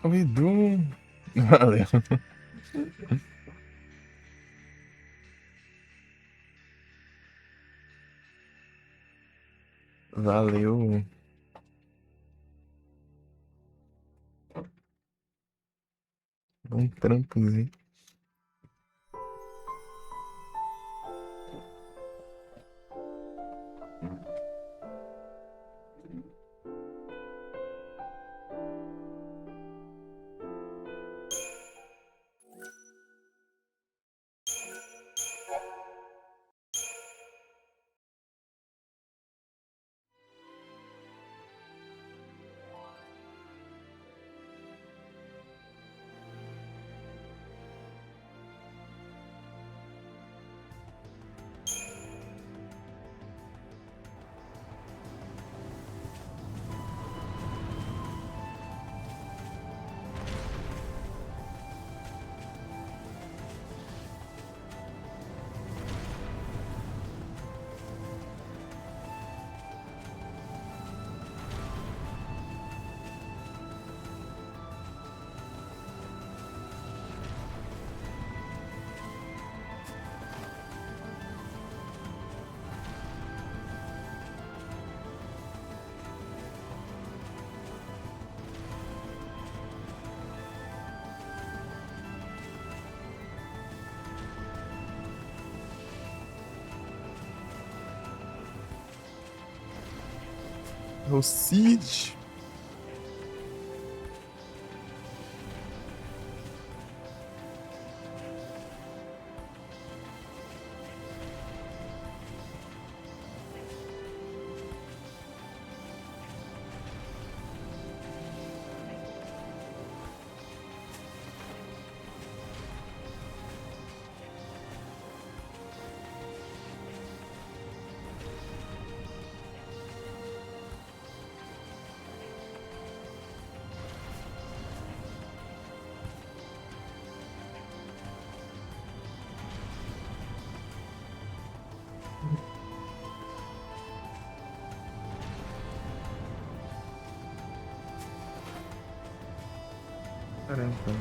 Edu. Valeu. Valeu. Um trampozinho. O Cid. Caramba.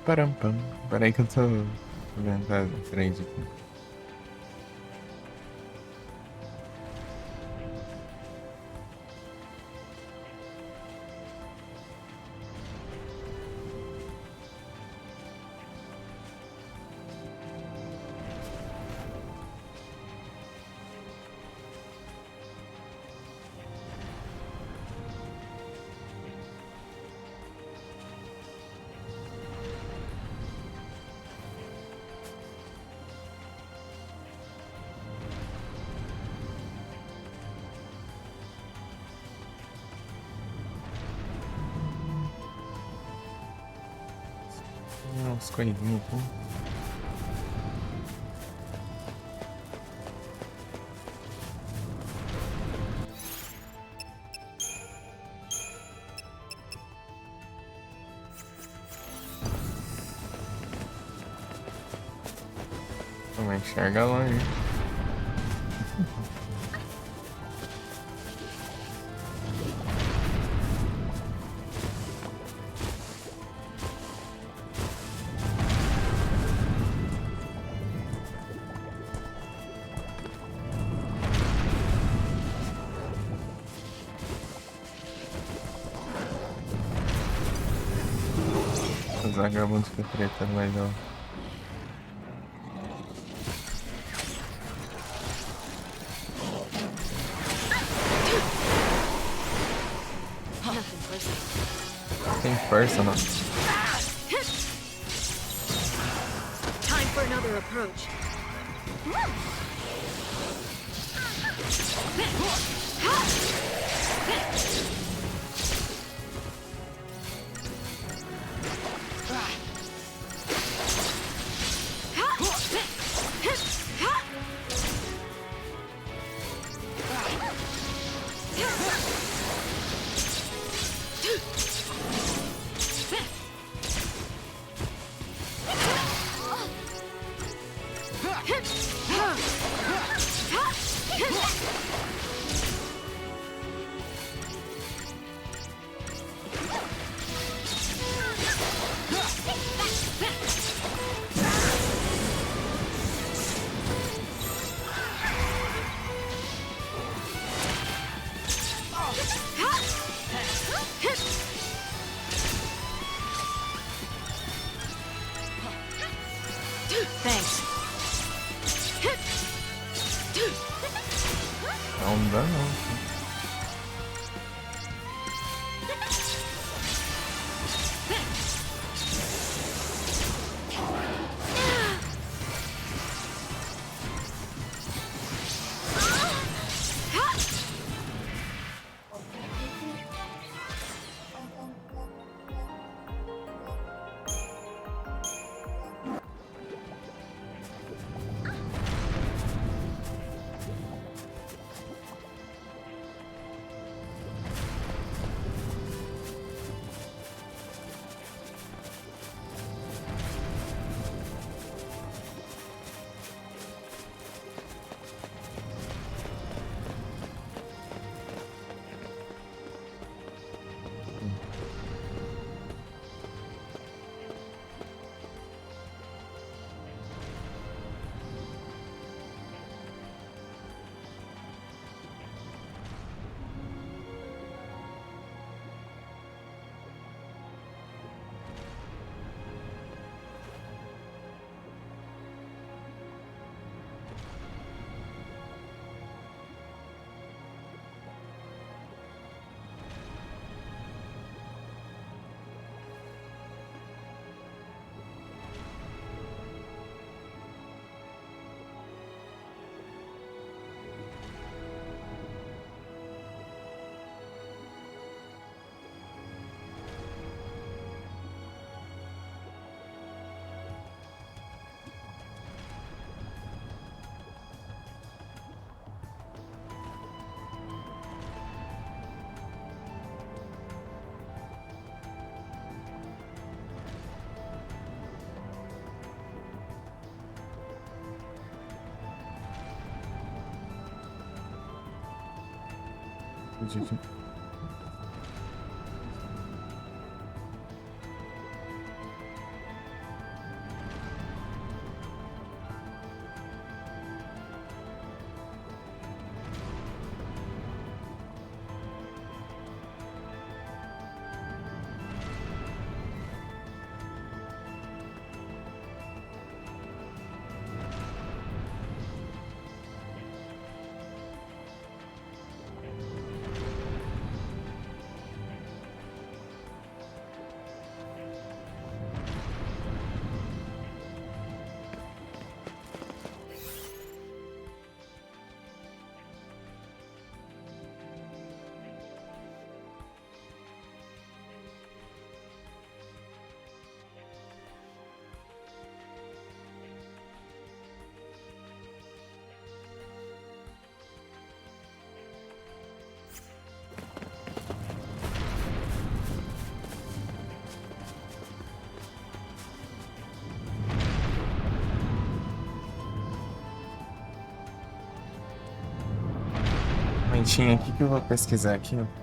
Param, pam. Peraí que eu tô vendo a trade aqui. Umas coisinhas aqui. Não enxerga longe. Os vagabundos que treta mais ó. Tem força, não. Time for another approach. Thanks. Não dá não. Acredito. Momentinho aqui que eu vou pesquisar aqui, ó.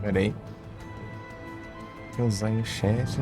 Pera aí. Tem que usar em chat.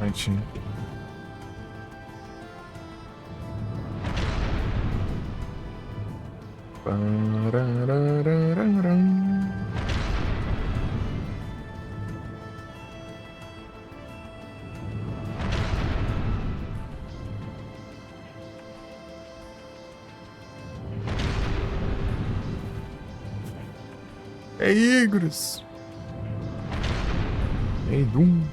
Prontinho. Parararararam. É Igros. Ei, Doom.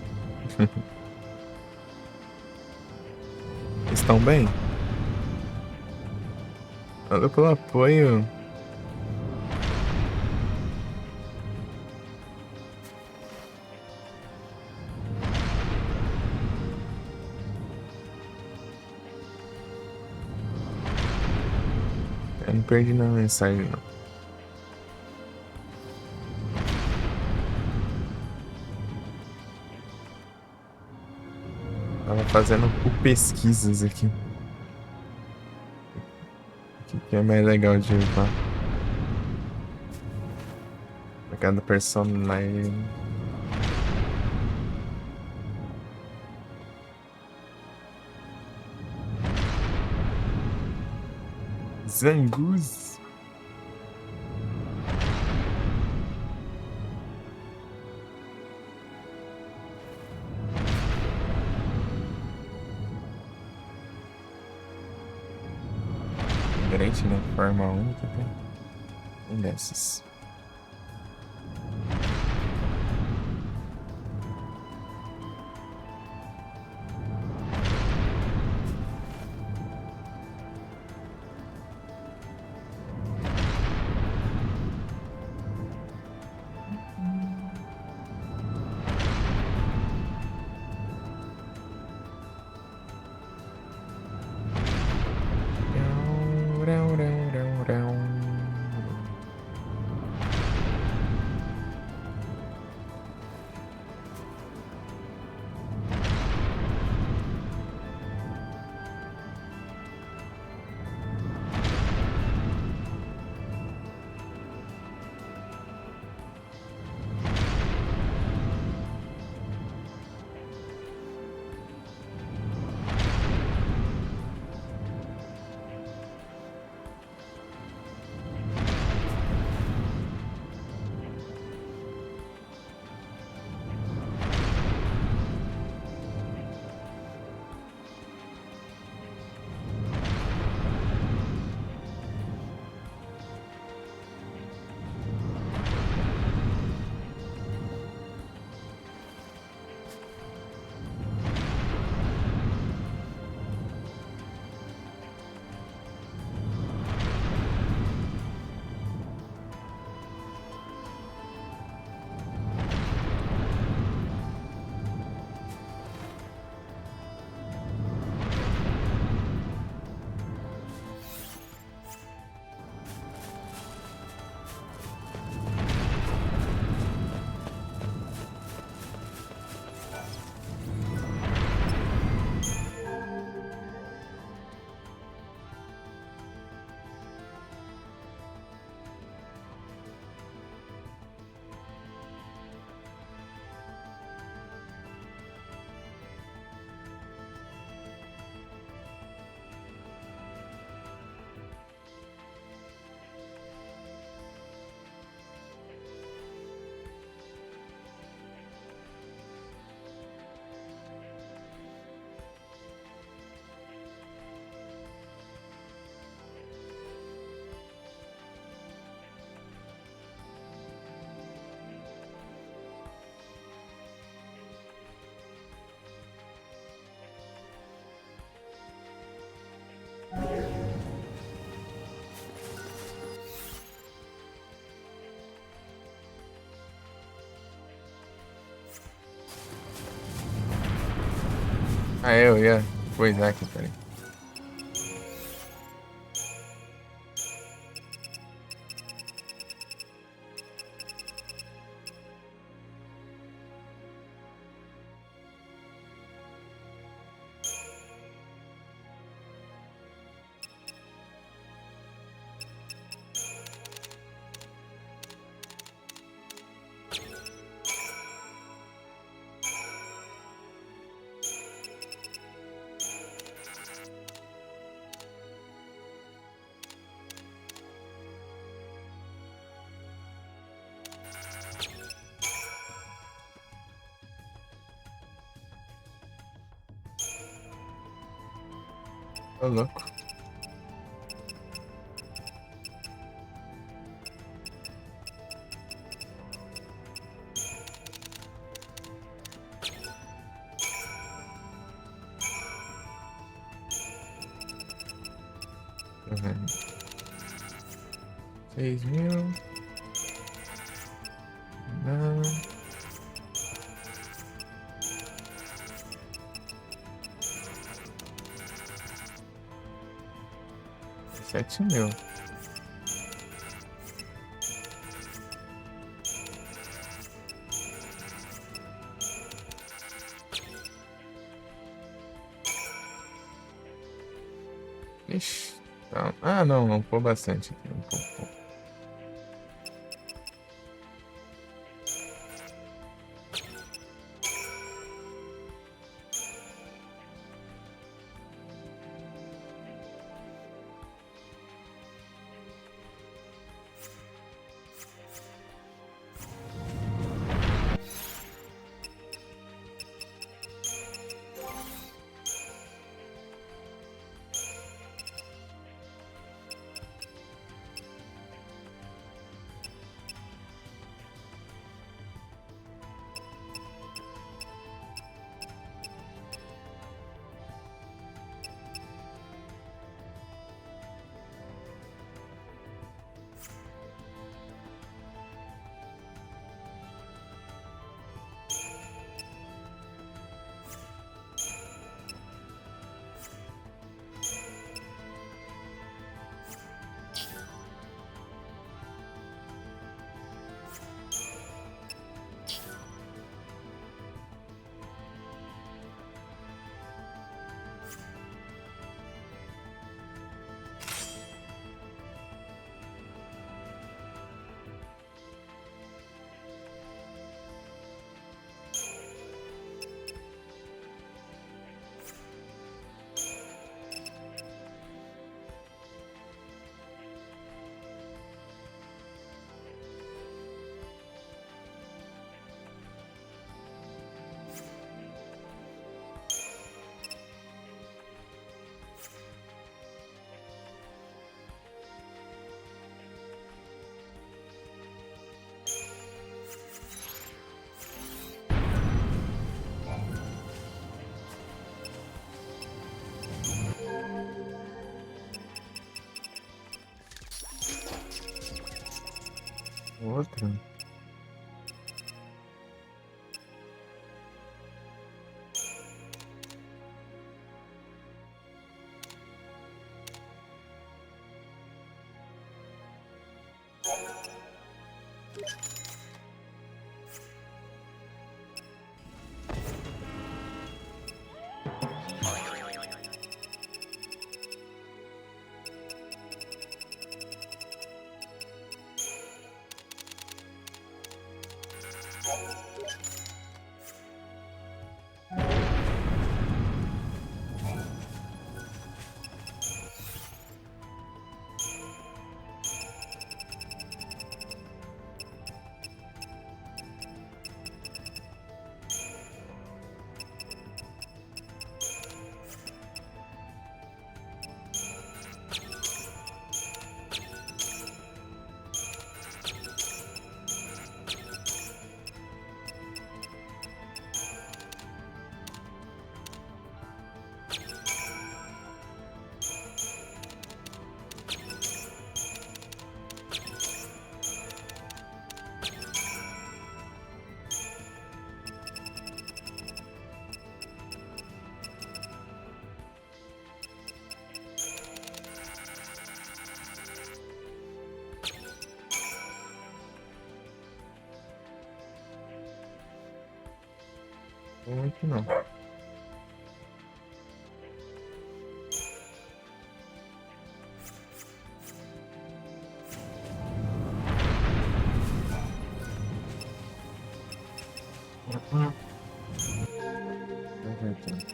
Estão bem? Valeu pelo apoio. Eu não perdi na mensagem, não. Tava fazendo por pesquisas aqui. que é mais legal de upar? Pra cada personagem. Zangus. Diferente, né? Forma única, tem um dessas. Ah, eu ia coisar aqui, peraí. Ô, louco. Tô vendo. 6.000. Não. 7.000. Ixi, Então, ah, não, não, pô bastante aqui. Um pouco. Outra. Muito não. Perfeito.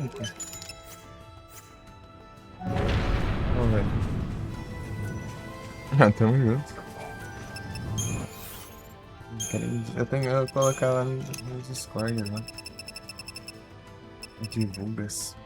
Eita. Vamos ver. Ah, tamo junto. Peraí, eu tenho que colocar lá no Discord lá. Divulgas.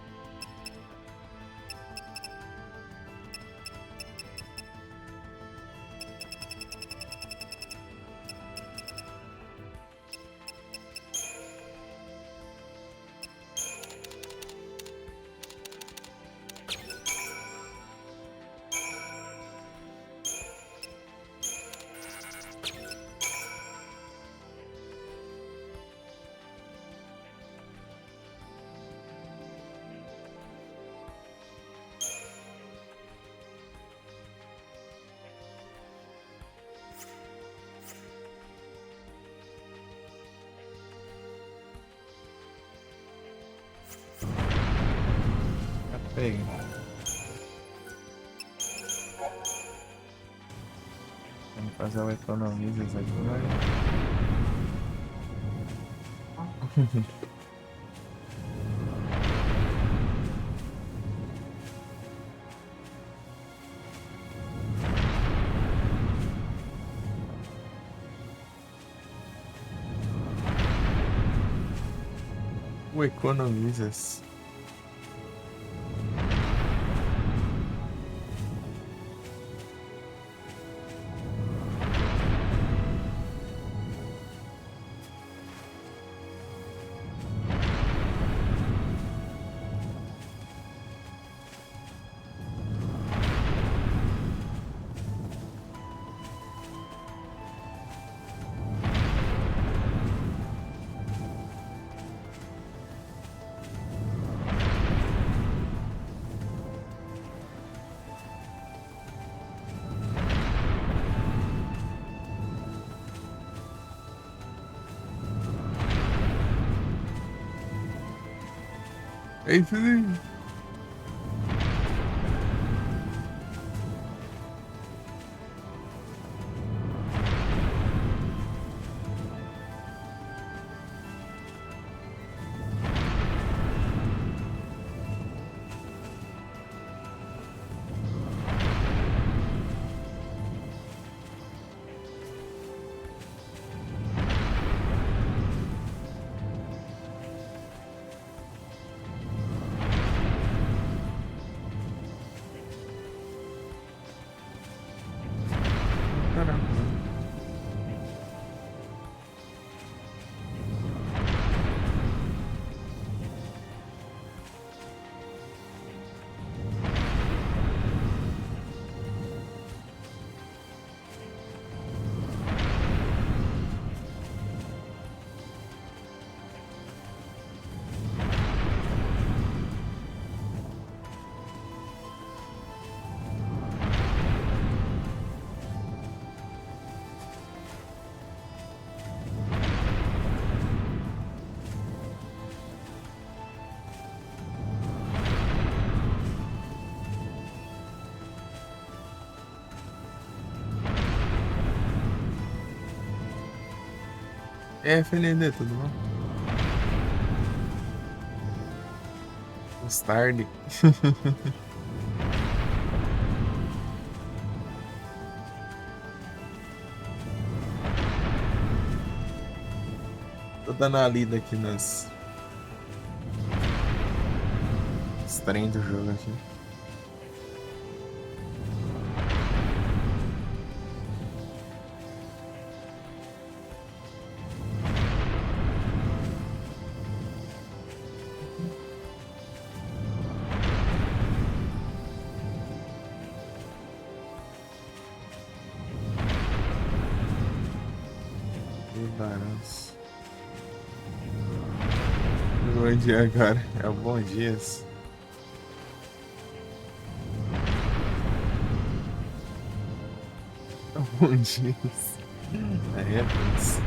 Peguei. Vamos fazer o economizas aqui, mas... O economizas. É isso aí. Caramba. É, FND, tudo bom? Mais tarde. Tô dando uma lida aqui nos trem do jogo aqui. Barões. Bom dia agora. É o bom dias. É o bom dias. Aí é isso.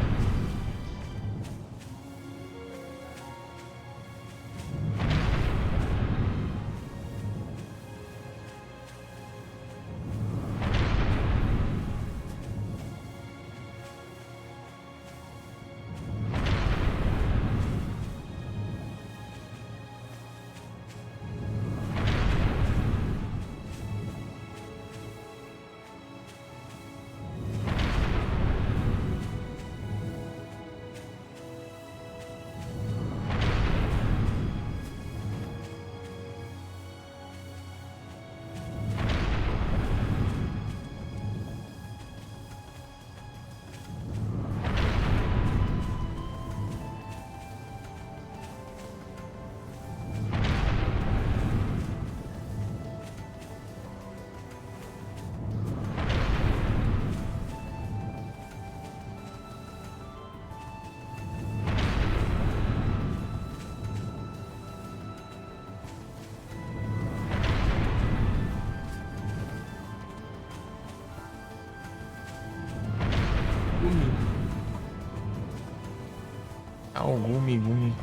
Gumi. Ah, o Gumi, Gumi.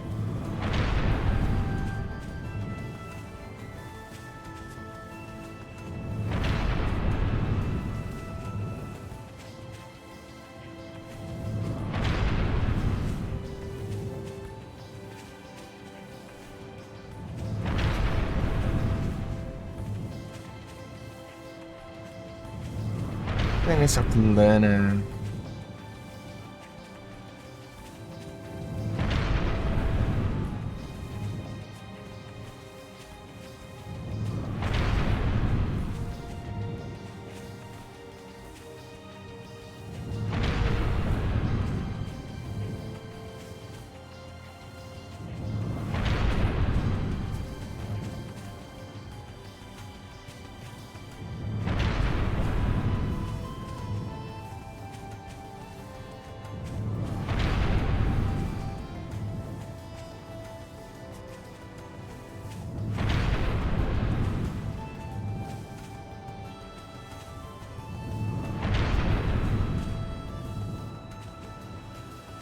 Essa plana.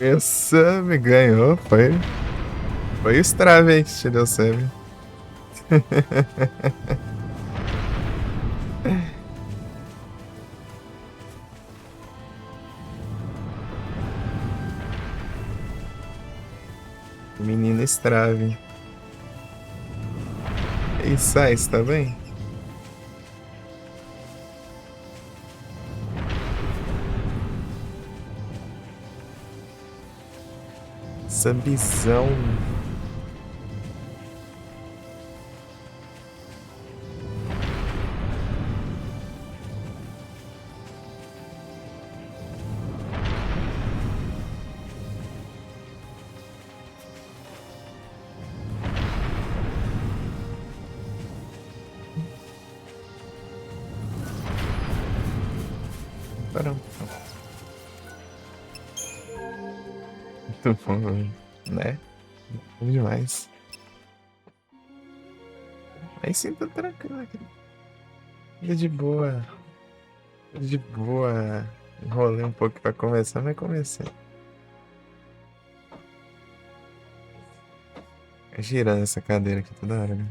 Meu sub ganhou, foi o Strave aí que te deu sub. Menino Strave. E sai, tá bem? Subzão. Parou. Muito bom, né? Bom demais. Aí sim, tá tranquilo aqui. Fica de boa. Fica de boa. Enrolei um pouco pra começar, mas comecei. É girando essa cadeira aqui toda hora, né?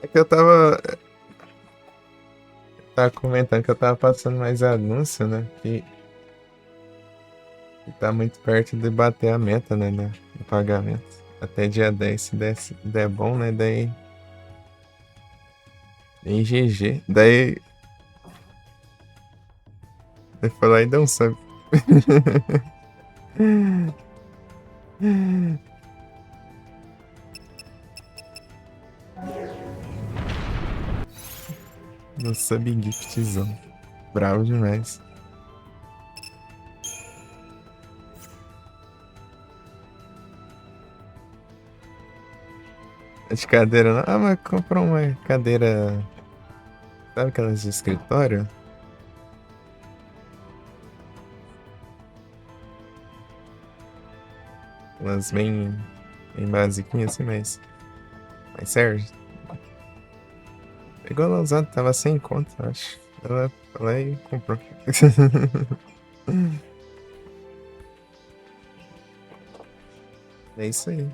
É que eu tava comentando que eu tava passando mais anúncio, né? Que tá muito perto de bater a meta, né? Do pagamento. Até dia 10, se der bom, né? Daí. Em GG. Daí. Ele foi lá e deu um sub. No sub giftzão. Bravo demais. De cadeira não. Ah, mas comprou uma cadeira. Sabe aquelas de escritório? Elas bem basiquinhas assim, mas serve. Pegou ela usada, tava sem conta, eu acho. Ela foi lá e comprou. É isso aí.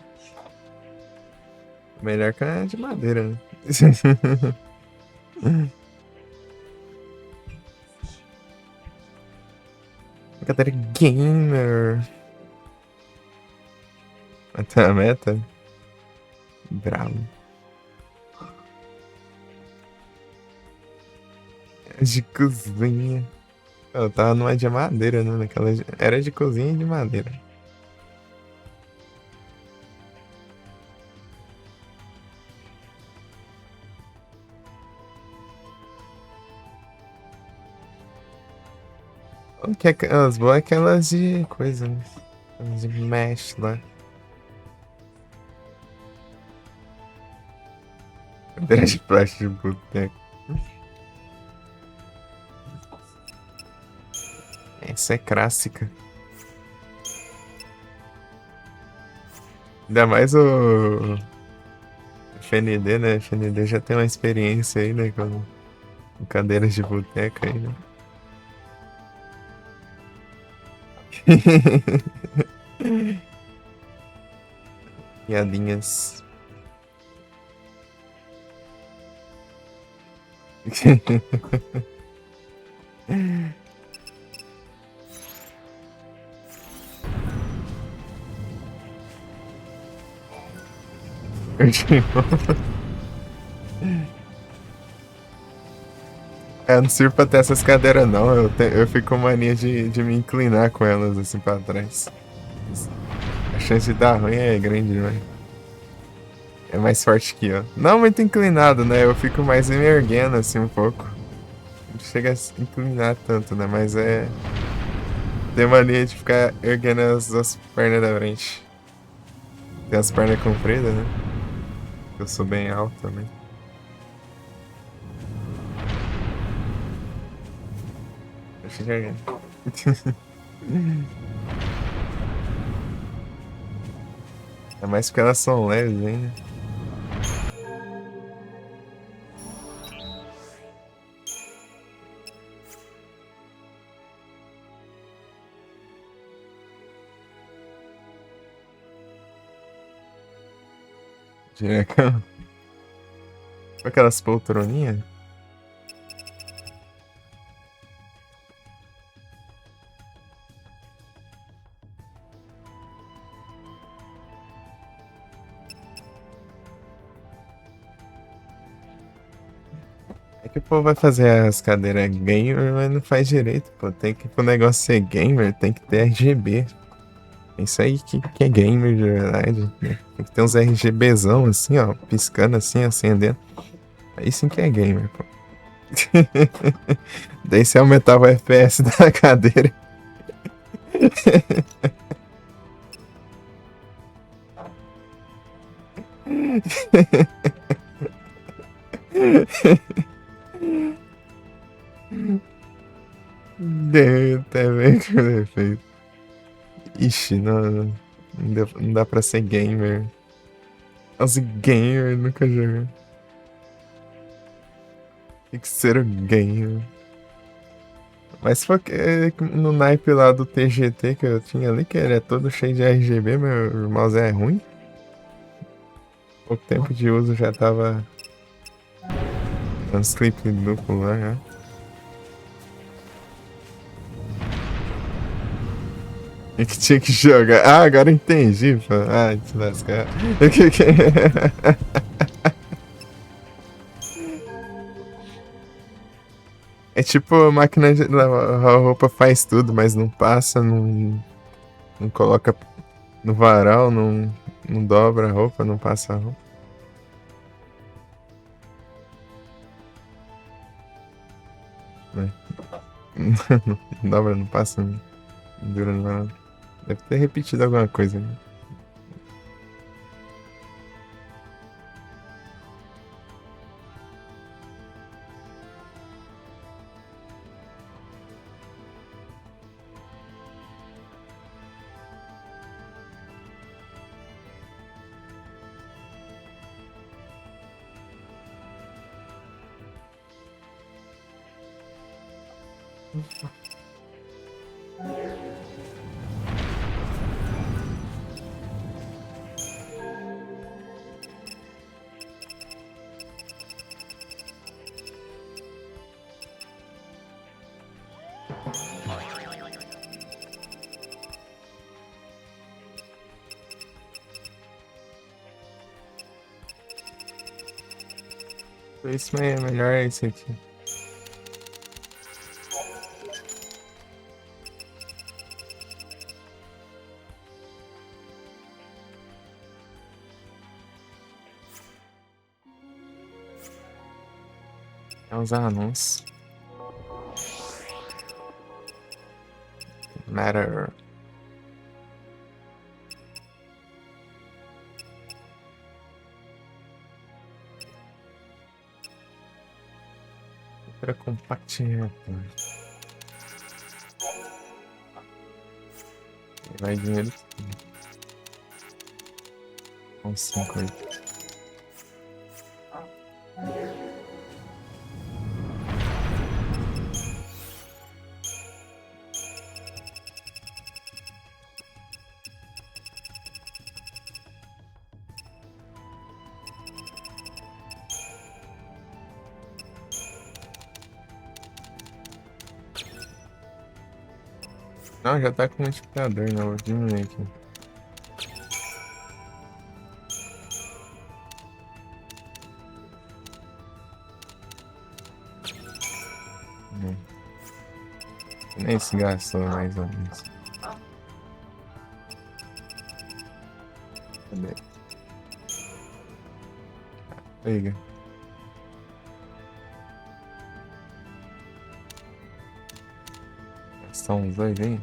Melhor que a de madeira, né? Cadeira gamer. Até a meta. Bravo. De cozinha. Eu tava numa de madeira, né? Era de cozinha e de madeira. As boas é aquelas de coisa, né? As de mesh lá. Cadeira de plástico de boteco. Essa é clássica. Ainda mais o FND, né? FND já tem uma experiência aí, né? Com cadeiras de boteca aí, né? Piadinhas. Eu não sirvo pra ter essas cadeiras, não. Eu fico com mania de me inclinar com elas assim pra trás. A chance de dar ruim é grande demais. É mais forte que eu. Não muito inclinado, né? Eu fico mais me erguendo assim um pouco. Não chega a se inclinar tanto, né? Mas é. Tem mania de ficar erguendo as duas pernas da frente. Tem as pernas compridas, né? Eu sou bem alto também. Deixa eu erguendo. É mais porque elas são leves ainda. Direto. Com aquelas poltroninhas. É que o povo vai fazer as cadeiras gamer, mas não faz direito, pô. Tem que, pro negócio ser gamer, tem que ter RGB. É isso aí que é gamer de verdade, né? Tem que ter uns RGBzão assim, ó, piscando assim, acendendo. Aí sim que é gamer, pô. Daí você aumentava o FPS da cadeira. Até bem com defeito. Ixi, não dá pra ser gamer. Os gamer nunca jogou. Tem que ser o gamer. Mas se for no naipe lá do TGT que eu tinha ali, que ele é todo cheio de RGB, meu mouse é ruim. Pouco tempo de uso já tava dando clipe duplo lá, já. E que tinha que jogar. Ah, agora entendi, pô. Ah, te lascar. É tipo a máquina de lavar roupa faz tudo, mas não passa, não coloca no varal, não dobra a roupa, não passa a roupa. Né? Não dobra, não passa, não dura no varal. Deve ter repetido alguma coisa, né? Isso é melhor esse aqui. É os anúncios. Matter. Ultra compactinho. Vai dinheiro. Com 5 aí. Não, já tá com o multiplicador, não. Vou diminuir aqui. Nem se gastou mais ou menos. Cadê? Liga. São uns dois aí?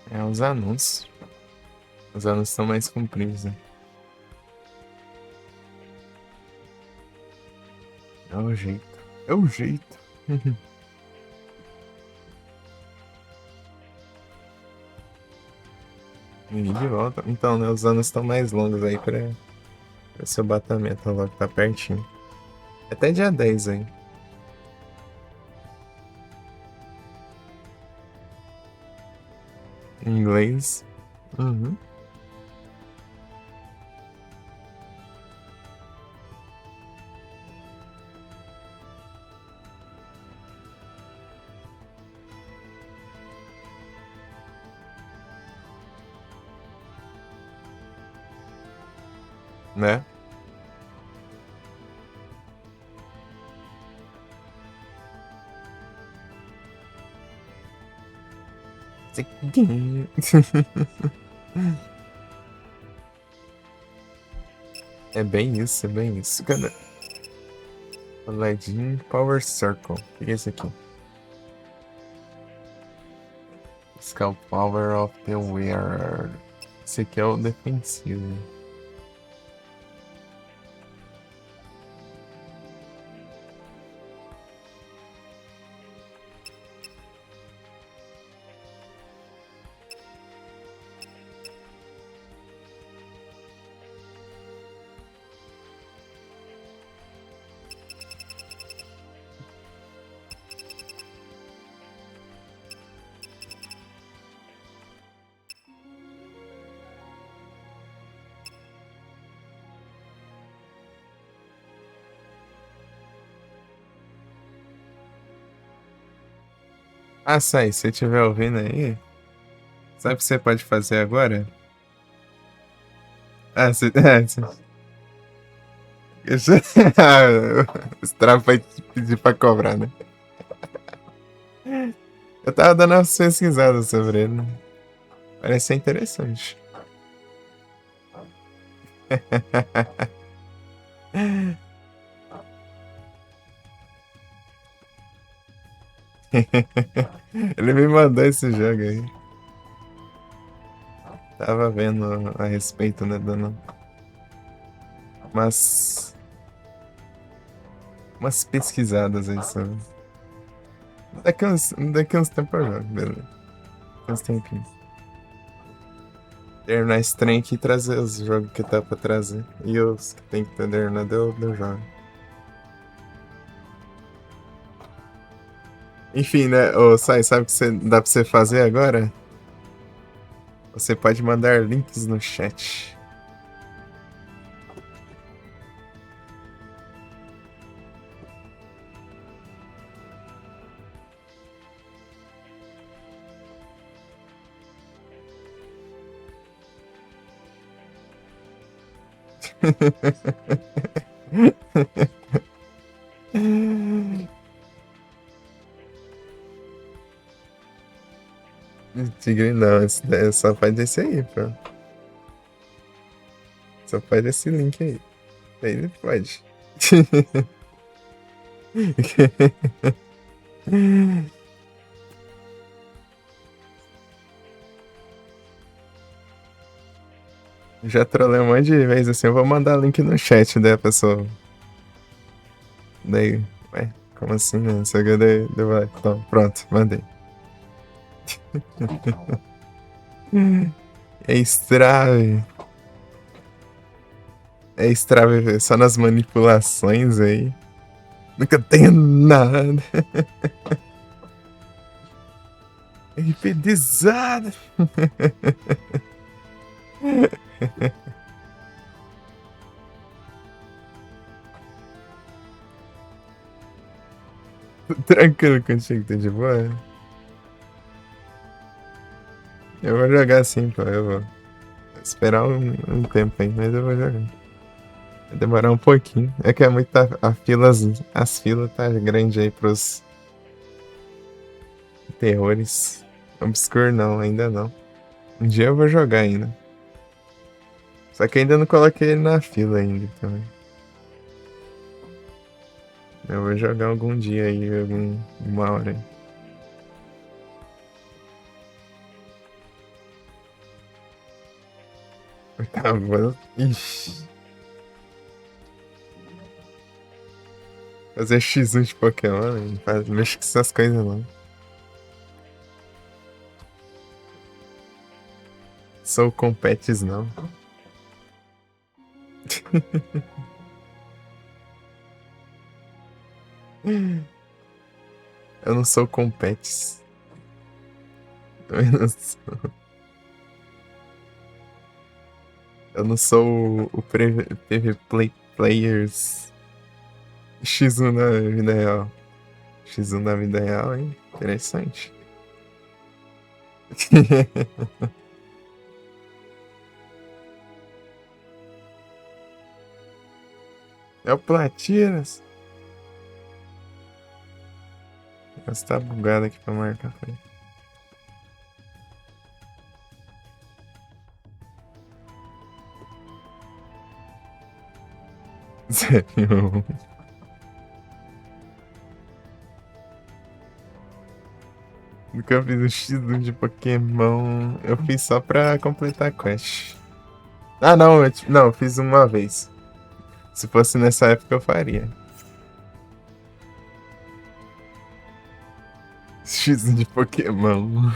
É os anúncios. Os anúncios são mais compridos, né? É o jeito. É o jeito. E de volta. Então, né? Os anos estão mais longos aí pra seu batamento logo tá pertinho. Até dia 10 aí. Em inglês. Uhum. Né? É bem isso, é bem isso. Cadê? Legend Power Circle. O que é esse aqui? Skull Power of the Wearer. Esse aqui é o defensivo. Ah, sai, se você estiver ouvindo aí, sabe o que você pode fazer agora? Ah, você. Esse trava vai te pedir pra cobrar, né? Eu tava dando umas pesquisadas sobre ele. Parece ser interessante. Ele me mandou esse jogo aí. Tava vendo a respeito, né? Dando umas pesquisadas aí sobre. Daqui uns tempos eu jogo, beleza. Daqui uns tempinhos. Terminar esse trem aqui e trazer os jogos que tá pra trazer. E os que tem que ter terminado, eu jogo. Enfim, né? Ô, Sai, sabe o que dá pra você fazer agora? Você pode mandar links no chat. Tigre não, só faz esse aí, pô. Só faz esse link aí. Aí ele pode. Já trolei um monte de vezes assim, eu vou mandar link no chat da pessoa. Daí, ué, como assim, né? Só que daí vai. Então, pronto, mandei. É Strave. É Strave só nas manipulações aí. Nunca tenho nada. RPDizado. Tranquilo contigo, tá de boa? Eu vou jogar sim, pô. Eu vou esperar um tempo aí, mas eu vou jogar. Vai demorar um pouquinho. É que é muita. As filas tá grande aí pros terrores. Obscure não, ainda não. Um dia eu vou jogar ainda. Só que ainda não coloquei ele na fila ainda também. Eu vou jogar algum dia aí, uma hora aí. Tá bom. Ixi. Fazer X1 de Pokémon, né? Não mexe com essas coisas não. Sou competes não. Eu não sou competes. Eu não sou, eu não sou o Players X1 na vida real. X1 na vida real, hein? Interessante. É o Platinas. Você tá bugado aqui pra marcar. Foi. Sério. Nunca fiz um X1 de Pokémon. Eu fiz só pra completar a quest. Ah, não, não, eu fiz uma vez. Se fosse nessa época, eu faria. X1 de Pokémon.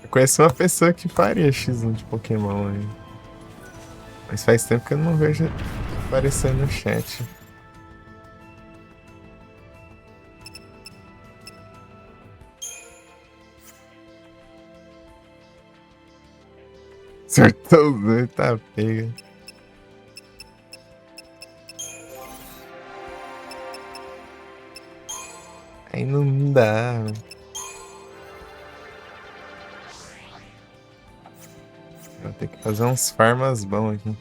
Eu conheço uma pessoa que faria X1 de Pokémon aí. Mas faz tempo que eu não vejo aparecer no chat. Acertou os dois, tá pega. Aí não dá. Vou ter que fazer uns farmas bons aqui.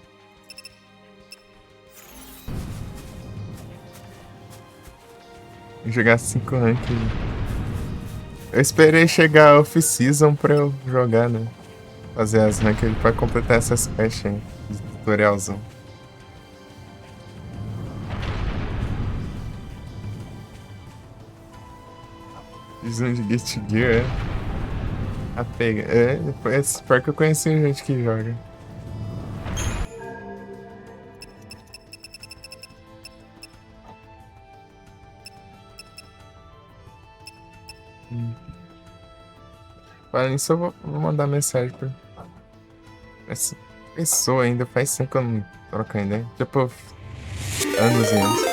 Vou jogar 5 ranked. Eu esperei chegar a off-season pra eu jogar, né? Fazer as ranked pra completar essas quests aí. Tutorialzão. X1 de Get Gear, é. A pega. É, depois, pior que eu conheci gente que joga. Falando nisso, eu vou mandar mensagem pra essa pessoa ainda. Faz tempo que eu não troco ideia. Tipo, anos e anos.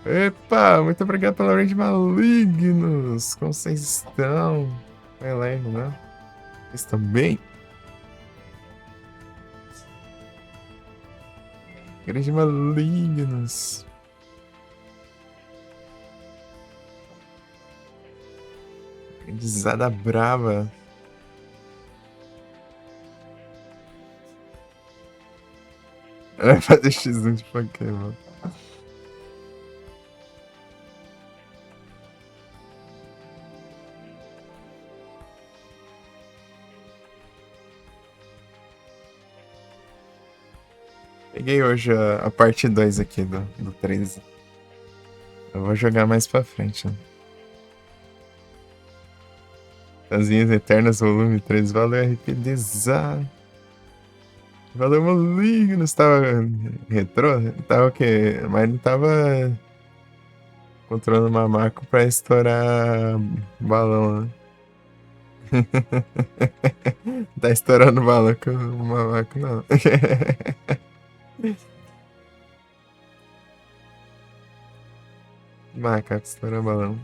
Epa, muito obrigado pela raid malignos. Como vocês estão? Vai leve, né? Vocês estão bem? Grande malignos. Grisada brava. Vai fazer X1 de Pokémon. Peguei hoje a parte 2 aqui do 13. Eu vou jogar mais pra frente, né? Casinhas Eternas, volume 3. Valeu, RPDzá. Valeu, maligno. Você tava retrô? Tava o quê? Mas não tava controlando o mamaco pra estourar balão, né? Tá estourando balão com o mamaco, não. Macaco estoura balão.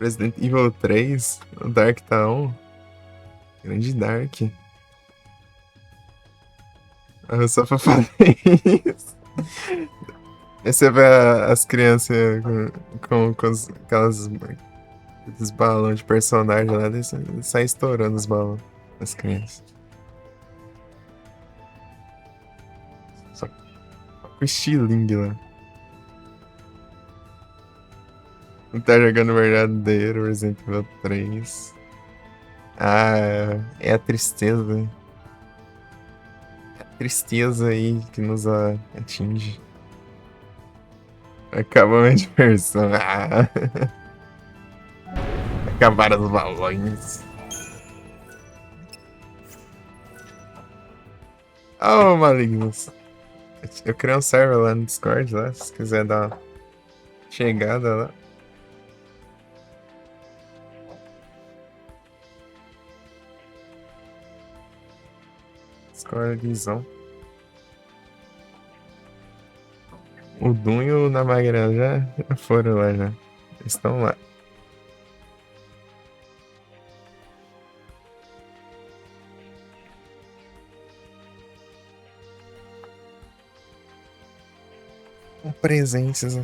Resident Evil 3, o Dark tá on. Grande Dark. Ah, só pra falar isso. Aí você vê as crianças com aqueles balões de personagem lá, eles saem estourando os balões das crianças. Só com estilingue lá. Não tá jogando verdadeiro Resident Evil 3. Ah, é a tristeza. É a tristeza aí que nos atinge. Acabou a minha diversão. Ah. Acabaram os balões. Oh, malignos. Eu criei um server lá no Discord, lá, se quiser dar uma chegada lá. Discordzão. O Doom e o Namagra já foram lá já. Estão lá. Com presenças.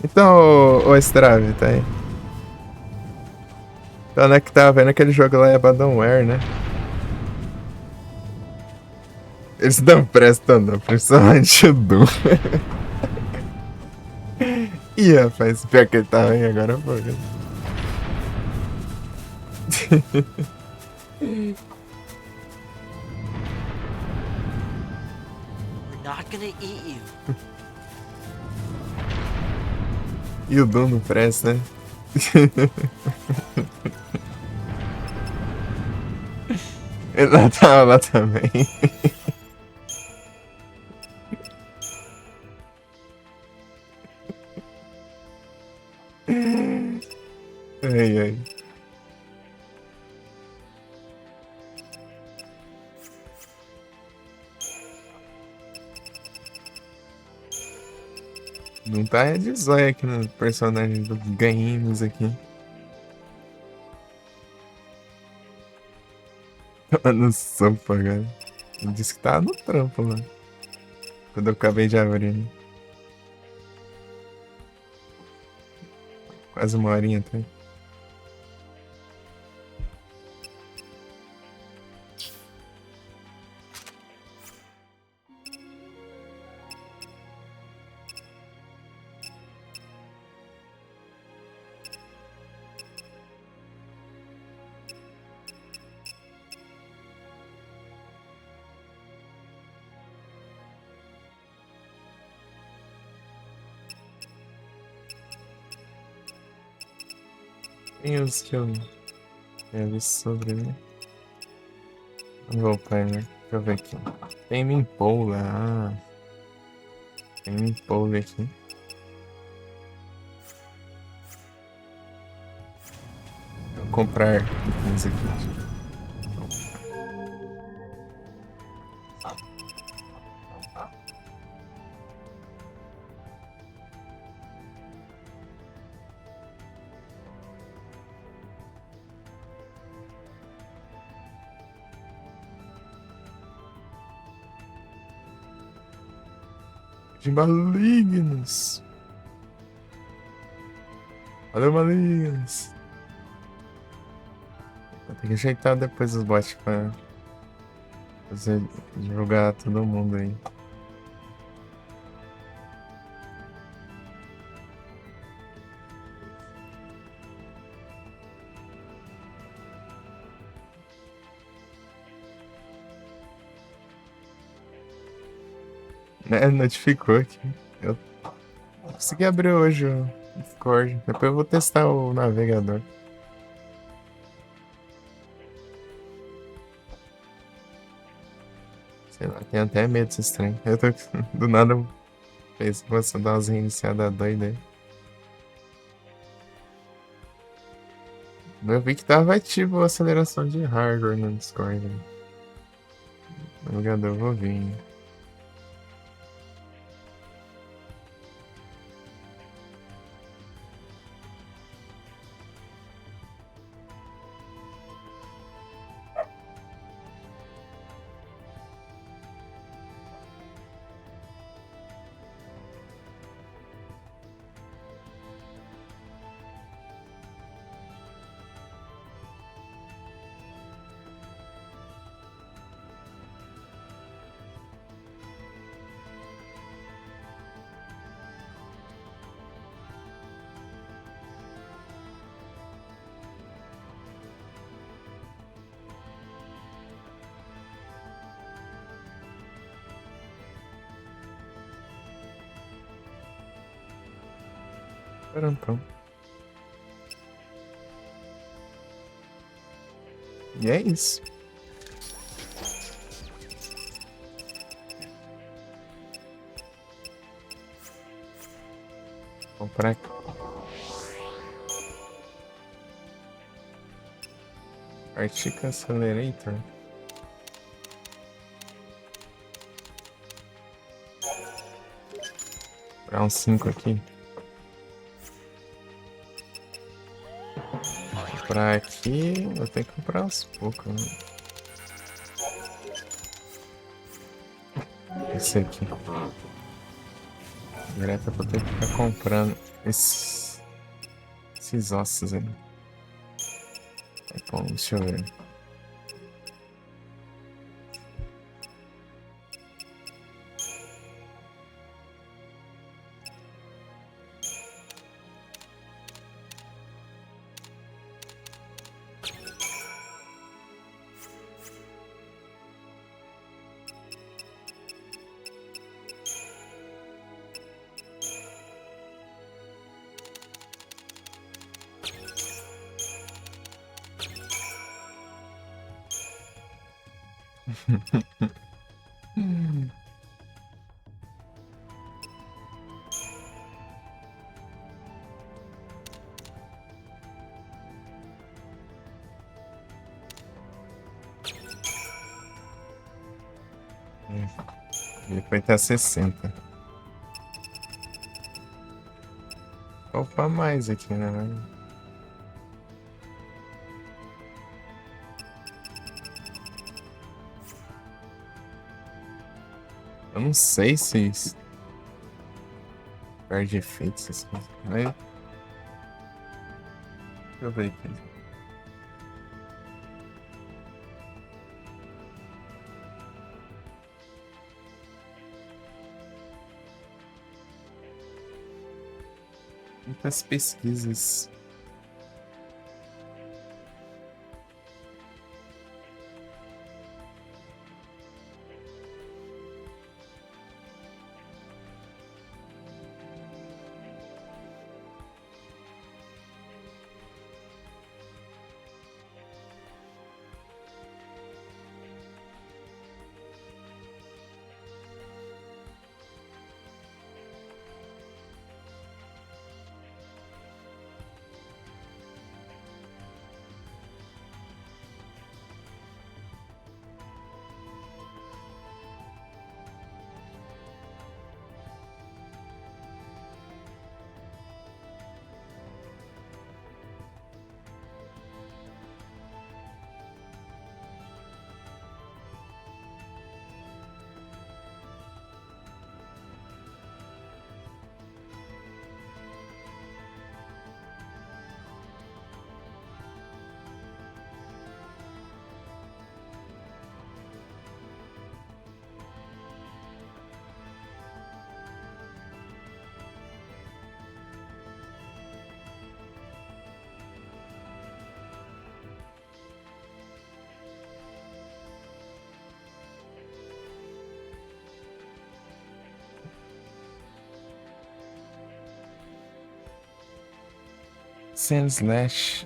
Então, ô Strave, tá aí. Então, né, que tava vendo aquele jogo lá é Abandonware, né? Eles não prestam, não, principalmente o Doom. Ih, rapaz, pior que ele tá aí agora, pô. We're not gonna eat you. E o Doom não presta, né? Ele tava lá também. Ai, ai. Não tá de zóio aqui no personagem do Games aqui. Tava no sopa, cara. Ele disse que tava no trampo lá. Quando eu acabei de abrir. Quase uma horinha até. Tem os que eu vi sobre, né? Vamos voltar, né? Deixa eu ver aqui. Tem Mimpola. Ah. Tem Mimpola aqui. Vou comprar itens aqui. De malignos. Valeu, malignos. Vou ter que ajeitar depois os bots pra fazer jogar todo mundo aí. Né, notificou aqui. Eu consegui abrir hoje o Discord. Depois eu vou testar o navegador. Sei lá, tenho até medo desse trem. Eu tô do nada fez você dar umas reiniciadas doidas aí. Eu vi que tava ativo a aceleração de hardware no Discord. Né? Navegador, eu vou vir. Pronto. E é isso. Comprar aqui. Arctic Accelerator. Comprar uns 5 aqui. Comprar aqui. Eu tenho que comprar uns poucos, né? Esse aqui. Direto pra ter que ficar comprando esses ossos aí. Bom, deixa eu ver. Ele foi até 60. Opa, mais aqui, né? Eu não sei se perde efeito essas coisas. Mas... deixa eu ver aqui. Muitas pesquisas. Sandslash.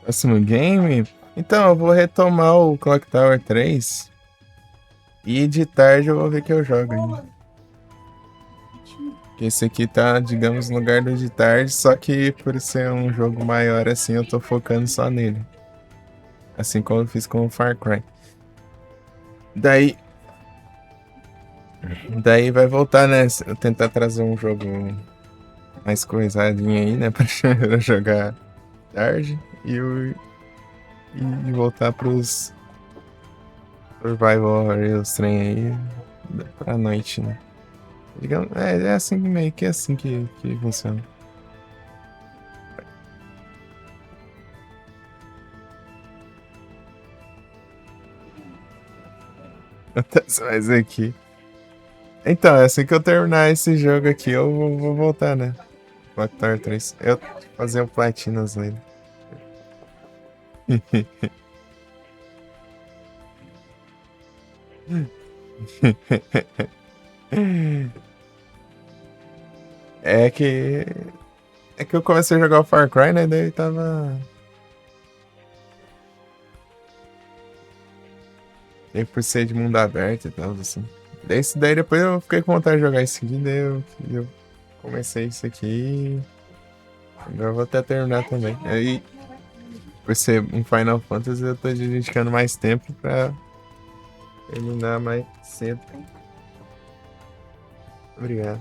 Próximo game? Então, eu vou retomar o Clock Tower 3. E de tarde eu vou ver que eu jogo ainda. Esse aqui tá, digamos, no lugar do de tarde, só que por ser um jogo maior assim, eu tô focando só nele. Assim como eu fiz com o Far Cry. Daí, daí vai voltar, né? Eu tentar trazer um jogo mais coisadinho aí, né? Pra eu jogar tarde e voltar pros Survival Horror, os trem aí pra noite, né? Digamos, é assim meio que assim que funciona. Mas aqui. Então, é assim que eu terminar esse jogo aqui, eu vou voltar, né? Clock Tower 3. Eu fazer o Platinas nele. É que. É que eu comecei a jogar o Far Cry, né? Daí tava. Daí por ser de mundo aberto e tal, assim. Daí depois eu fiquei com vontade de jogar esse aqui, daí eu comecei isso aqui. Agora eu vou até terminar também. Aí, por ser um Final Fantasy, eu tô dedicando mais tempo pra terminar mais cedo. Obrigado.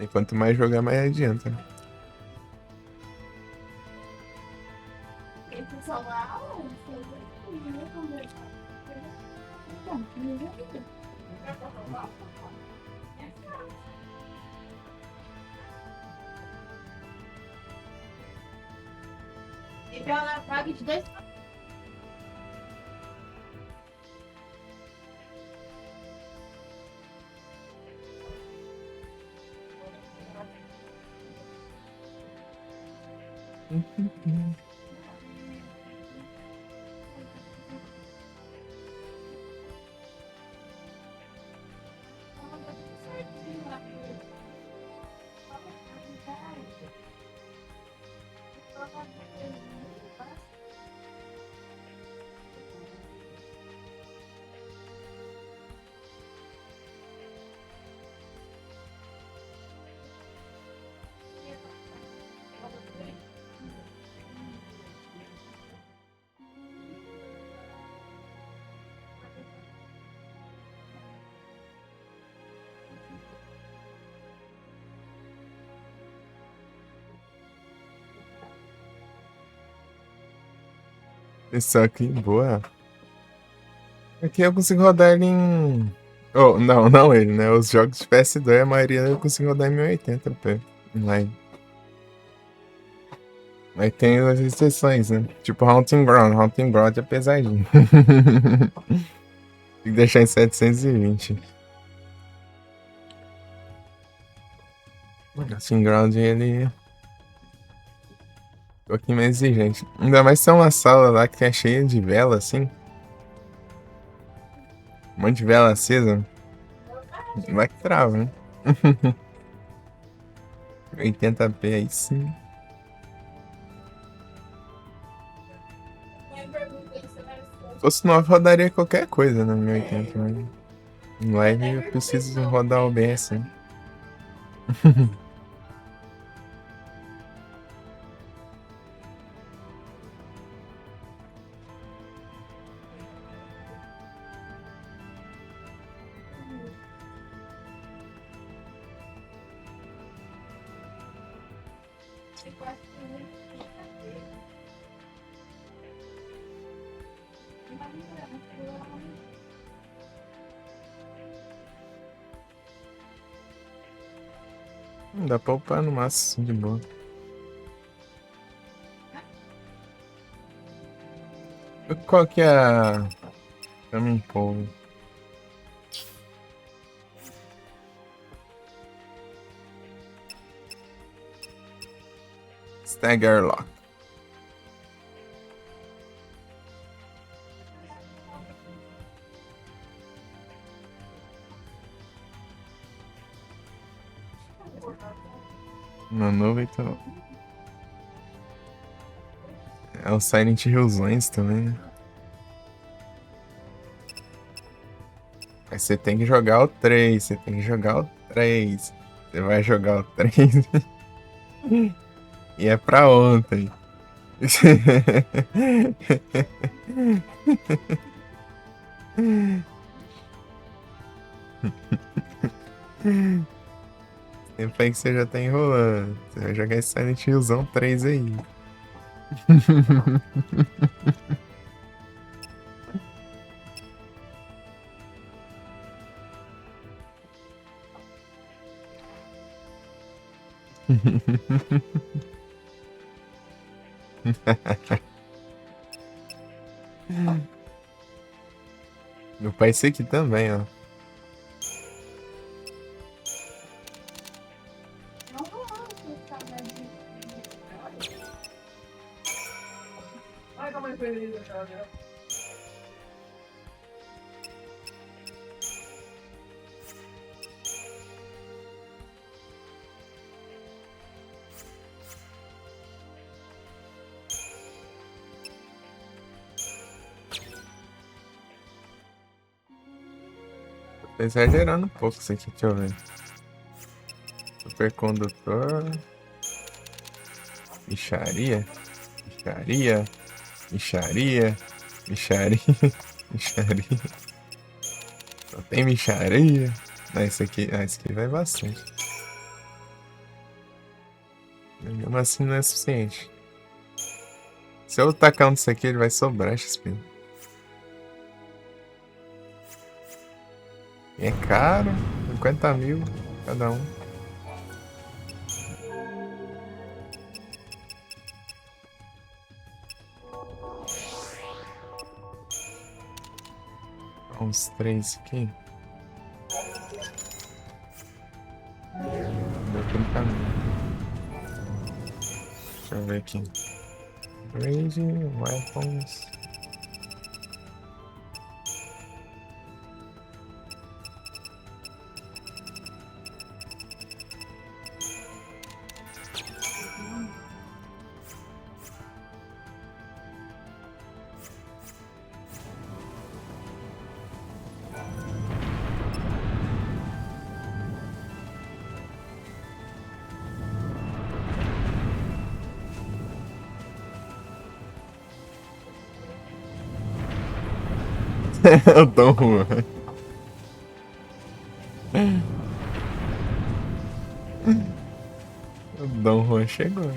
E quanto mais jogar, mais adianta, né? E pela vaga de 2. Isso aqui, boa. Aqui eu consigo rodar ele em. Oh, não ele, né? Os jogos de PS2, a maioria eu consigo rodar em 1080p online. Aí tem as exceções, né? Tipo Haunting Ground. Haunting Ground é pesadinho. Tem que deixar em 720. Haunting Ground, ele é um pouquinho mais exigente. Ainda mais se é uma sala lá que é cheia de vela, assim. Um monte de vela acesa. Vai que trava, né? 80p aí sim. Se fosse nova, rodaria qualquer coisa na 1080, mas em live eu preciso rodar o OBS, né? Dá pra upar no máximo, de boa. Qual que é a... Eu me empolgo. Staggerlock. Uma novo, então. É o Silent Hillzões também, né? Mas você tem que jogar o 3, você tem que jogar o 3. Você vai jogar o 3 e é pra ontem. Tempo aí que você já tá enrolando. Você vai jogar esse Silent Hillzão 3 aí. Meu pai esse aqui também, ó. Tô exagerando um pouco isso aqui, deixa eu ver. Supercondutor. Micharia. Micharia. Micharia. Micharia. Micharia. Só tem micharia. Não, esse aqui vai bastante. Mesmo assim não é suficiente. Se eu tacar um disso aqui, ele vai sobrar XP. E é caro. 50 mil cada um. Uns 3 aqui. Deu 30 mil. Deixa eu ver aqui. Grade, weapons. O Dom Juan. O Dom Juan chegou, né?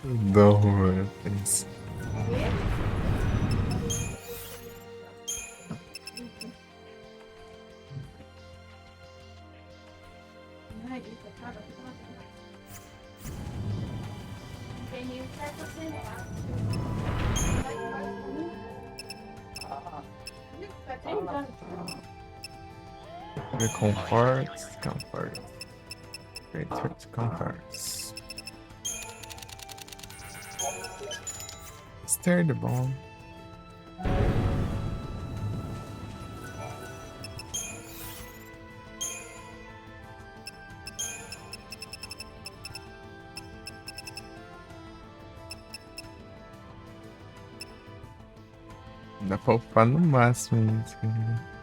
O Dom Juan fez. Comforts. Great comforts. Stir the bomb. Dá pra upar no máximo isso, cara.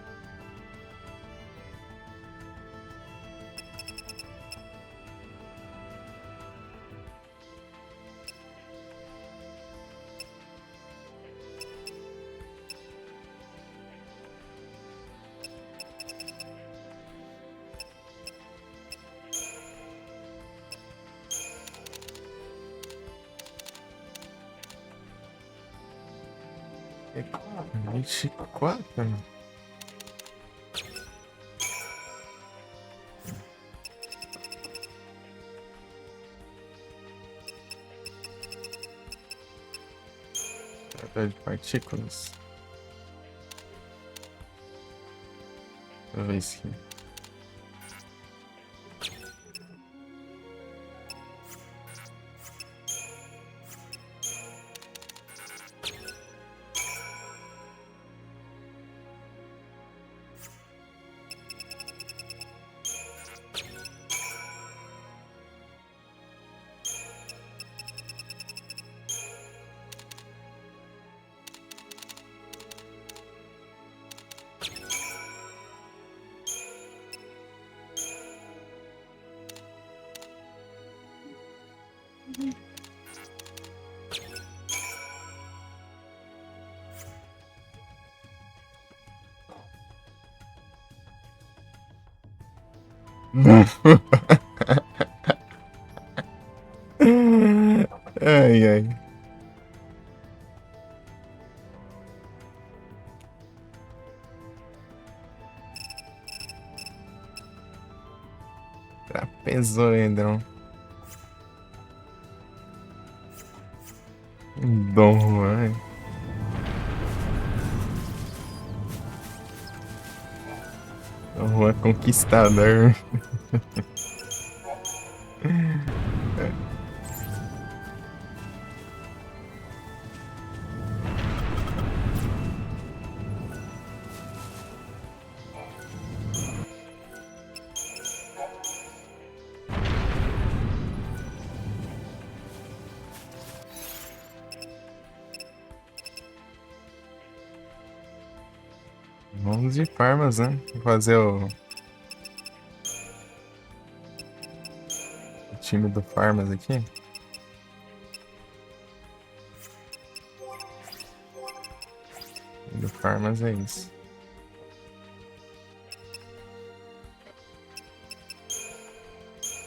É 24? Tratar de partículas. Deixa eu ver isso aqui. Ai, ai. Trapezoedron. Dom Juan. Dom Juan Conquistador. Vamos de farmas, né? Vou fazer o time do Farmas aqui. Do Farmas é isso.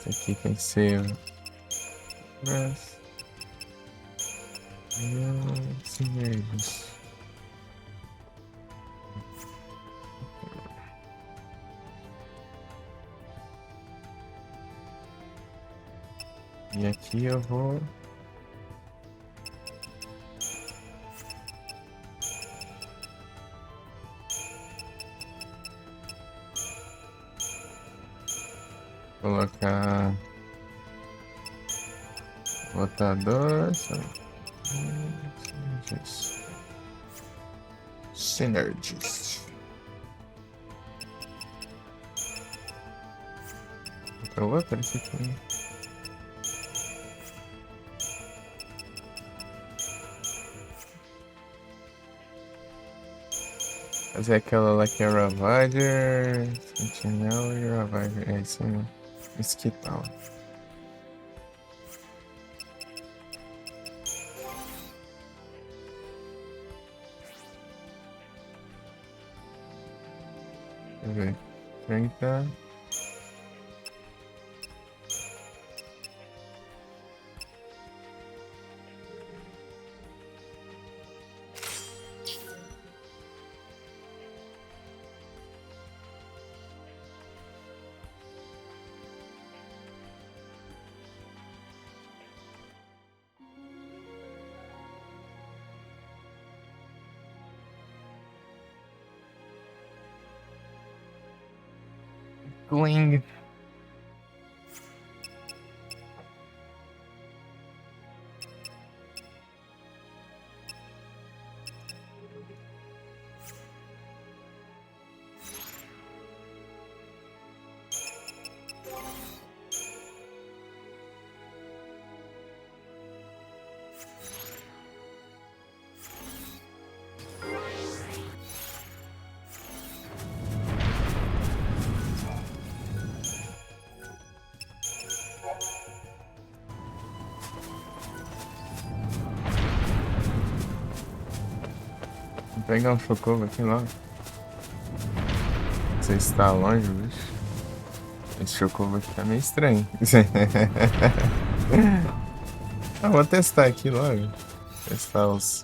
Esse aqui tem que ser. Sinergies. E aqui eu vou. Colocar. Botador. Synergies. Outra esse aqui. Fazer aquela lá que é Ravager, Sentinel e Ravager. É isso aí. Isso que tal. Deixa eu ver. 30. Gling. Vou pegar um Chocobo aqui logo. Você está longe, bicho. Esse Chocobo aqui tá meio estranho. Ah, vou testar aqui logo. Testar os.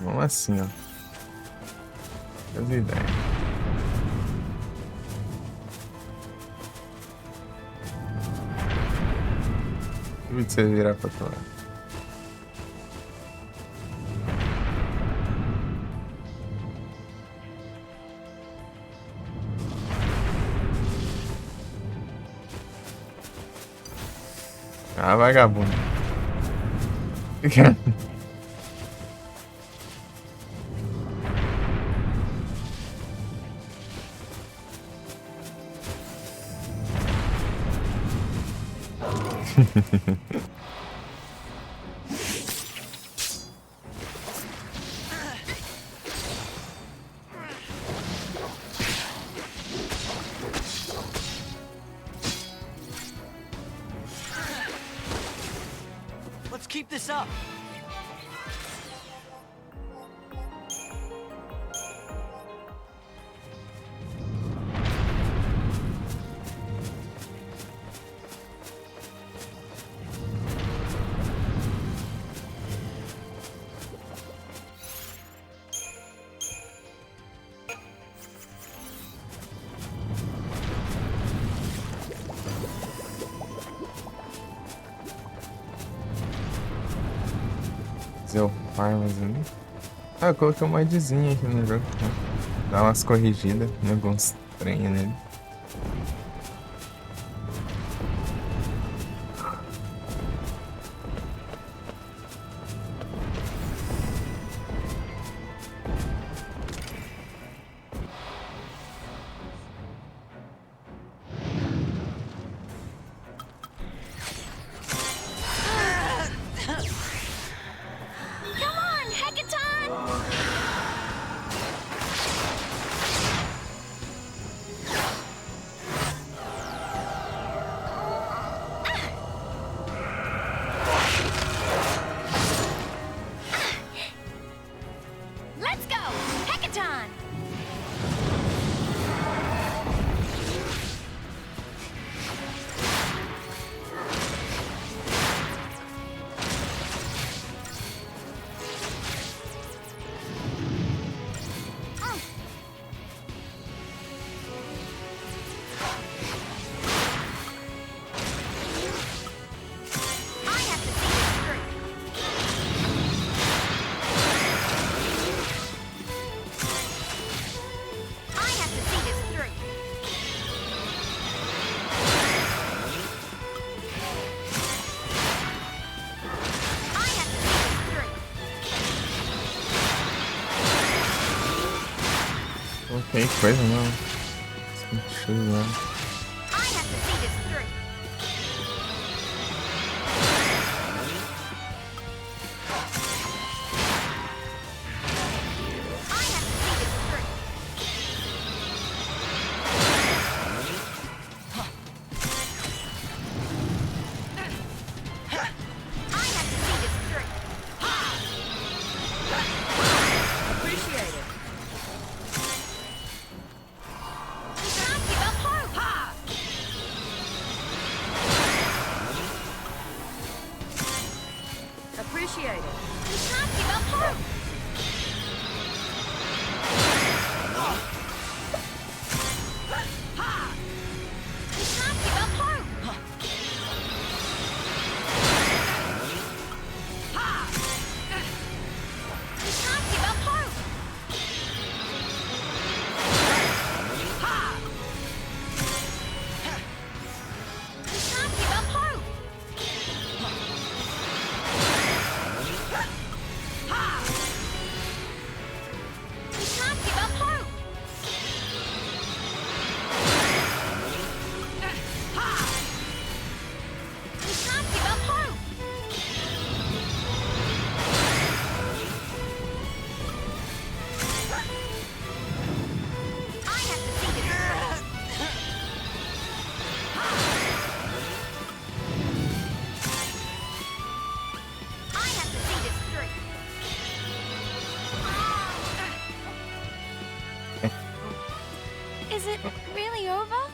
Vamos assim, ó. As ideias. Deixa você virar pra outro lado. Ah, vagabundo. Let's keep this up. Fazer o farmas ali. Ah, eu coloquei um modzinho aqui no jogo. Né? Dá umas corrigidas em alguns trem nele. Come on, Hackathon! Let's go! Hackathon! I have to see this through. I have to see this through. I have to see this through. Ok, que coisa não. Sentido lá. I have to see this through. I have to see this through. I have to see this through. Appreciate it. You can't give up hope. Appreciate it. You can't give up hope. You can't give up hope. You can't give up hope. You can't give up hope. You can't give up hope. You can't give up hope. I have to see this through. I have to see this through. Is it really over?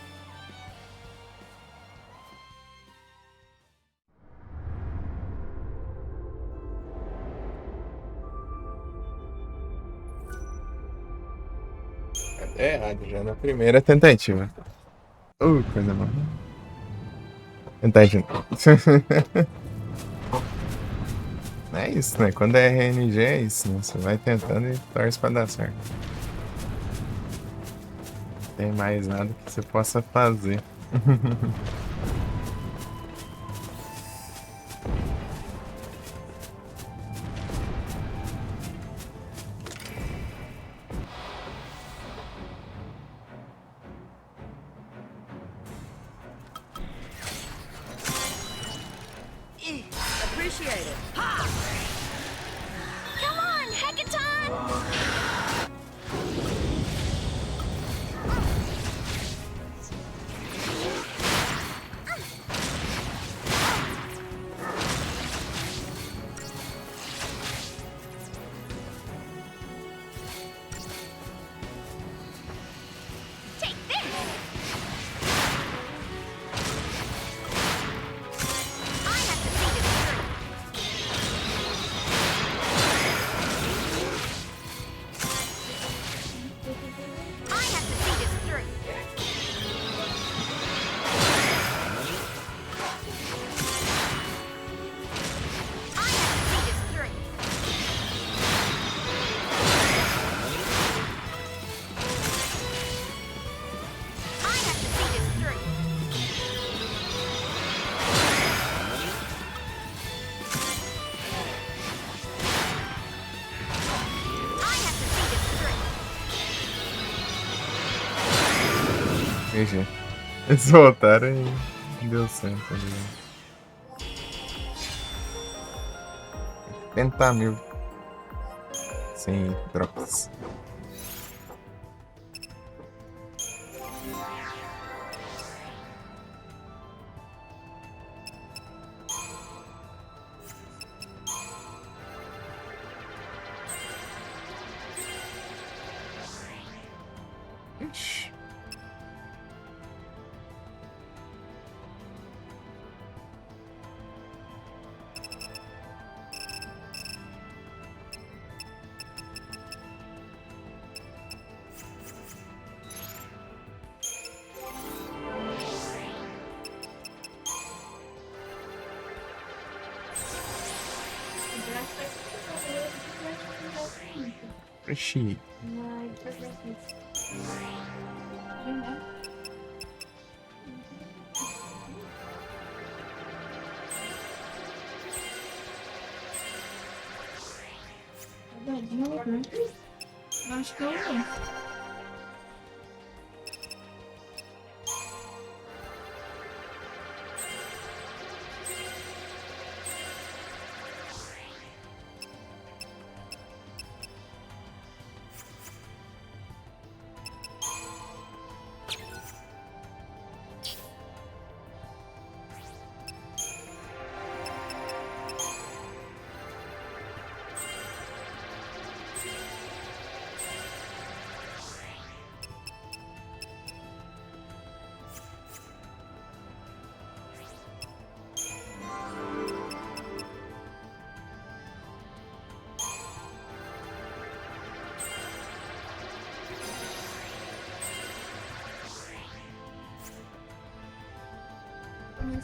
É errado já na primeira tentativa. Coisa boa. Tentar de novo. É isso, né? Quando é RNG é isso, né? Você vai tentando e torce pra dar certo. Não tem mais nada que você possa fazer. Appreciate it. Come on, Hackathon! Take this! I have to see this through. GG. Eles voltaram e deu certo ali. 80 mil. Sem drops. Ixi. Ixi. Acho que eu não.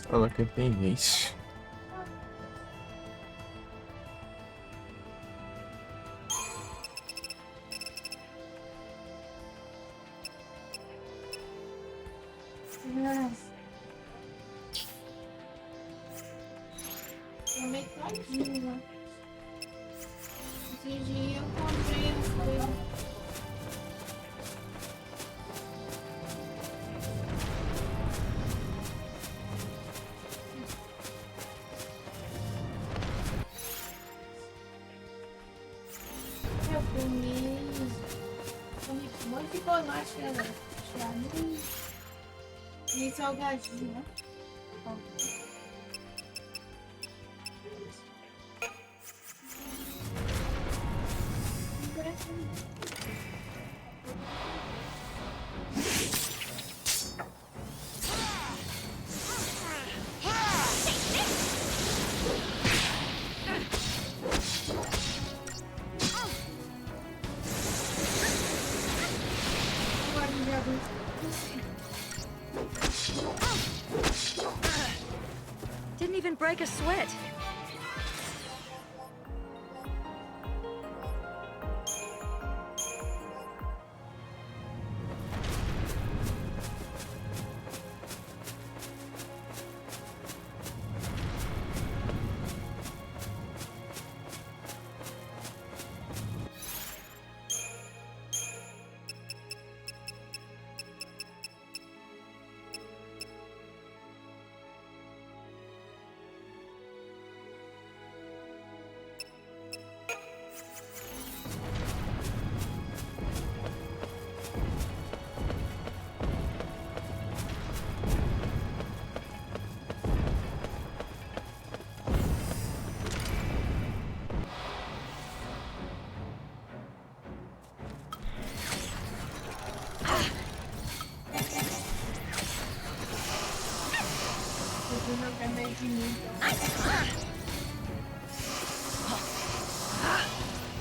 Falou que tem isso. Tomei todinho. Esse dia eu comprei as coisas. Eu comi um monte de bolacha, nem salgadinho, né? Didn't even break a sweat.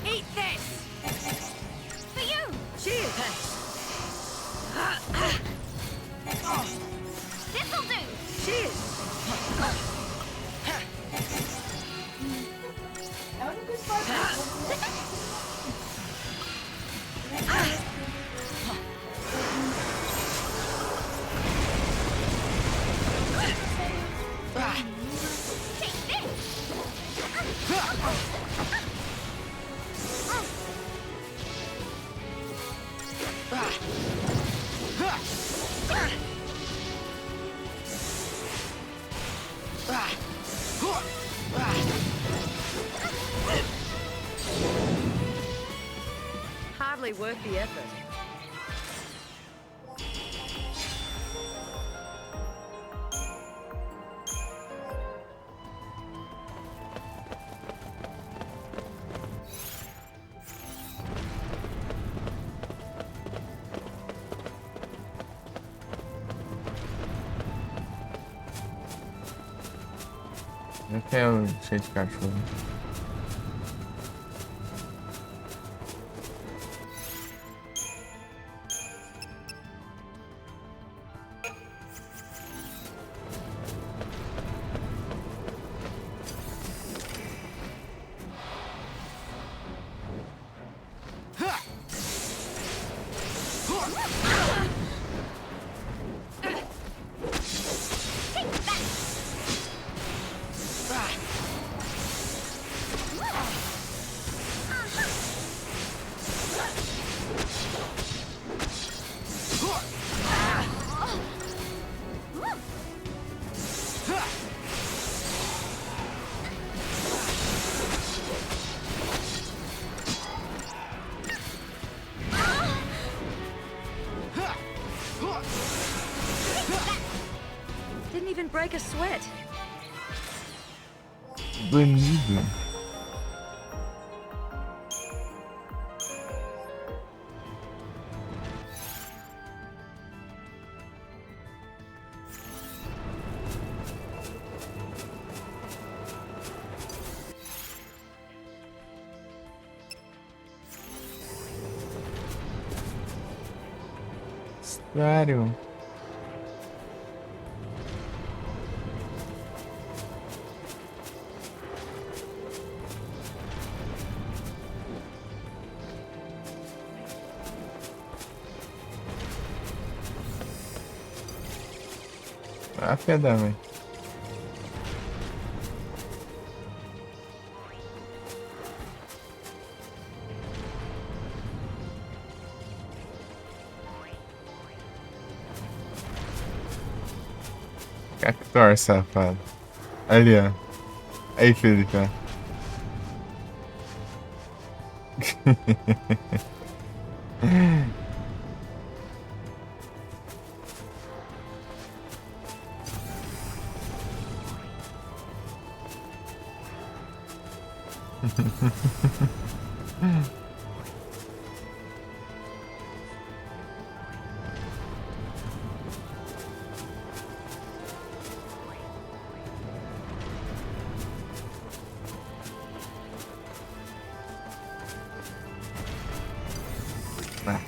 Eat this! For you! Cheers! This'll do! Cheers! Take this! Hardly worth the effort. Eu tenho cheio de cachorro. Didn't even break a sweat. Banido. Sério? Ah, filha da mãe. Cactor, safado. Ali, ó. Aí, Felipe, ó. Ah.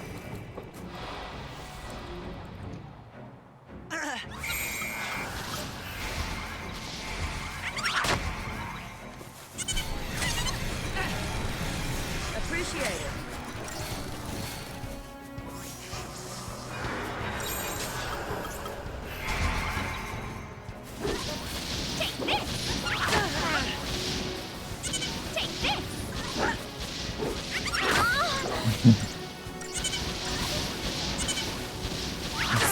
Appreciate it.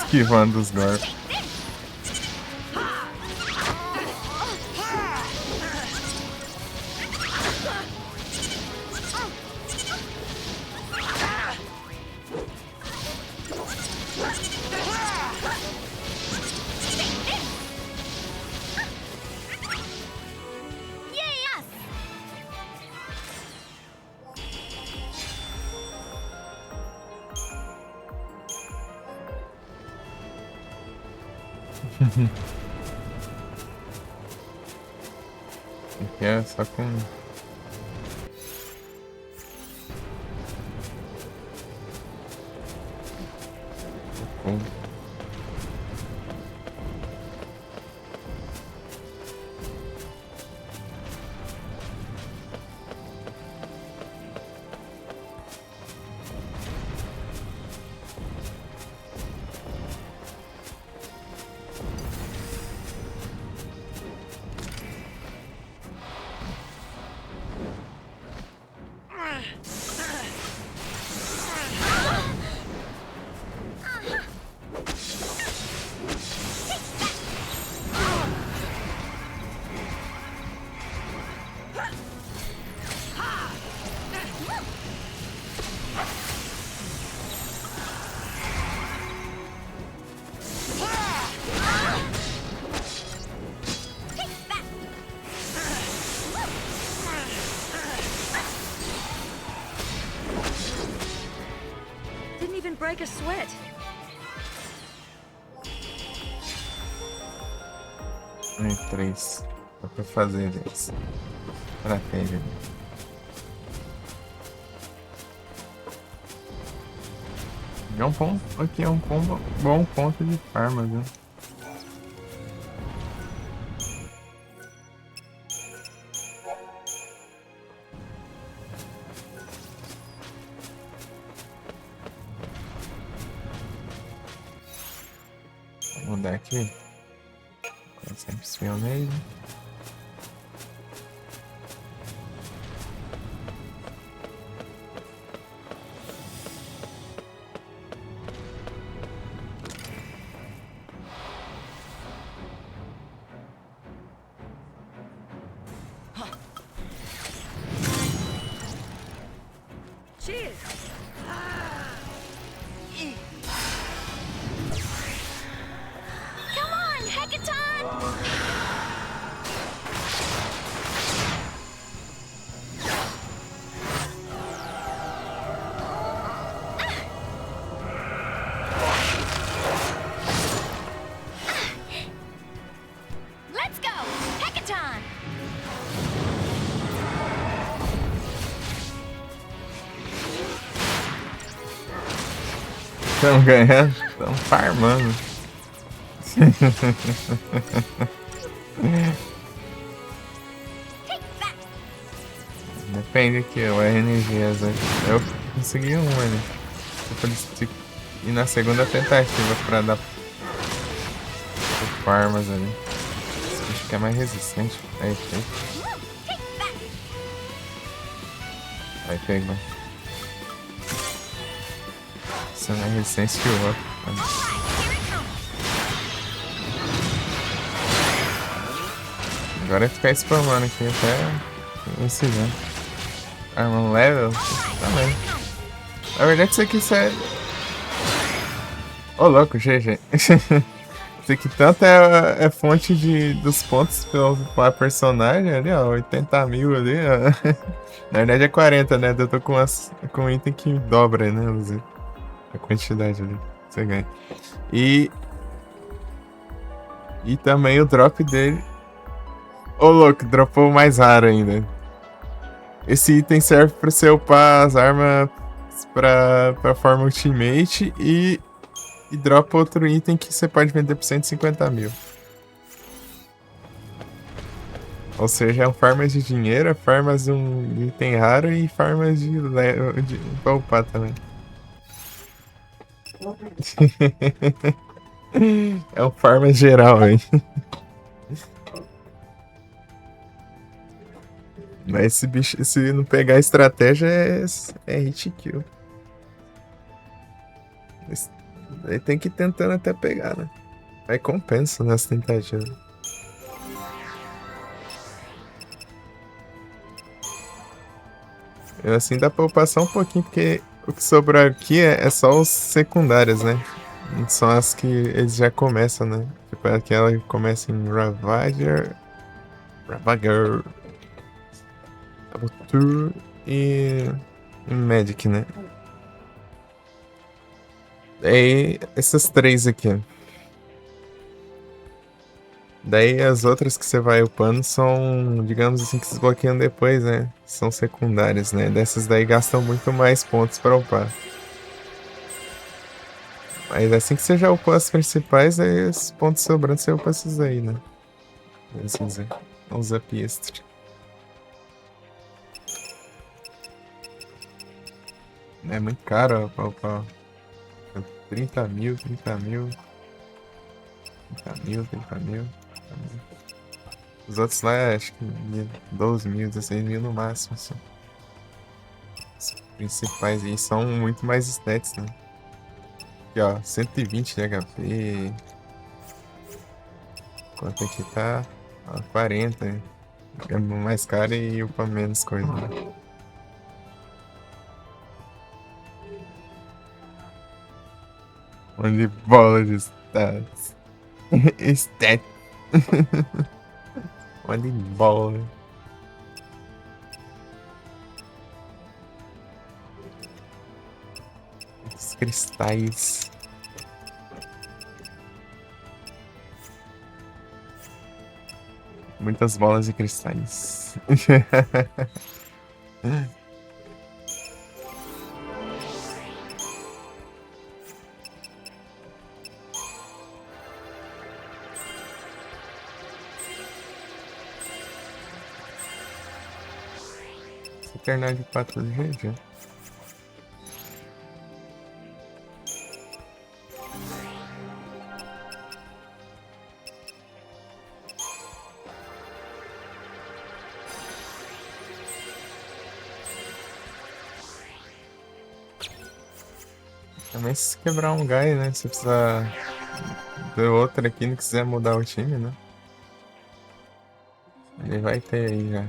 Esquivando os golpes. Yes! Aqui é só com... com... break a sweat. Ai, 3. Dá pra fazer isso. Estratégia. É um bom. Aqui é um bom ponto de farma, viu? Vou mudar aqui. Eu sempre espionei. Cheers! Come on, Hackathon! Let's go! Hackathon! Estão ganhando? Estão farmando. Take that! Depende aqui, o RNG. Eu consegui um ali. Depois de ir na segunda tentativa pra dar farmas ali. Esse bicho que é mais resistente. Aí, pega. Take that! Aí, pega. Isso é mais resistente que o outro. Alright, here it comes! Agora é ficar spamando aqui até esse vento. Arma level? Também. Na verdade isso aqui é... Ô louco, GG. Isso aqui tanto é fonte dos pontos pela personagem ali, ó. 80 mil ali, ó. Na verdade é 40, né? Eu tô com um item que dobra, né? A quantidade ali que você ganha. E também o drop dele. Ô louco, dropou mais raro ainda. Esse item serve pra você upar as armas pra forma ultimate e dropa outro item que você pode vender por 150 mil. Ou seja, é um farmas de dinheiro, farmas de um item raro e farmas de pra upar também. É um farma geral, hein? Mas esse bicho, se não pegar a estratégia, é hit kill. Aí tem que ir tentando até pegar, né? Aí compensa nessa tentativa. Assim dá pra upar só um pouquinho, porque o que sobrou aqui é só os secundários, né? São as que eles já começam, né? Tipo aquela que começa em Ravager, Saboteur e Magic, né? Daí, essas três aqui, ó. Daí as outras que você vai upando são, digamos assim, que se desbloqueiam depois, né? São secundárias, né? Dessas daí gastam muito mais pontos pra upar. Mas assim que você já upou as principais, aí os pontos sobrantes você upa esses aí, né? Assim dizer. Os up extra. É muito caro, ó, pra upar. 30 mil, 30 mil. 30 mil, 30 mil. Os outros lá, acho que 12 mil, 16 mil no máximo, assim. Os principais aí são muito mais stats, né? Aqui, ó, 120 de HP. Quanto é que tá? Ó, 40, né? É mais caro e upa menos coisa, né? Onde bola de stats. Stat. Onde bola. Os cristais. Muitas bolas de cristais. Se terminar de 4G já. Também se quebrar um Gai, né? Se precisar de outro aqui, não quiser mudar o time, né? Ele vai ter aí já.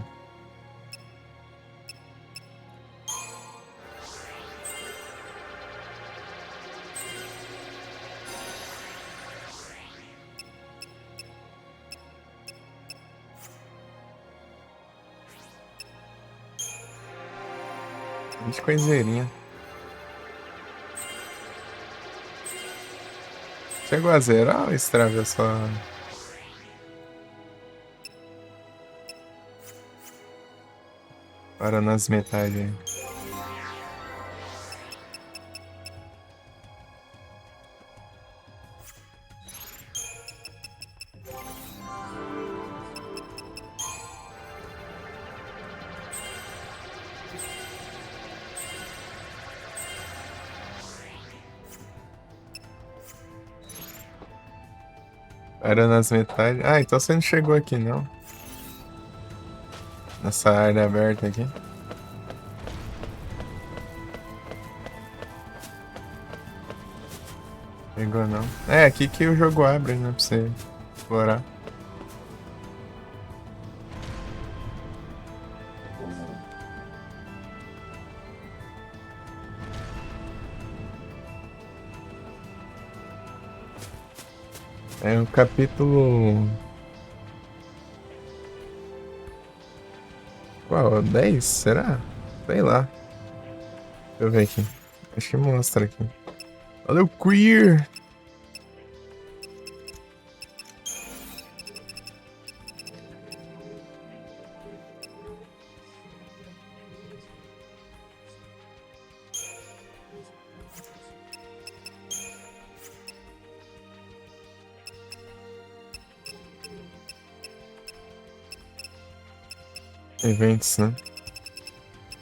De coiseirinha. Chegou a zerar ou estrava só? Para nas metades aí. Para nas metades. Ah, então você não chegou aqui não. Nessa área aberta aqui. Chegou não. É, aqui que o jogo abre, né? Pra você explorar. É o capítulo. Qual? 10? Será? Sei lá. Deixa eu ver aqui. Acho que mostra aqui. Olha o queer! Eventos, né?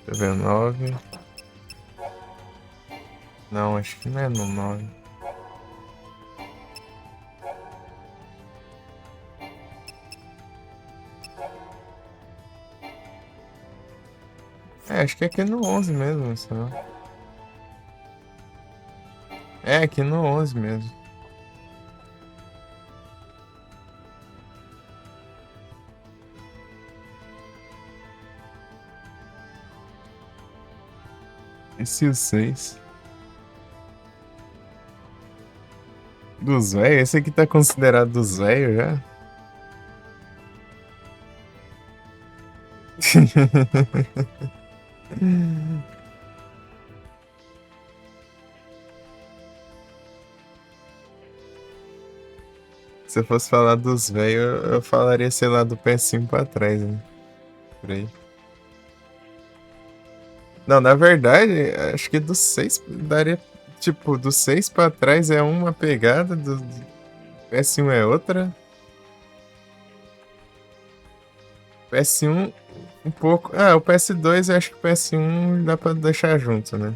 Deixa eu ver, 9. Não, acho que não é no 9. É, acho que é aqui no 11 mesmo, sei lá. É, aqui no 11 mesmo. Esse o 6. Dos velhos? Esse aqui tá considerado dos velhos já? Se eu fosse falar dos velhos, eu falaria, sei lá, do PS5 pra trás, né? Por aí. Não, na verdade, acho que do 6 daria. Tipo, do 6 pra trás é uma pegada, do PS1 é outra. PS1 um pouco. Ah, o PS2 eu acho que o PS1 dá pra deixar junto, né?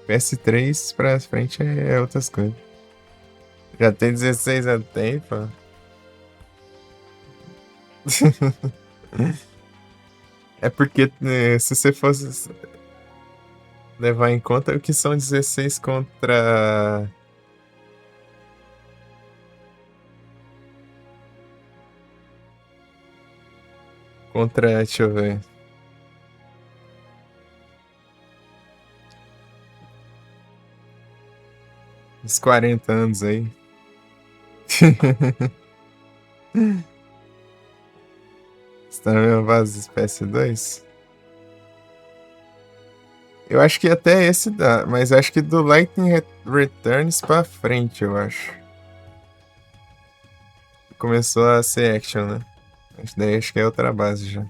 PS3 pra frente é outras coisas. Já tem 16 anos, tem, pô. É porque se você fosse levar em conta o que são 16 contra. Contra, deixa eu ver. Uns 40 anos aí. Você tá na mesma base do PS2? Eu acho que até esse dá, mas acho que do Lightning Returns pra frente, eu acho. Começou a ser action, né? Daí acho que é outra base já.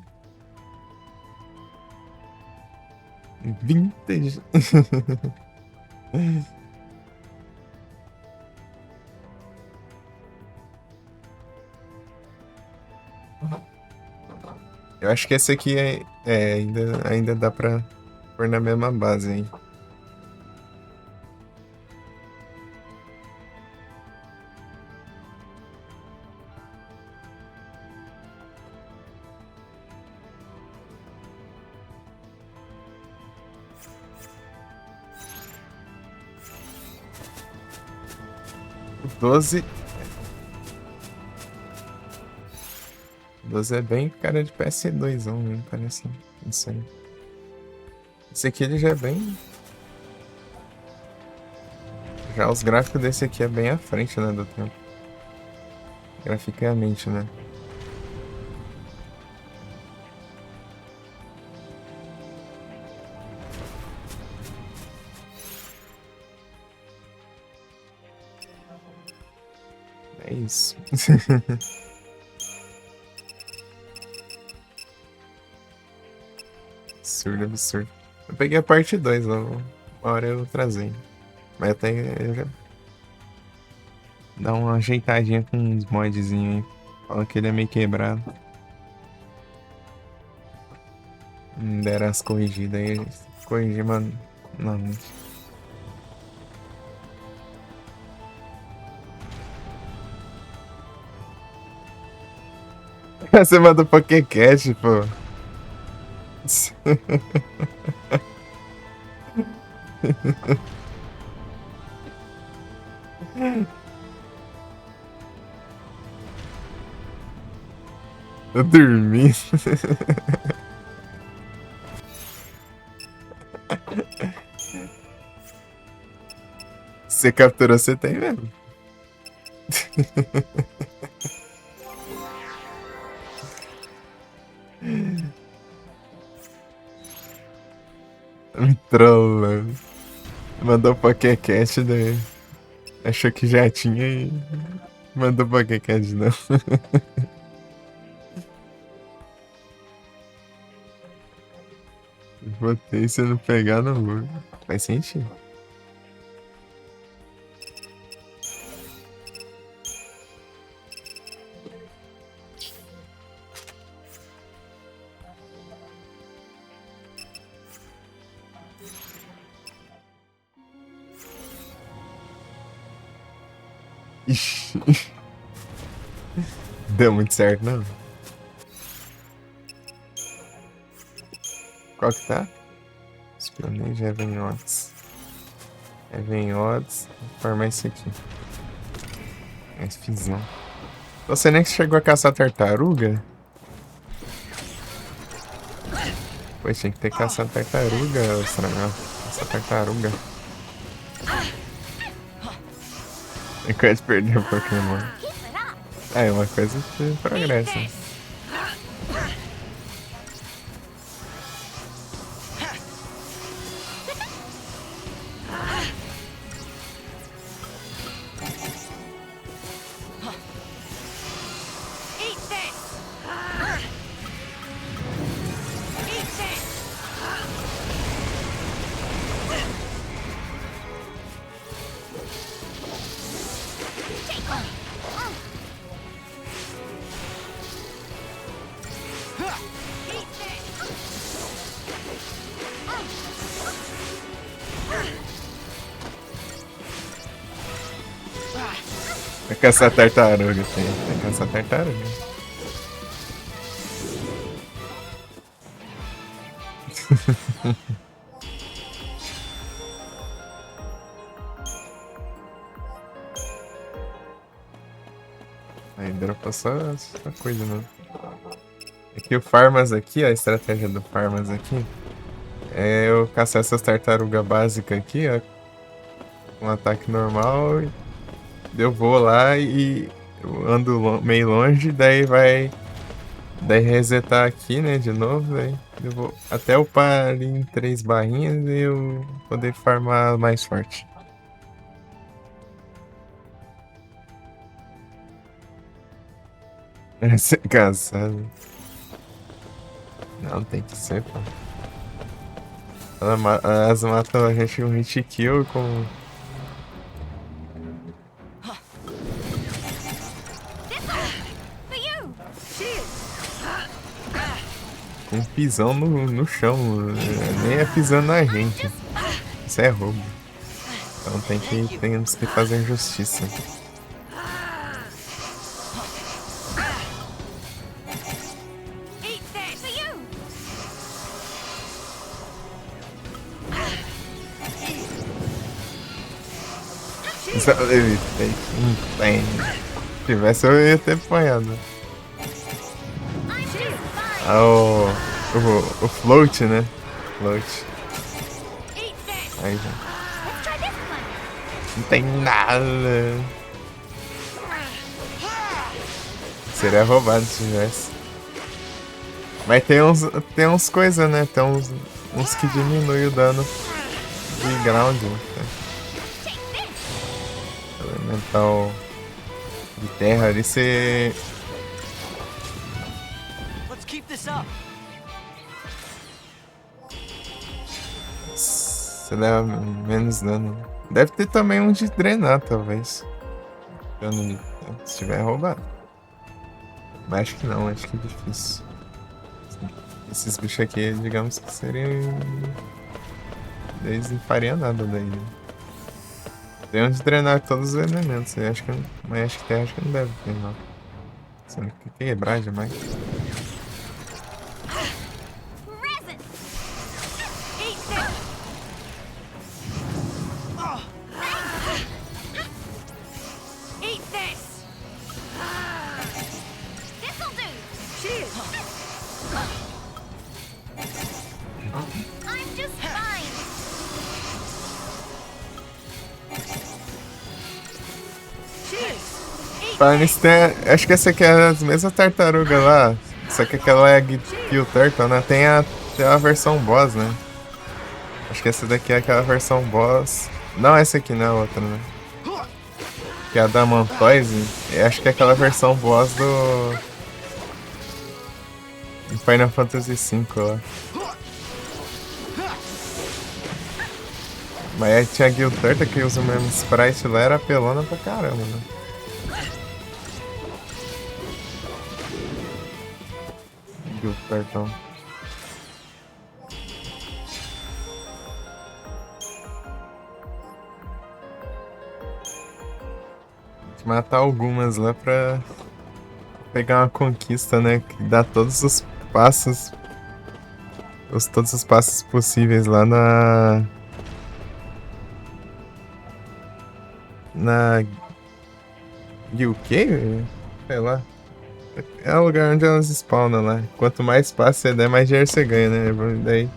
Vintage. Eu acho que esse aqui ainda dá pra pôr na mesma base, hein? O 12 é bem cara de PS2, hein? Parece. Não sei. Esse aqui ele já é bem. Já os gráficos desse aqui é bem à frente, né, do tempo. Graficamente, né? É isso. Absurdo, absurdo. Eu peguei a parte 2, ó. Uma hora eu trazei. Mas até eu já. Dá uma ajeitadinha com uns modzinhos aí. Fala que ele é meio quebrado. Deram as corrigidas aí. Corrigir, mano. Não. Você mandou Pokécash, pô. Eu dormi. Você capturou, você tem mesmo. Me trollando. Mandou Pokécash, daí. Achou que já tinha e mandou Pokécash não. Botei, se não pegar, não vou. Faz sentido. Ixi. Deu muito certo, não. Qual que tá? Espionage Heaven Odds. Heaven Odds. Vou formar isso aqui. Fizão. Você nem chegou a caçar tartaruga? Pô, tinha que ter caçado tartaruga, Estragal. Caçar tartaruga. É quase perder o Pokémon. É uma coisa que progressa. Eat this! Eat this! Take one! Eat this! Vai caçar tartaruga, filho. Vai caçar tartaruga. Aí dropou só coisa, mano. Aqui o Farmas aqui, a estratégia do Farmas aqui é eu caçar essas tartarugas básicas aqui, ó. Um ataque normal. Eu vou lá e eu ando meio longe, daí vai Daí resetar aqui, né, de novo, daí eu vou até upar ali em 3 barrinhas e eu poder farmar mais forte. Ser cansado. Não, tem que ser, pô. Elas matam a gente com hit kill com... For you! Cheers. com pisão no chão. Nem é pisando na gente. Isso é roubo. Então temos que fazer justiça. Eat this! For you! Só evitei. Bem. Se tivesse eu ia ter apanhado. I'm just fine! Ah, o float, né? Float. Eat this! Aí já. Let's try this one! Não tem nada. Seria roubado se tivesse. Mas tem uns coisas, né? Tem uns que diminuem o dano de ground. Né? Take this! Elemental de terra ali você. Let's keep this up. Você leva menos dano. Deve ter também um de drenar, talvez. Se tiver roubado. Mas acho que não, acho que é difícil. Esses bichos aqui, digamos que seriam. Eles não fariam nada daí. Né? Tem onde drenar todos os elementos. Mas acho que terra acho que não deve ter, não. Você não quer quebrar demais. Resin! Eat this! Eat this! This'll do! Cheers. I'm just fine! Cheers. Falando nisso, acho que essa aqui é as mesmas tartarugas lá. Só que aquela é a Kill Turtle, né? Tem a versão boss, né? Acho que essa daqui é aquela versão boss. Não, essa aqui não é outra, né? Que é a da Mantoise. Acho que é aquela versão boss do Final Fantasy V lá. Mas aí tinha a Guild Turtle que usa o mesmo sprite lá, era apelona pra caramba, né? Guild Turtle. Matar algumas lá pra pegar uma conquista, né? Que dá todos os passos. Todos os passos possíveis lá na UK? Sei lá. É o lugar onde elas spawnam lá. Quanto mais passos você der, mais dinheiro você ganha, né? Daí...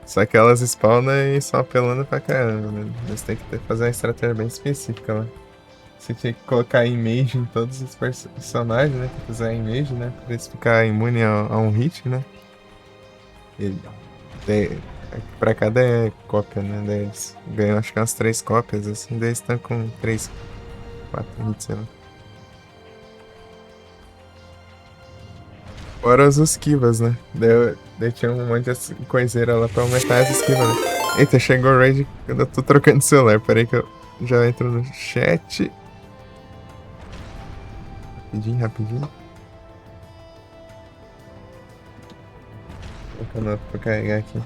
Só que elas spawnam e são apelando pra caramba, né? Você tem que fazer uma estratégia bem específica lá. Você tinha que colocar image em todos os personagens, né? Que usar image, né? Pra eles ficarem imunes a um hit, né? Pra cada cópia, né? Daí eles ganham acho que umas 3 cópias, assim. Daí eles estão com 3, 4 hits, sei lá. Fora as esquivas, né? Daí tinha um monte de coiseira lá pra aumentar as esquivas, né? Eita, chegou o raid quando eu tô trocando de celular. Peraí que eu já entro no chat. Rapidinho. Colocando outro pra carregar aqui.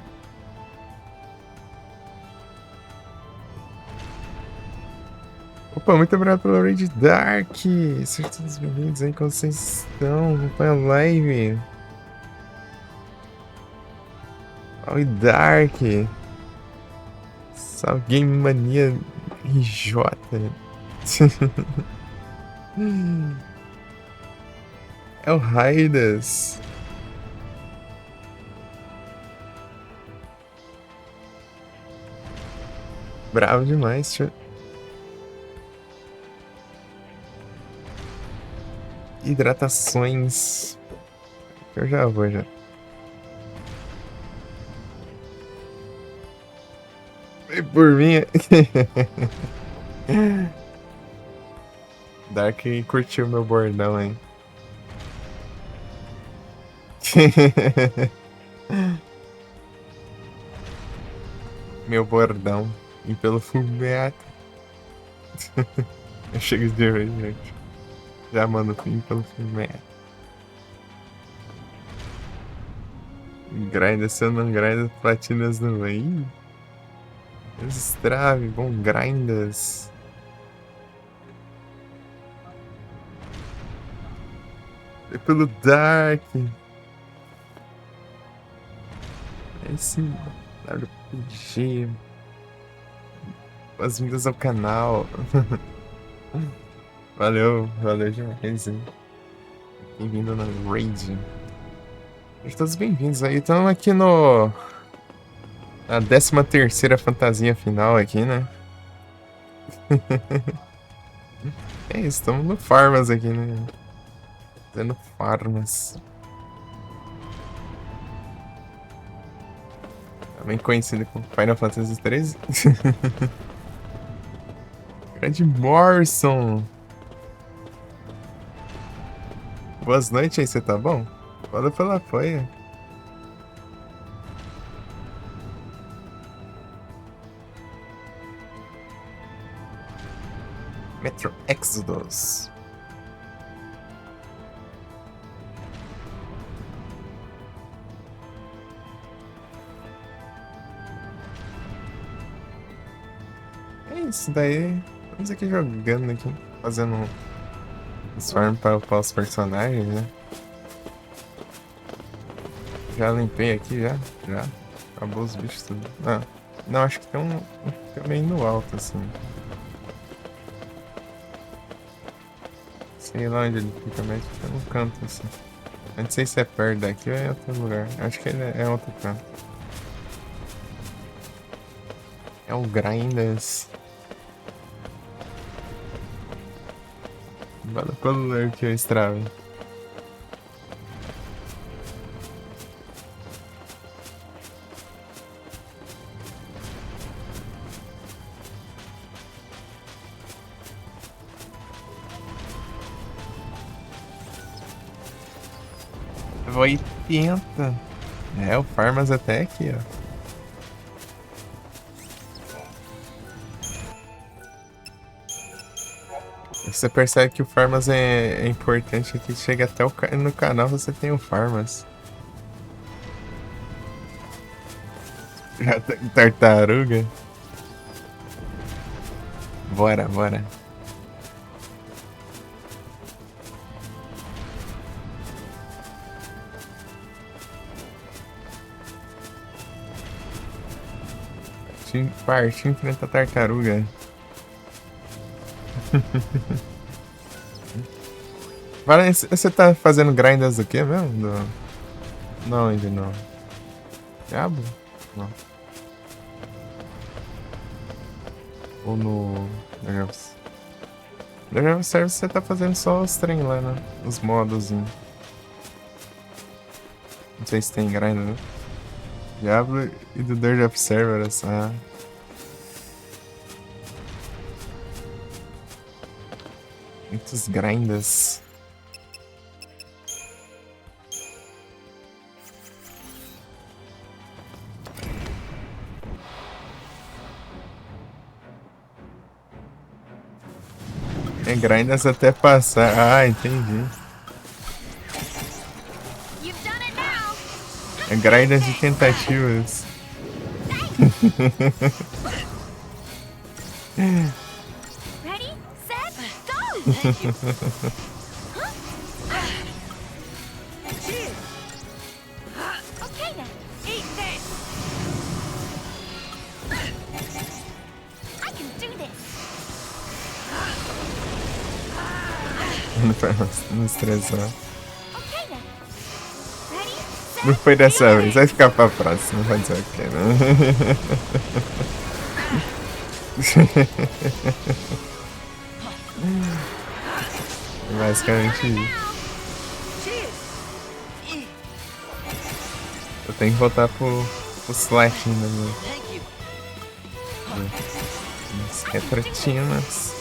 Opa, muito obrigado pelo raid Dark. Sejam todos bem-vindos aí, como vocês estão? Acompanha a live. Oi, Dark. Salve Game Mania RJ. É o Raidas. Bravo demais, tio. Hidratações. Eu já vou, já. E por mim... Dark curtiu meu bordão, hein? Meu bordão. E pelo fumeto. Eu chego de vez, gente. Já mando fim pelo fumeto. Grinda, se eu não grinda, platinas não vem. Strave, bom, grindas. É pelo Dark. Esse RPG. Boas-vindas ao canal. Valeu demais, hein? Bem-vindo na Raid. Sejam todos bem-vindos aí. Estamos aqui no... na 13ª fantasia final aqui, né? É isso, estamos no Farmas aqui, né? Fazendo Farmas. Também conhecido como Final Fantasy XIII. Grande Morrison. Boas noites aí, você tá bom? Valeu pela apoio. Metro Exodus. É isso daí. Estamos aqui jogando aqui, fazendo os farm para upar os personagens, né? Já limpei aqui, já. Acabou os bichos tudo. Ah, não, acho que tem um meio no alto, assim. Sei lá onde ele fica, mas fica no canto, assim. Eu não sei se é perto daqui ou é em outro lugar. Acho que ele é outro canto. É um Grinders. Valeu pelo lurk, eu Strava. Vou 80. É, o Farmas até aqui, ó. Você percebe que o Farmas é importante aqui. Chega até no canal, você tem o Farmas. Já tem tartaruga. Bora. Parte enfrenta a tartaruga. Você tá fazendo grindas do que mesmo? Não, ainda não. Diabo? Não. Ou no... No Java Service você tá fazendo só os trem lá, né? Os modozinhos. Não sei se tem grinda, né? Diablo e do Dirge of Cerberus, ah. Muitos grindas. É grindas até passar. Ah, entendi. You've done it now. É grindas de tentativas. Ready, set, go. Cheers. Okay then. Eat this. I can do this. Não estressar. Okay then. Ready, Não foi dessa vez, vai ficar pra próxima. Vai dizer o que, né? Basicamente isso. Cheers. Tem que voltar pro Slash ainda, meu. Thank you. As retratinas.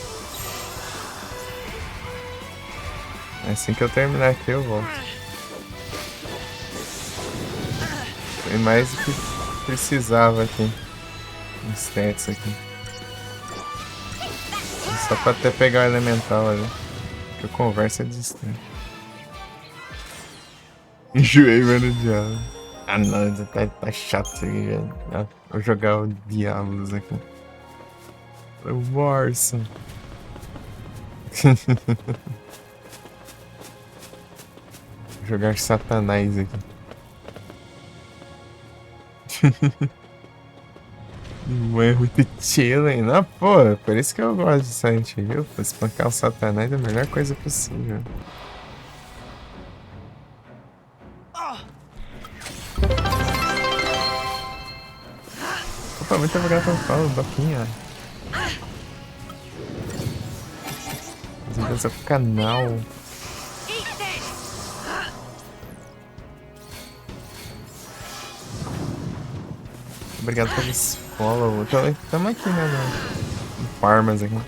Assim que eu terminar aqui eu volto. Tem mais do que precisava aqui. Os stats aqui. Só pra até pegar o elemental ali. Que eu converso é distante. Enjoei, mano, diabo. Ah não, tá chato isso aqui, velho. Vou jogar o Diablos aqui. O Warson. Jogar Satanás aqui. Não é muito chilling, não, pô. Por isso que eu gosto de Silent Hill. Pra espancar o Satanás é a melhor coisa possível. Opa, muito obrigado pelo follow, Doquinha. Deus é pro canal. Eat this. Obrigado pelos follow. Tamo aqui, né, no Farmas aqui.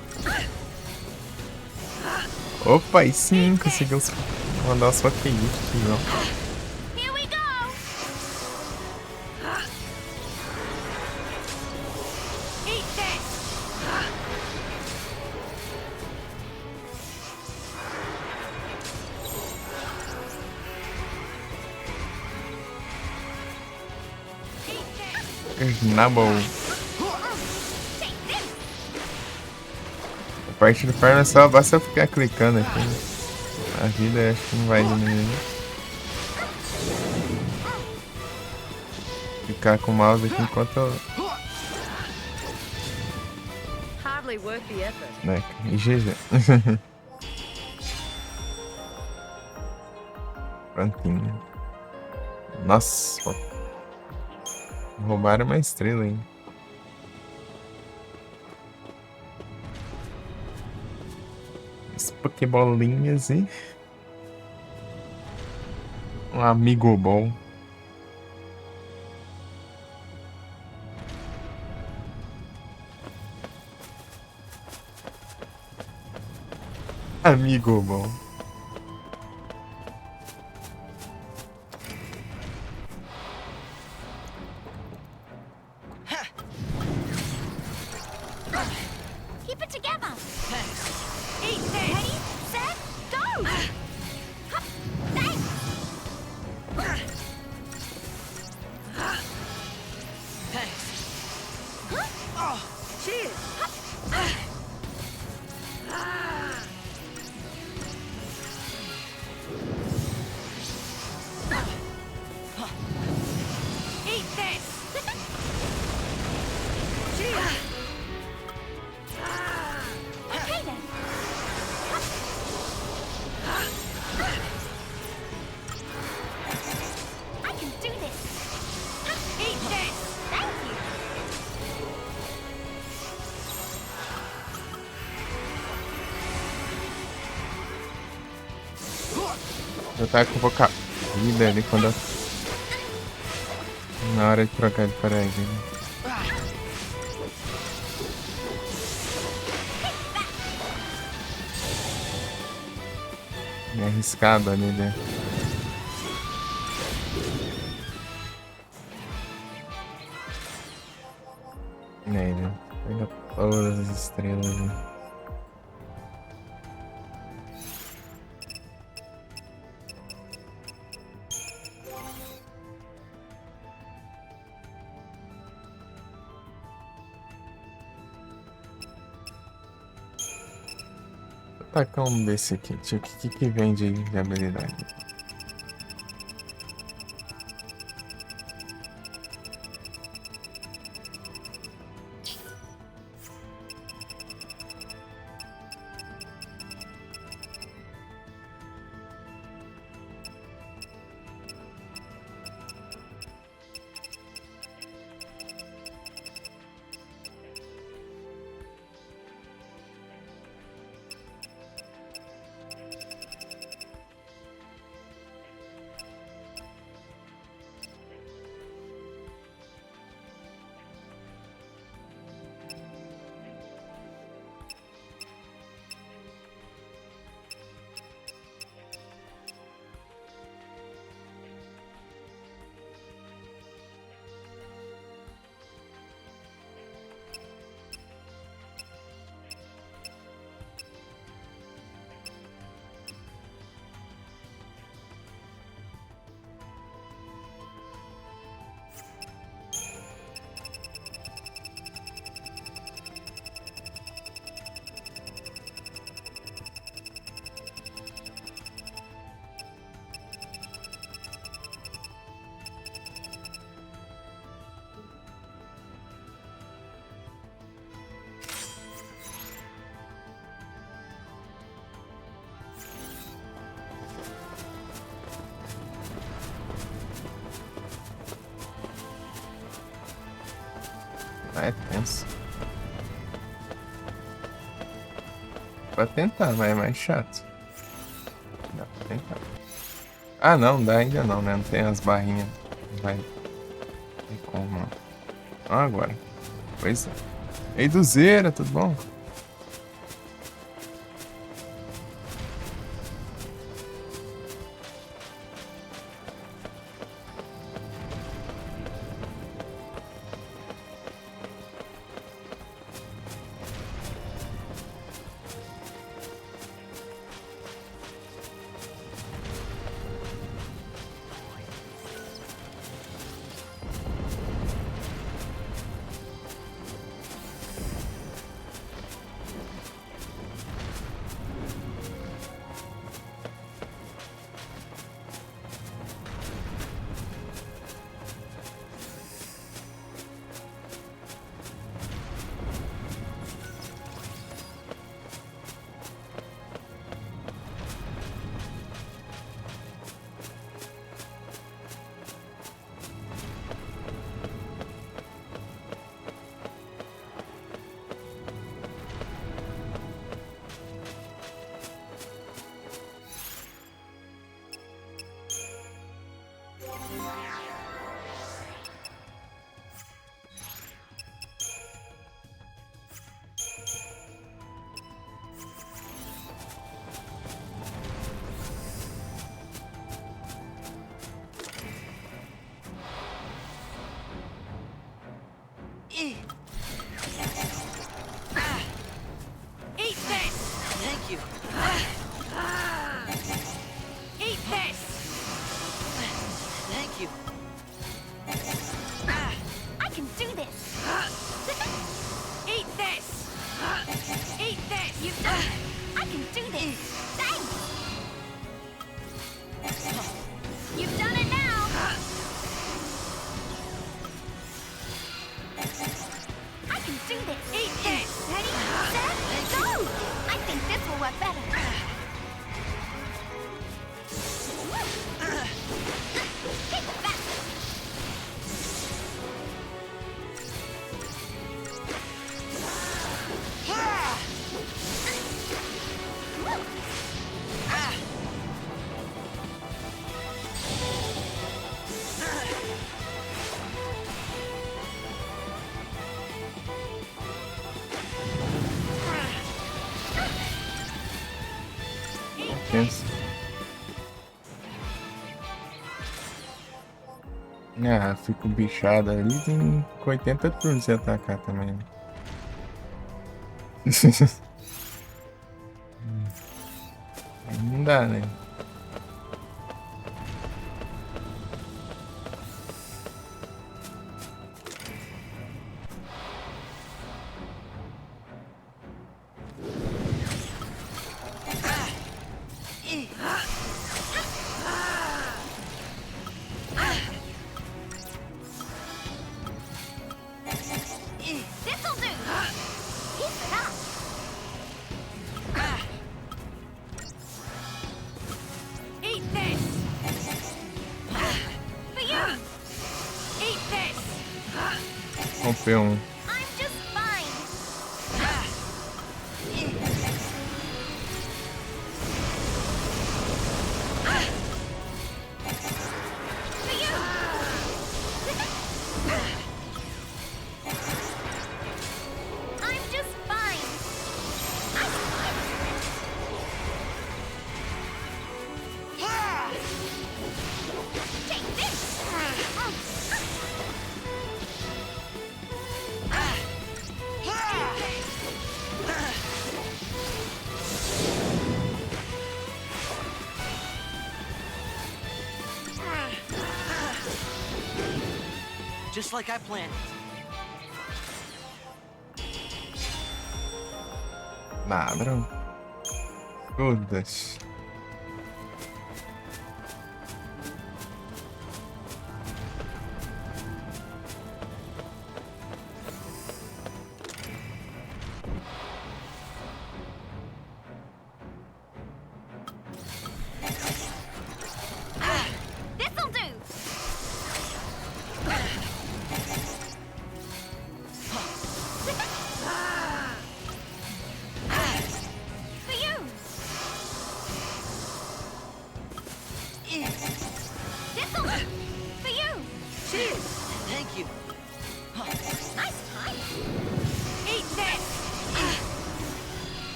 Opa, e sim, conseguiu mandar a sua QI aqui, ó. Here we go. Eat this. Nabble. A parte do farm é só basta eu ficar clicando aqui. A vida acho que não vai diminuir. Ficar com o mouse aqui enquanto eu. Hardly worth the effort. Né, e GG. Prontinho. Nossa, pô. Roubaram uma estrela, hein? As pokebolinhas e... um amigo bom. Amigo bom. Keep it together. Eat this. Ready, set, go. Hup, thanks. Cheers. Eat this. Cheers. Okay then. I can do this. Eat this. Thank you. Eu tava com pouca vida ali quando eu... na hora de trocar de paradigma. Me arriscado ali, né? E aí, né? Pega todas as estrelas, né? Vou tacar um desse aqui, tio. O que vem de habilidade? É tenso. Pra tentar, mas é mais chato. Dá pra tentar. Ah, não, dá ainda não, né? Não tem as barrinhas. Não vai. Não tem como, não. Ah, agora. Pois é. Ei, Duzeira, tudo bom? Eh. Eat this! Thank you. Eat this! Thank you. I can do this. Eat this! Eat this! You've done it. I can do this. Thanks. You've done it now. I can do this. Eat this! Ready, set, go! I think this will work better. Take that. Tenso. Ah, fico bichado ali, tem 80 turnos de atacar também. Né? Aí não dá, né? This'll do. Keep it up. Eat this! For you. Eat this! Rompeu um. I'm just fine. For you. I'm just fine. Take this. Just like I planned. Ladrão. Todas. This'll do.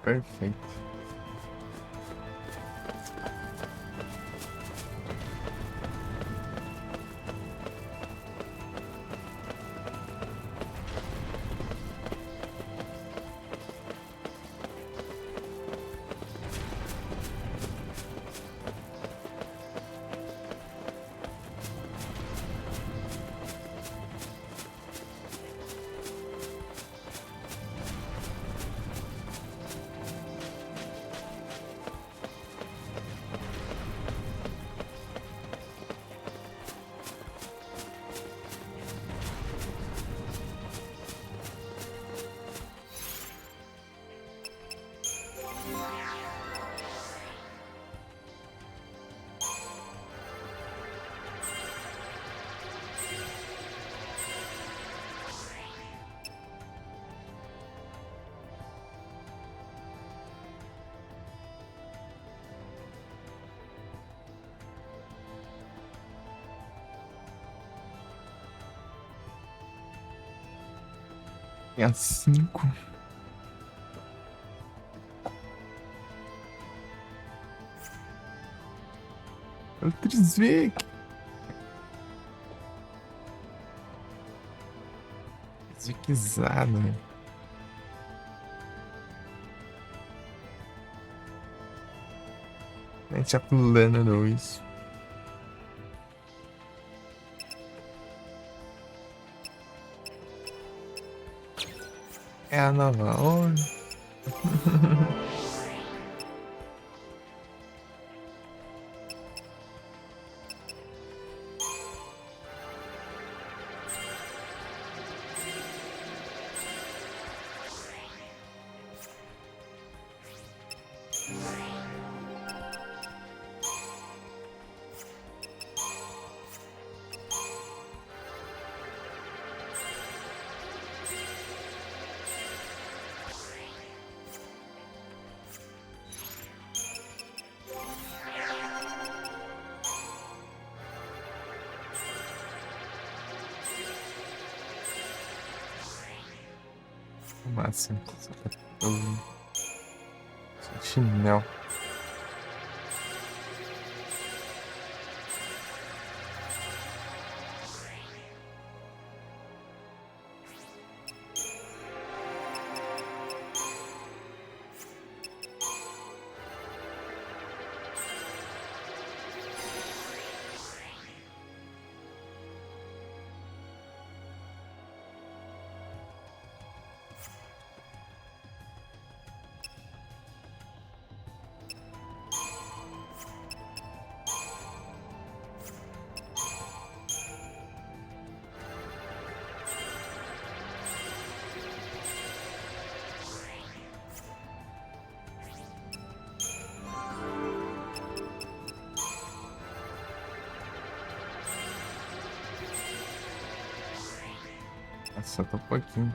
Perfeito. Tem a 5. O Trizvik. Zvikizado. A gente já pulando 2. É a nova hora. Máximo. Chinelo. Só tá um pouquinho.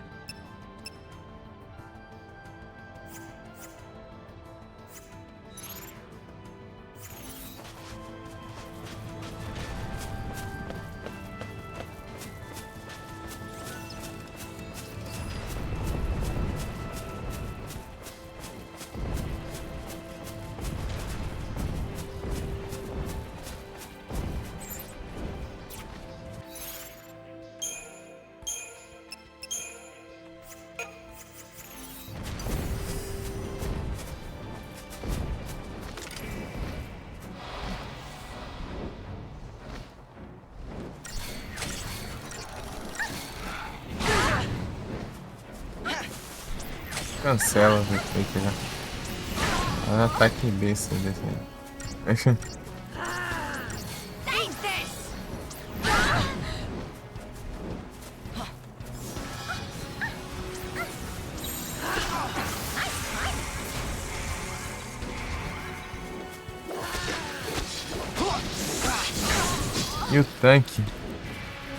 Cancela o efeito já. Ah, ataque besta desse aí. Eat this! E o tanque?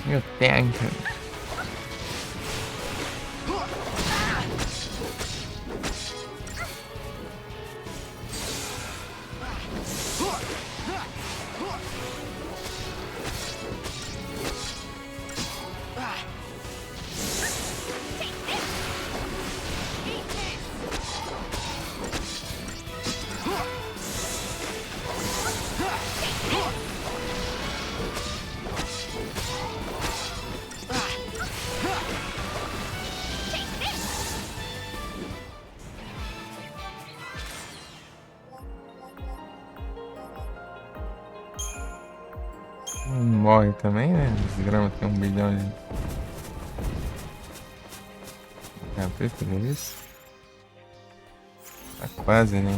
E o tanque? Não morre também, né? Desgrama tem 1 bilhão de capítulo, isso? Tá quase, né?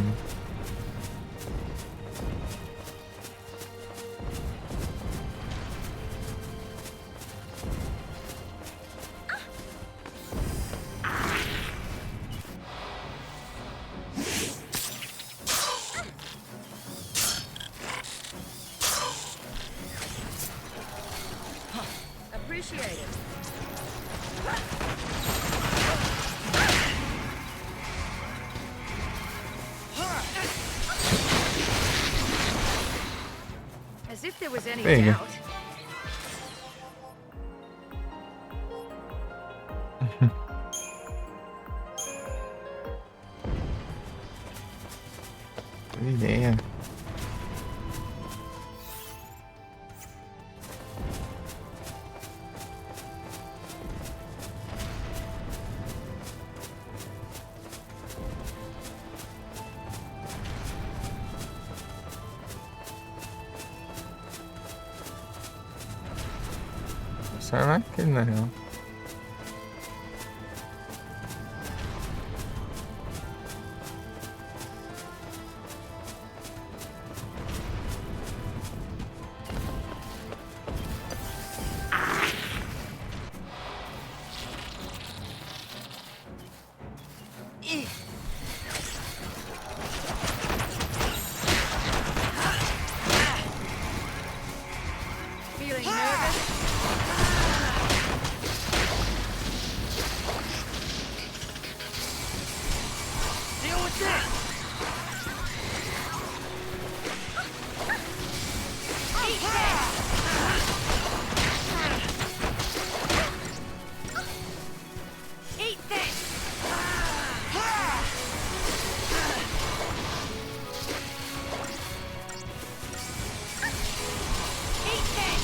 Appreciate it. As if there was any Pega. doubt. Boa ideia. Só vai aquele na real. Feeling nervous? Deal with this! Eat this! Eat this! Eat this!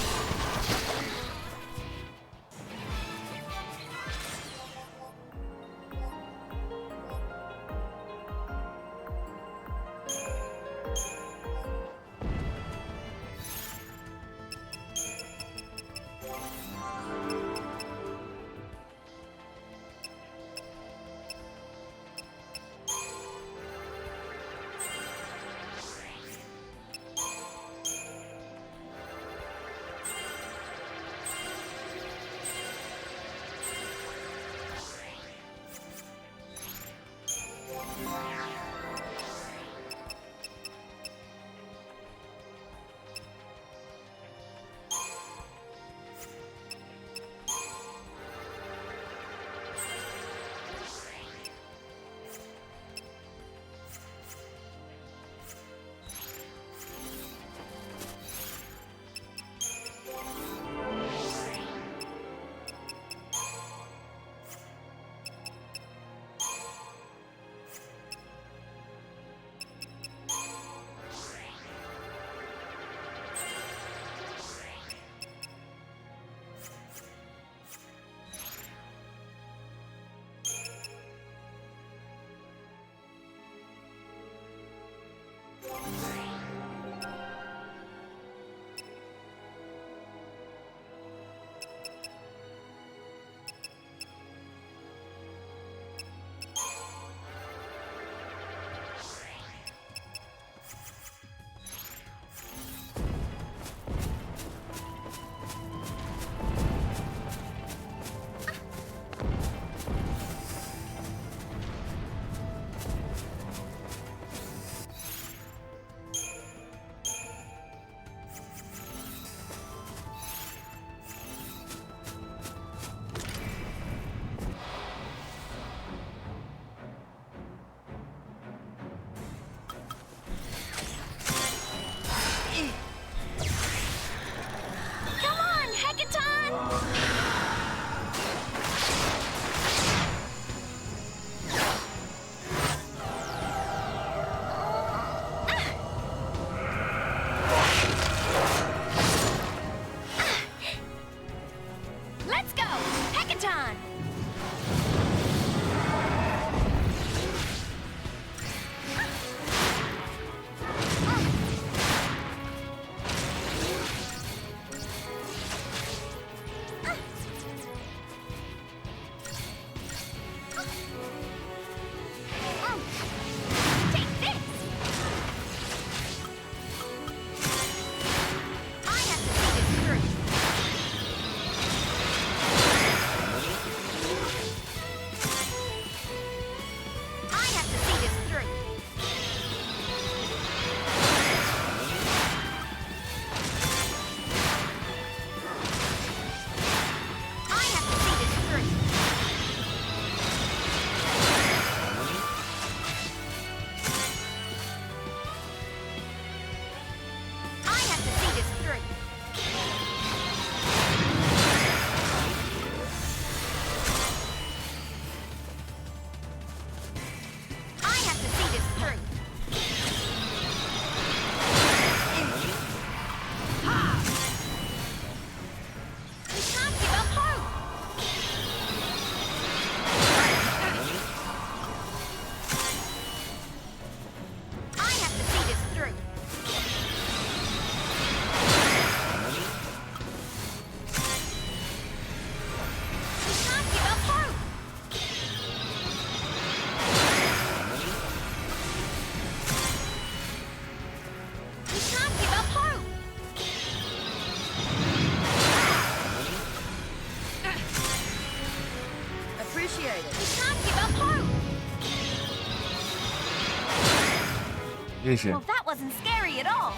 GG. Well, that wasn't scary at all.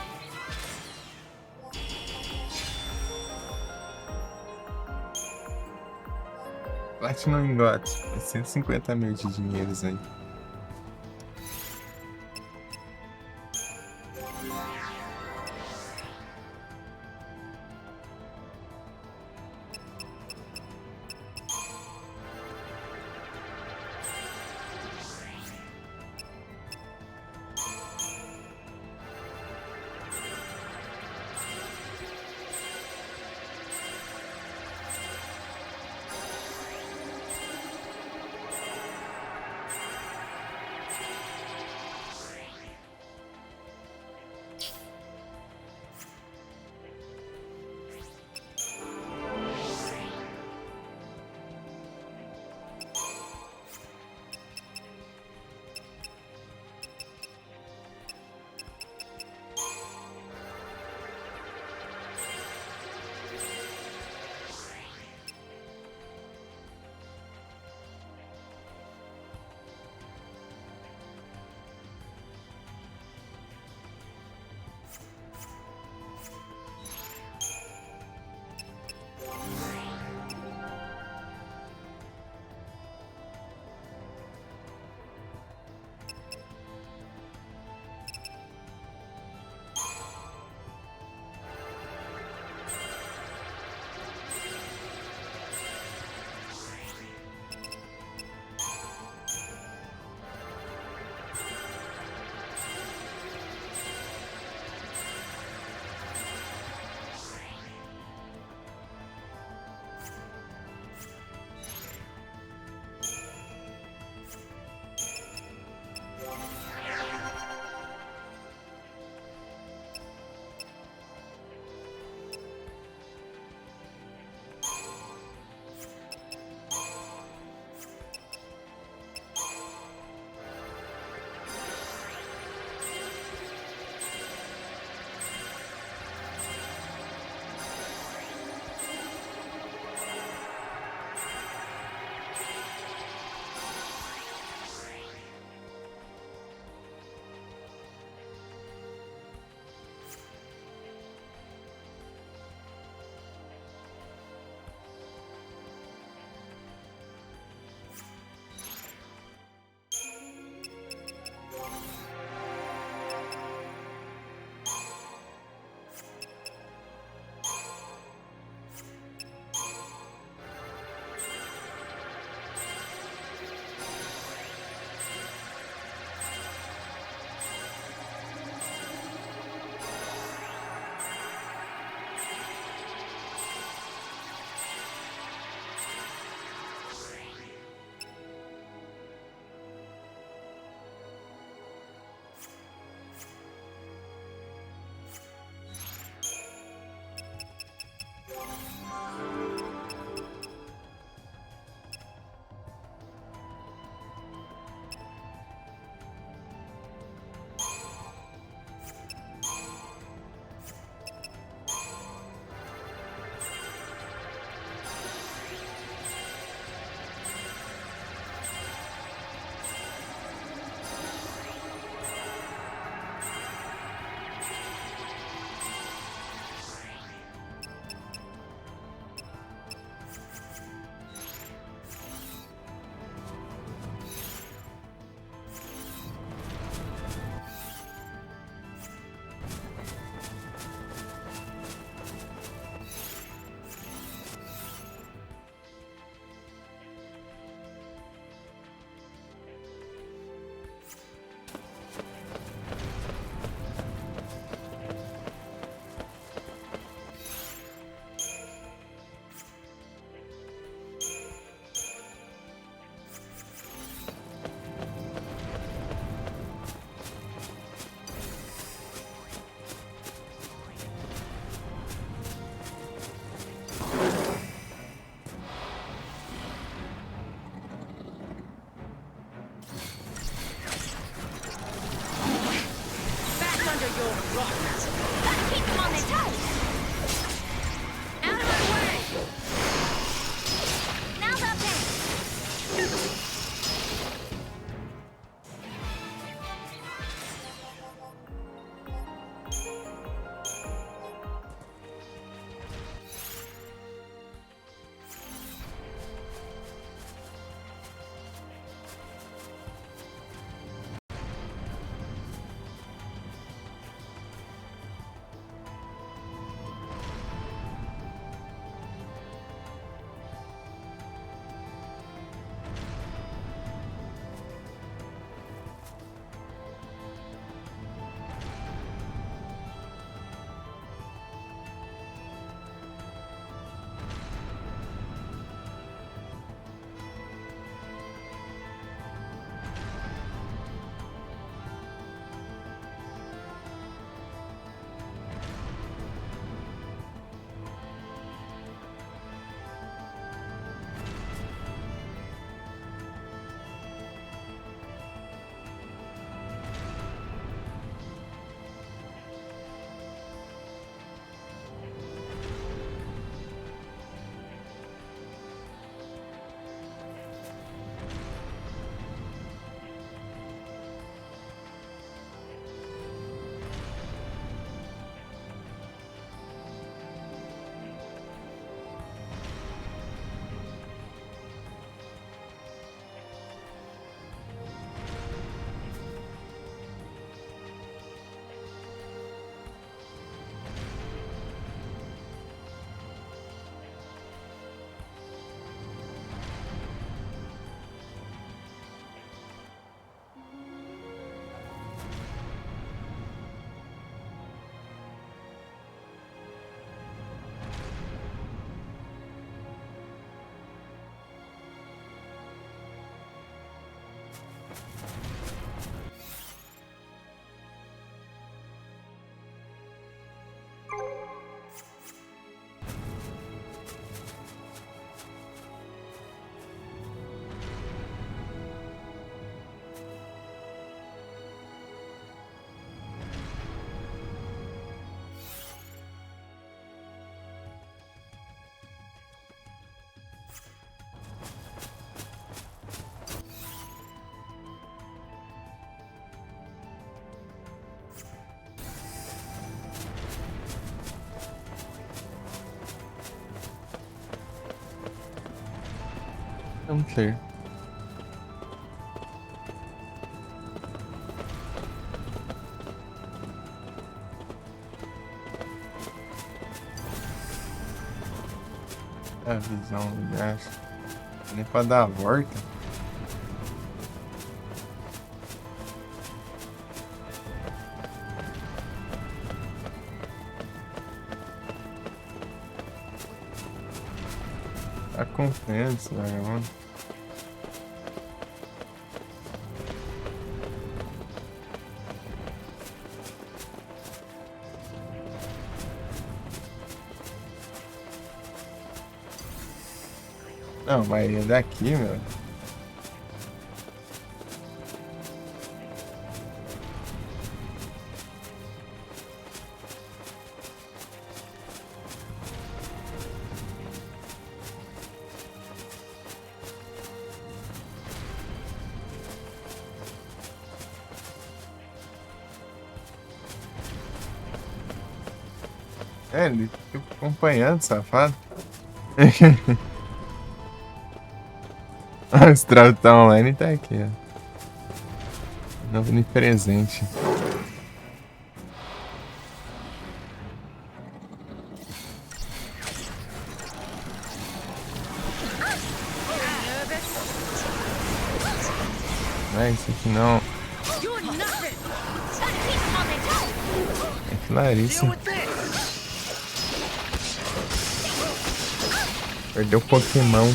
Platinum Ingot. É 150 mil de dinheiros aí. Gotta keep them on their toes. Out of my way. Now's our chance. Não sei. A visão do braço. Nem pra dar a volta. Tá confiando esse vagabundo. Não, mas é daqui, meu. É, ele fica acompanhando, safado. O Estrado tá online tá aqui, ó. Novo presente. Não é isso aqui não. You're nothing. Gotta keep them on their toes. É Clarice. Deal with this. Perdeu o Pokémon.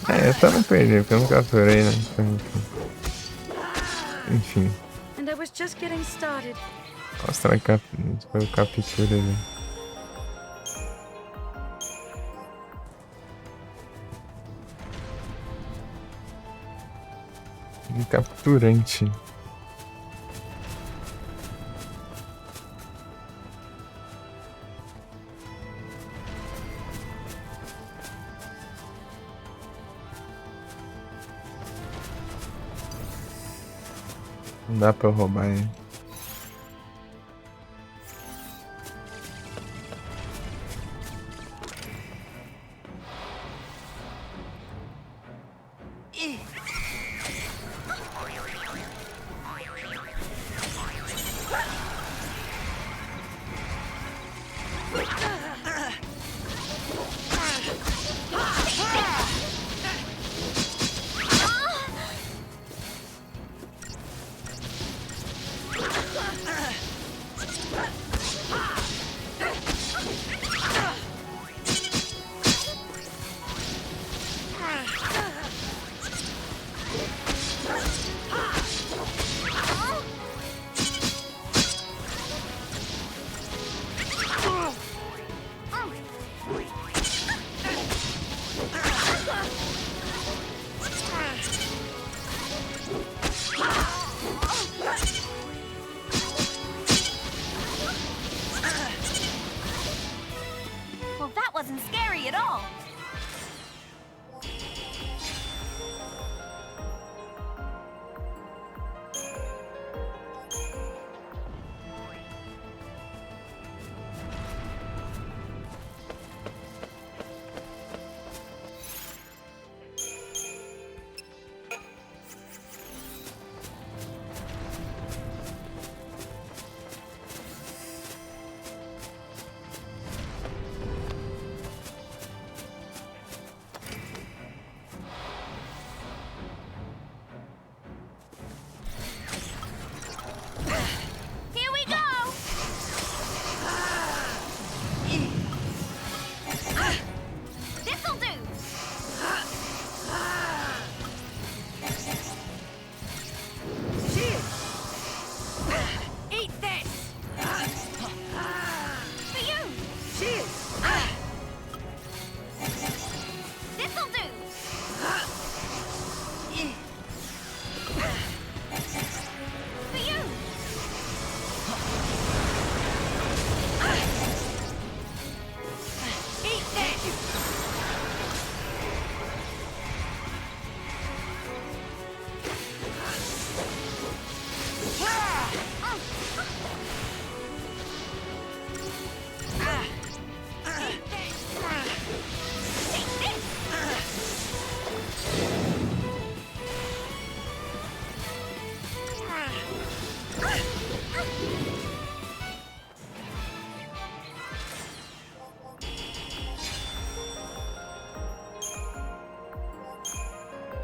É, eu só não perdi, porque eu não capturei, né? Então, enfim. And I was just getting started. Mostra a captura ali. Capturante. Não dá pra eu roubar ele.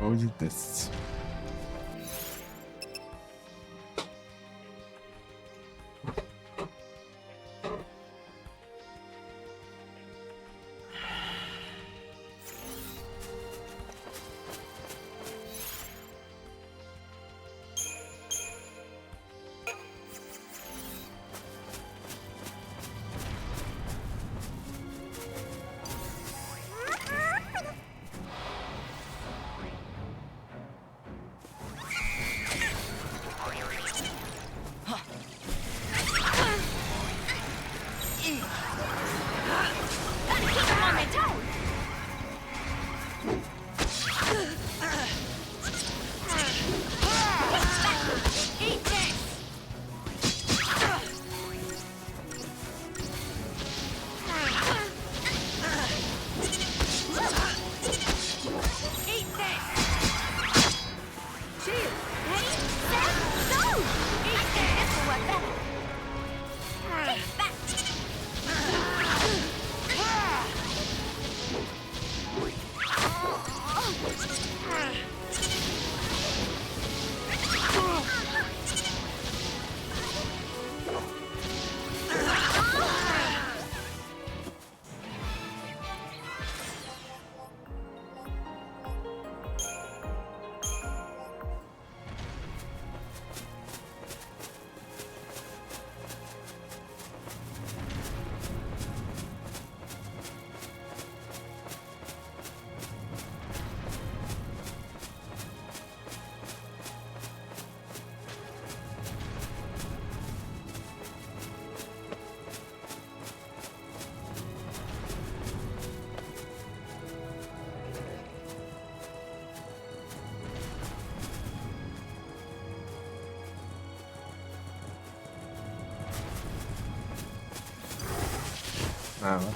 Hold this. Gotta keep them on their toes. Eat this. Eat this. Cheers. Ready, set, go. Eat this. This will work better. Eat that. Nada.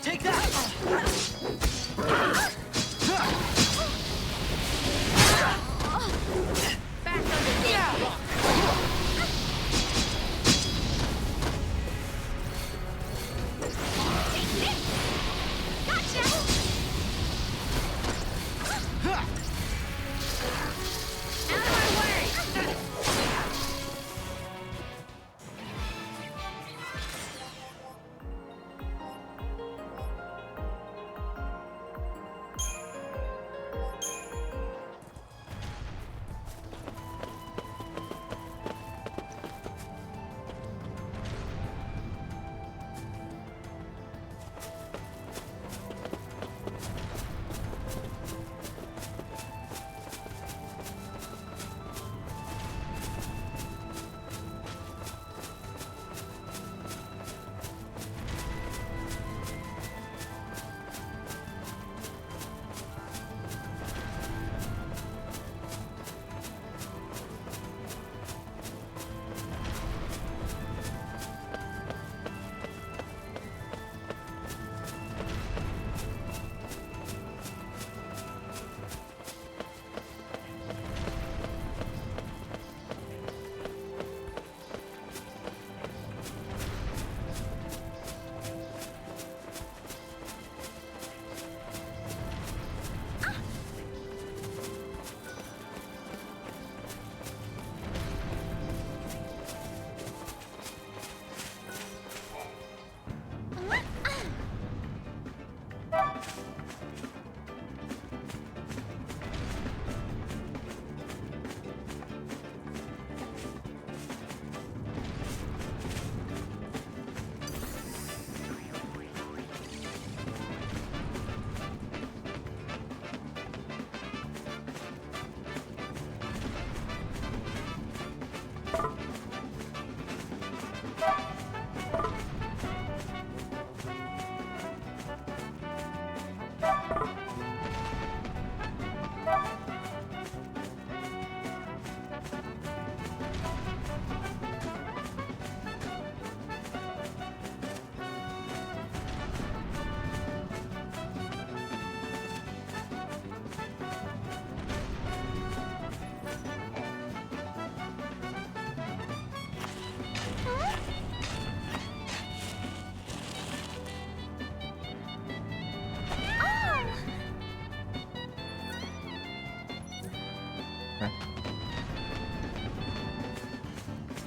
Take that! Back under this rock. Take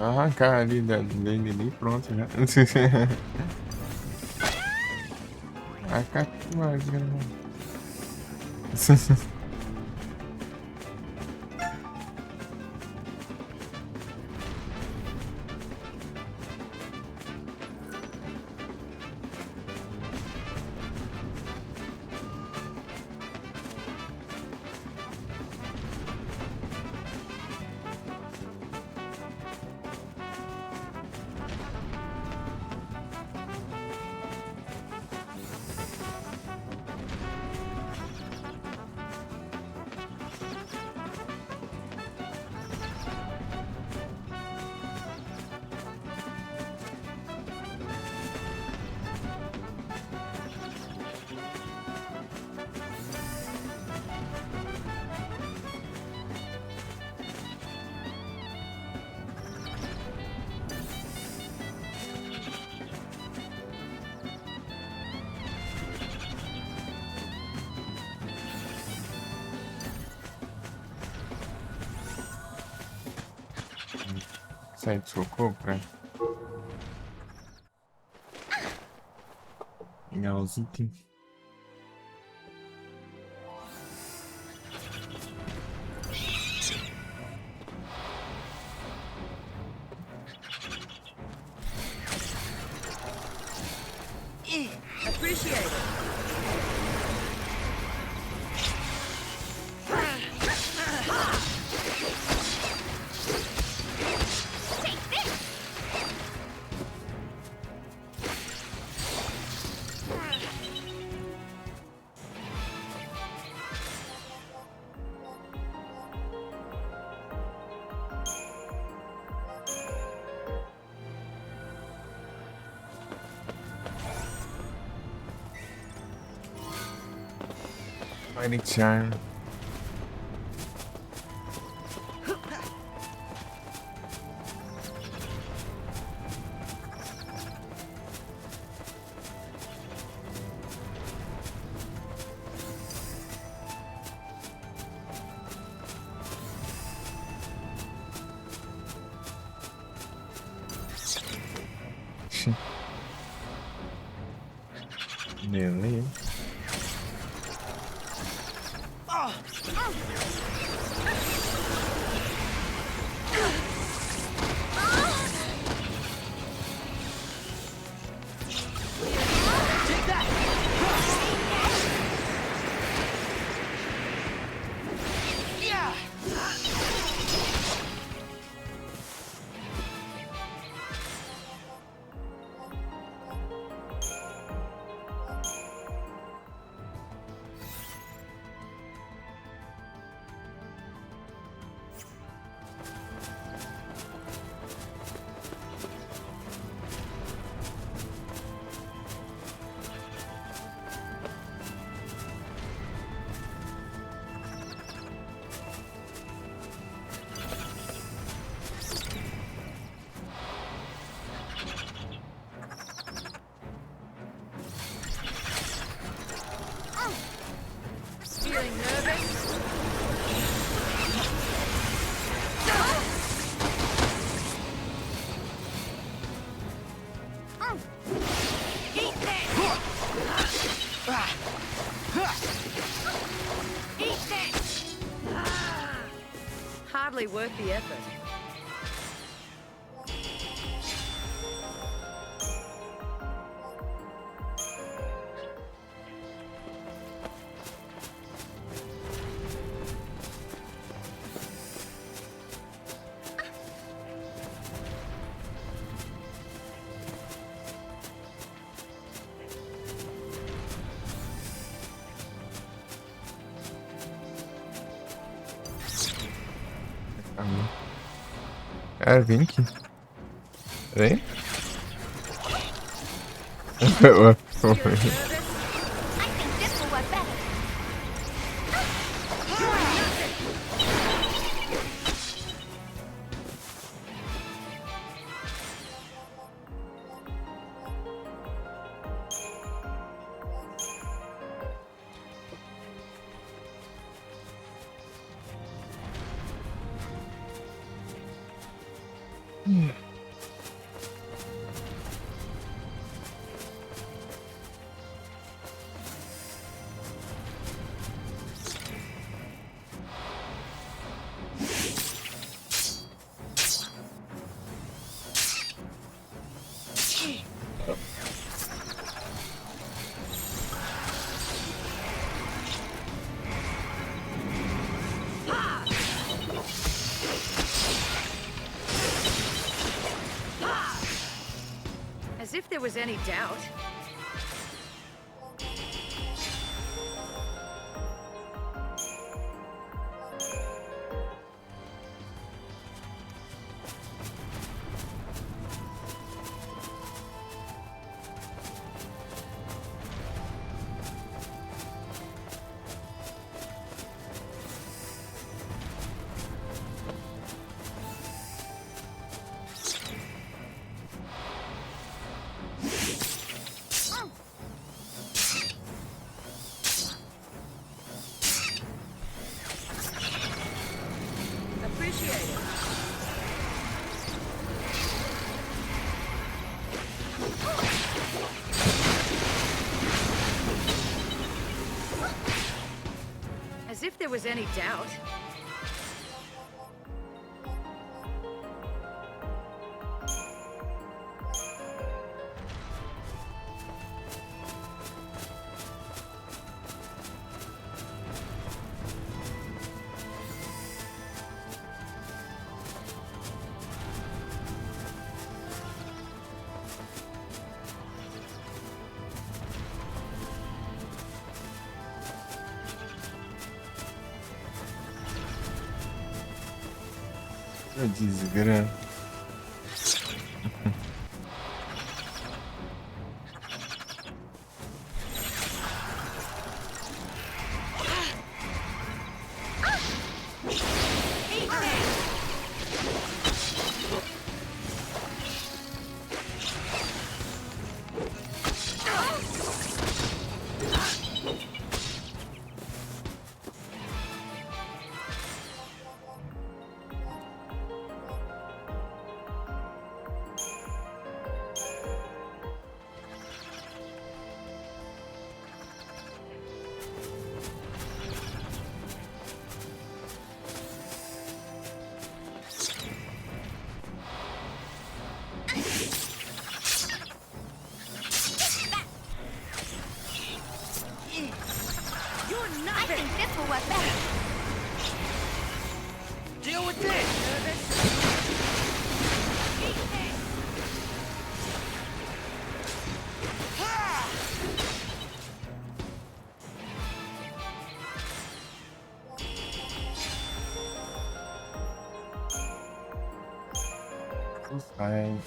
Arrancar ali dele ali, pronto já. A catuaga. Sai de socorro pra pegar os itens. Appreciate it. Take this! Fighting charm. Beleza. Take that! Yeah! Feeling nervous? Eat this! Eat this! Hardly worth the effort. Cara, vem aqui. Vem. Ué, Feeling nervous? I think this will work better. As if there was any doubt. Appreciate it. As if there was any doubt. Desgrama. I think this will work better. Deal with this! Ai.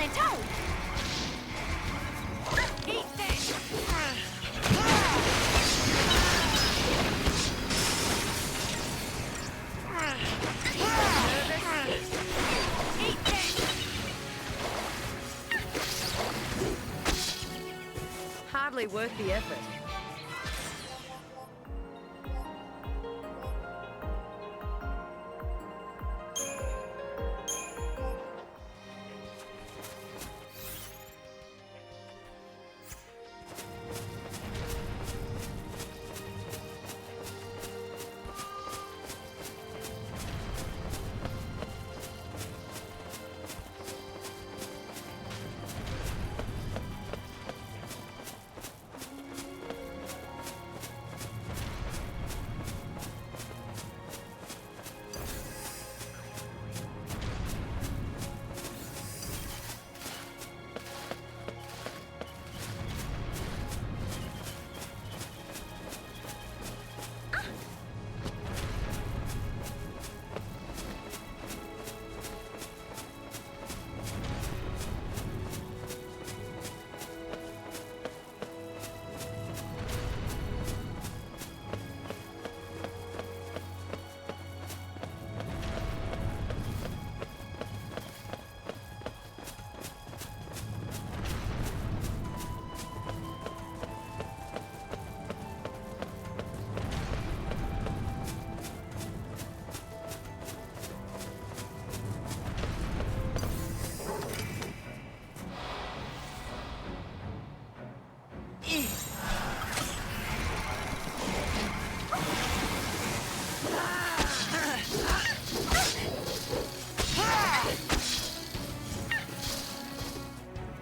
my toe. Eat this. Eat this. Hardly worth the effort.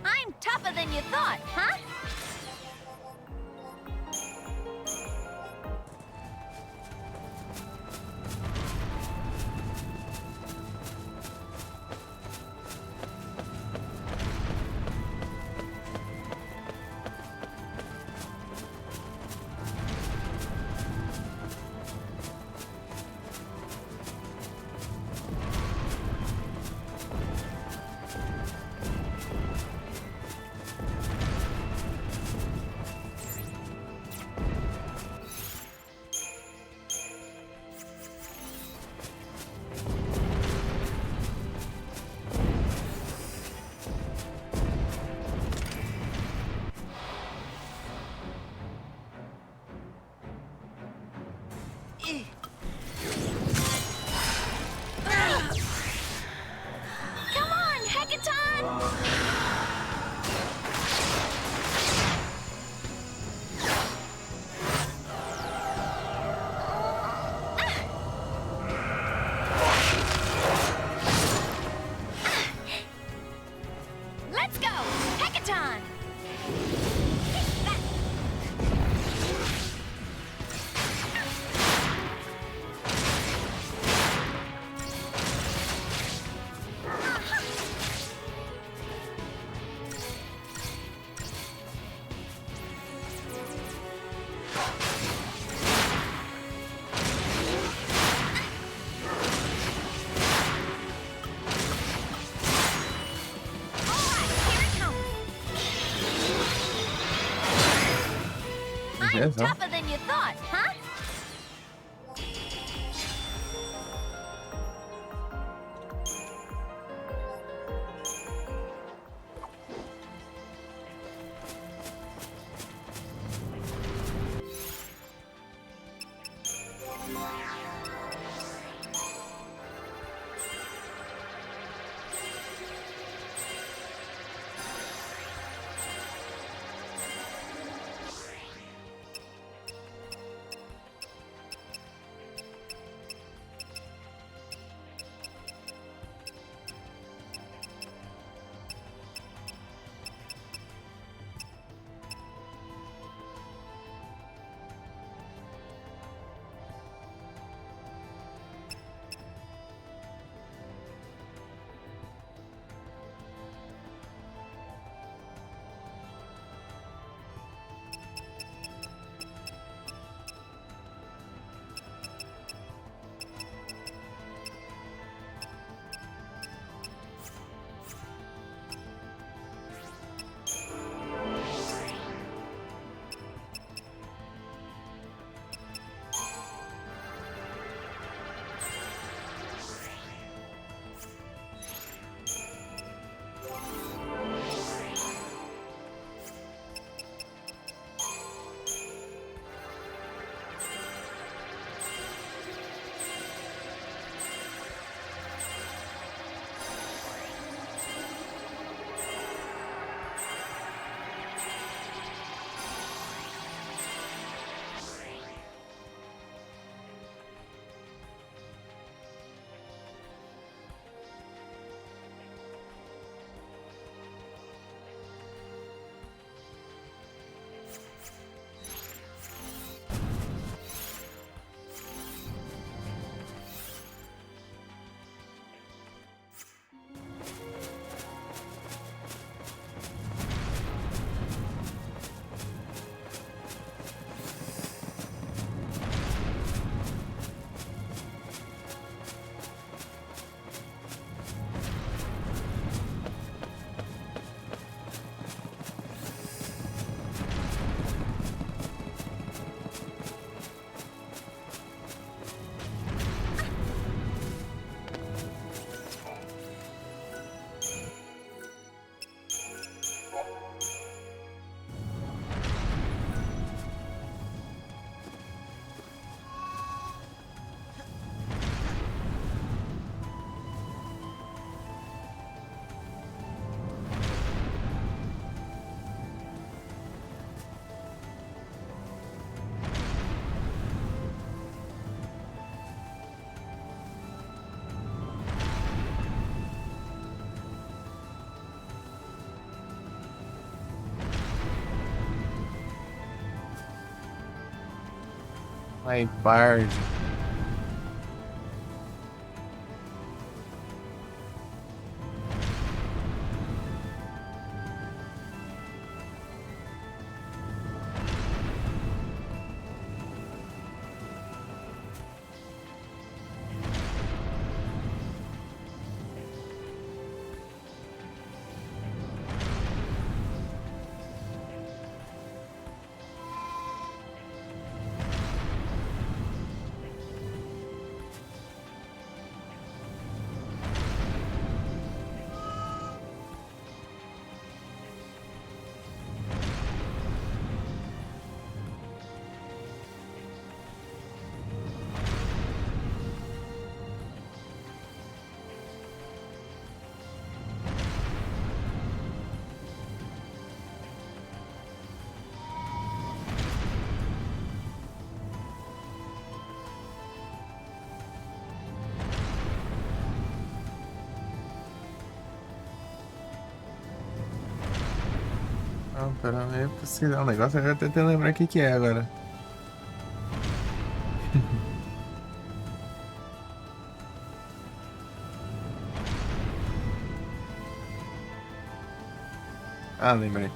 I'm tougher than you thought, huh? Come on, Hekaton! Let's go, Hekaton! I'm Yes, huh? tougher than you thought, huh? Ai, pardo. Não, pera, é possível. O negócio agora tentando lembrar o que que é agora. Ah, lembrei.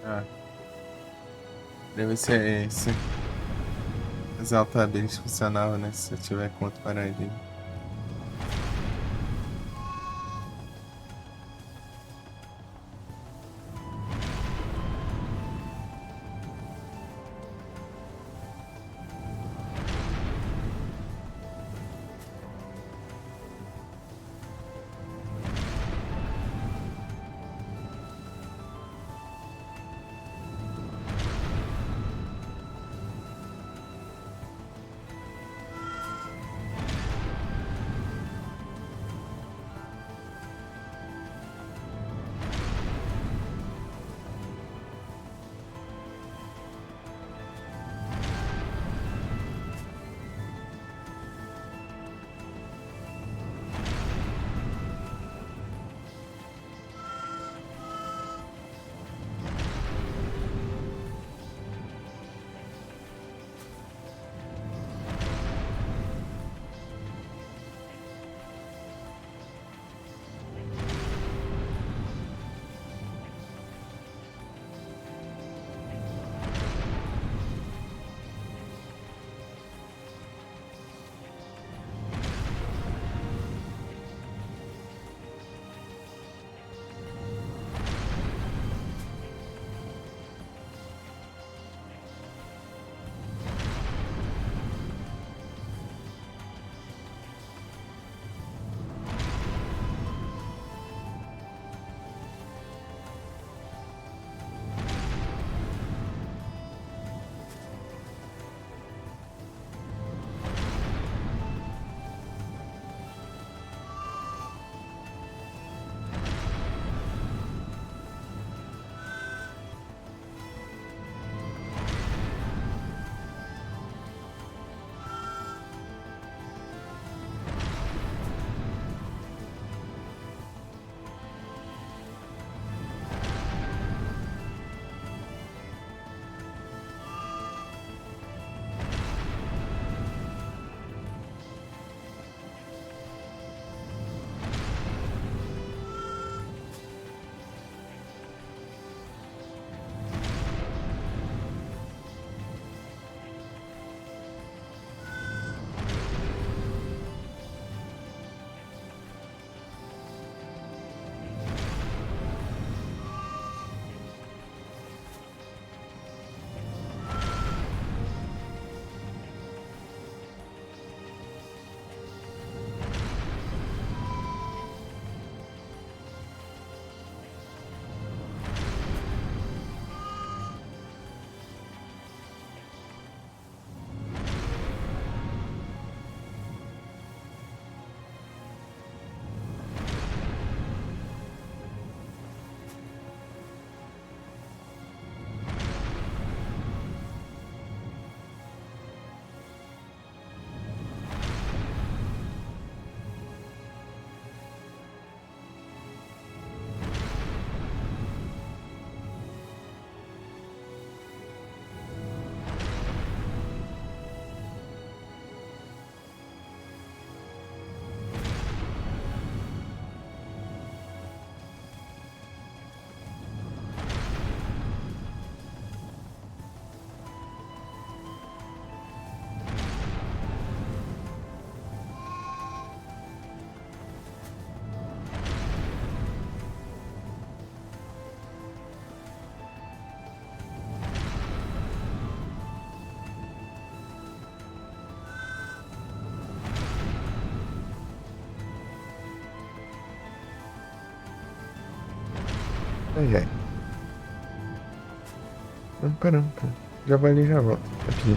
Ah, deve ser esse. Exalta Ability funcionava, né? Se eu tiver com outro paradinho. Ai, ai. Não, caramba. Já vai ali, já volto. Aqui.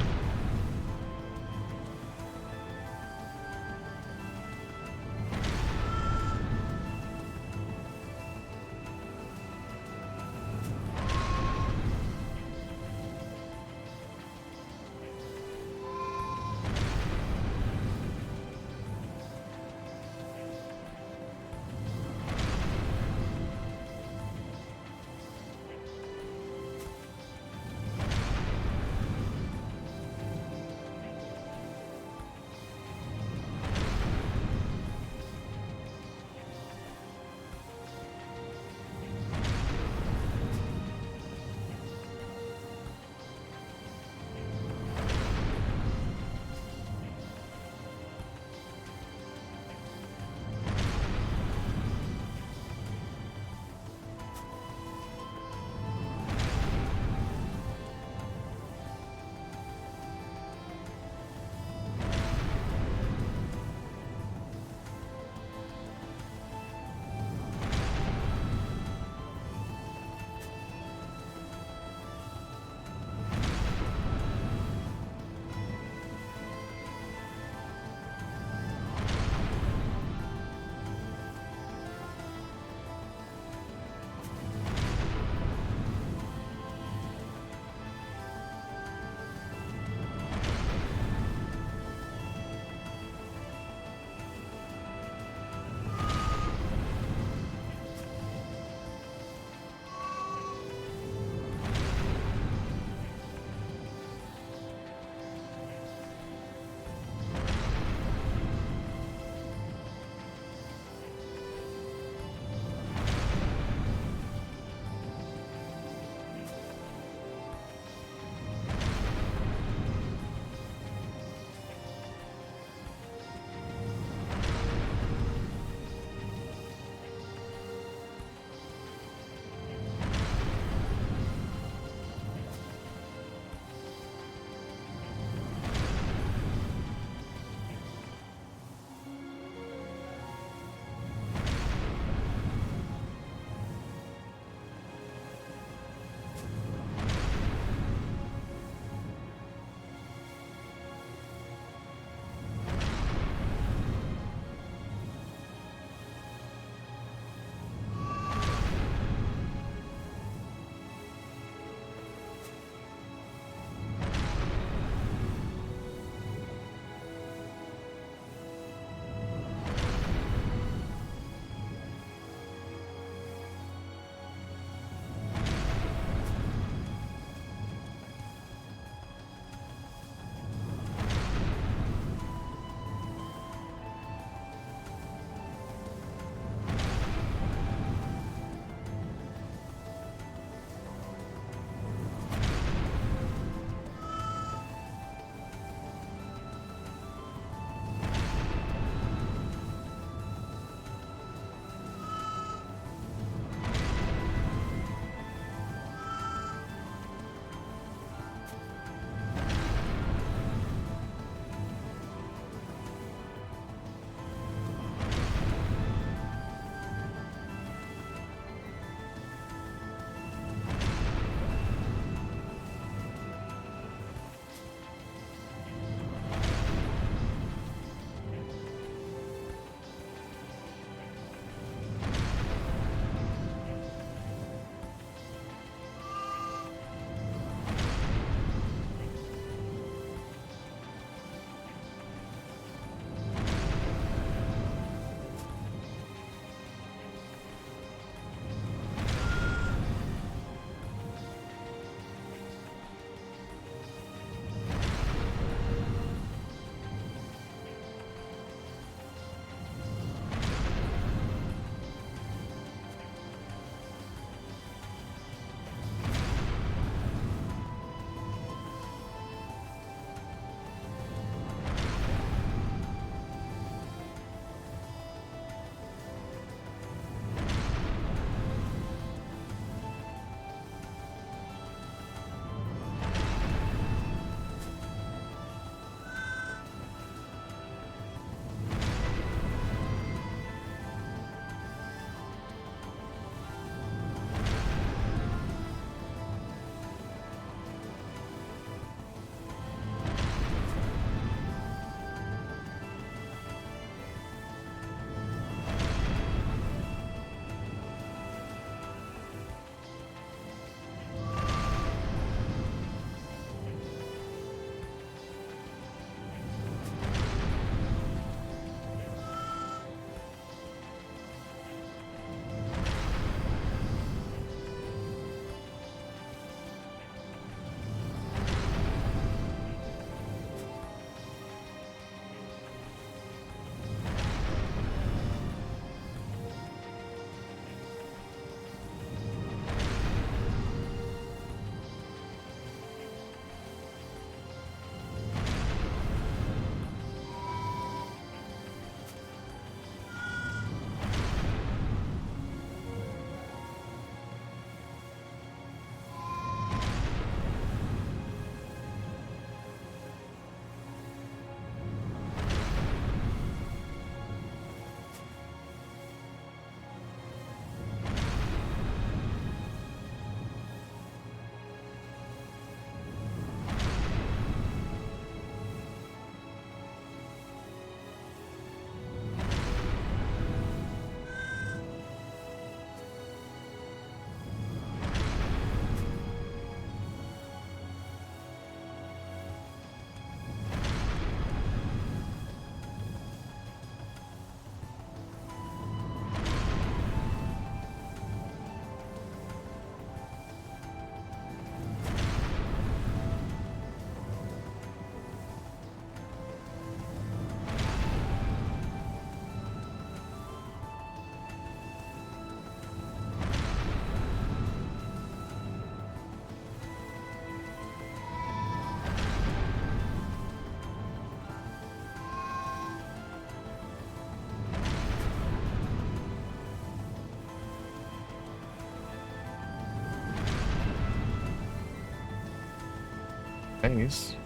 É isso.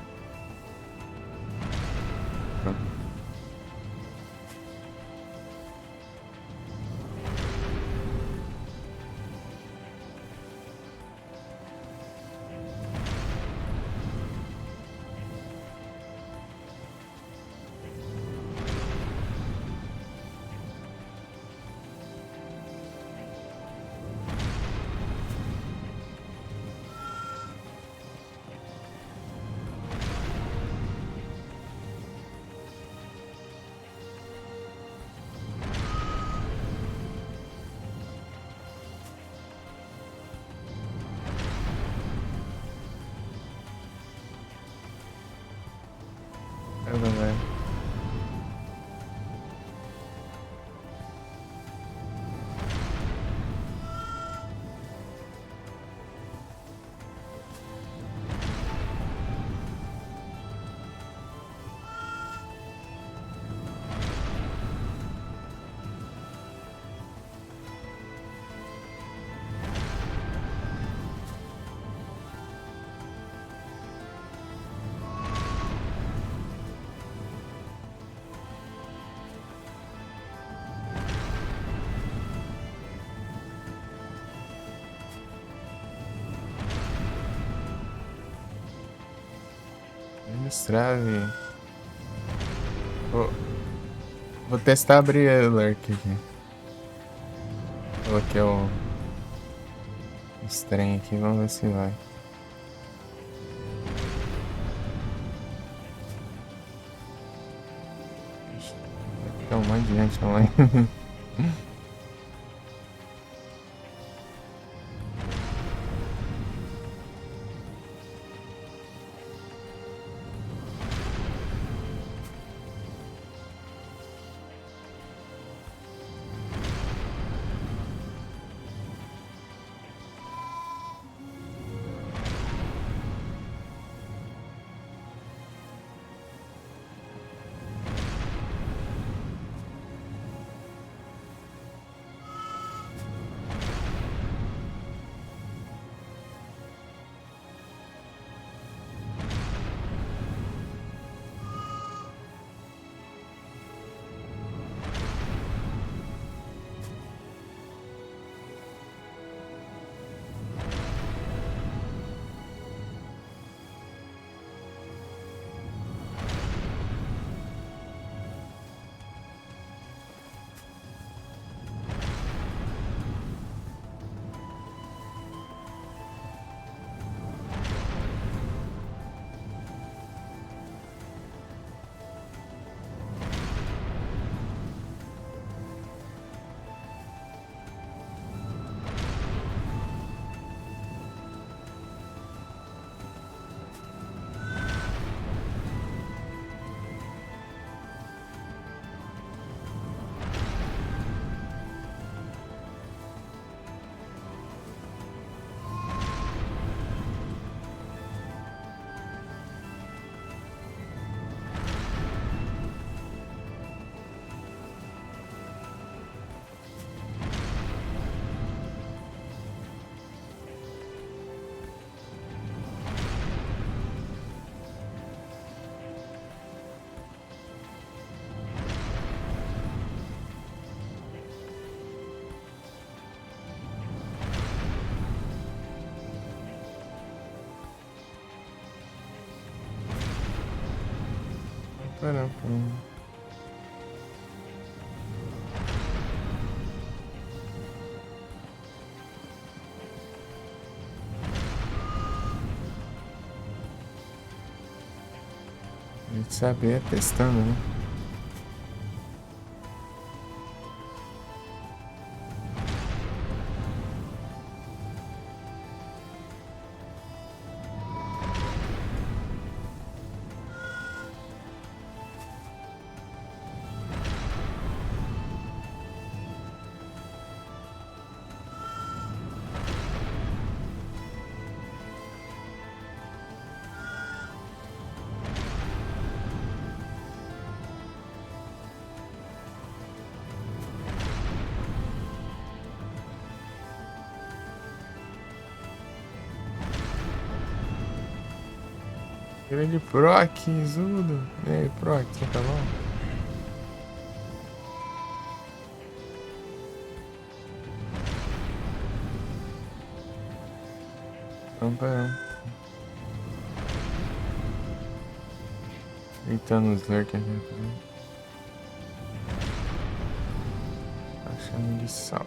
Pronto. Ela vai. Destrave. Vou testar abrir a Lurk aqui. Coloquei os trem aqui, vamos ver se vai. Tem um monte de gente online. Caramba. A gente saber testando, né? Grande Proc, Zudo. E aí, Proc, você tá bom? Vamos para. Deitando os lurkers aqui. Achando de sal.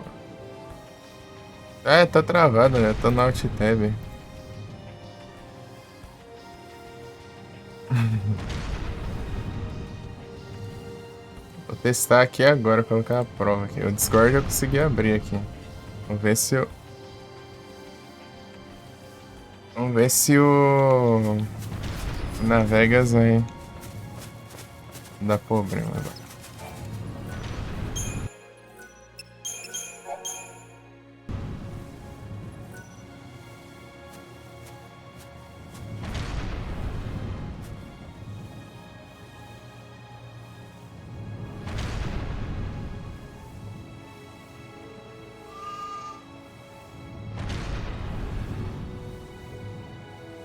É, tá travado, né? Tô no Alt Tab. Vou testar aqui agora, colocar a prova aqui. O Discord eu consegui abrir aqui. Vamos ver se eu. Vamos ver se o Navegas vai dar problema agora.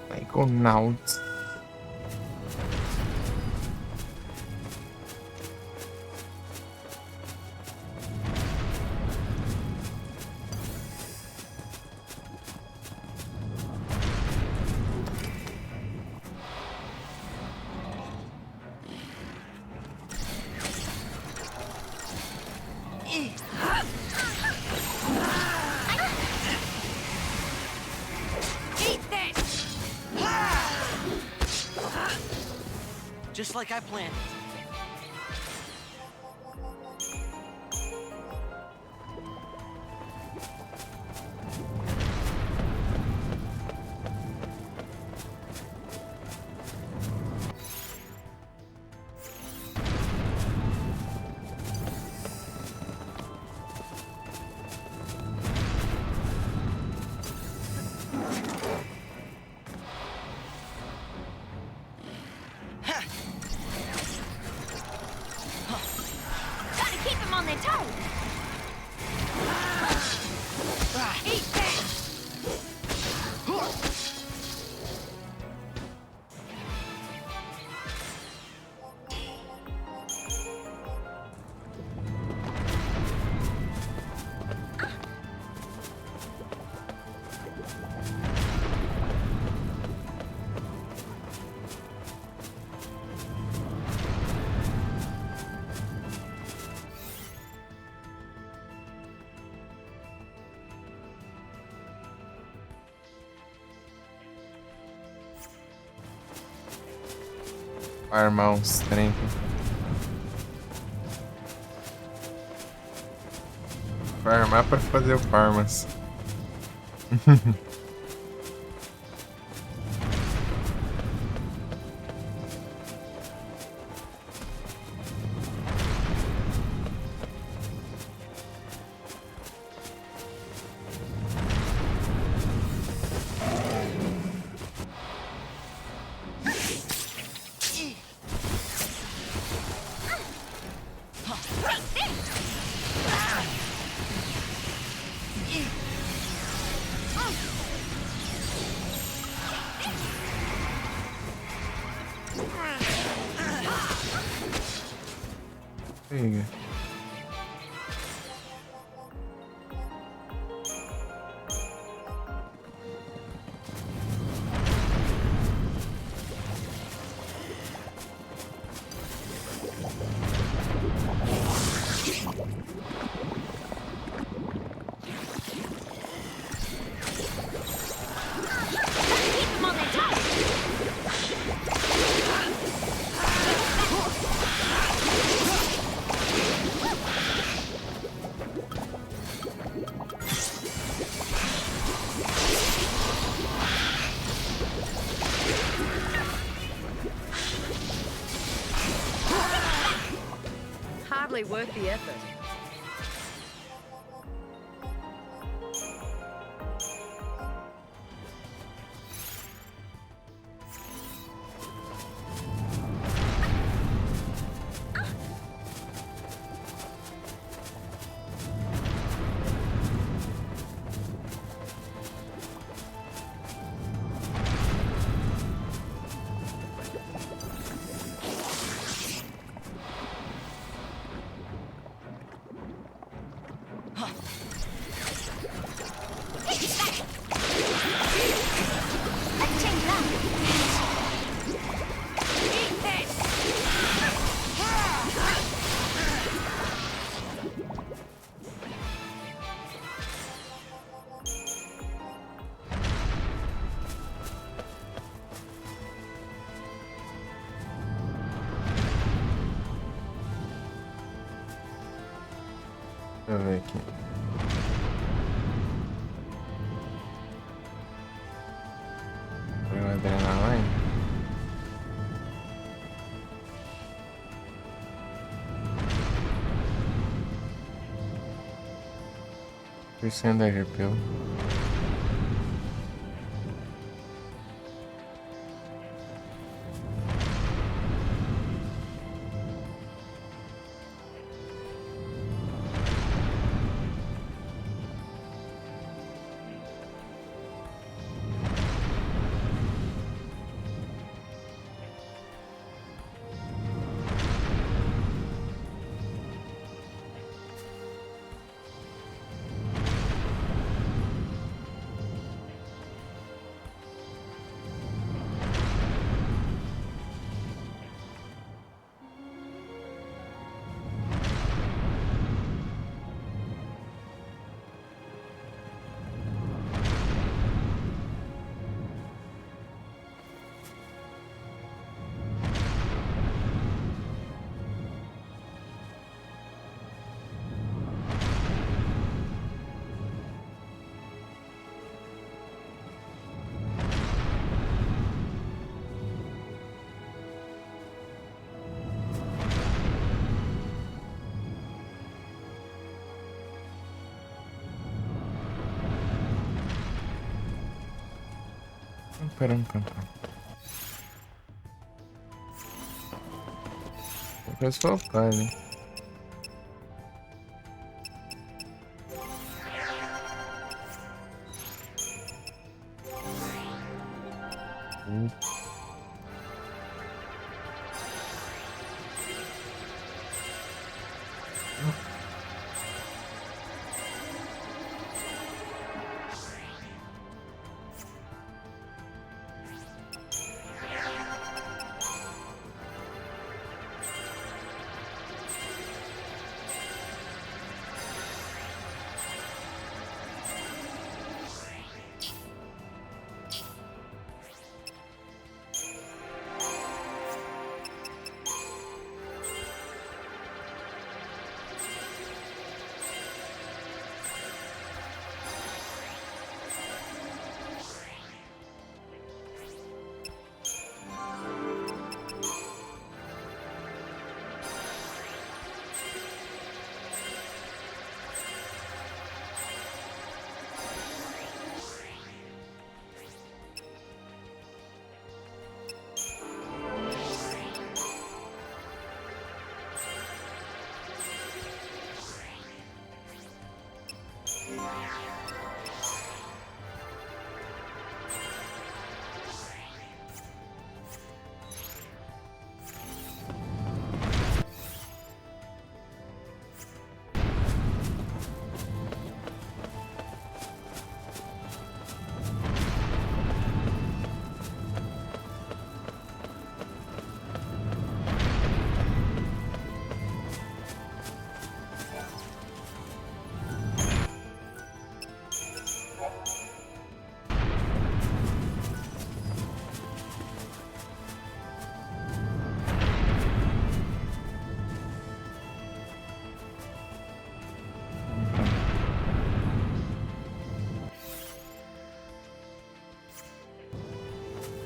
Psychonauts. Just like I planned. Gotta keep him on their toes. Eat that. Armar uns trem aqui. Farmar pra fazer o farmas. Pega. Keep him on their toes. Hardly worth the effort. Deixa eu ver aqui. Vai Adrenaline. Percento da repel. Pera um canto. Depois foi o pai, né?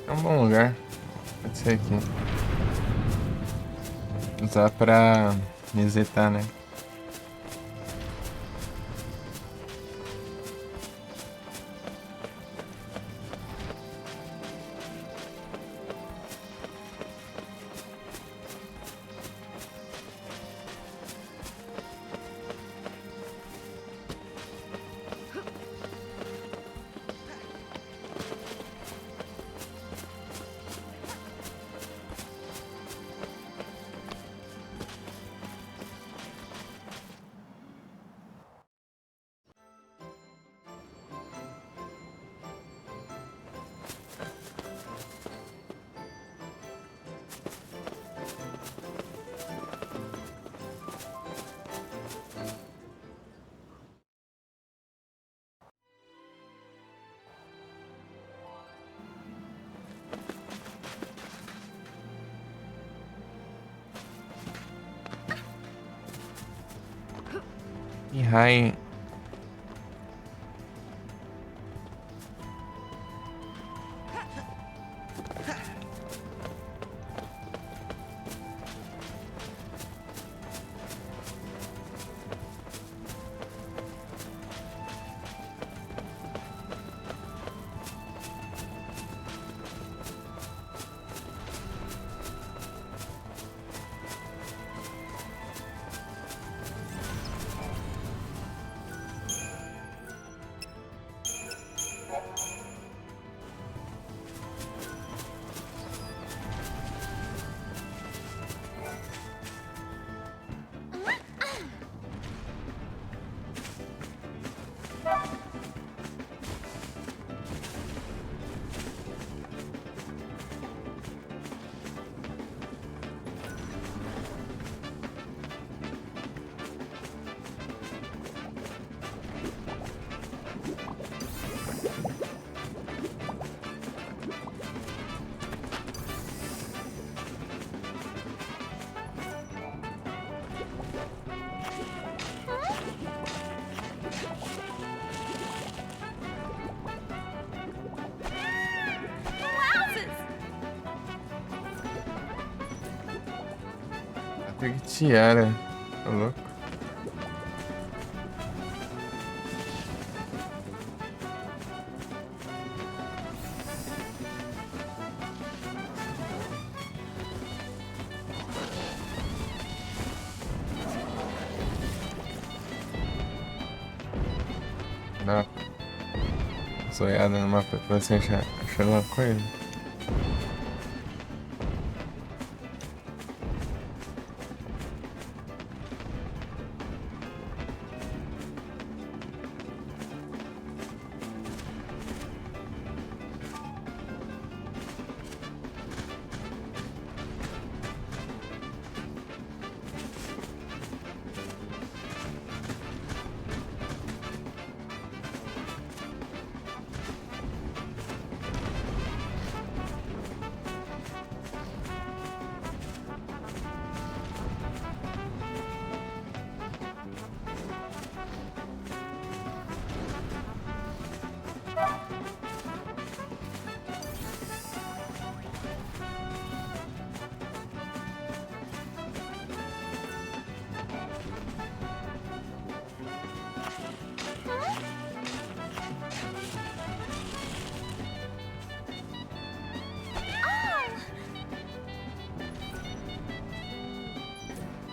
É um bom lugar. Pode ser aqui. Usar pra resetar, né? Que raio, hein? Wowzers! Até que tiara. Tá louco? Dá uma zoiada no mapa pra você achar uma coisa.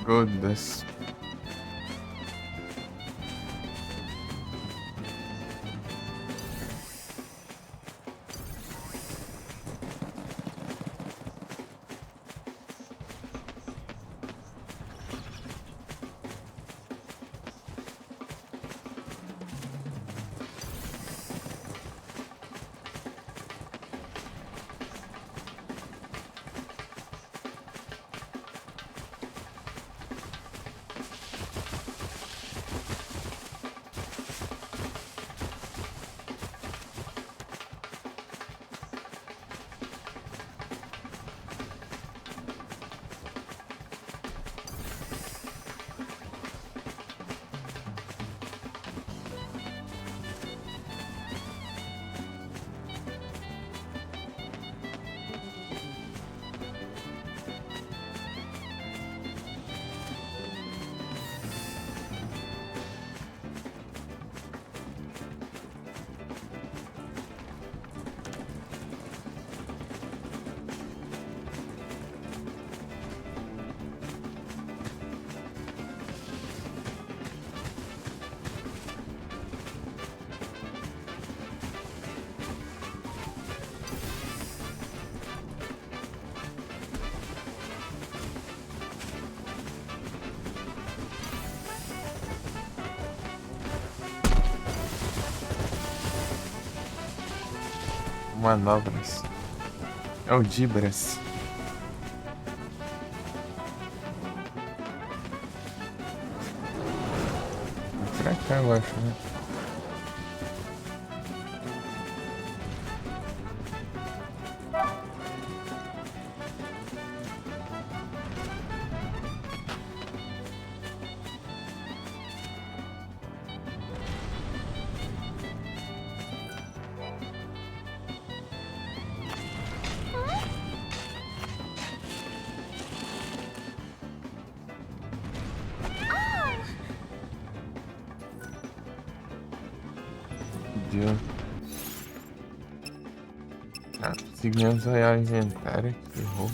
Goodness. Manobras. É o Dibras. Pra cá, eu acho, né? viu? Tá, conseguimos olhar o inventário. Que roubo.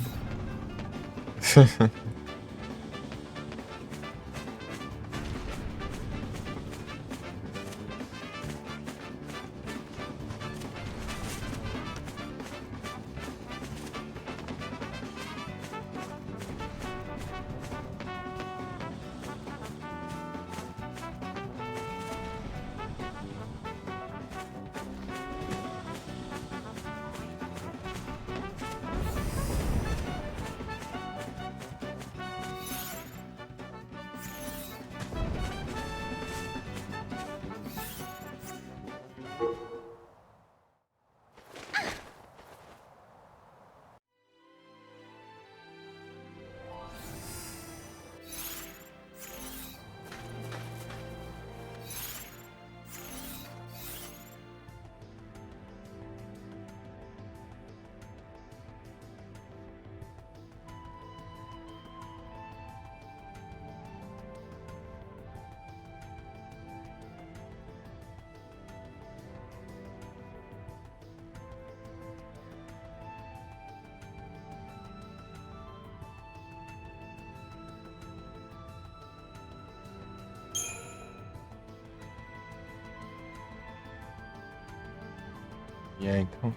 E aí, então?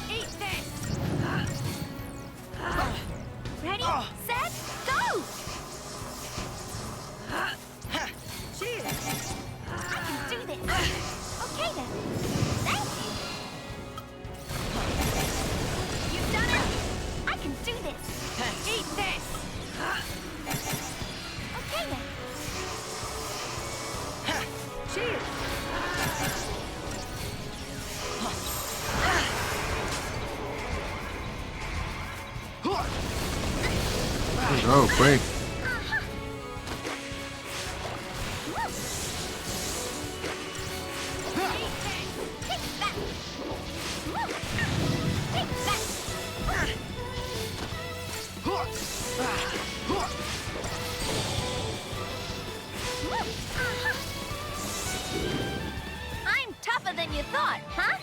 Eat this! Ready, set, go! Cheers! I can do this! Okay then. Thank you! You've done it! I can do this! Eat this! Okay then. Cheers! Oh, quick. I'm tougher than you thought, huh?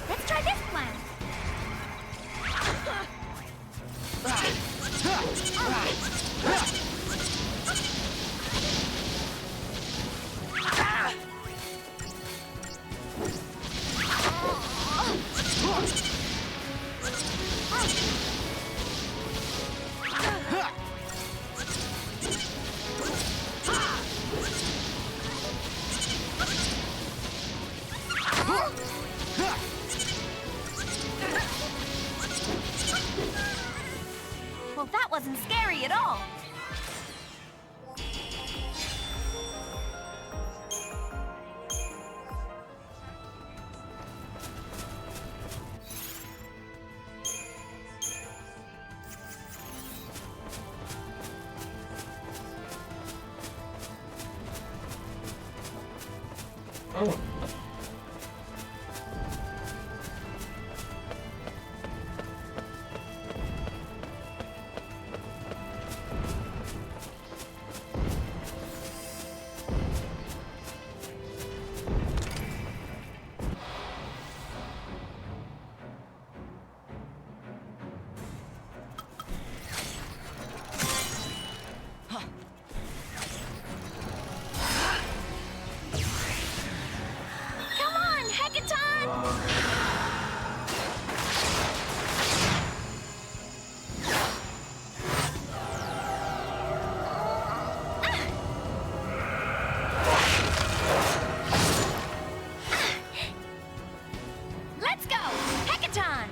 Let's try this plan. wasn't scary at all. Oh. Come on, Hecaton! Let's go, Hecaton!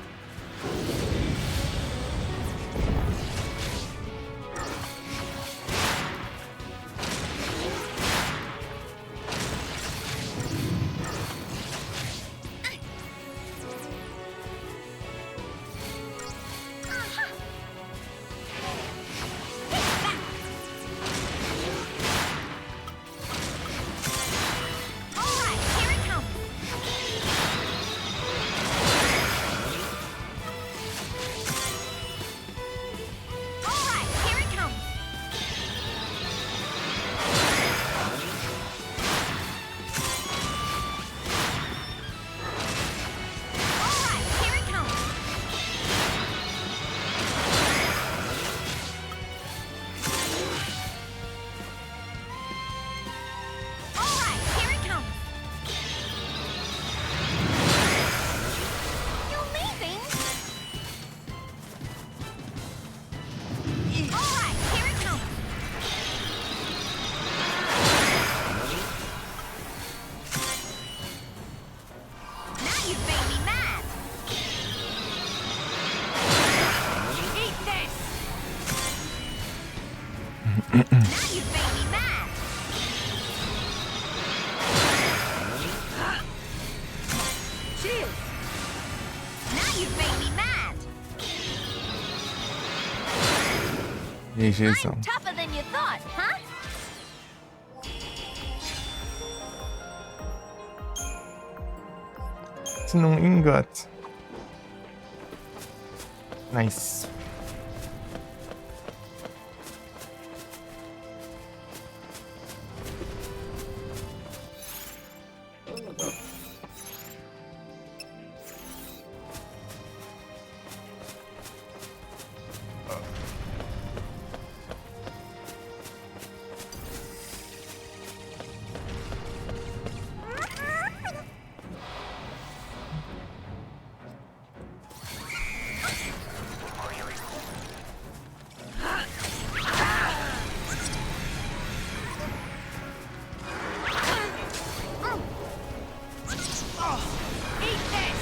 Alright, here it comes. Alright, here it comes. Alright, here it comes. Alright, here it comes. You're leaving? Alright, here it comes. Now you've made me mad. Eat this. Now you've made me mad. Cheers! Now you've made me mad. Rejeição. I'm tougher than you thought, huh? It's no ingot. Nice. Eat this.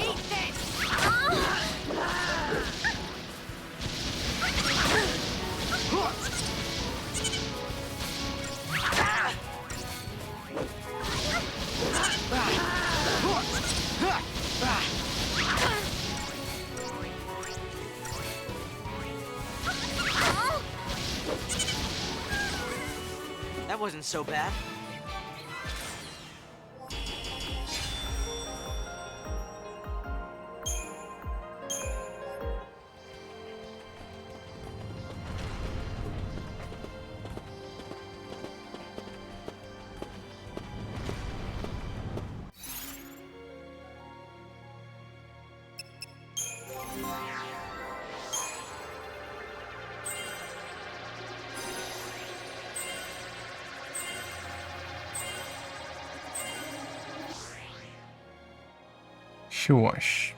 Eat this. That wasn't so bad. Shuash.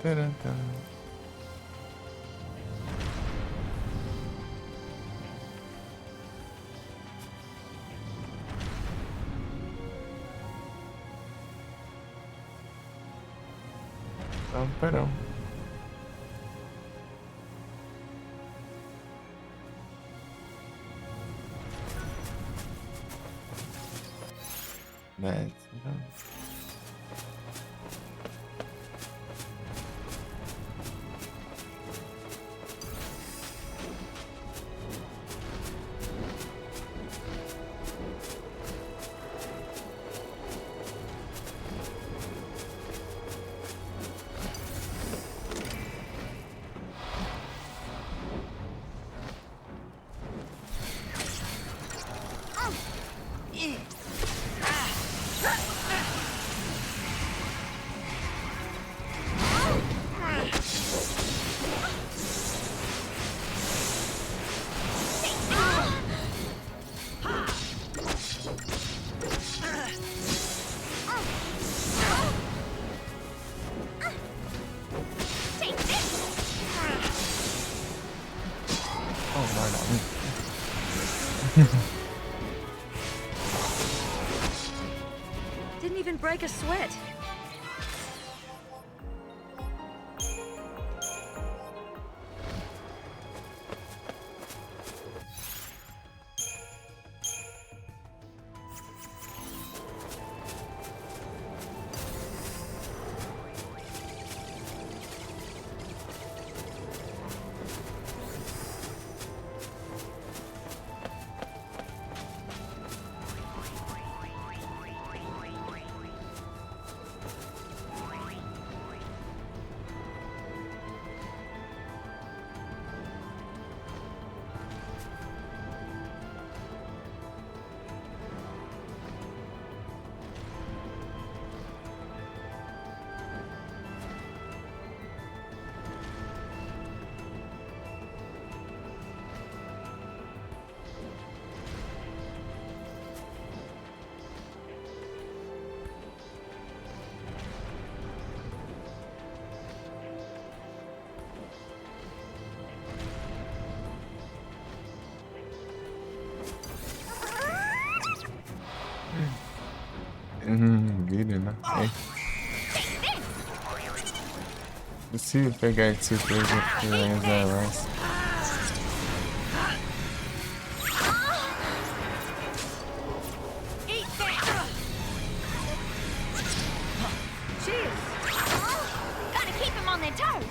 Tarantã. Pam, param. That's Take this! oh Lord. Didn't even break a sweat. Vira, né? É possível pegar de surpresa que vai usar mais. Eat that! Cheers! Gotta keep him on their toes!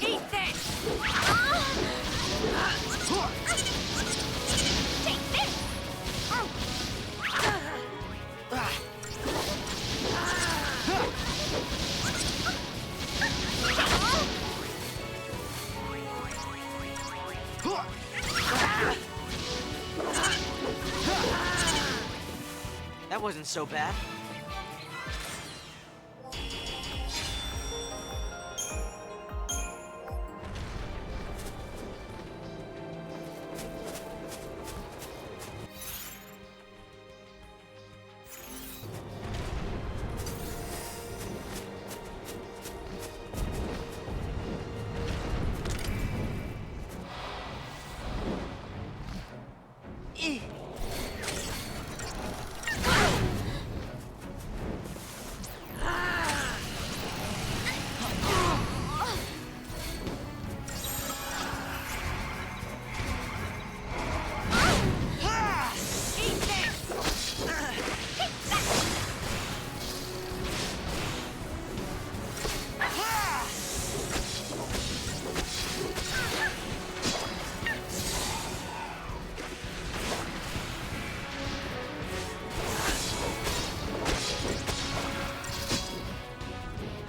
Eat that! Take this! That wasn't so bad.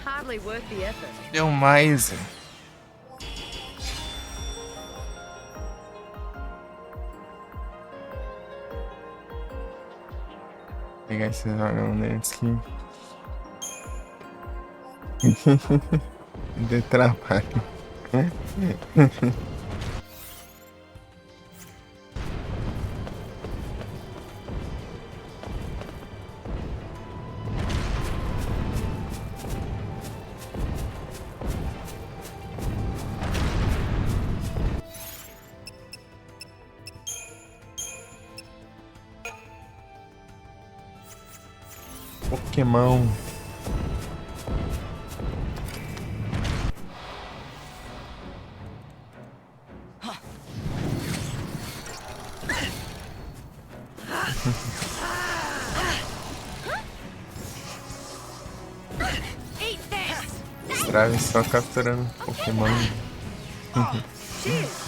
Hardly worth the effort. Deu mais. Pegar esses órgãos deles aqui. De trabalho. Pokémon. Eat this! Travis só capturando Pokémon. Cheers.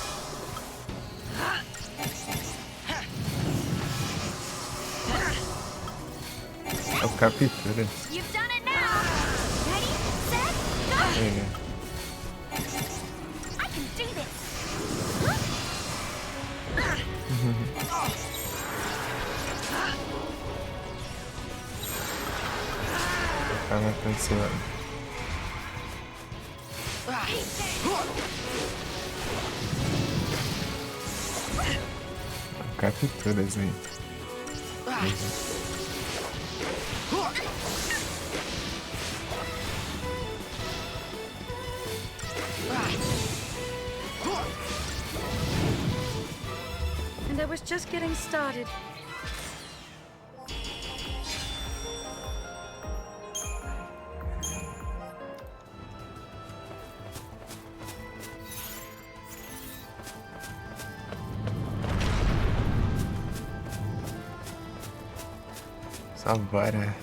É o Captura. You've done it now! Ready, set, go! É. I can do this! Tá na cancelada. Capturas aí. And I was just getting started. Só bora.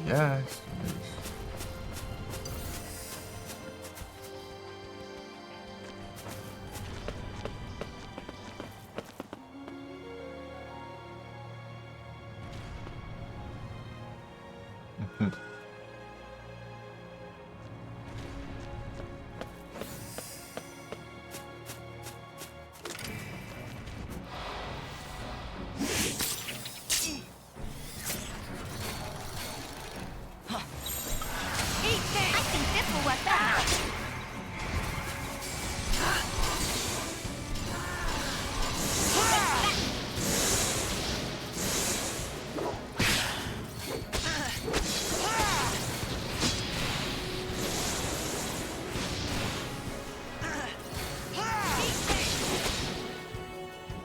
Yes. Eat this! I think this will work better!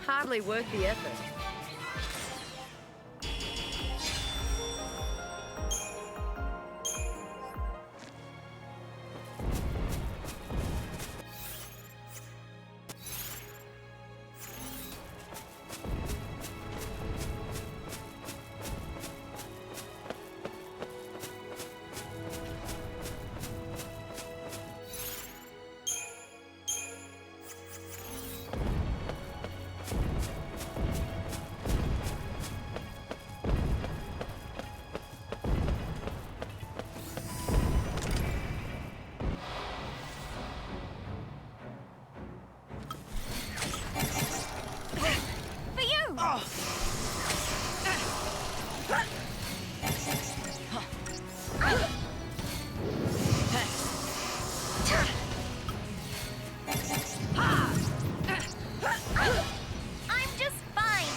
Hardly worth the effort. For you! I'm just fine.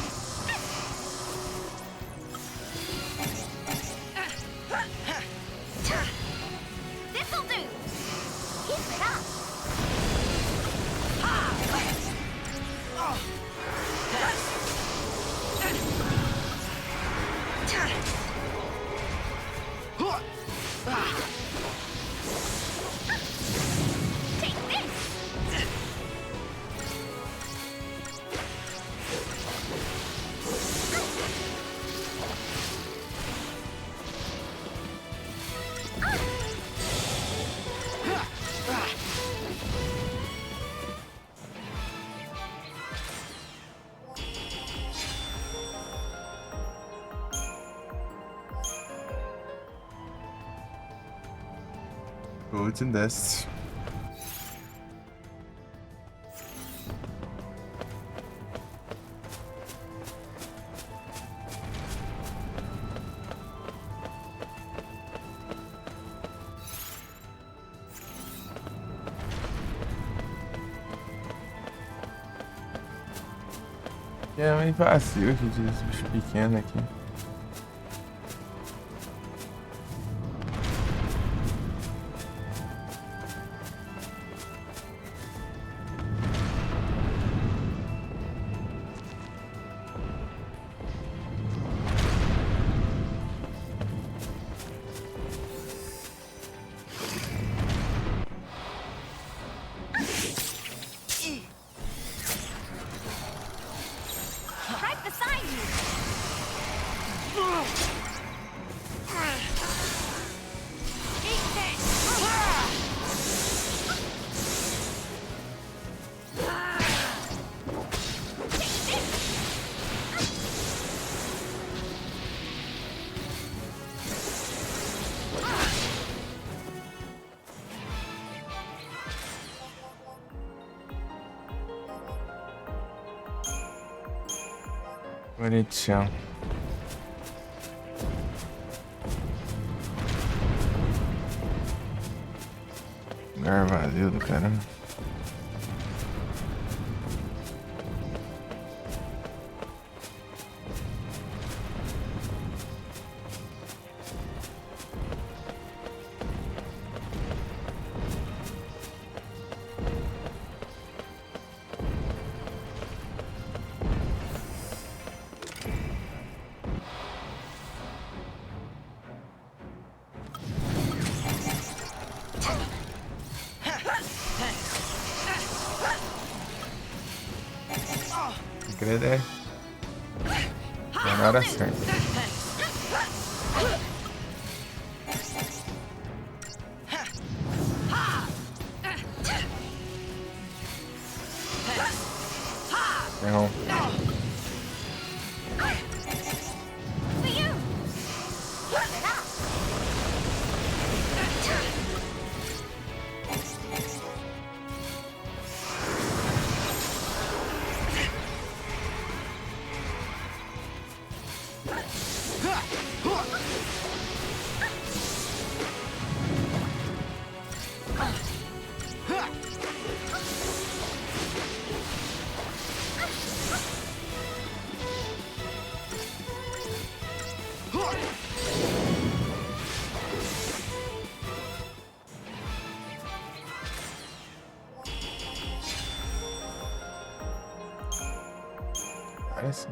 This'll do. Keep it up. Take this. Gold Dust. É meio vazio aqui de bicho pequeno aqui. Right beside you. Eat Bonitinho. Lugar vazio do caramba. Segredo é na hora certa. Errou. for you. Keep it up. Parece.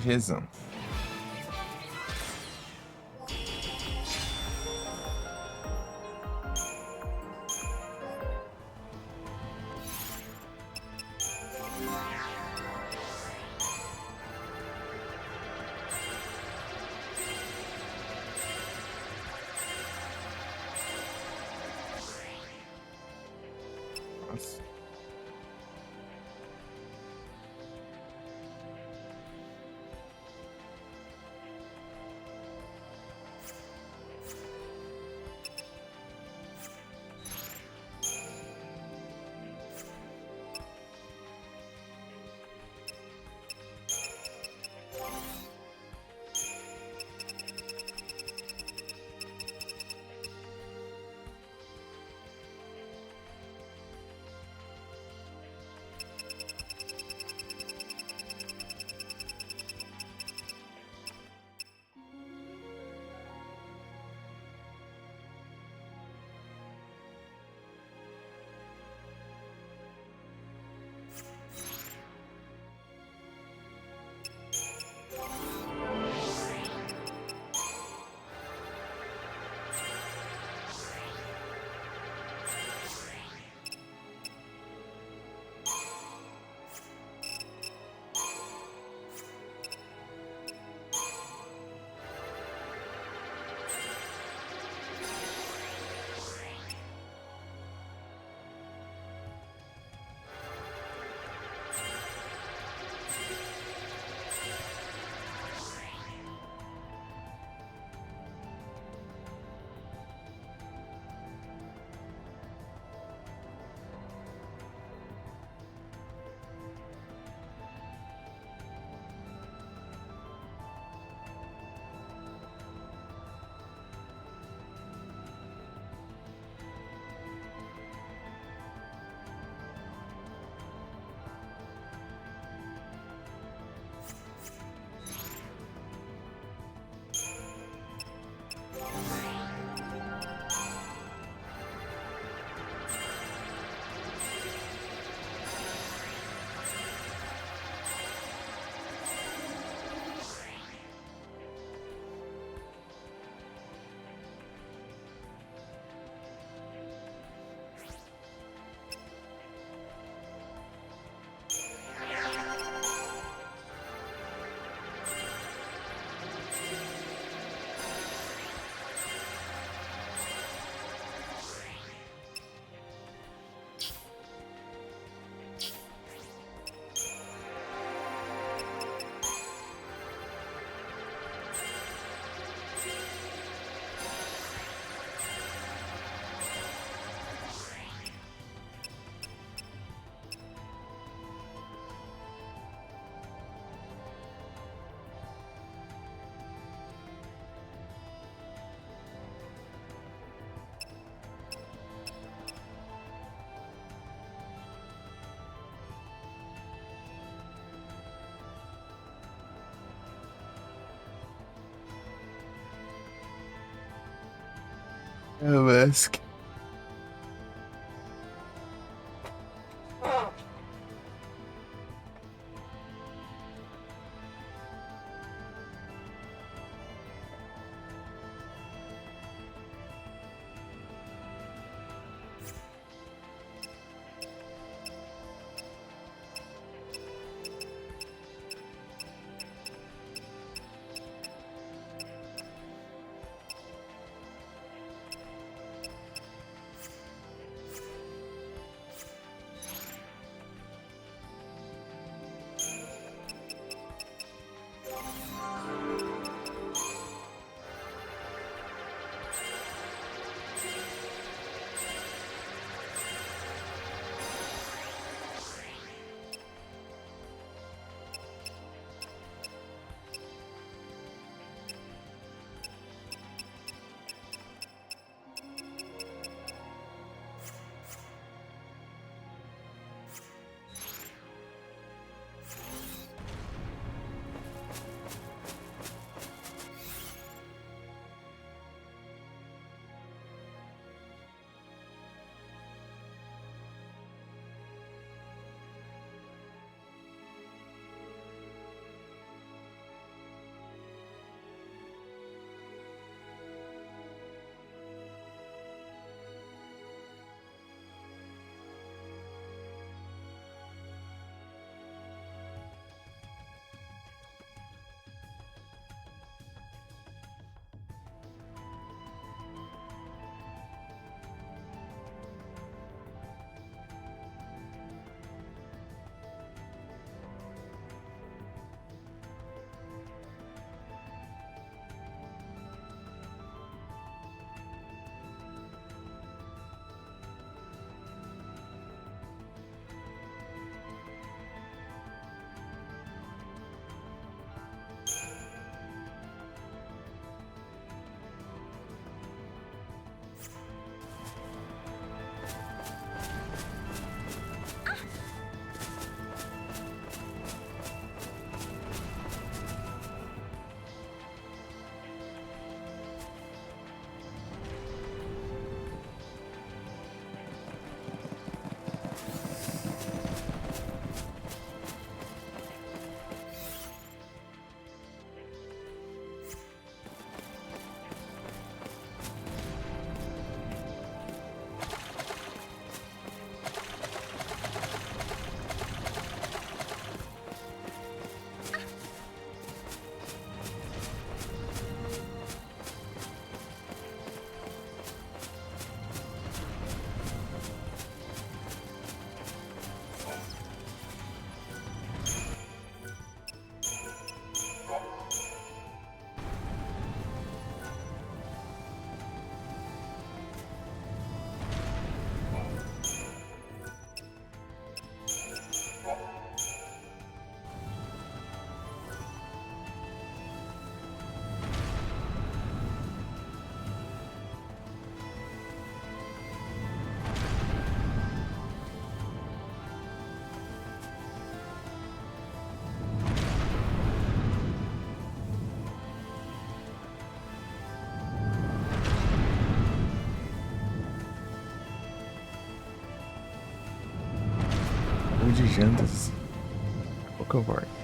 RNGzão. Nossa. Mask. Vou de jantas. Daqui a pouco eu volto.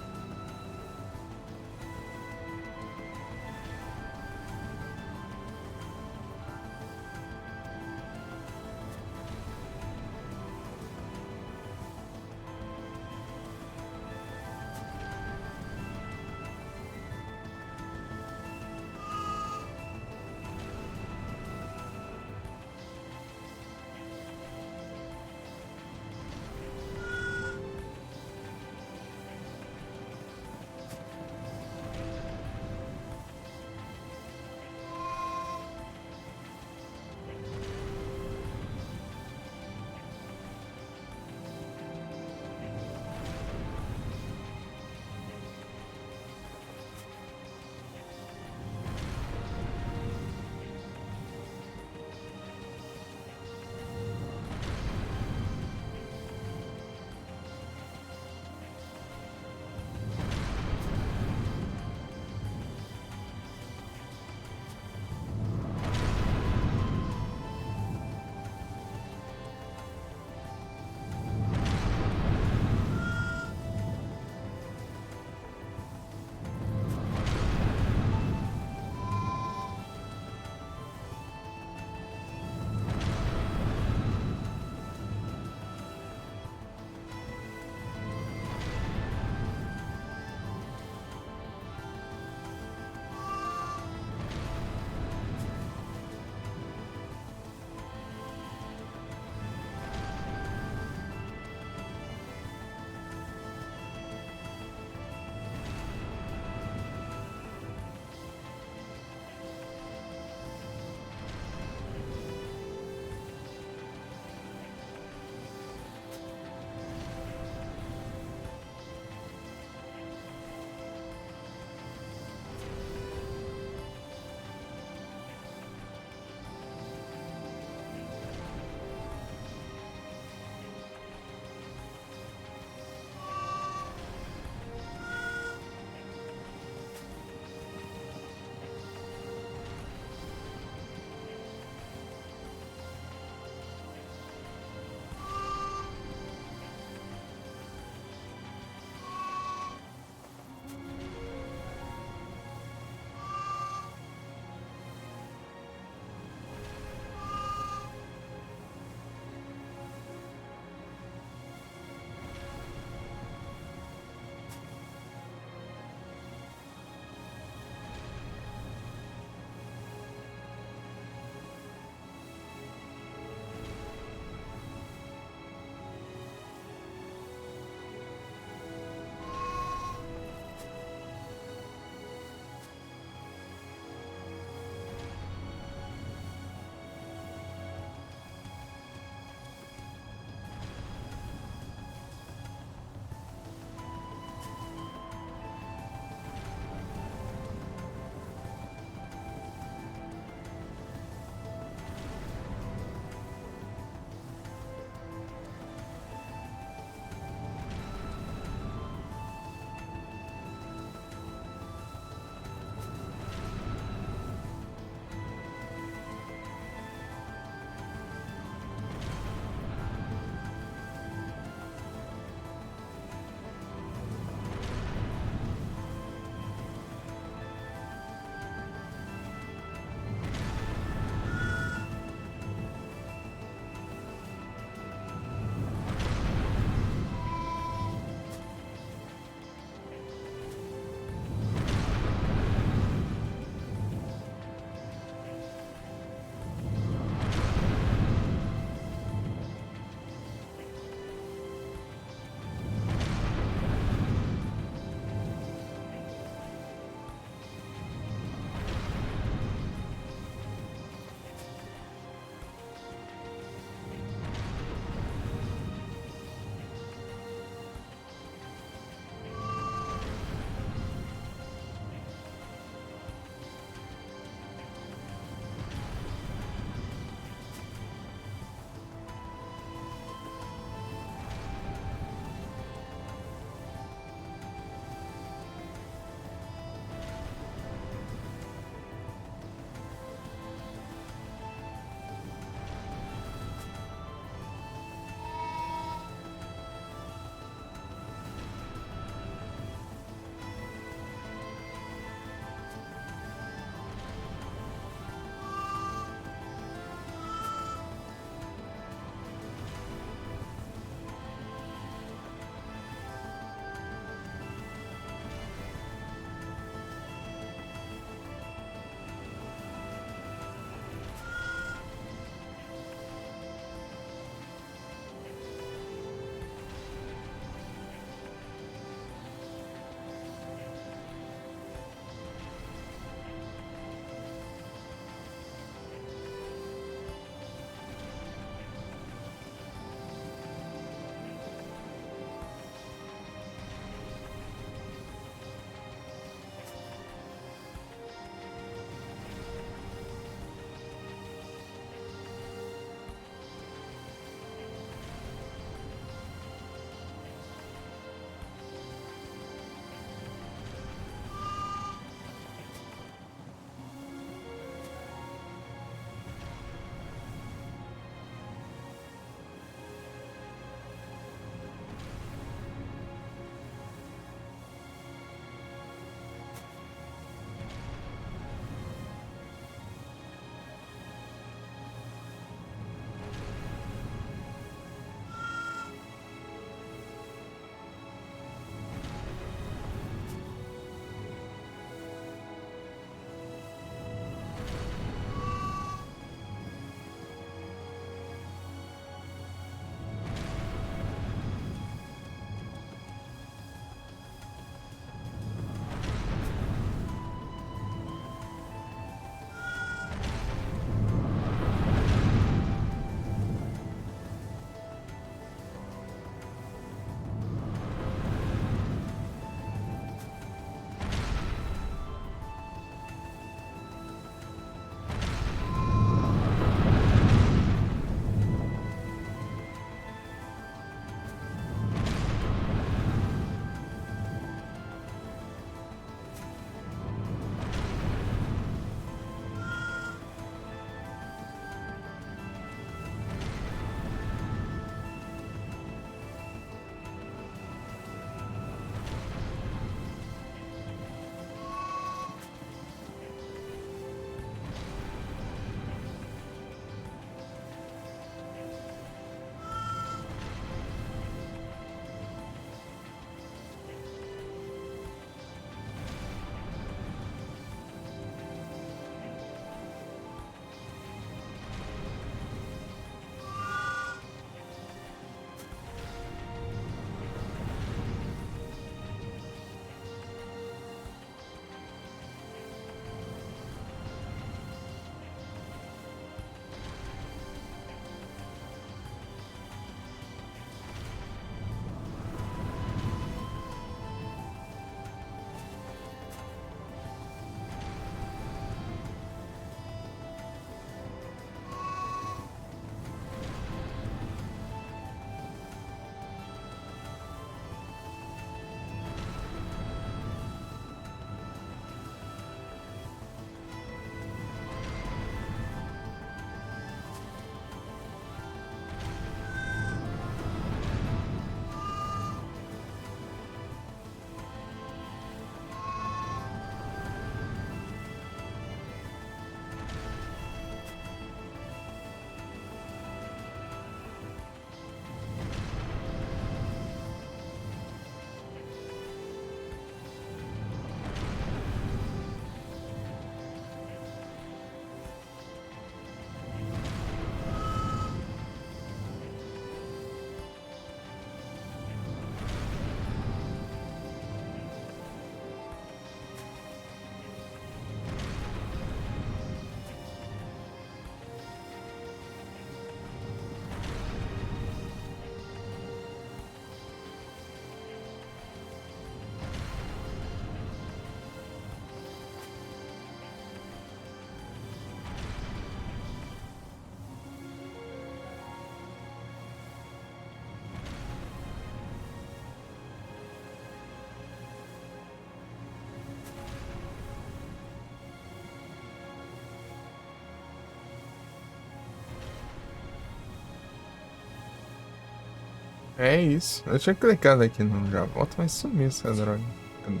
É isso. Eu tinha clicado aqui no já volta, mas sumiu essa droga. Cadê?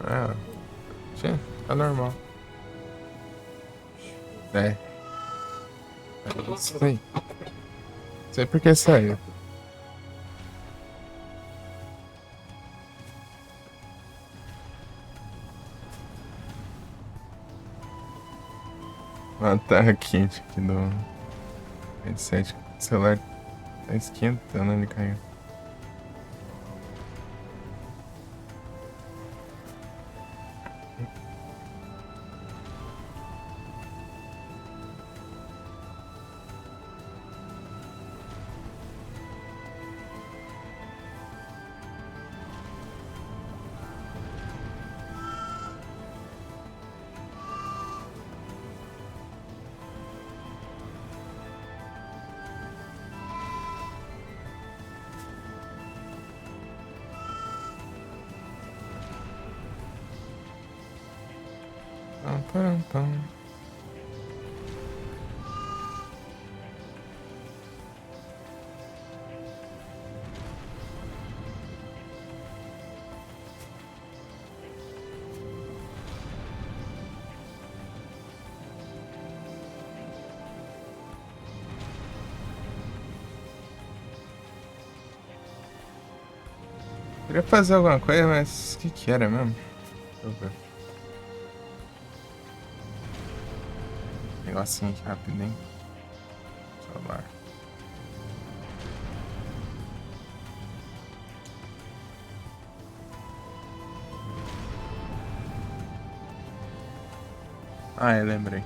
Ah, tinha, tá normal. É. É isso aí. Sei por que saiu. Ah, tá quente aqui do headset. O celular tá esquentando, ele caiu. Pam, pam, pam. Queria fazer alguma coisa, mas o que que era mesmo? Deixa eu ver. Negocinho aqui rapidinho. Celular. Ah, eu lembrei.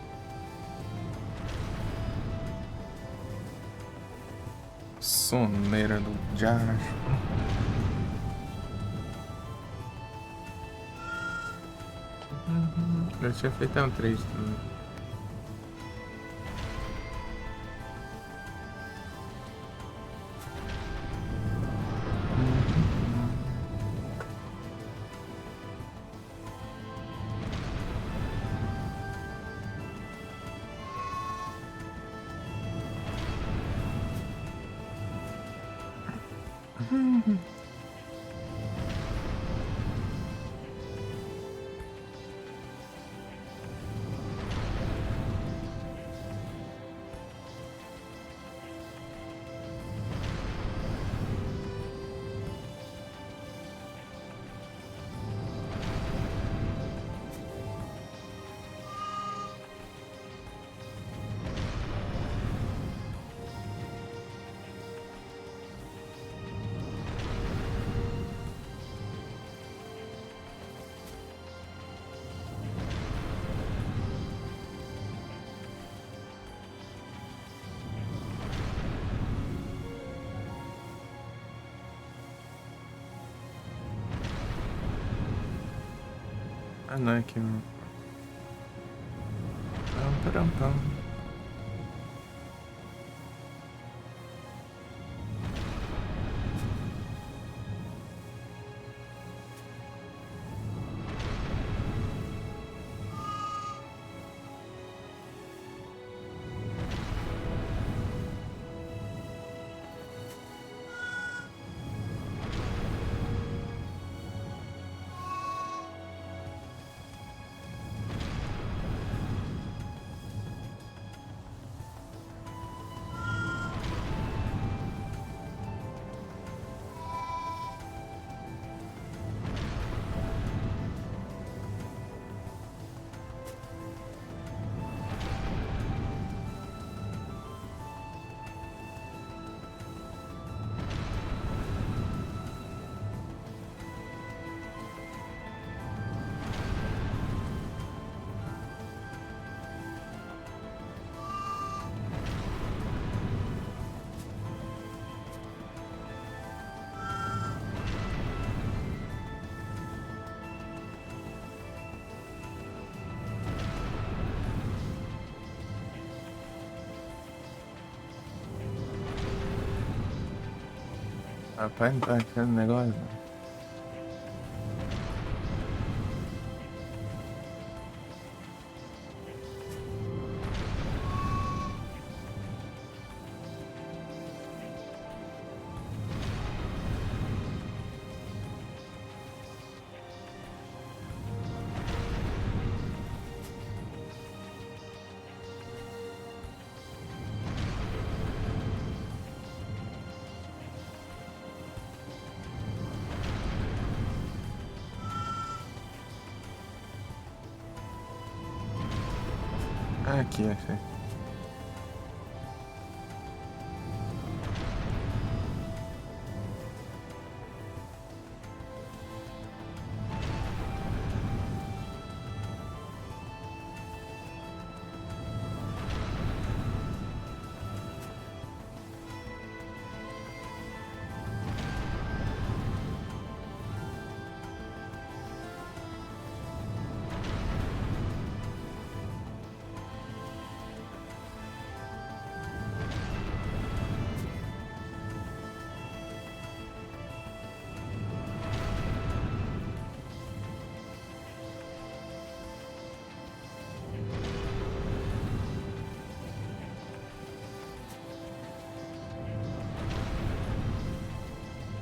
Soneira do Diacho. Eu tinha feito um 3 também. Ah, não, é que... Pam, param, pam. Rapaz, não tá achando negócio. Ah, aqui, achei.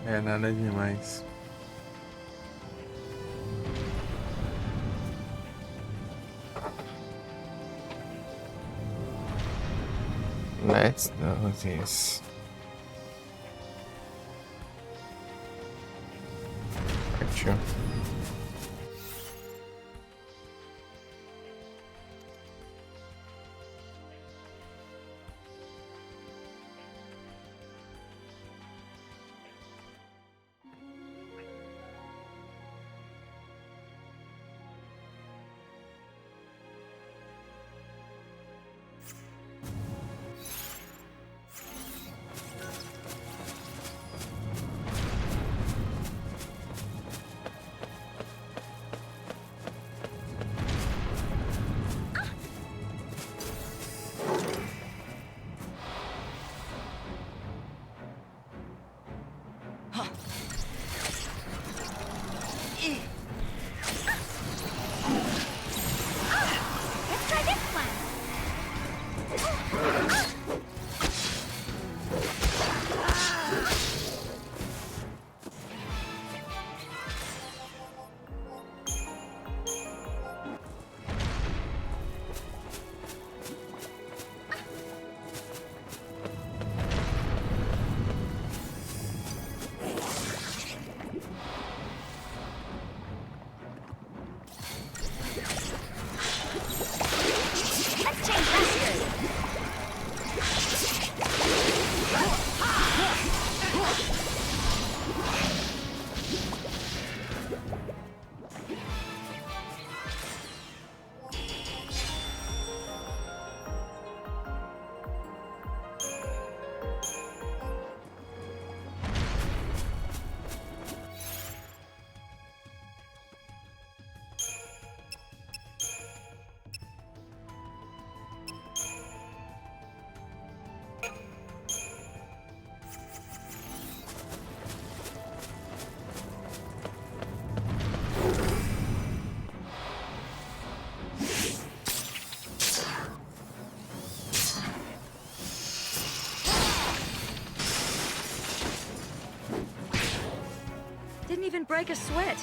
É, nada demais. Let's do this. Partiu. Let's try this one. Let's change rosters. Didn't even break a sweat.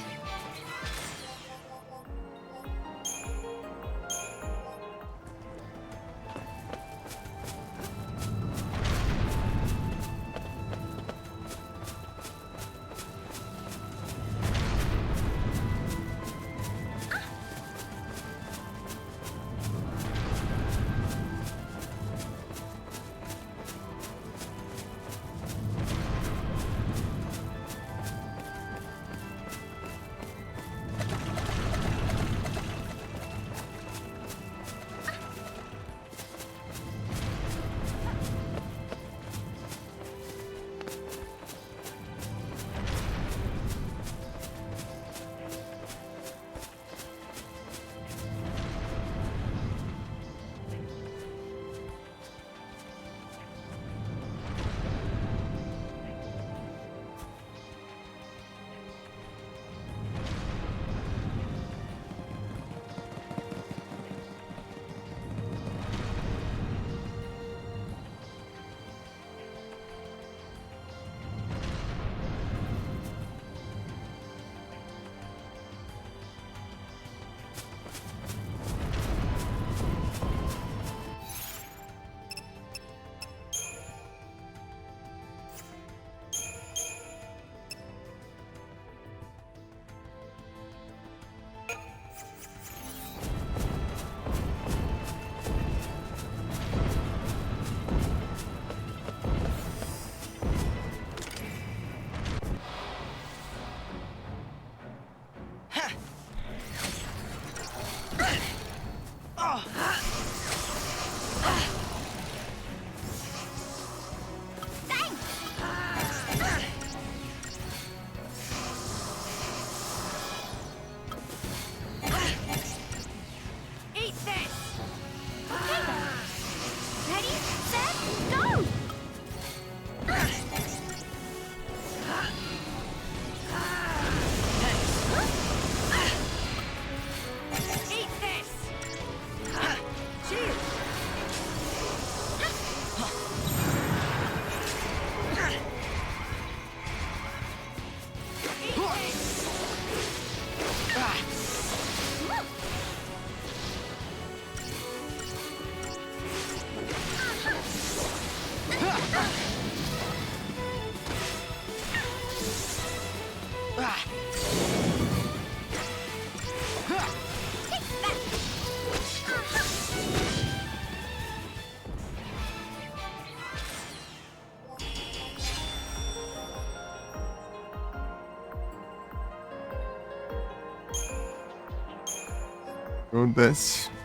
Goldust.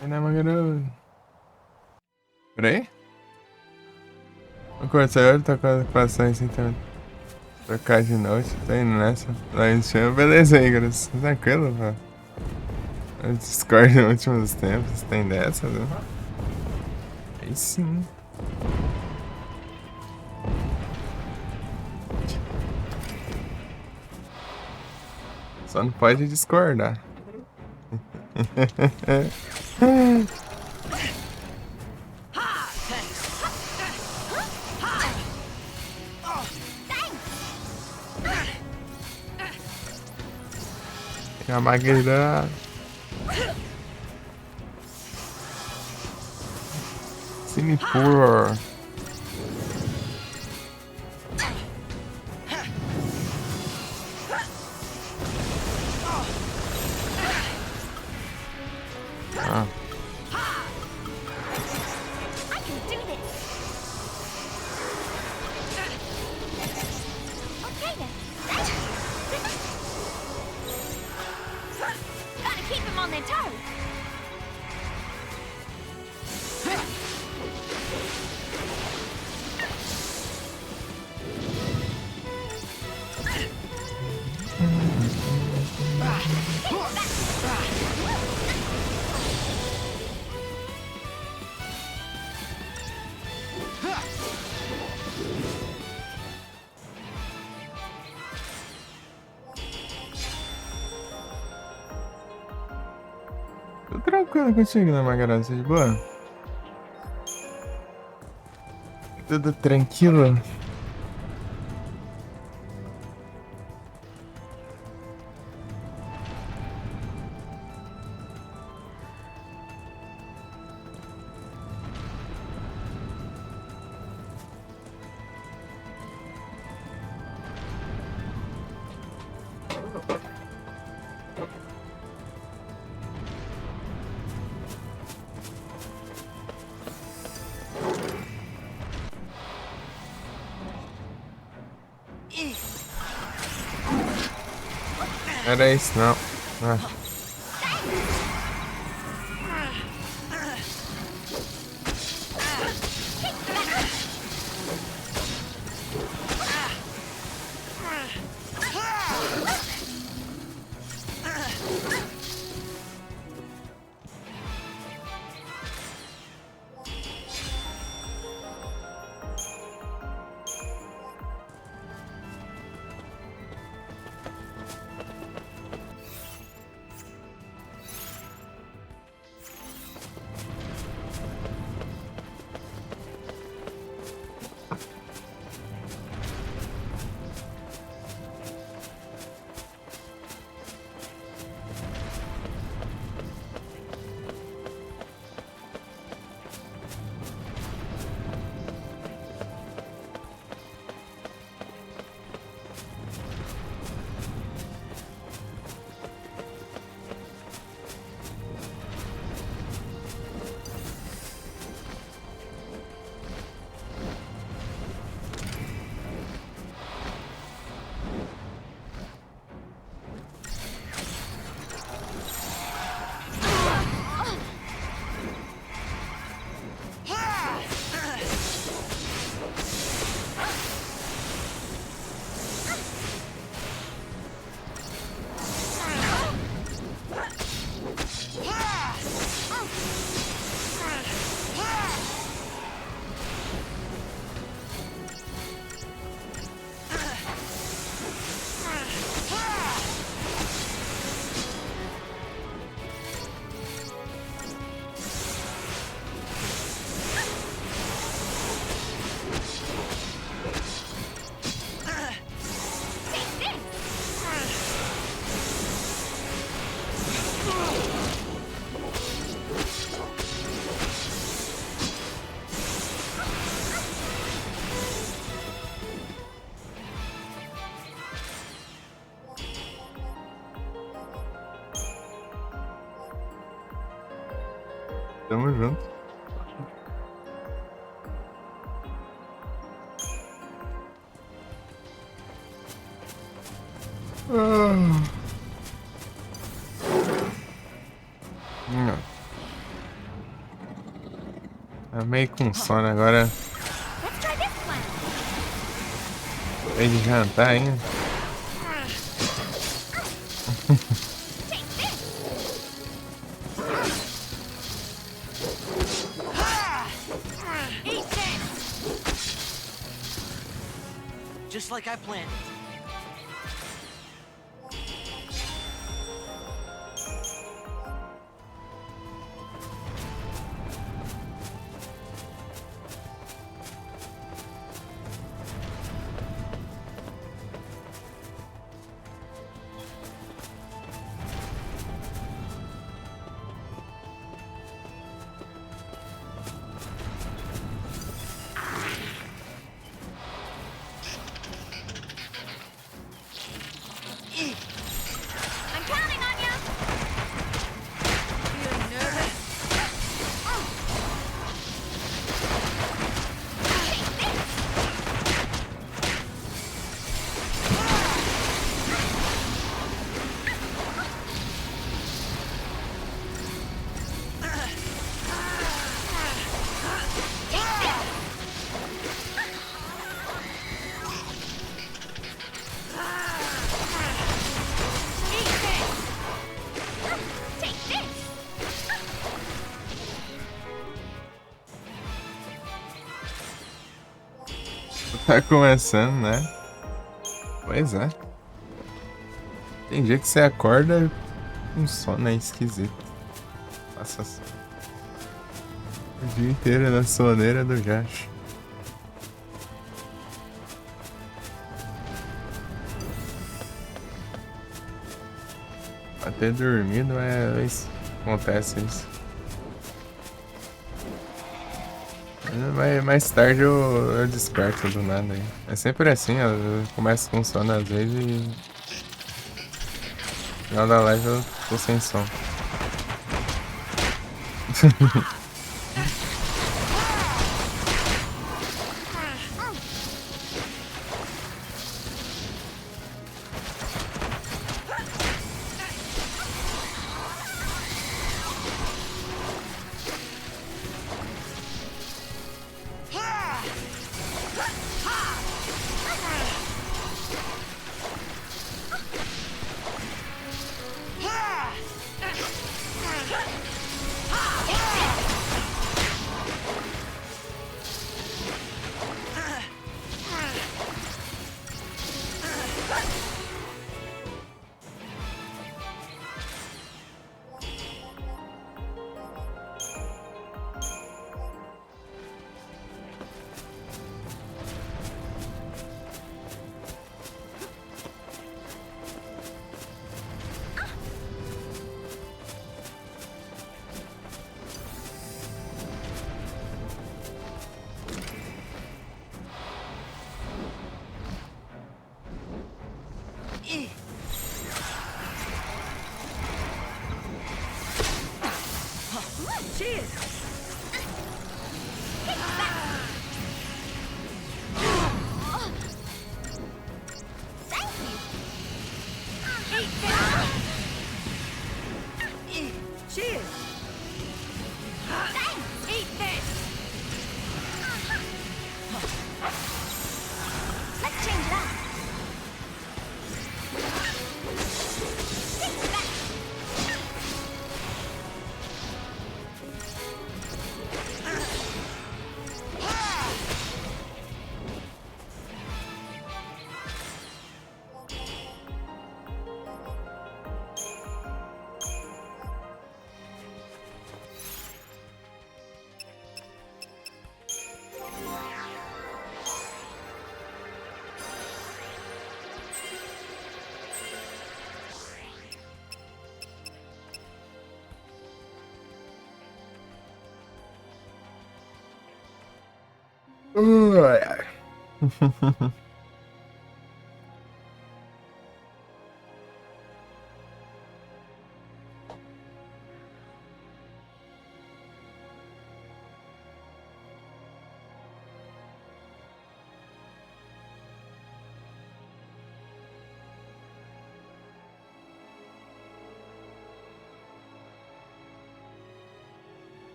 Caramba, garoto. Peraí. O corteiro tá com a equações então. Trocar de noite, tô indo nessa. Lá em cima, beleza aí, garoto. Tranquilo, pô. Eu Discord nos últimos tempos, tem dessa, viu? Aí sim. Só não pode discordar. Yamagueira. Sinipur. Ah. I can do this. Okay then. Gotta keep them on their toes. Tô tranquilo contigo, né, Magarosa? De boa? Tudo tranquilo? Era isso, não. Ah. Tamo junto. Ah. Não. Tá meio com sono agora. Let's try this one. Acabei de jantar ainda. Take this. Eat this. Just like I planned. I'm counting on you. Feeling nervous? Take this. Eat this. Take this. Tá começando, né? Pois é. Tem dia que você acorda com sono, é esquisito. Passa o dia inteiro na soneira do Jacho. Até dormindo, acontece isso. Mas mais tarde eu desperto do nada aí. É sempre assim, eu começo com sono às vezes e no final da live eu tô sem som. Cheers! Thank you. Eat this. Cheers! Thanks. Eat this. Let's change it up. Take that. Ai, ai.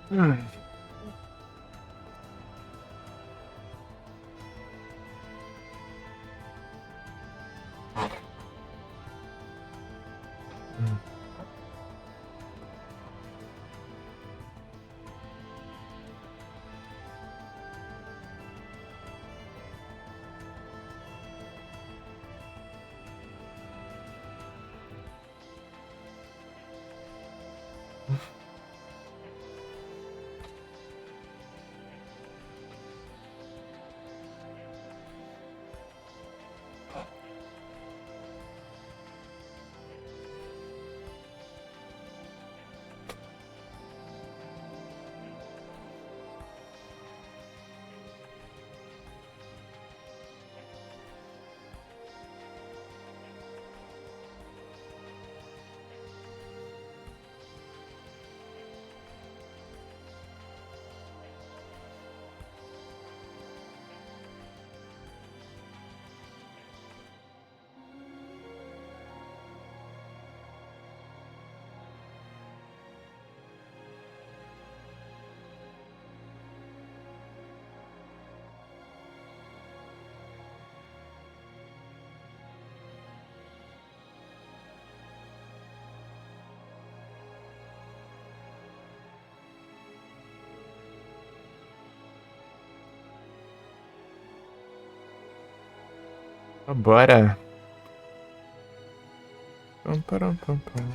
Hum. Bora. Pam, param, pam, pam.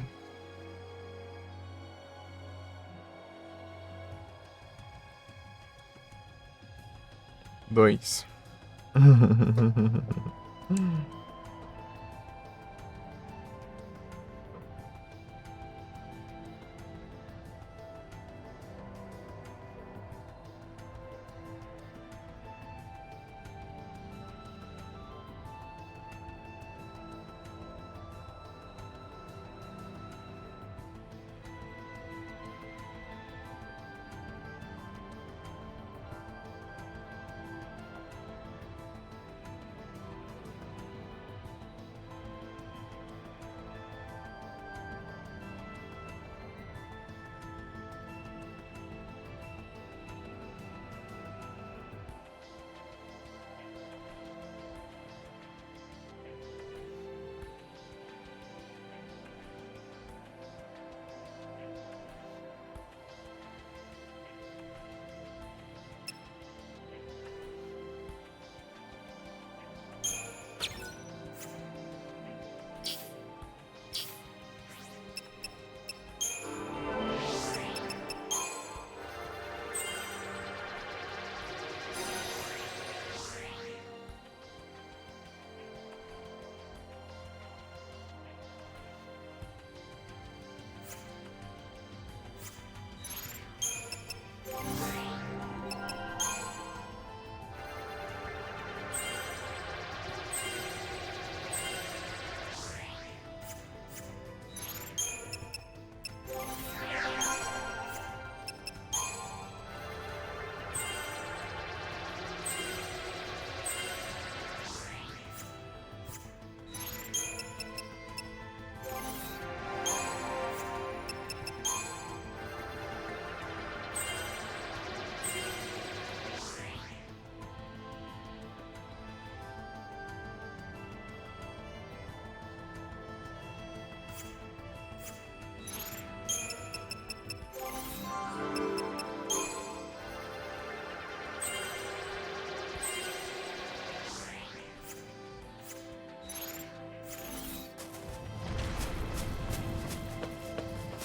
Dois.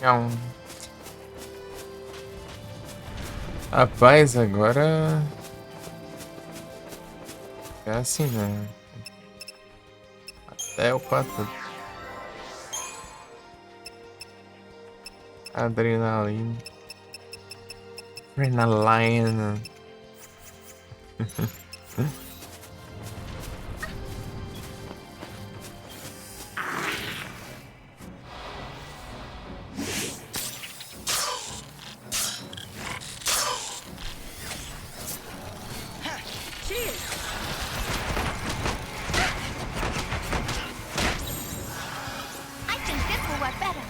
Não. Rapaz, agora. É assim, né? Até o 4. Adrenalina. Adrenalina. I think this will work better.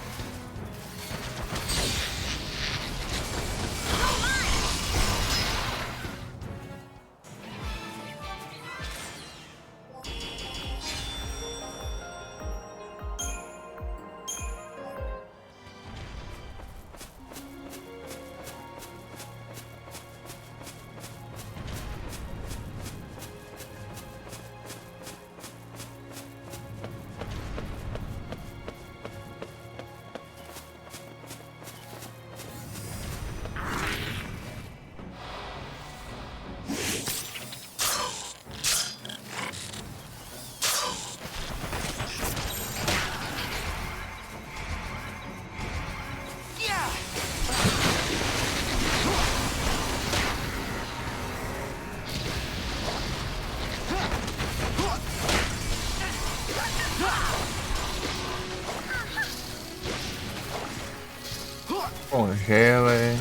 Congela, hein?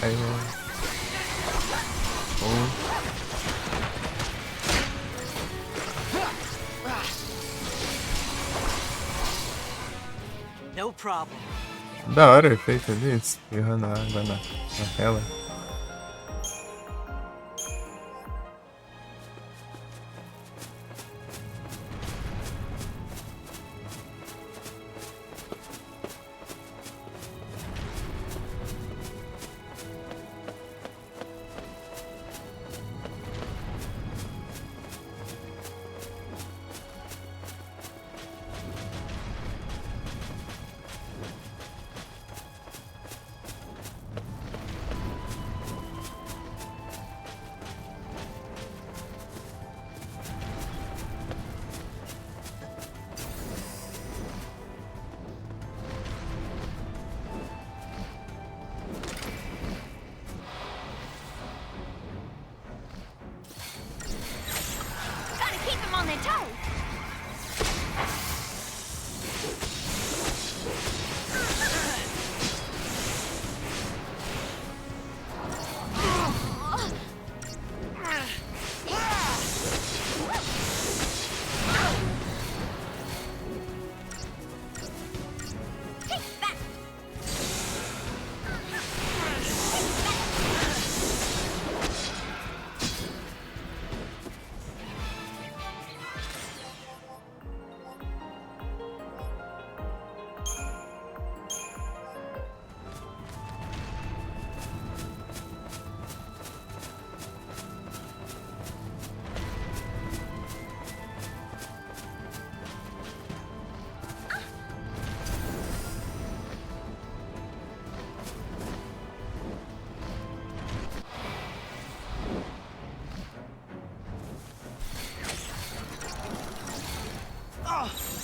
Raiva. No problem. Da hora o efeito ali, espirrando a água na tela. Gotta keep them on their toes. Take that.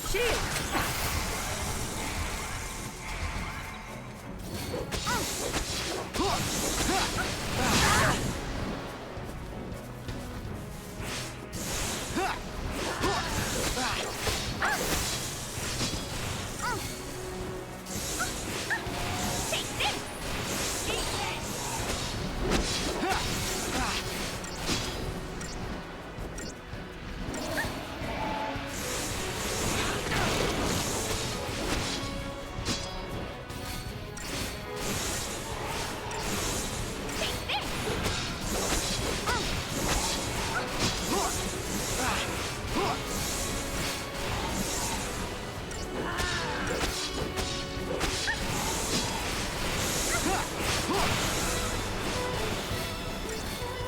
Shield! Take this. Eat this. Take this.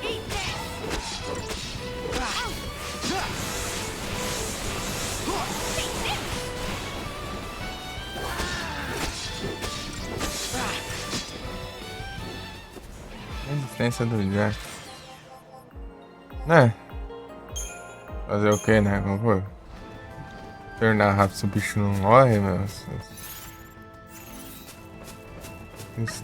Eat this. Take this. Resistência do Jack. Né? Fazer o que, né? Pô, terminar rápido se o bicho não morre, meu. Isso.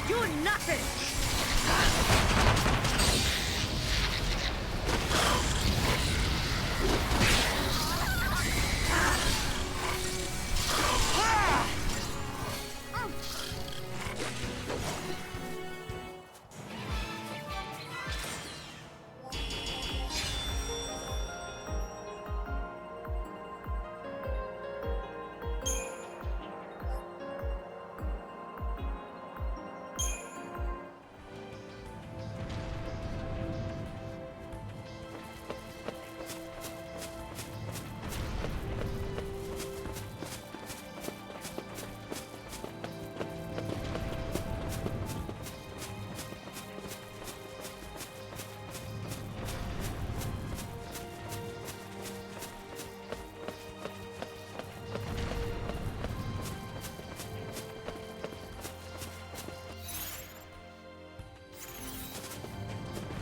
You're nothing!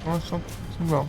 Nossa, que bom.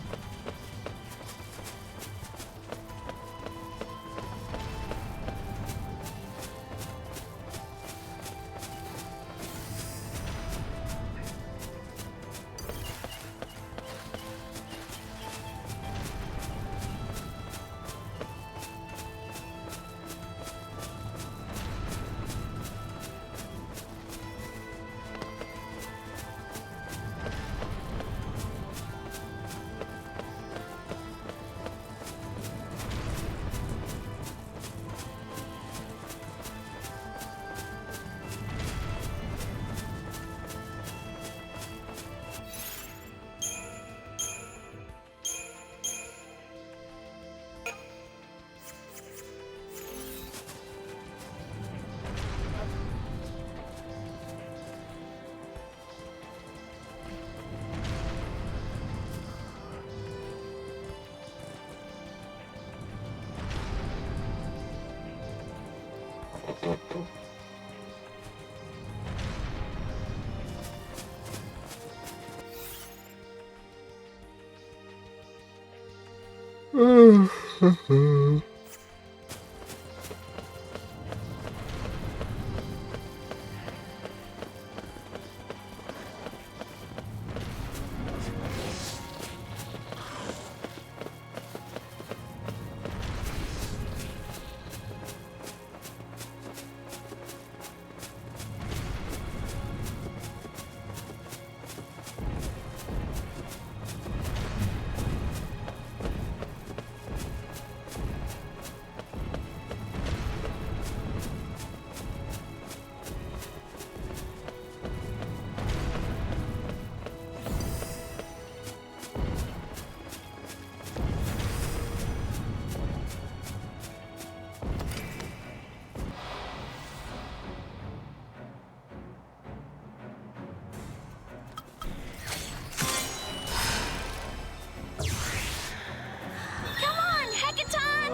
Come on, Hekaton!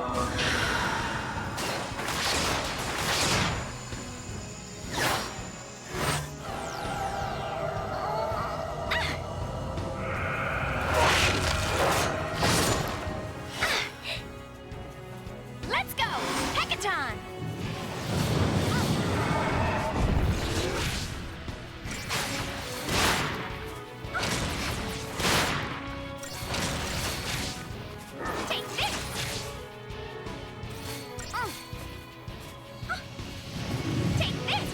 Let's go, Hekaton! Take this! Take this!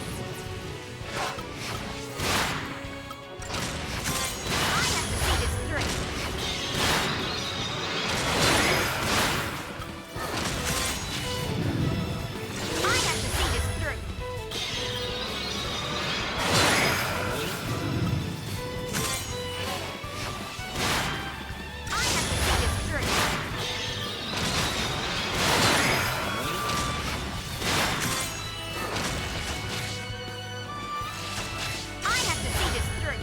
I have to see this through. I have to see this through. I have to see this through. I have to see this through.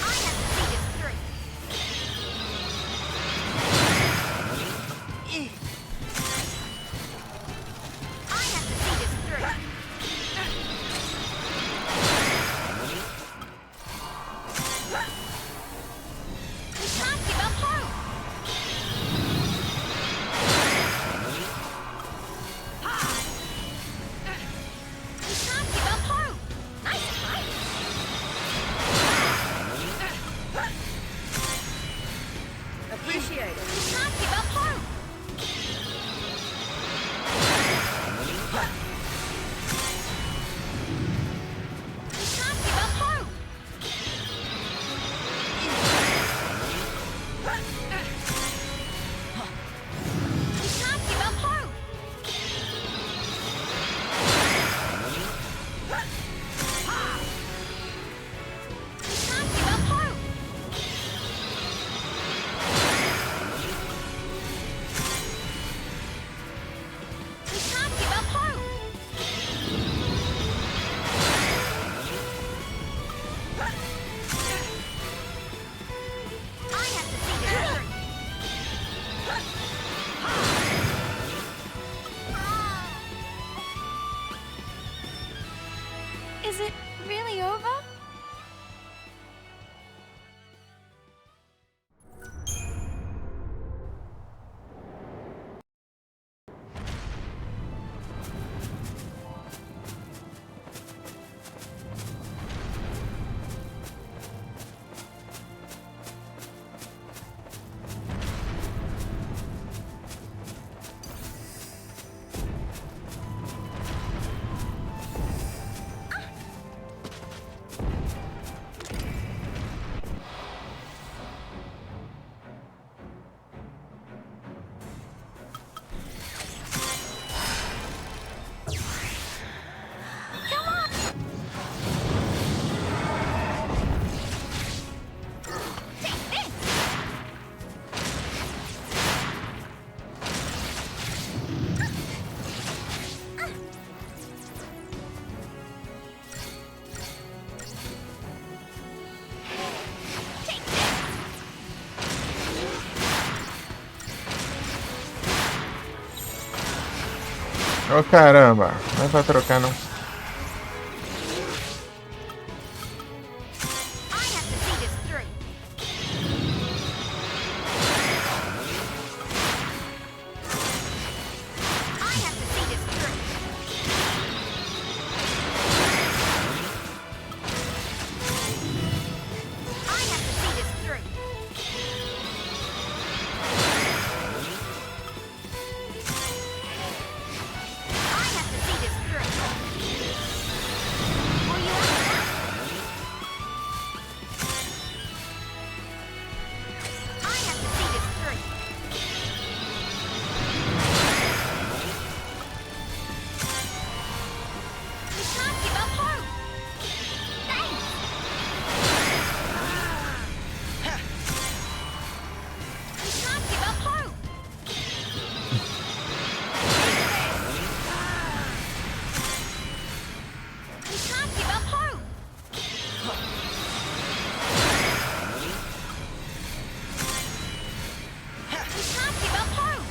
I have to see this through. I have to see this through. We can't give up hope. We can't give up hope. Nice fight. Appreciate it. We can't give up hope. Is it really over? Ô caramba, não é pra trocar não. I have to see this through. I have to see this through. I have to see this through. I have to see this through. Will you answer that? I have to see this through. You can't give up hope. Thanks. You can't give up hope. You can't give up hope. You can't give up hope.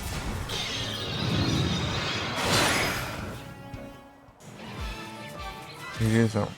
Divisão.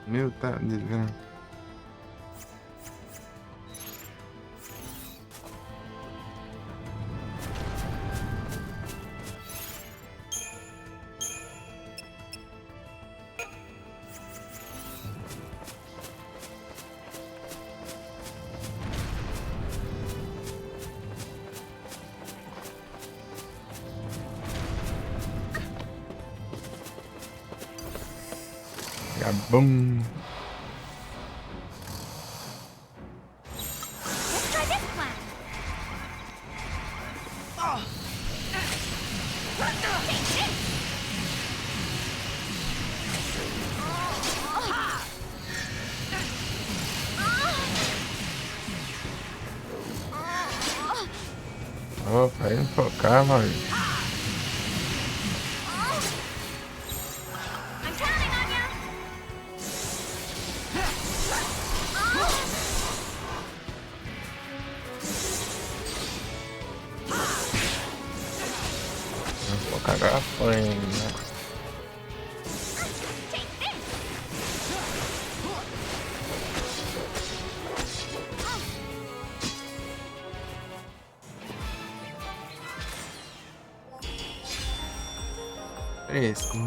Meu, tá desgrama. Boom. Let's try this plan. Opa, indo focar, mano. I'm counting on ya. Vou cagar a frente, né? Take this. Fresco.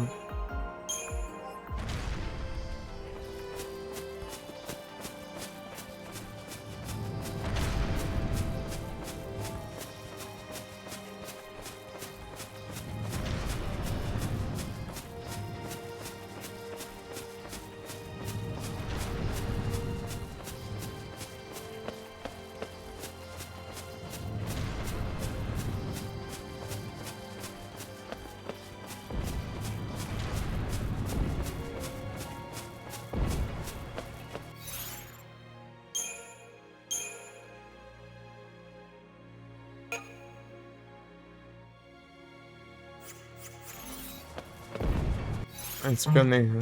Antes que eu nem.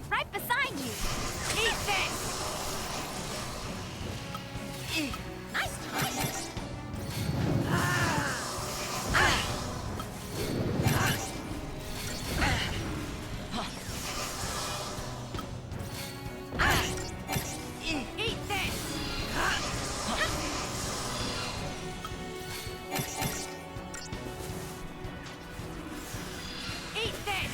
Right beside you. Eat this. Nice try. Eat this. Eat this. Take this.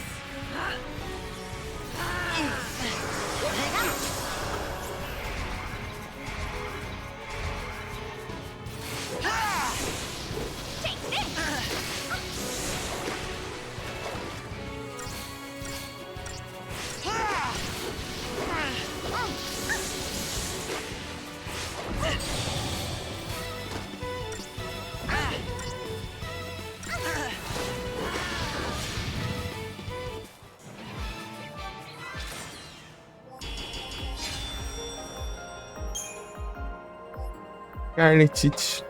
Carnetite.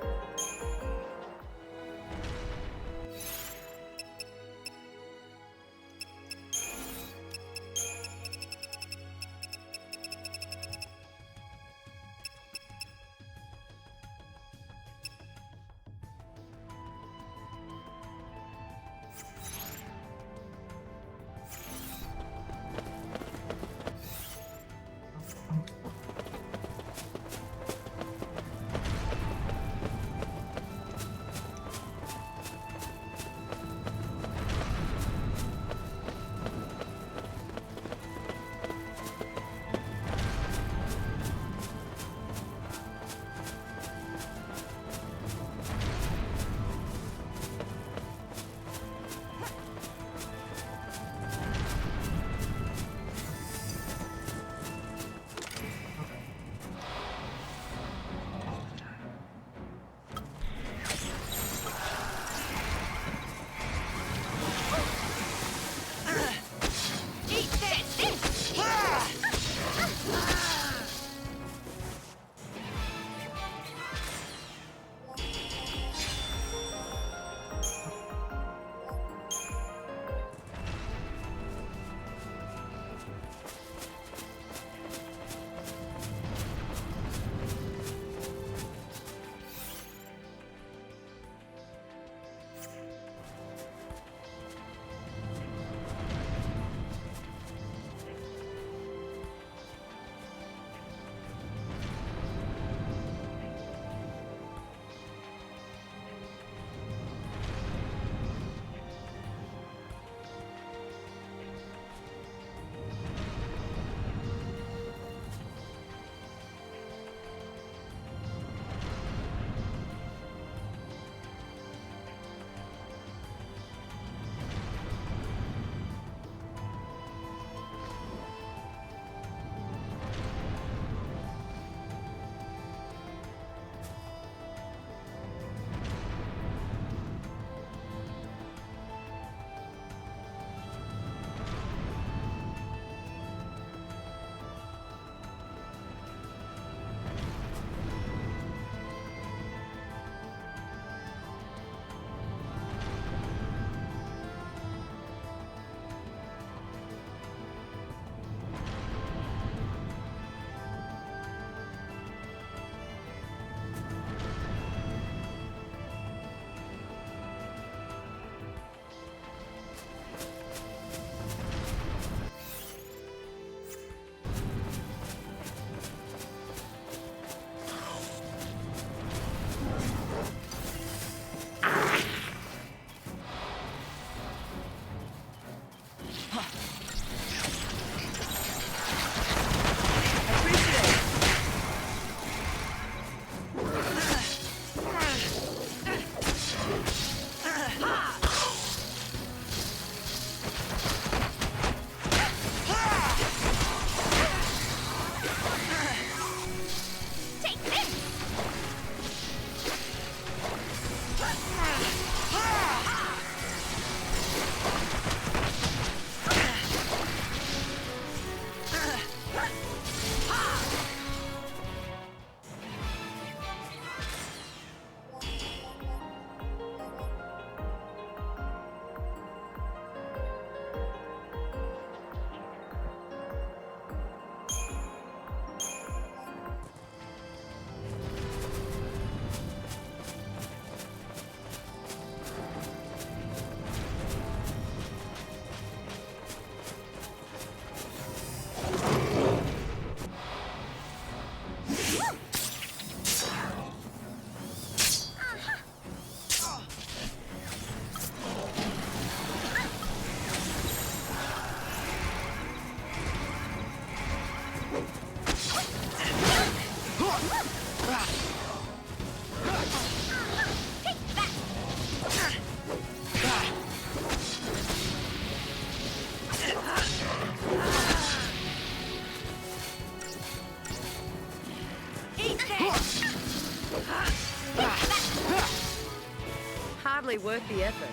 Probably worth the effort.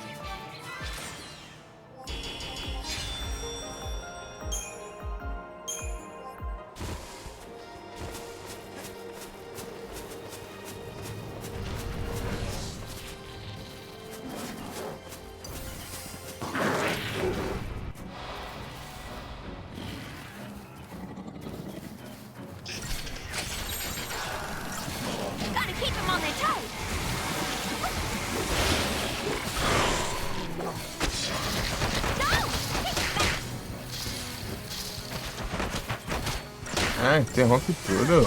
Gotta keep them on their toes. Ah, interrompe tudo.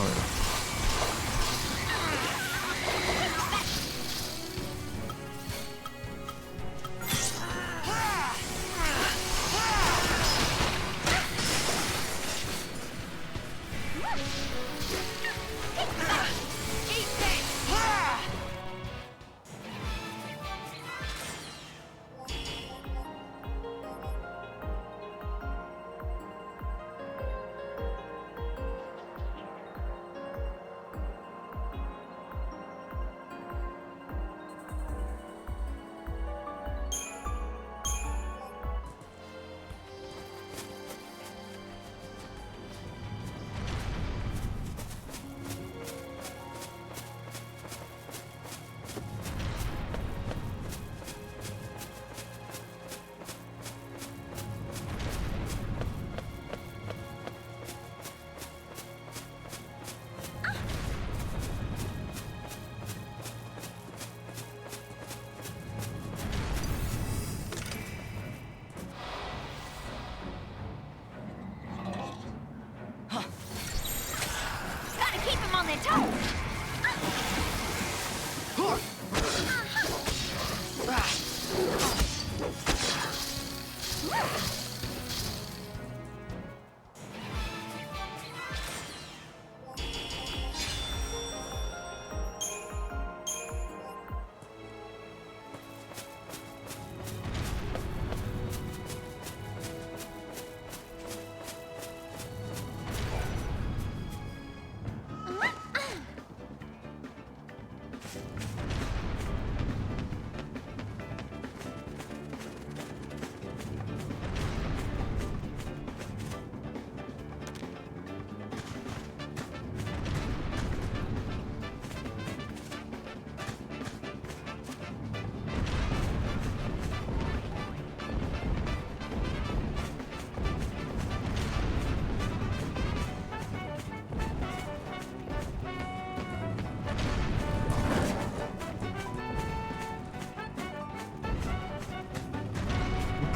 Gotta keep them on their toes.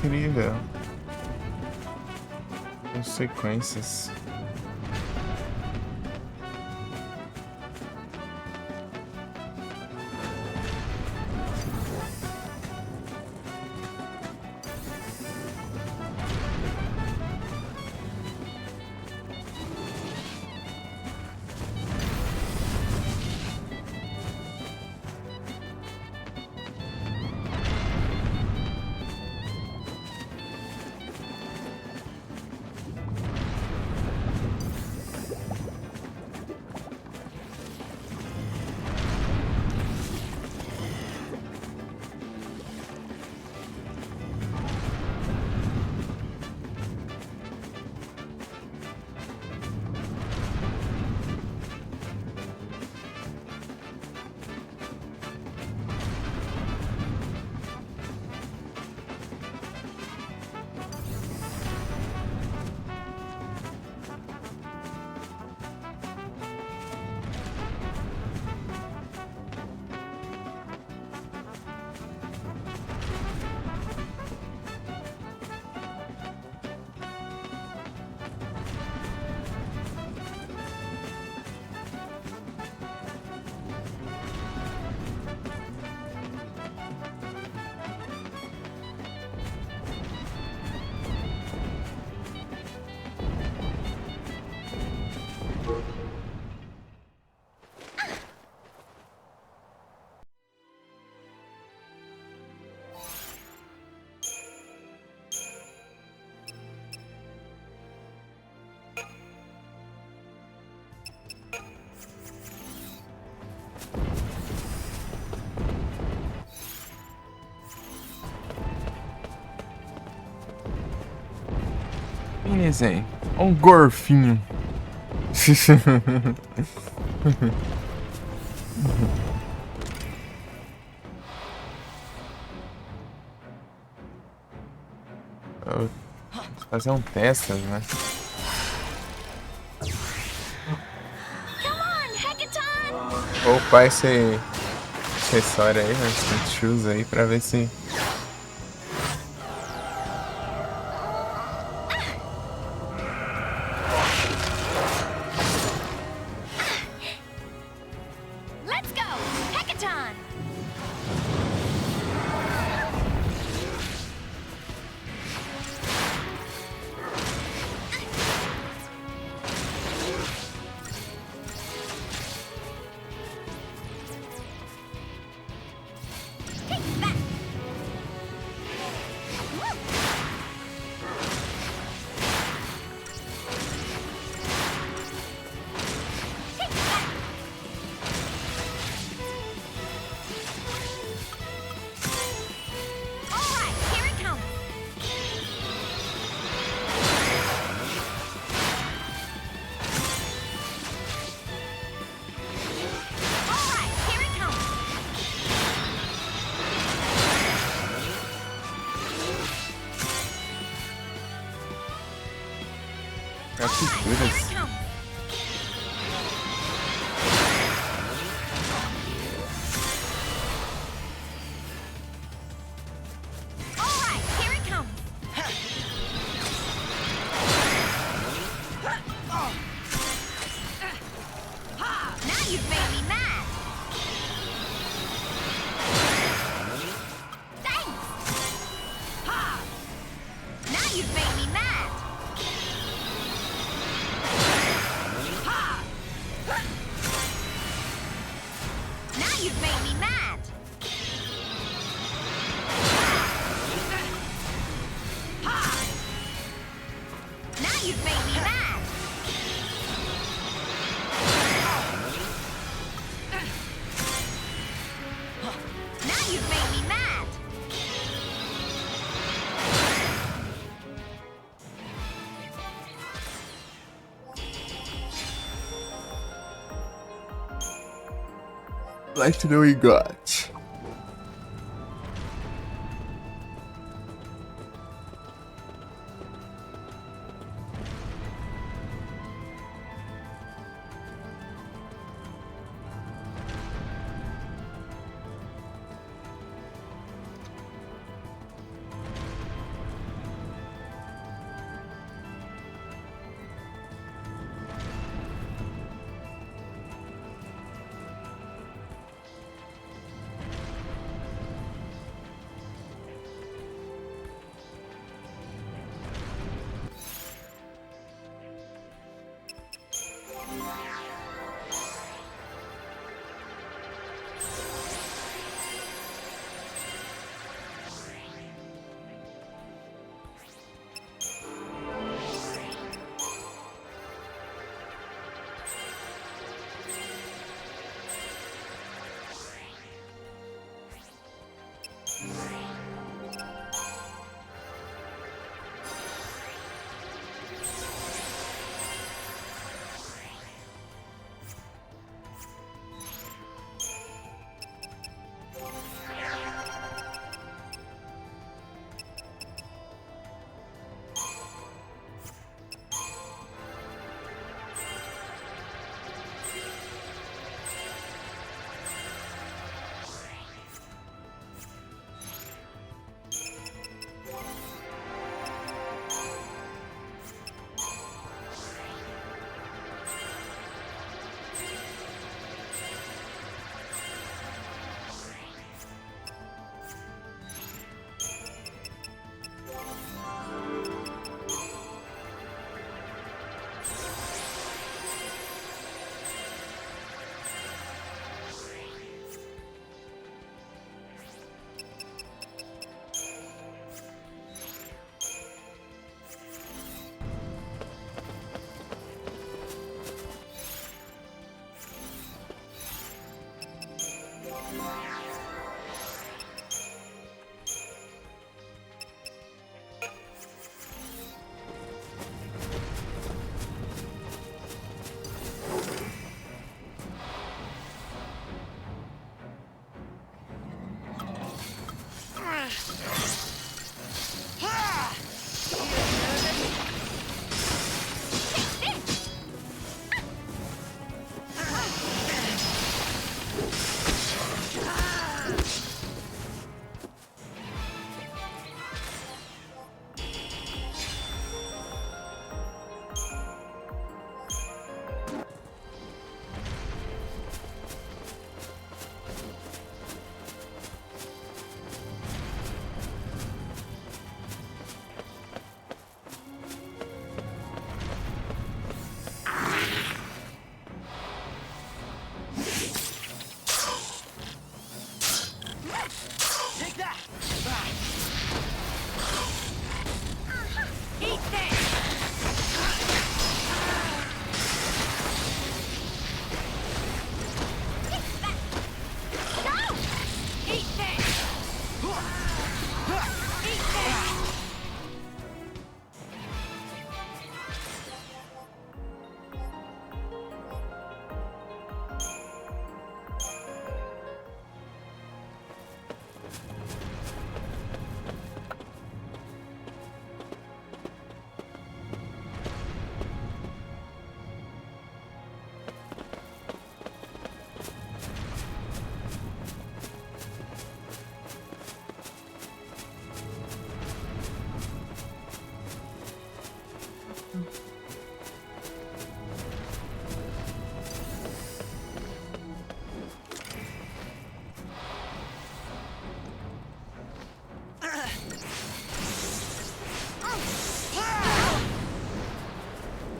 Incrível. Consequências. Zé. Olha um gorfinho. Vou fazer um teste, né? Come on, Hekaton! Vou upar esse acessório aí, né? Esse shoes aí, pra ver se... Let's go, Hekaton! Take that! Woo! Take that! All right, here it comes. All right, here it comes. Cara, que Here duras. it comes. All right, here it comes. Now you've made me mad. Thanks. Now you've made me mad. Now you've made me mad. Now you've made me mad. Now you've made me mad. Like to know what you got.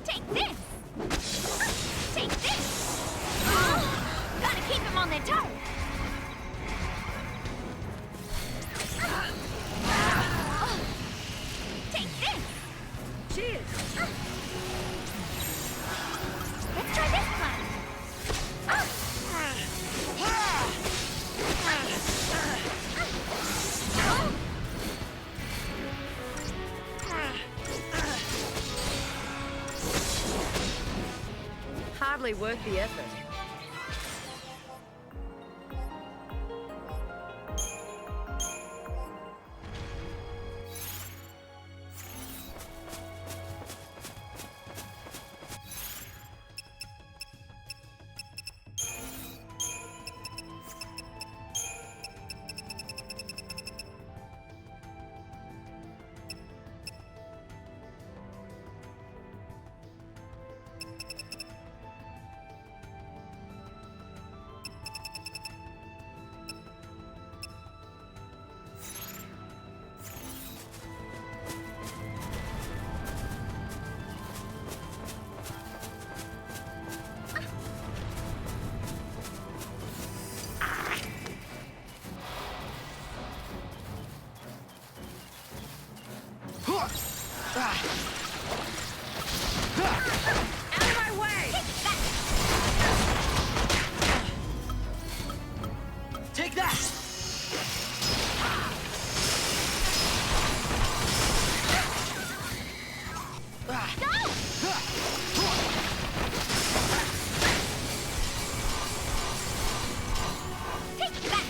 Take this! Take this! Gotta keep them on their toes! Take this! Cheers! Let's try this plan! Hardly worth the effort. Out of my way! Take that! Take that!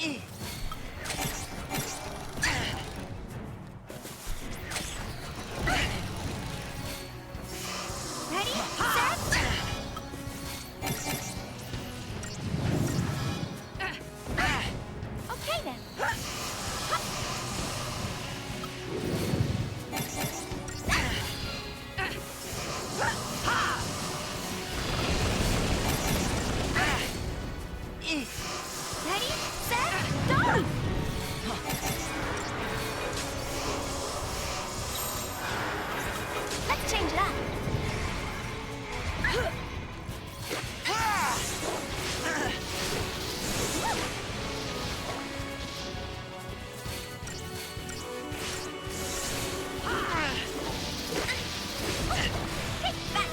Ready, set. Okay then. Ready, set, go! Let's change it up. Hit back.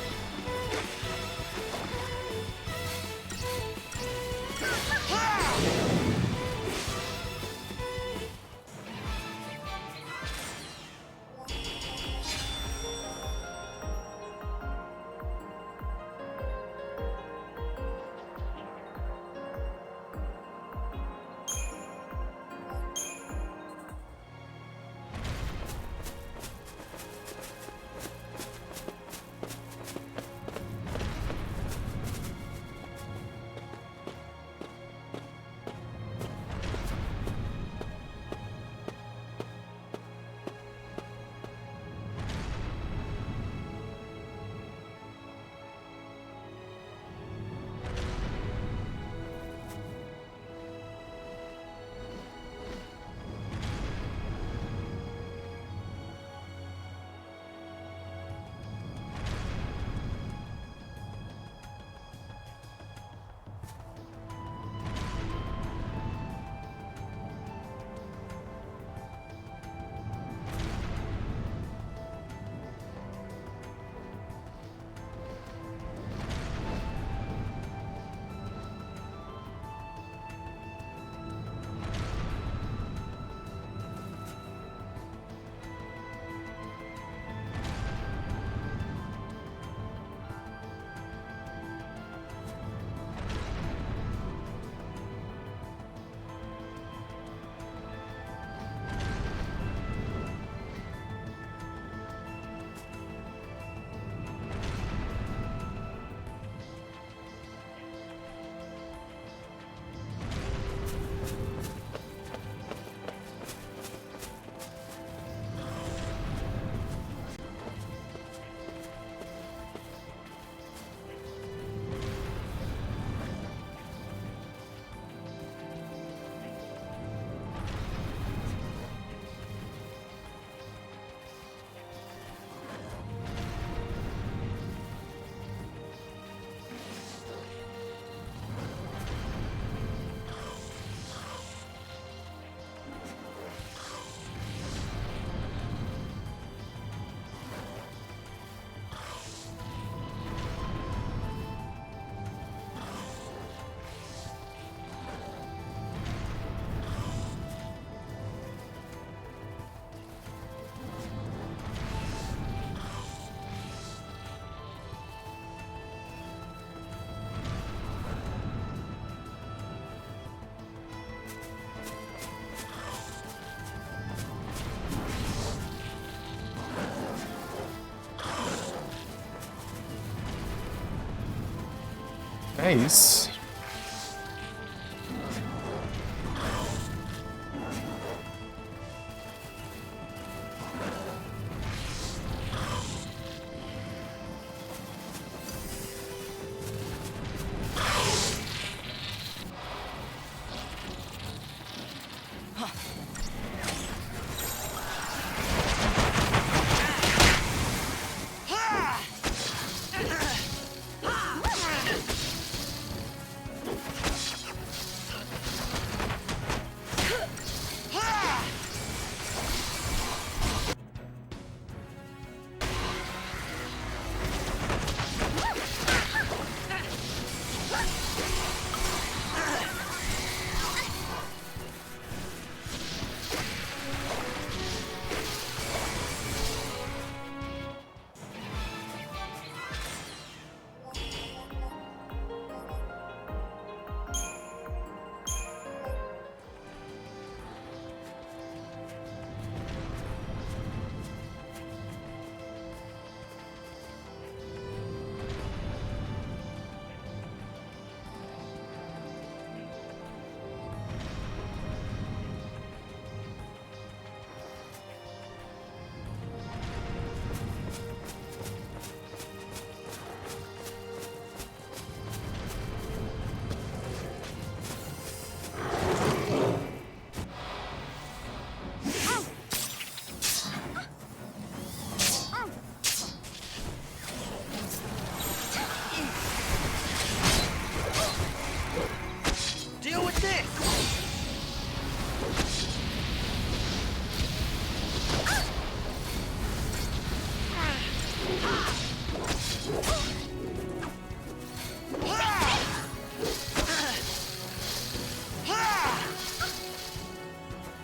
Nice.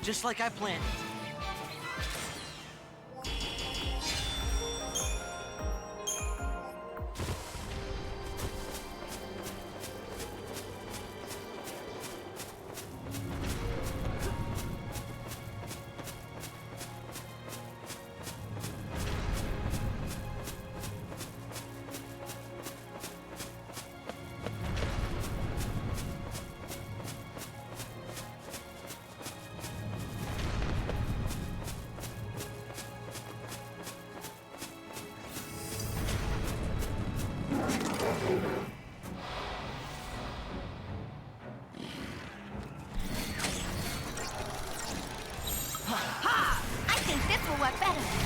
Just like I planned it. I think this will work better.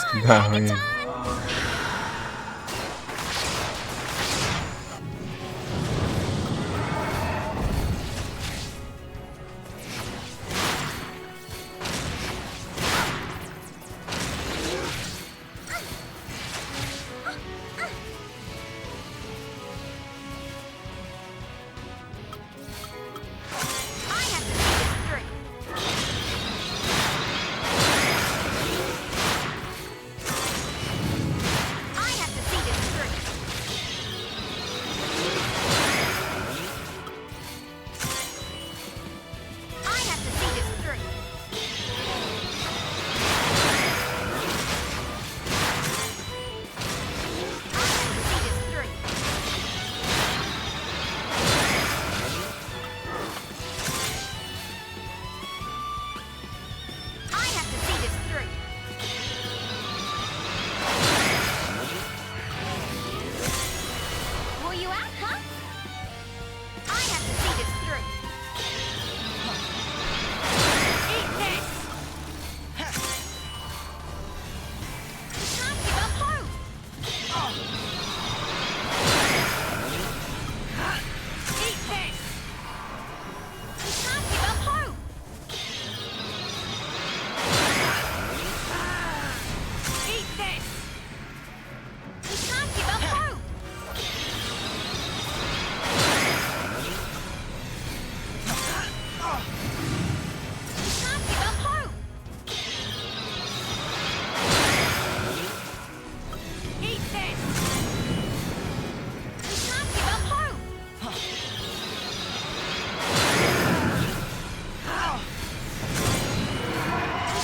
Isso que dá ruim. I have to see this through. I have to see this through. I have to see this through. I have to see this through. I have to see this through. Will you act, huh? I have to see this through. Eat this! Can't give up hope! Eat this! Can't give up hope! Eat this! Can't give up hope! Can't give up hope! Eat this! Can't give up hope!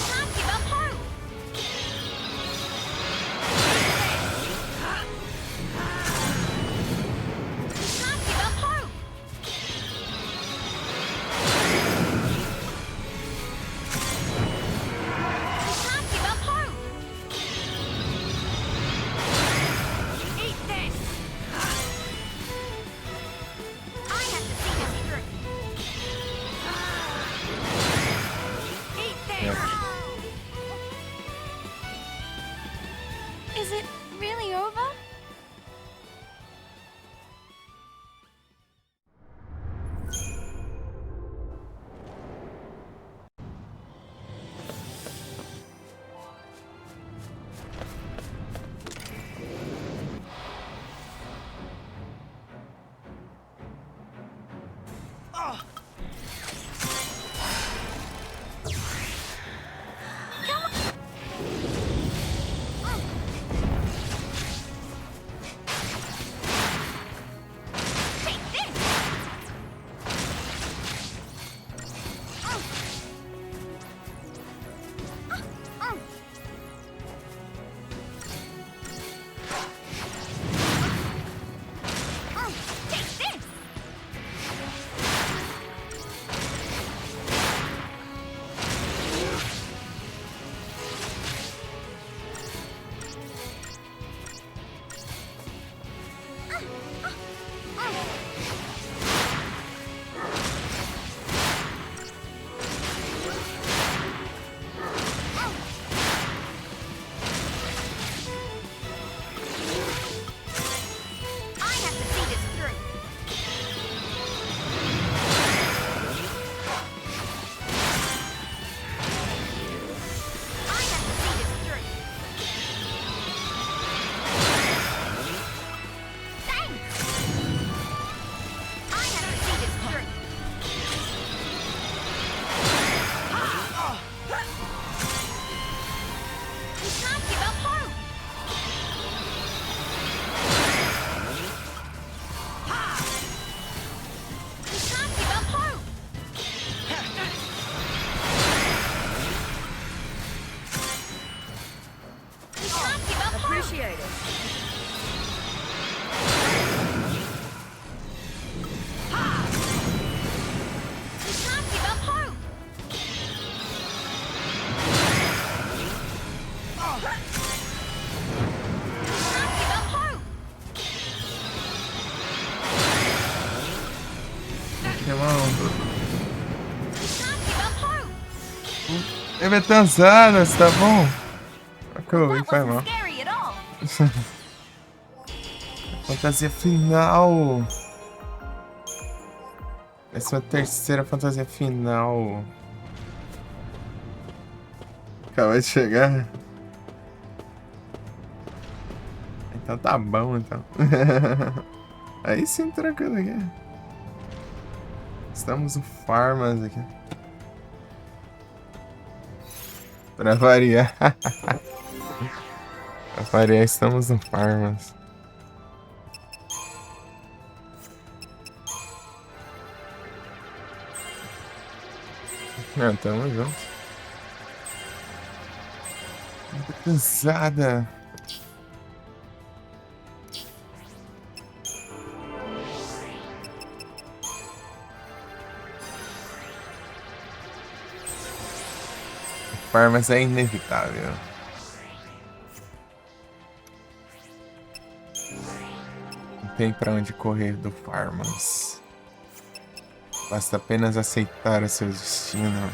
Can't give up hope! Can't give up hope! Can't give up hope! Eat this! I have to see this through. Eat this! Is it really over? Take this! Take this! I have to see this through. I have to see this through. Thanks! I have to see this through. You can't give up hope! You can't give up hope! You can't give up hope! Appreciate it. You can't give up hope! You can't give up hope! Queimando. You can't give up hope! Ele é transada, tá bom? que eu ouvi, That foi wasn't mal. scary at all. Fantasia final. Essa é a terceira fantasia final. Acabou de chegar. Então tá bom, então. Aí sim, tranquilo aqui. Estamos no Farmas aqui. Pra variar. Pra variar, estamos no Farmas. Não, tamo junto. Muito cansada. Farmas é inevitável. Não tem pra onde correr do Farmas. Basta apenas aceitar o seu destino.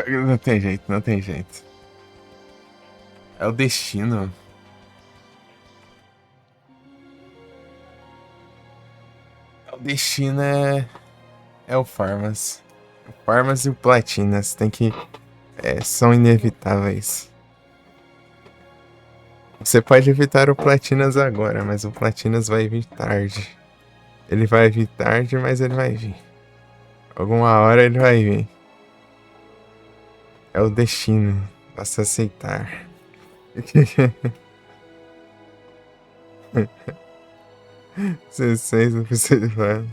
Não tem jeito, não tem jeito. É o destino. O destino é o Farmas. O Farmas e o Platinas tem que. São inevitáveis. Você pode evitar o Platinas agora, mas o Platinas vai vir tarde. Ele vai vir tarde, mas ele vai vir. Alguma hora ele vai vir. É o destino. Basta aceitar. 16% de farm.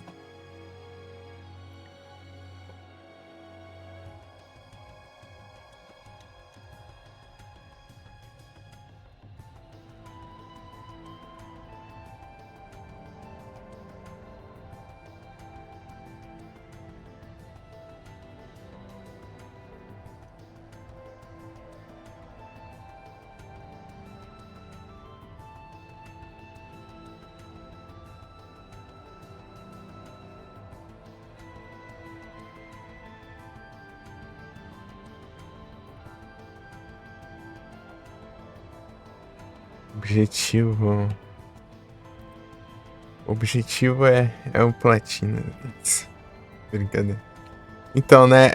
Objetivo. O objetivo é o platina. Brincadeira. Então, né?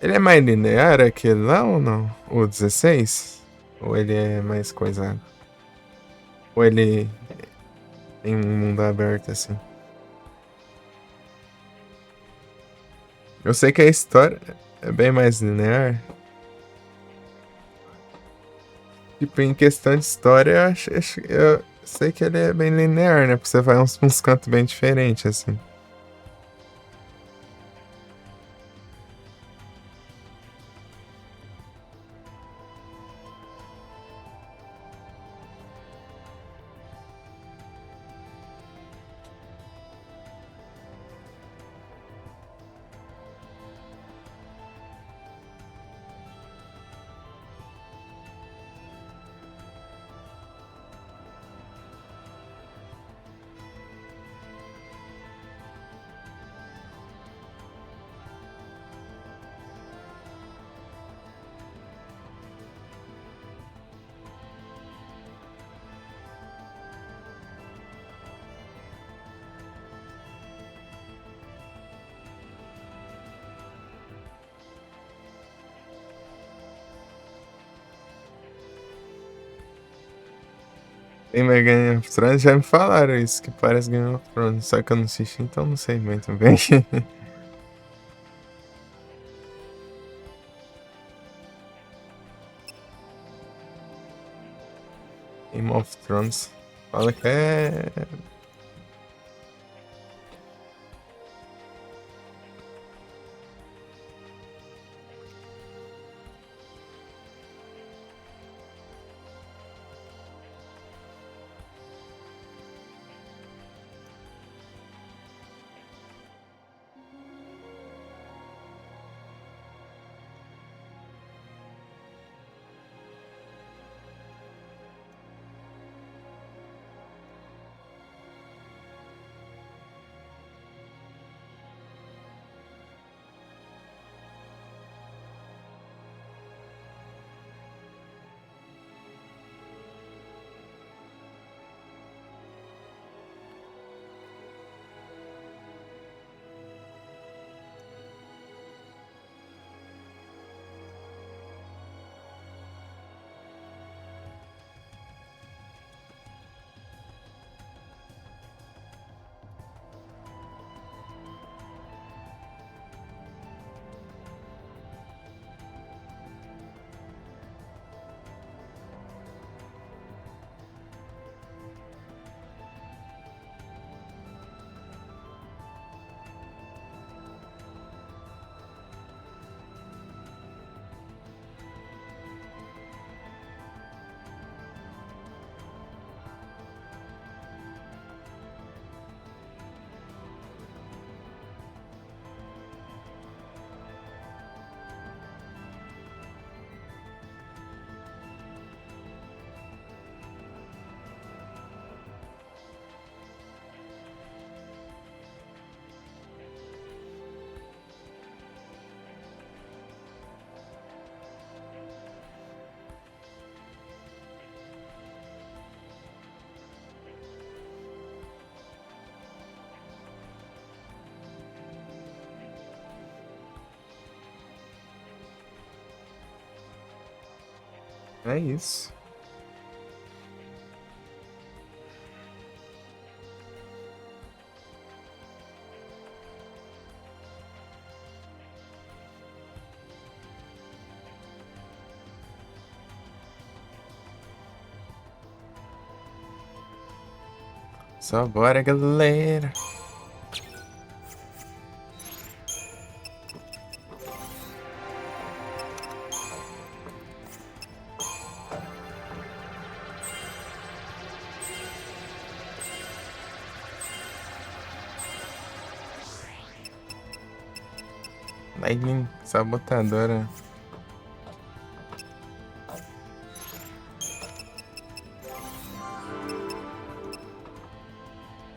Ele é mais linear aquele lá ou não? O 16? Ou ele é mais coisado? Ou ele tem um mundo aberto assim? Eu sei que a história. É bem mais linear. Tipo, em questão de história, eu sei que ele é bem linear, né? Porque você vai uns cantos bem diferentes, assim. Tem mais Game of Thrones, já me falaram isso, que parece Game of Thrones. Só que eu não assisti, então não sei muito bem. Game of Thrones. Fala que é. É isso. Só bora, galera. Lightning sabotadora.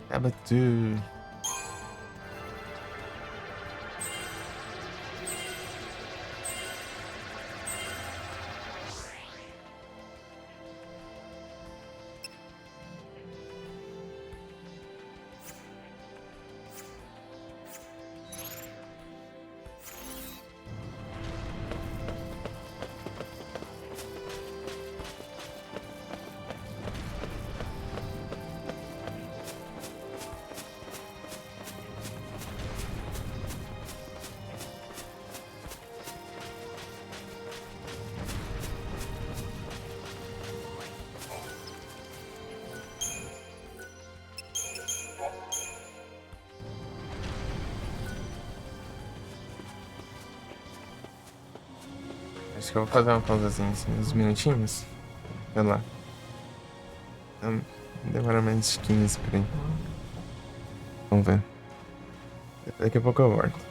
Abatu. Acho que eu vou fazer uma pausazinha assim, uns minutinhos. Vai lá. Demora menos de 15 por aí. Vamos ver. Daqui a pouco eu volto.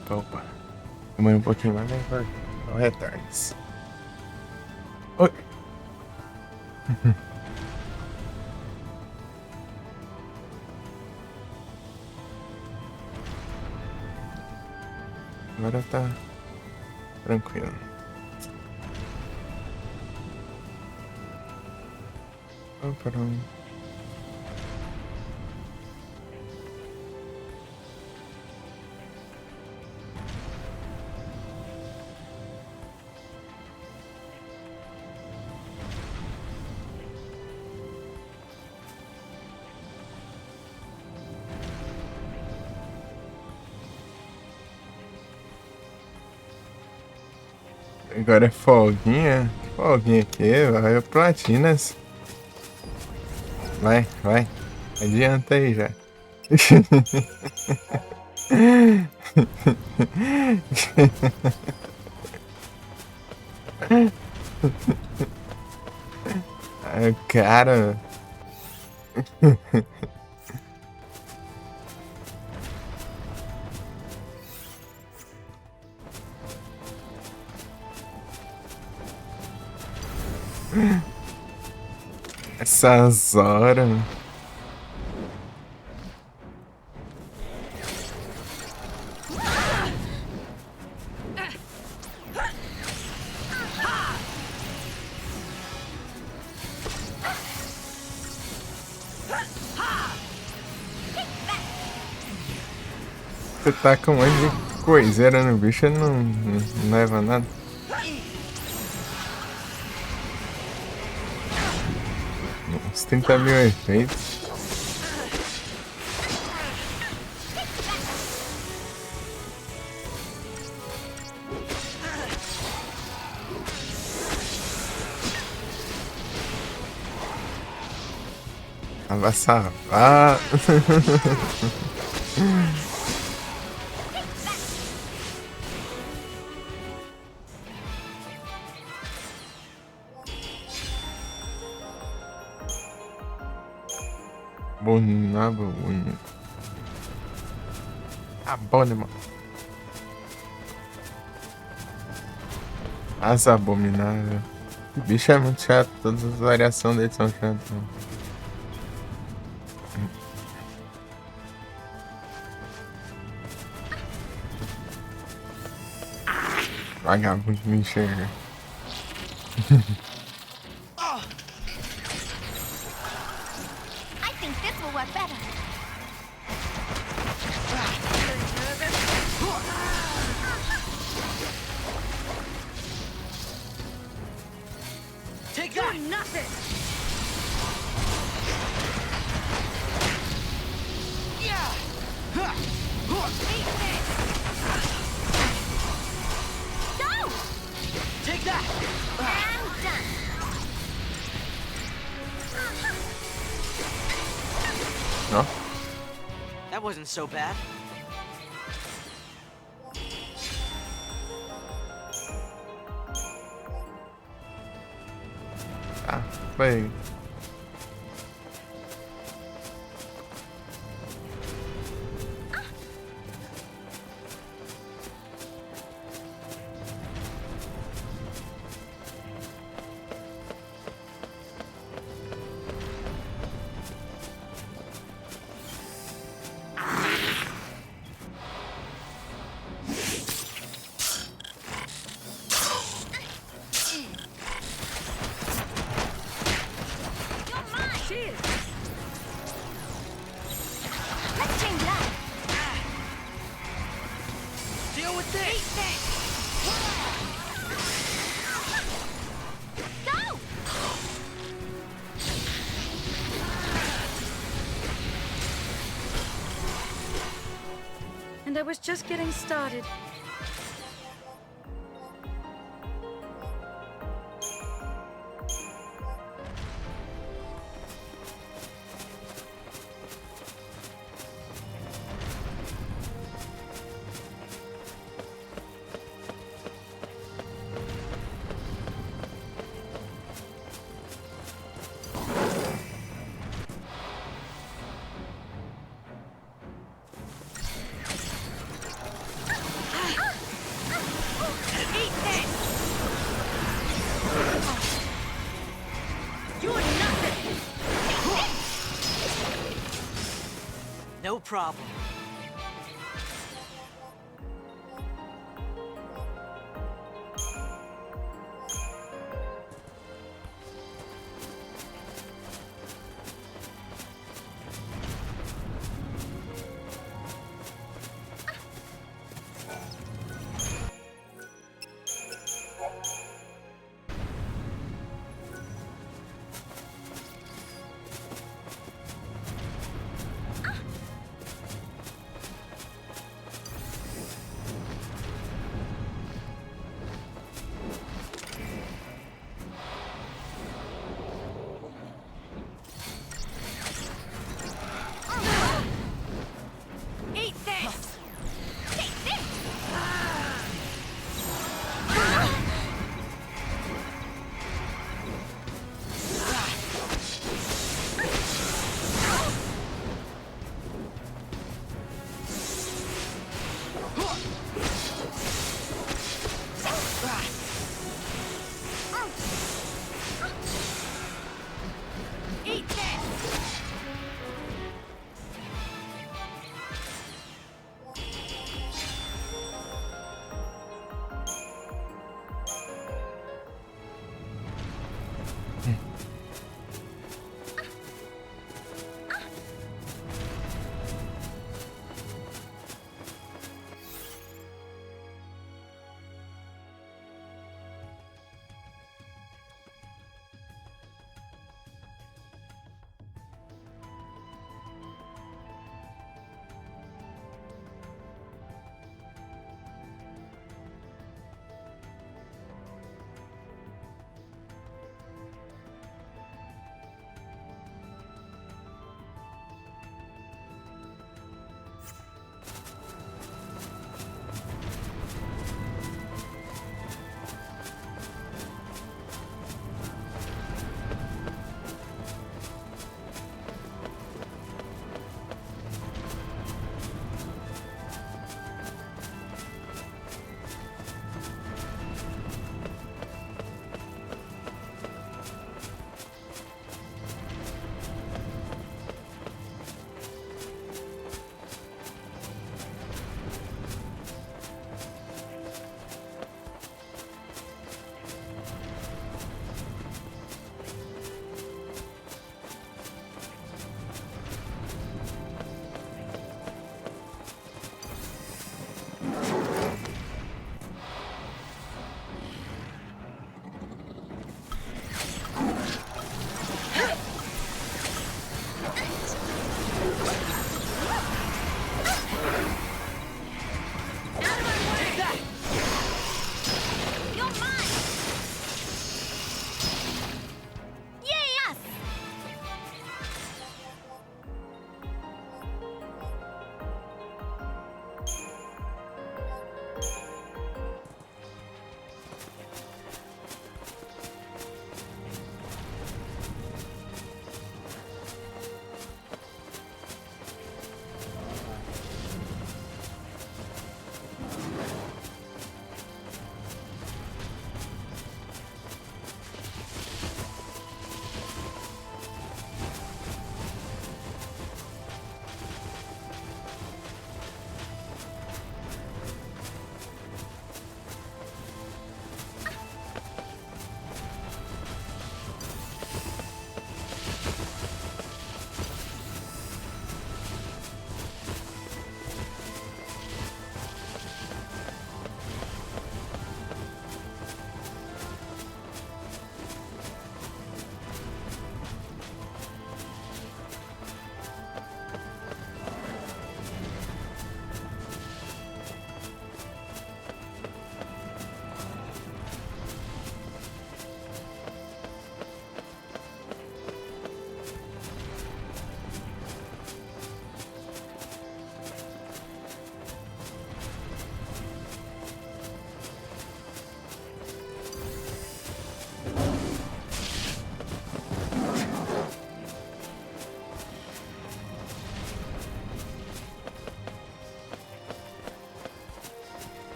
Opa, opa. Demorei um pouquinho mais, mas vai. Não retardes. Oi. Agora tá tranquilo. Opa, não. Agora é folguinha. Folguinha aqui, vai platinas. Vai, vai. Adianta aí já. Ah, cara. Essas horas. Você tá com um monte de coiseira no bicho e não leva nada. Uns 30 mil efeitos. Avassar. Ah! Abominável unha. Abominável. Asa abominável. O bicho é muito chato, todas as variações dele são chatas. Vagabundo me enxerga. I think this will work better. Take Do that! nothing. Yeah! Huh. Huh. Go! Take that! And done. Ó. That wasn't so bad. Tá, foi. You're mine. Cheers. Let's change it up. Deal with this! Go! And I was just getting started. problem.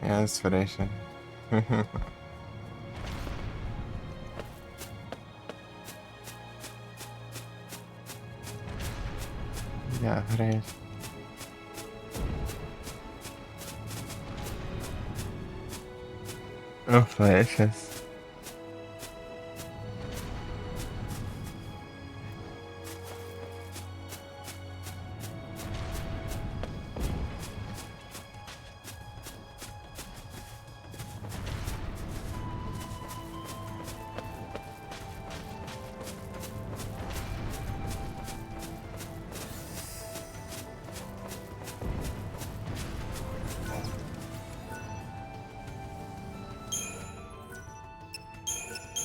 É as frechas. E a frecha. Oh, flechas.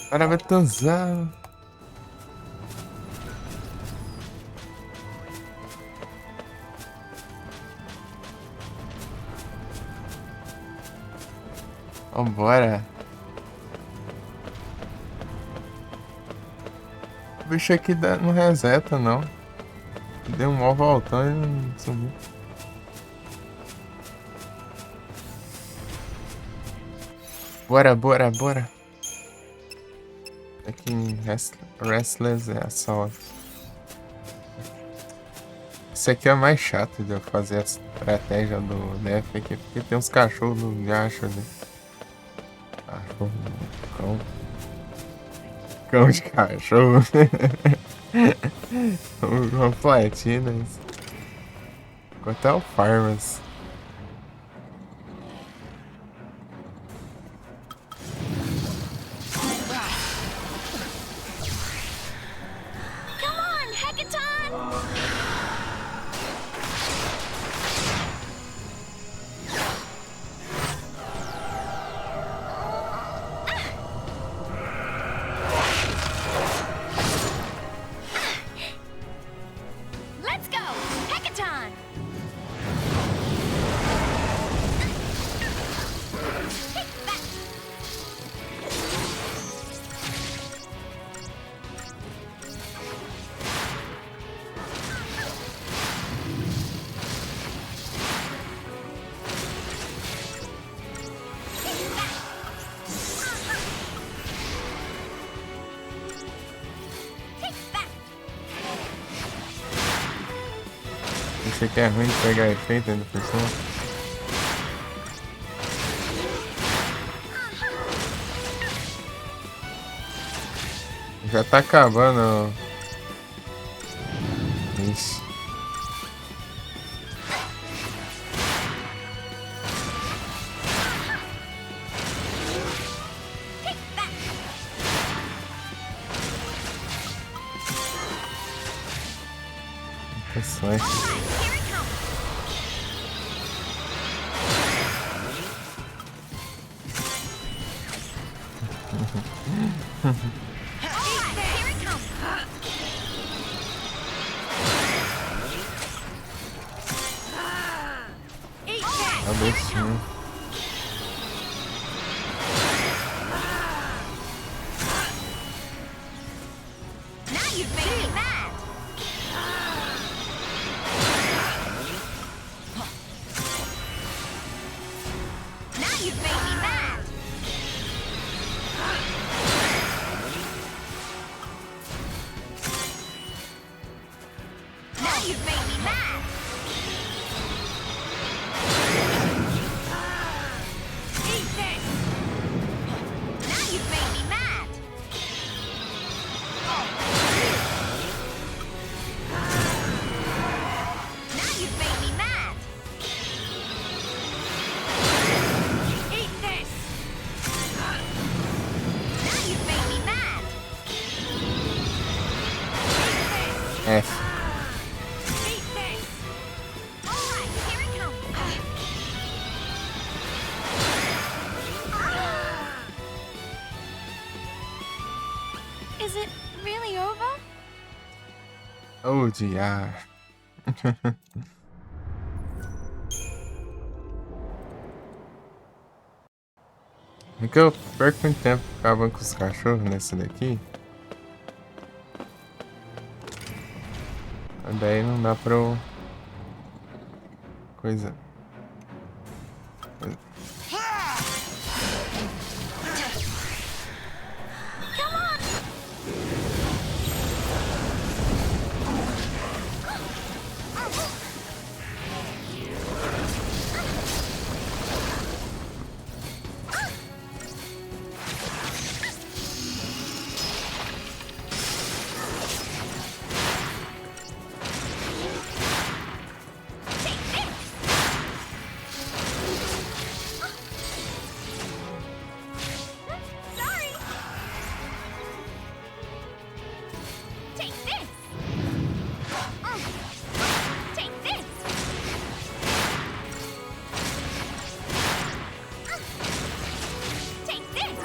Para Betãozão. Vambora. O bicho aqui não reseta, não. Deu um mó voltão e não sumiu. Bora, bora, bora. Aqui em Restless é Assault. Esse aqui é o mais chato de eu fazer a estratégia do Def aqui, porque tem uns cachorros no gacho ali. Cachorro, cão. Cão de cachorro. Uma platina. Ficou até o Farmas. Come on, Hackathon! Let's go! Hackathon! Take that! Take that! Esse aqui é ruim de pegar efeito ainda por cima. Já tá acabando. Ixi. Take that! Impressões. Alright, here it comes! Alright, here it comes! Eat that! A bestinha. Now you've made me mad! Now you've made me mad! Now you've made me mad! Eat this! Now you've made me mad! Now you've made me mad! Eat this! Now you've made me mad! Eat F. this! Eat this! Alright, here it comes! Is it really over? Odiar. É que eu perco muito tempo acabando com os cachorros nesse daqui. Daí não dá pra eu coisa. Sorry. Take this. Take this. Take this.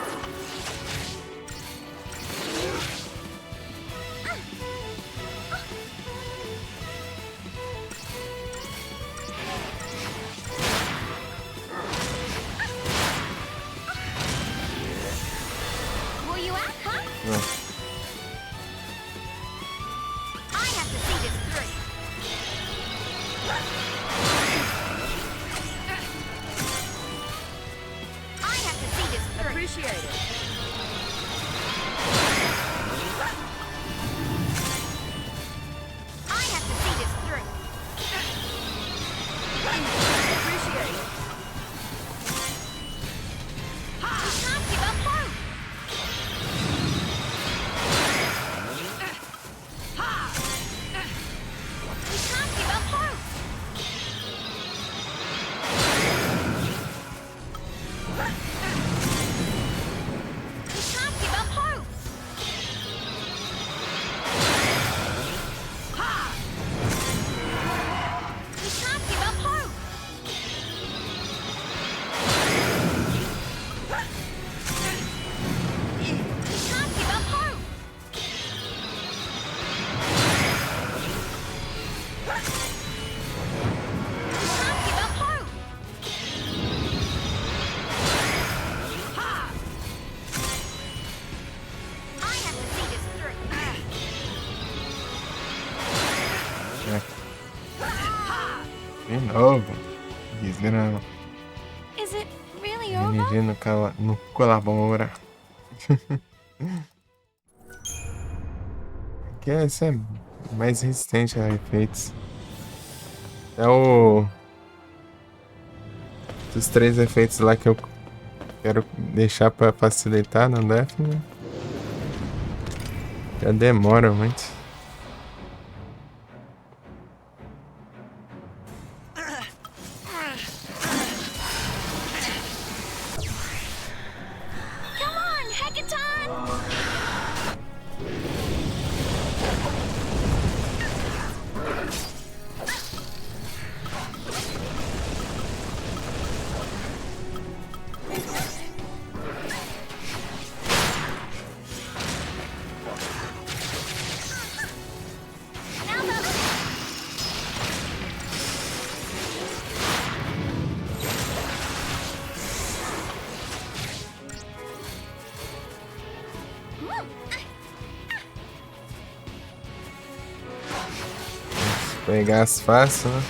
Were you at, huh? Não. I have to see this through. I have to see this through. Appreciate it. I have to see this through. Appreciate it. We can't give up hope. We can't give up hope. We can't give up hope. We can't give up hope. We can't give up hope. We can't give up hope. I have to see this through. De novo. Desgrama. Is it really over? Energia não colabora. Aqui esse é mais resistente a efeitos. É o... Dos 3 efeitos lá que eu quero deixar pra facilitar no Deathman. Já demora muito. Come on, Hackathon! Now the... Pegar as fácil, né?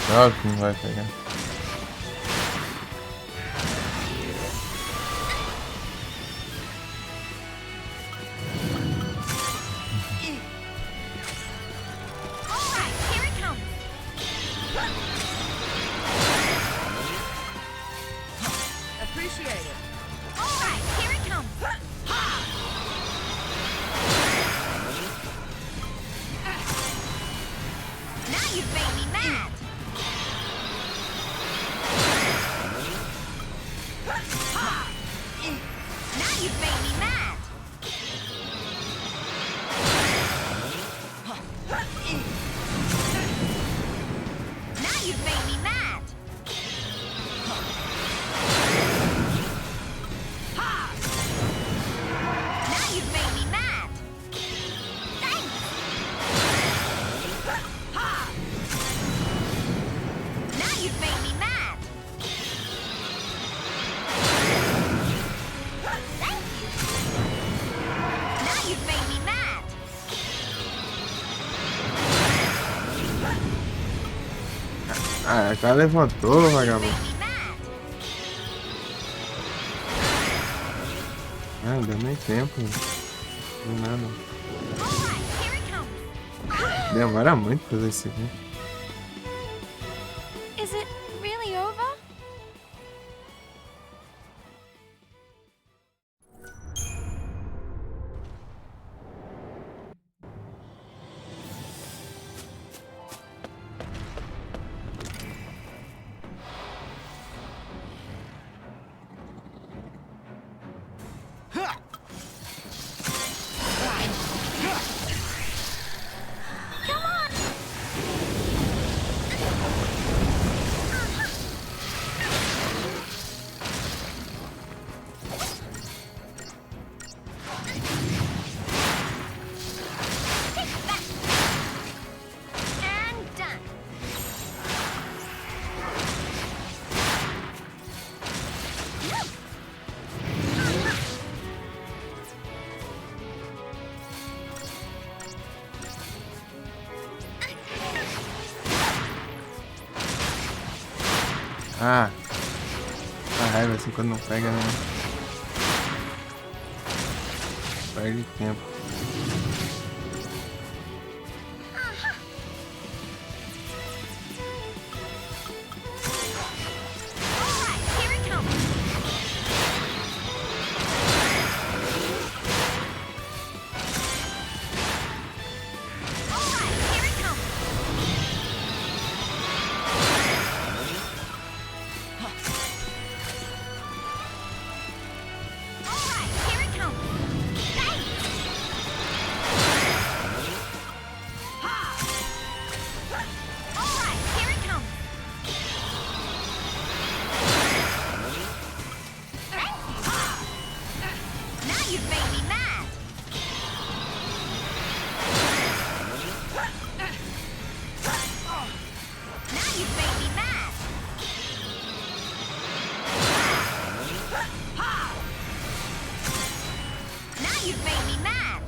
Óbvio que não vai pegar. All right, here it comes. Appreciate it. All right, here it comes. Now you've made me mad. Now you've made me mad. Now you've made me mad. Ah, já levantou, vagabundo. Make me mad. Ah, não deu nem tempo. Não nada. Alright, here it comes. Demora muito fazer isso aqui. Is it really over? Come on. Take that. And done. Ah, a raiva assim quando não pega, né? Perde tempo. Alright, here it comes. Alright, here it comes. Alright, here it comes. Bang! Alright, here it comes. Now you've made me mad. Now you've made me mad. Now you've made me mad.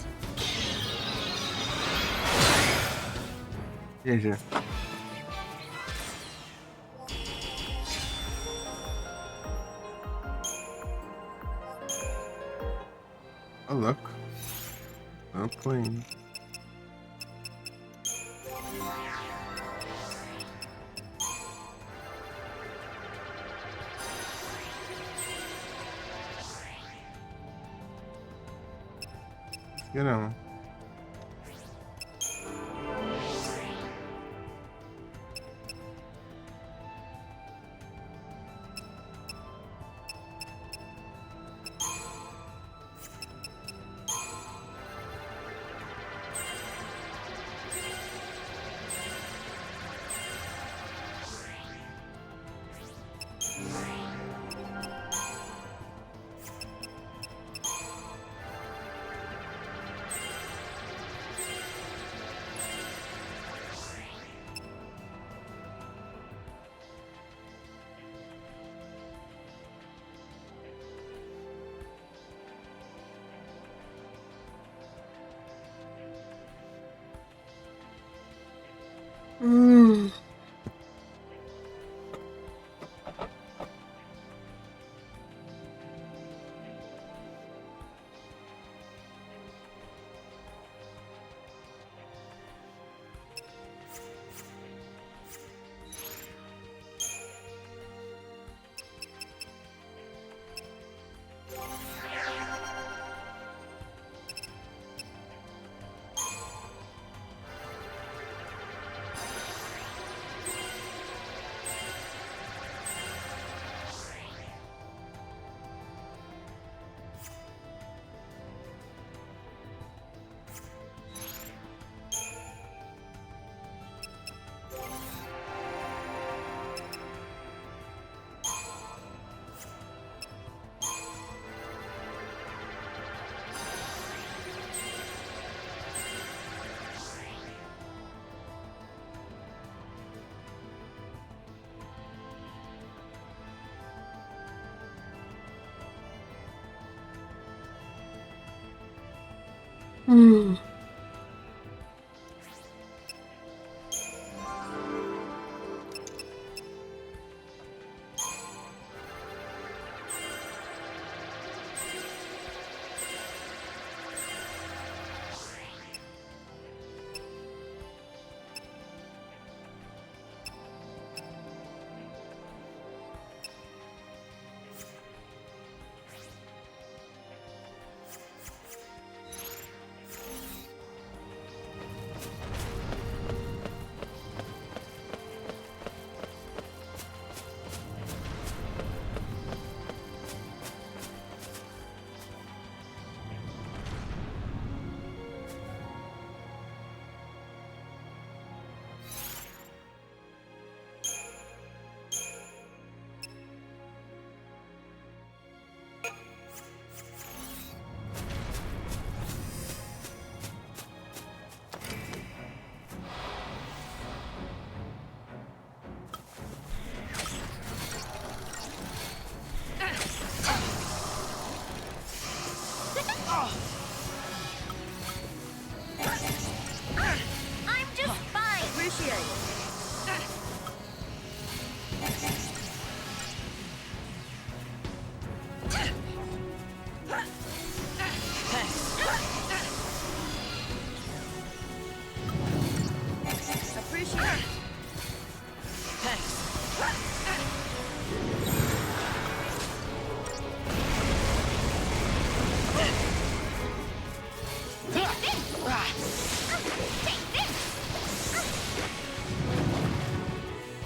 GG. Ô, louco. Não foi indo. Grama.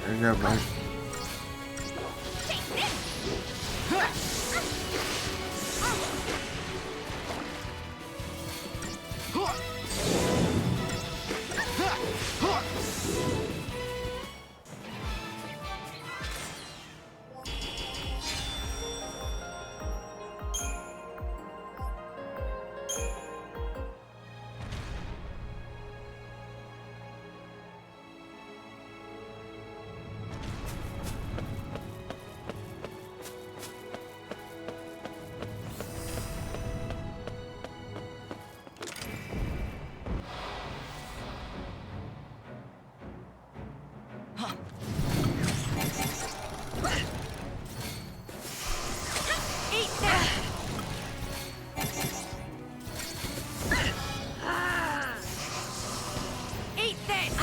Eu já vai. Eat this! Eat this!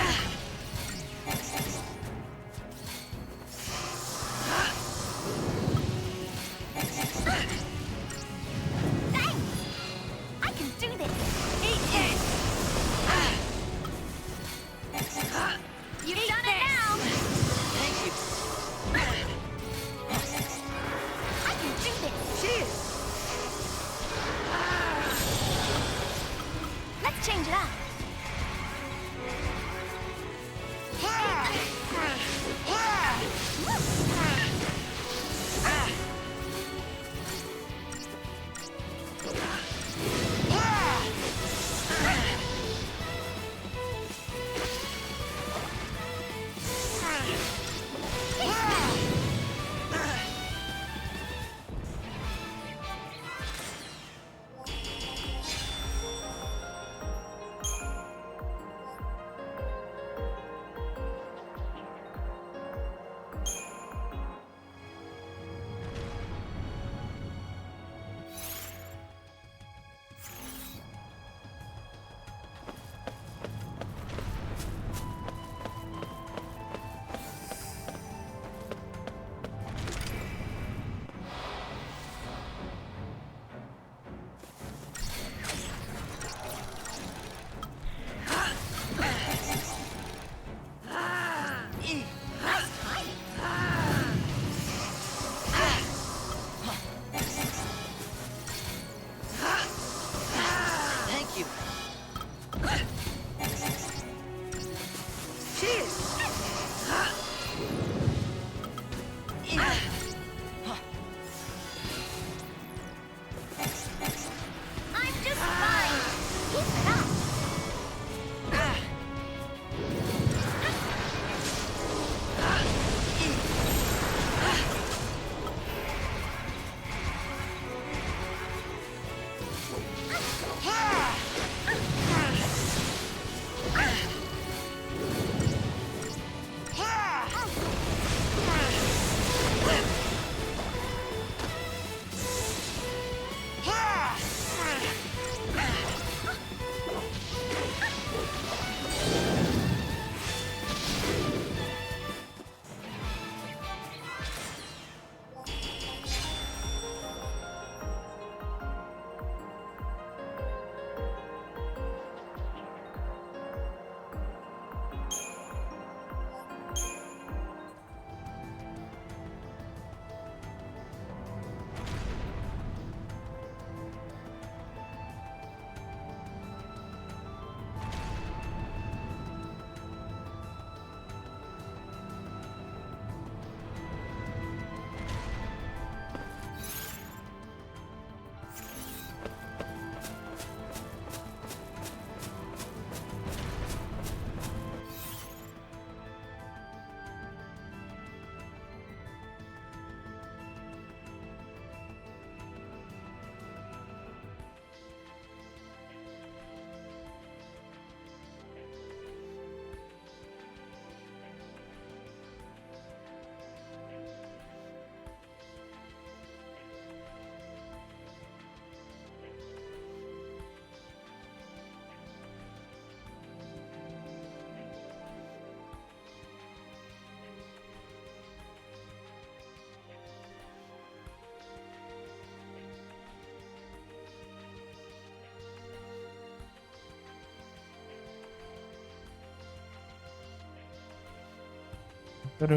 Thanks! I can do this! Eat this! You've done it now! Thank you. I can do this! Cheers! Let's change it up. Pam.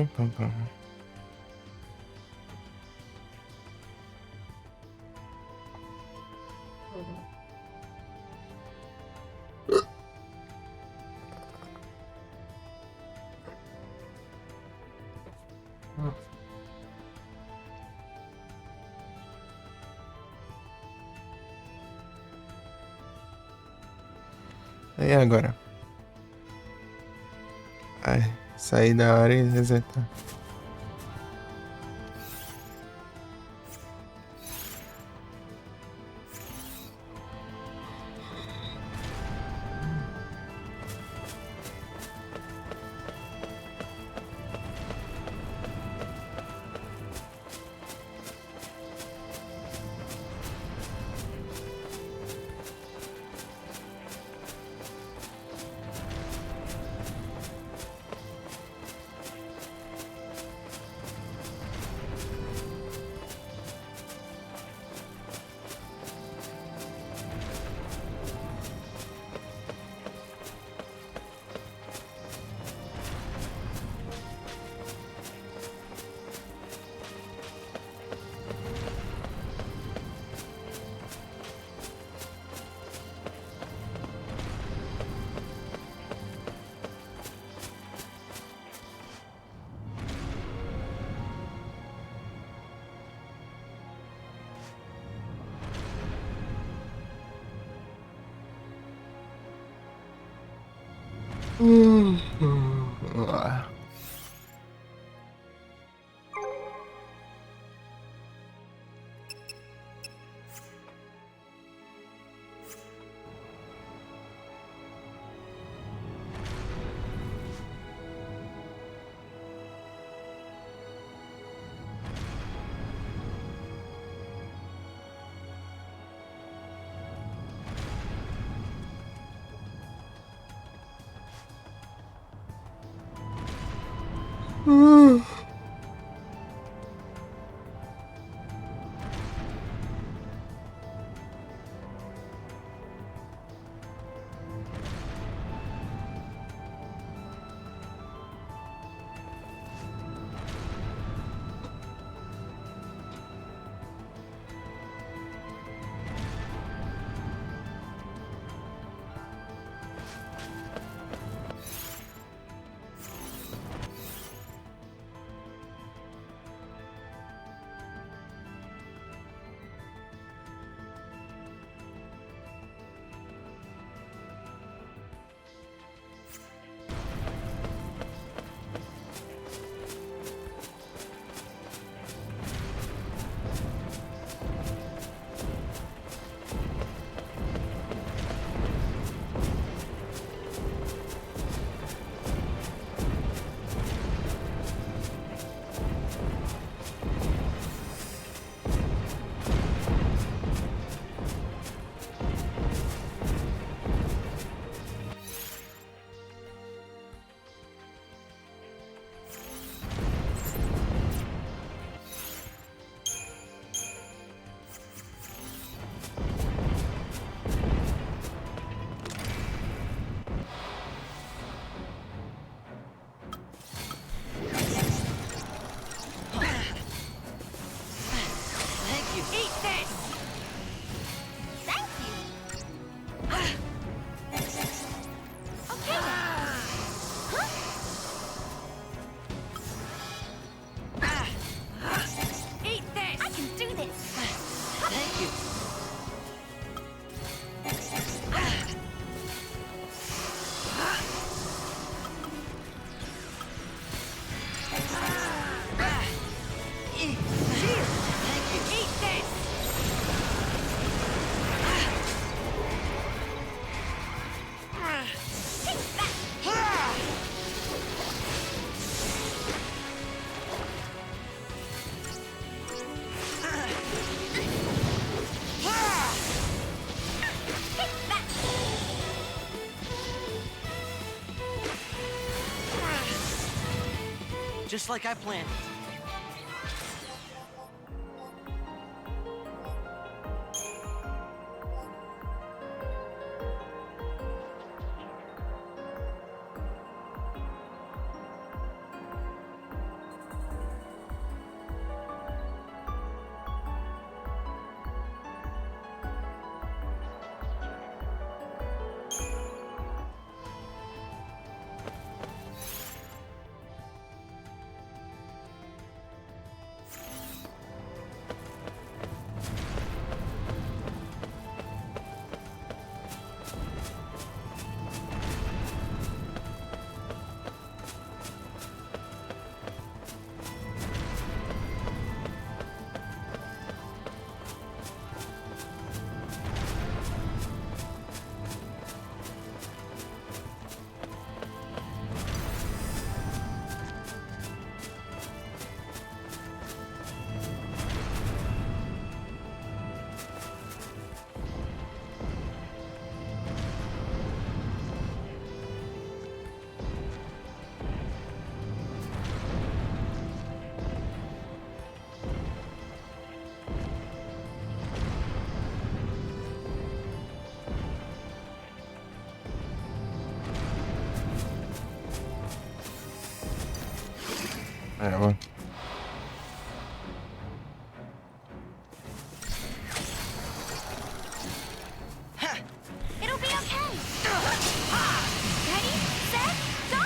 E agora? Ai, sair da área e resetar. Ah. Thank you. Eat this! Thank you! Okay then. Eat this! I can do this! Thank you. Eat this! Take that! Take that! Just like I planned. É, ó. It'll be okay. Ready, set, go!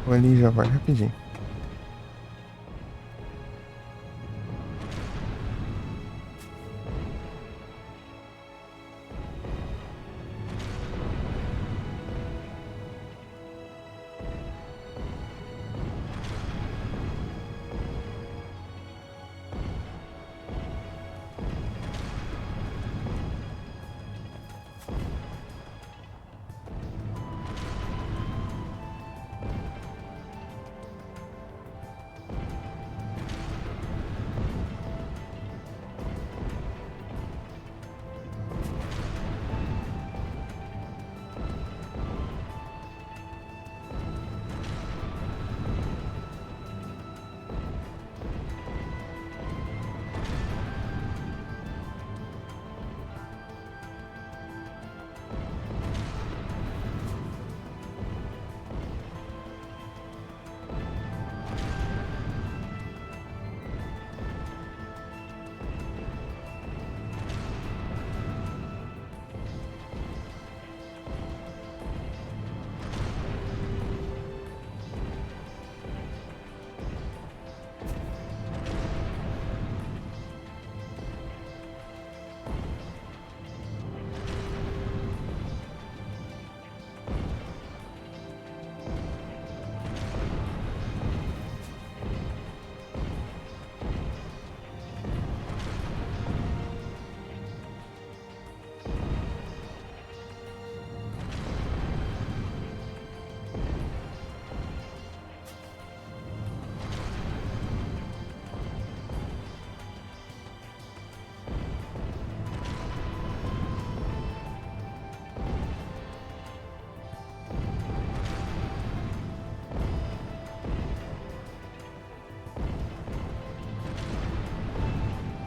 Vou ali já vai rapidinho.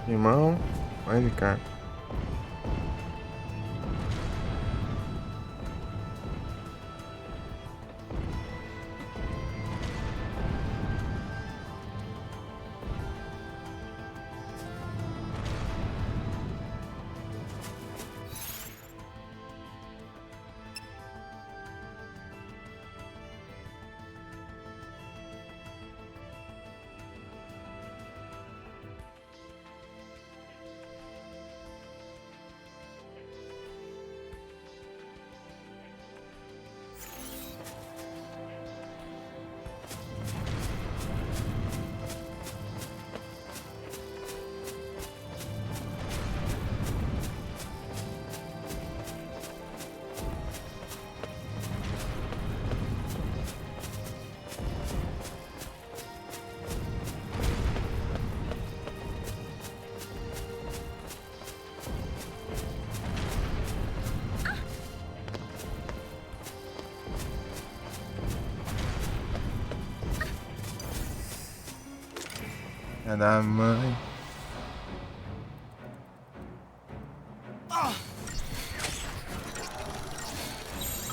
Irmão, vai de cá. É da mãe.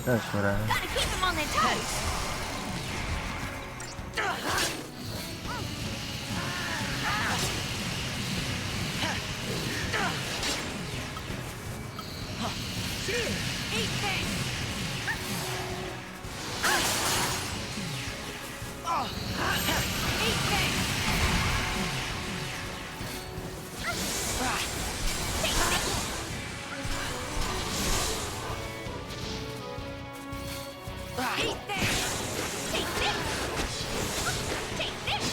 Vai chorar. Gotta keep them on their toes. Eat this! Eat this! Eat this! Take this! Take this!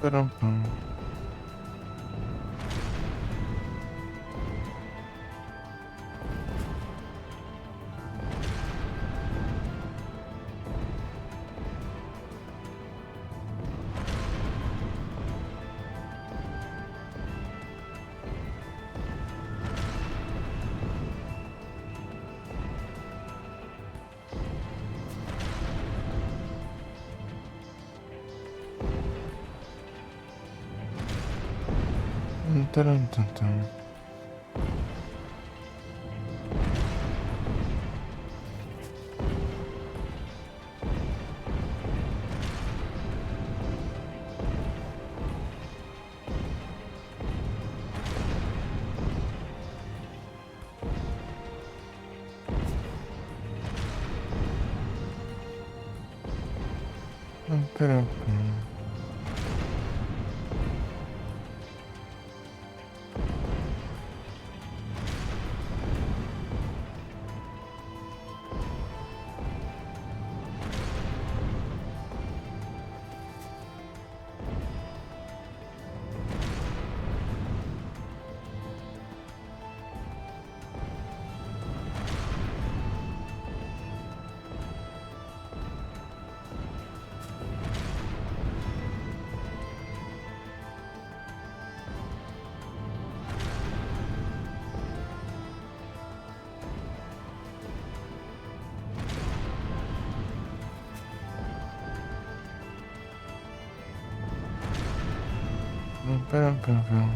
Pam. Dun, dun, dun. Dun, dun, dun. Pam, pam, pam.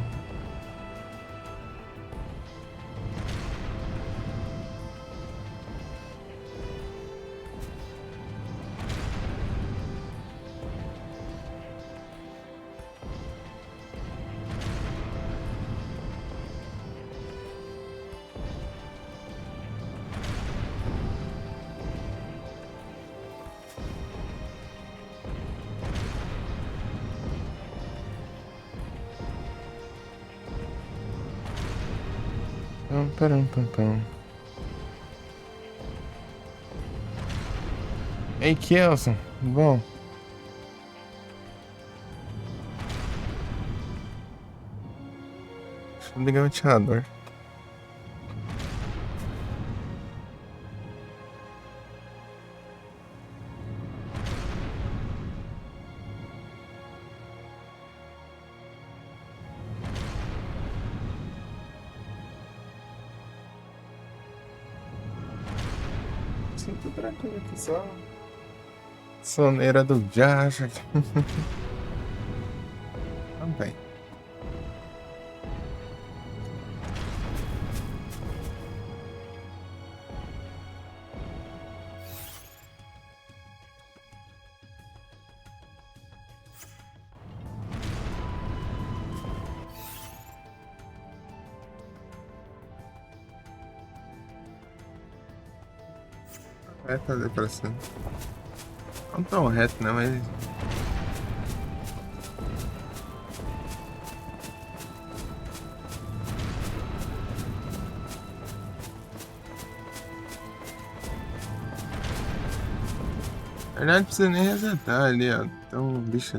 Pam, pam, pam, pam. Ei, Kelson. Bom. Deixa eu ligar o ventilador. Sinto tranquilo aqui, só soneira do Josh. Também. Vai fazer pra cima. Não tão reto, não, mas. Na verdade, não precisa nem resetar ali, ó. Então, bicho.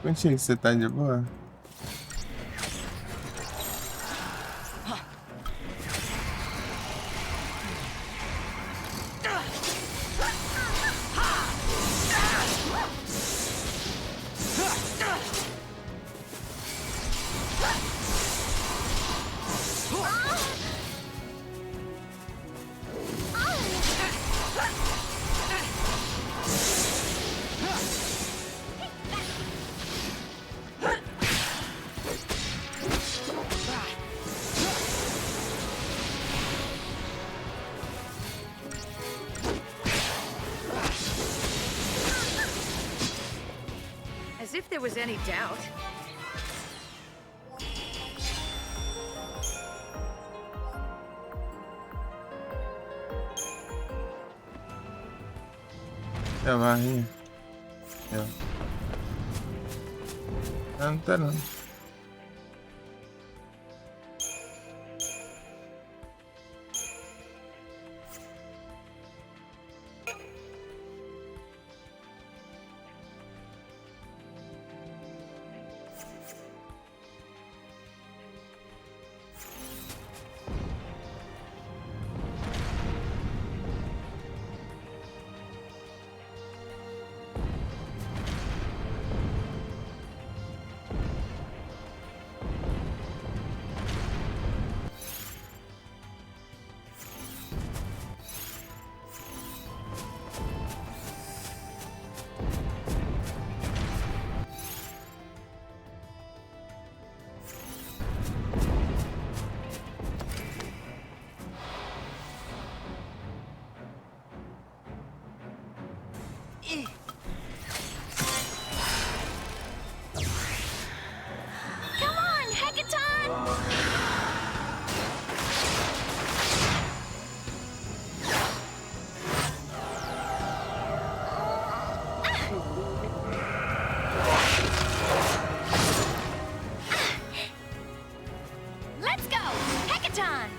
Contigo, você tá de boa? As if there was any doubt. É a barrinha. É. Não, não tá não. Come on, Hekaton! Let's go, Hekaton!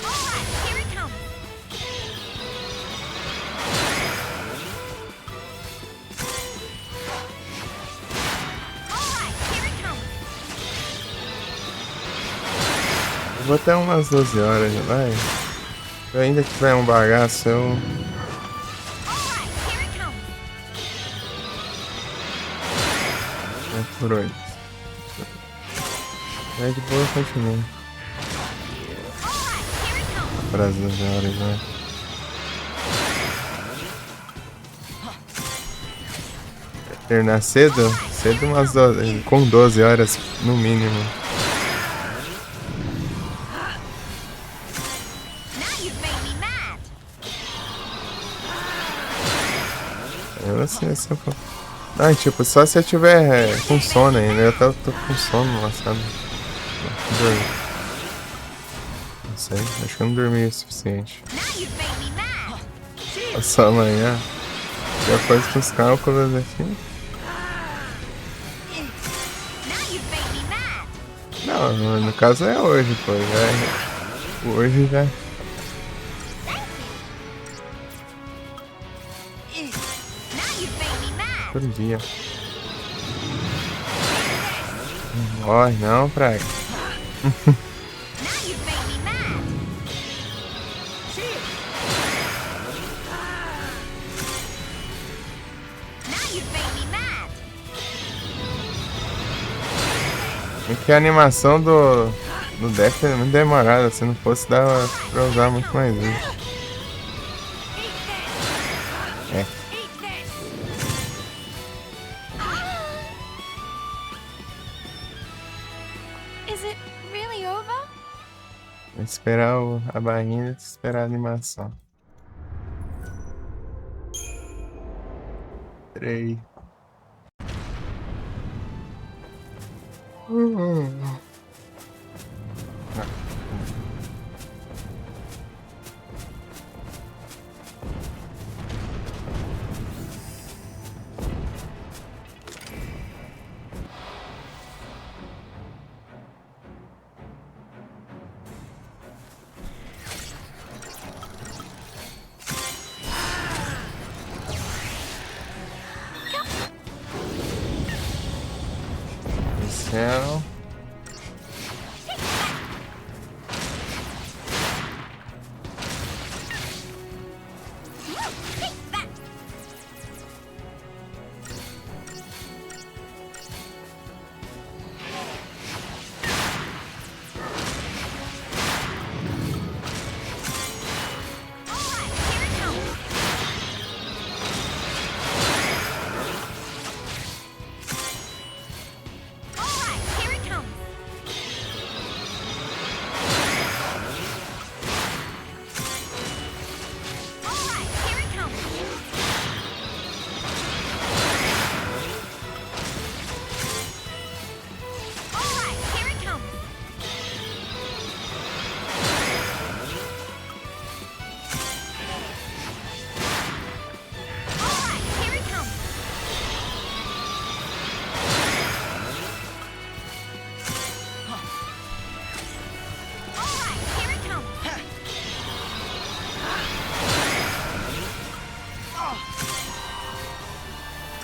Alright, here it comes. Alright, here it comes. Eu vou até umas 12 horas, vai. Se eu ainda tiver um bagaço, eu. Alright, here it comes. É por 8. É de boa, continua. Alright, here it comes. Para as 12 horas, vai. Terminar cedo? Cedo umas 12, com 12 horas no mínimo. Now you've made me mad. Eu sei se eu for. Ah, tipo, só se eu tiver com sono ainda. Eu tô com sono, sabe? Não sei, acho que eu não dormi o suficiente. Now you've made me mad. Só amanhã. Já faz com os cálculos aqui. Now you've made me mad. Não, no caso é hoje, pô. Já é... Hoje já. Now you've made me mad. Por dia. Não morre não, praga. Now you've made me mad. you've made me mad. É que a animação do deck é muito demorada, se não fosse dava pra usar muito mais vezes. Eat this. É. Eat this. Is it really over? Esperar a barrinha e esperar a animação. 3. Céu. Take that. Alright, here it comes. Alright, here it comes. Alright, here it comes. Alright, here it comes. Alright, here it comes. Alright, here it comes.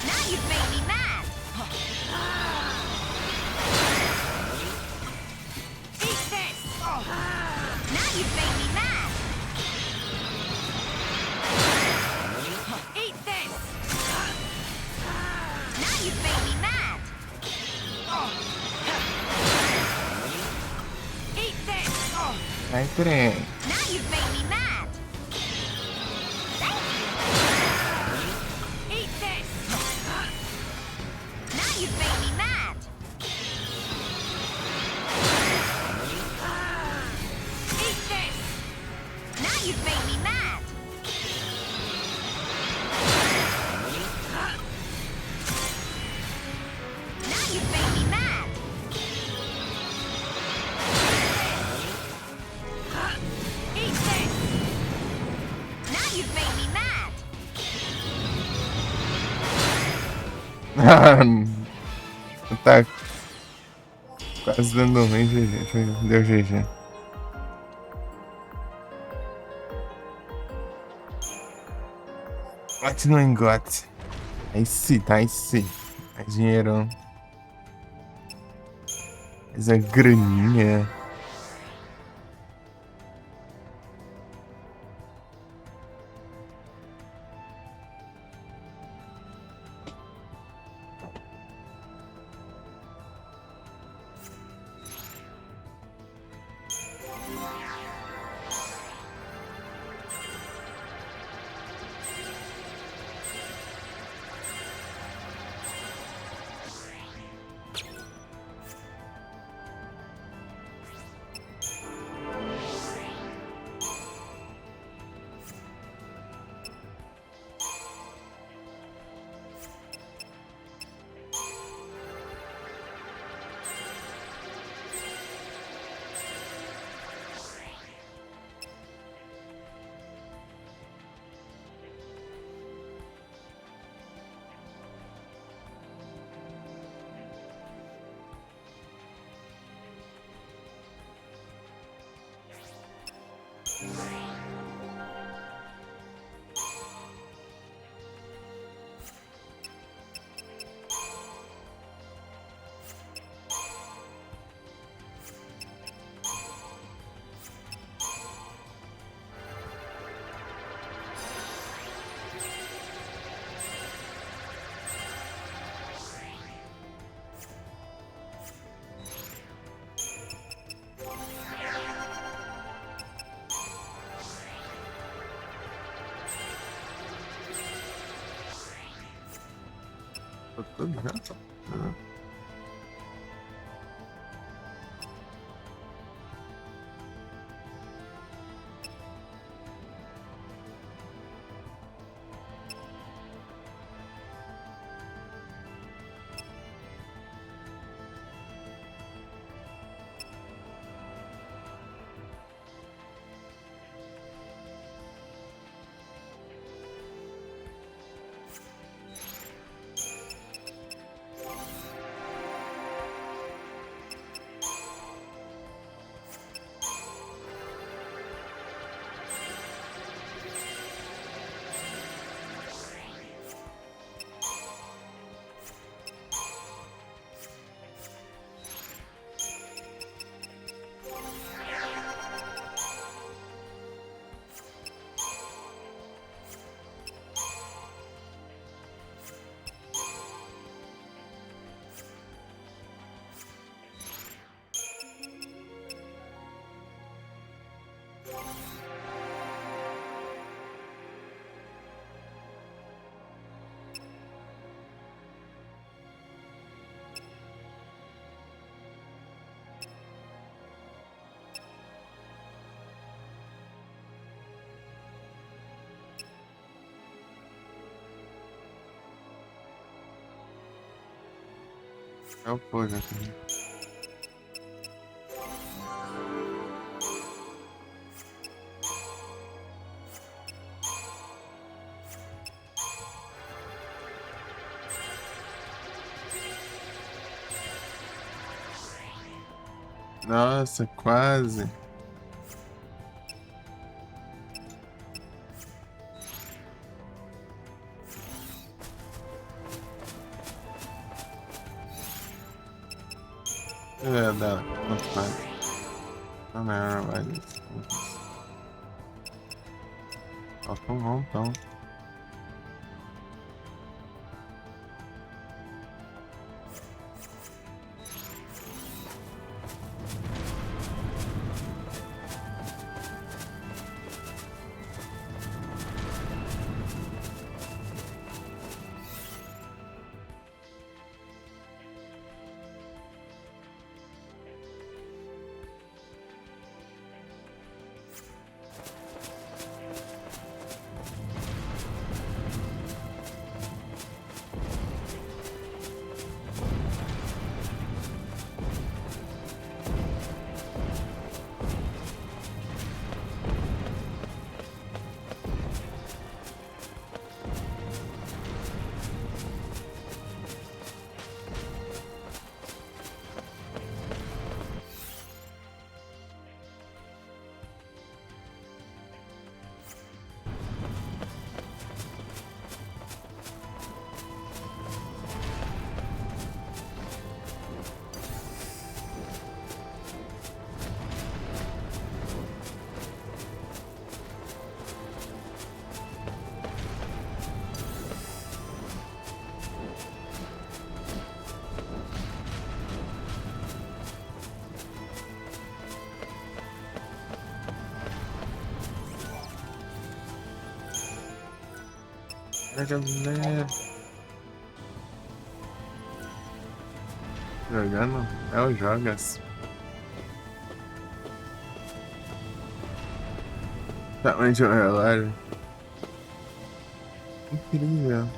Now you've made me mad. Eat this. Now you've made me mad. Eat this. Now you've made me mad. Eat this. Ai, trem. Now you've made me mad. Thank you. Eat this. Now you've made me mad. Eat this. Now you've made me mad. Now you've made me mad. Eat this. Now you've made me mad. Tá quase dando ruim, GG. Deu GG. Bate no engote. Aí sim, tá aí sim. Mais dinheirão. Mais a graninha. Tudo já? Ah. É o pôr aqui. Nossa, quase. Dá, não faz. Não é, vai. Falta um montão. Galera. Jogando? É o Jogas. Tamanho de um relógio. Incrível.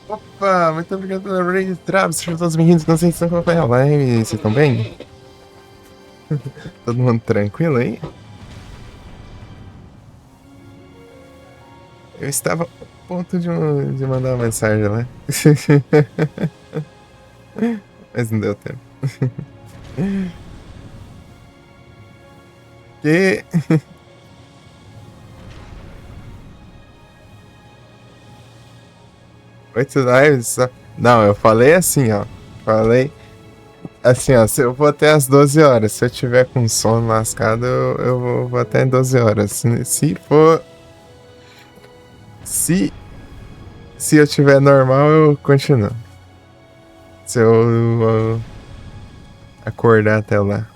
Opa, muito obrigado pela Raid Travis, sejam todos bem-vindos, não sei se estão acompanhando a live, vocês estão bem? Todo mundo tranquilo aí? Eu estava a ponto de mandar uma mensagem lá. Mas não deu tempo. Que... 8 lives só. Não, eu falei assim, ó. Falei. Assim, ó, se eu vou até as 12 horas. Se eu tiver com sono lascado, eu vou até 12 horas. Se for. Se eu tiver normal, eu continuo. Se eu acordar até lá.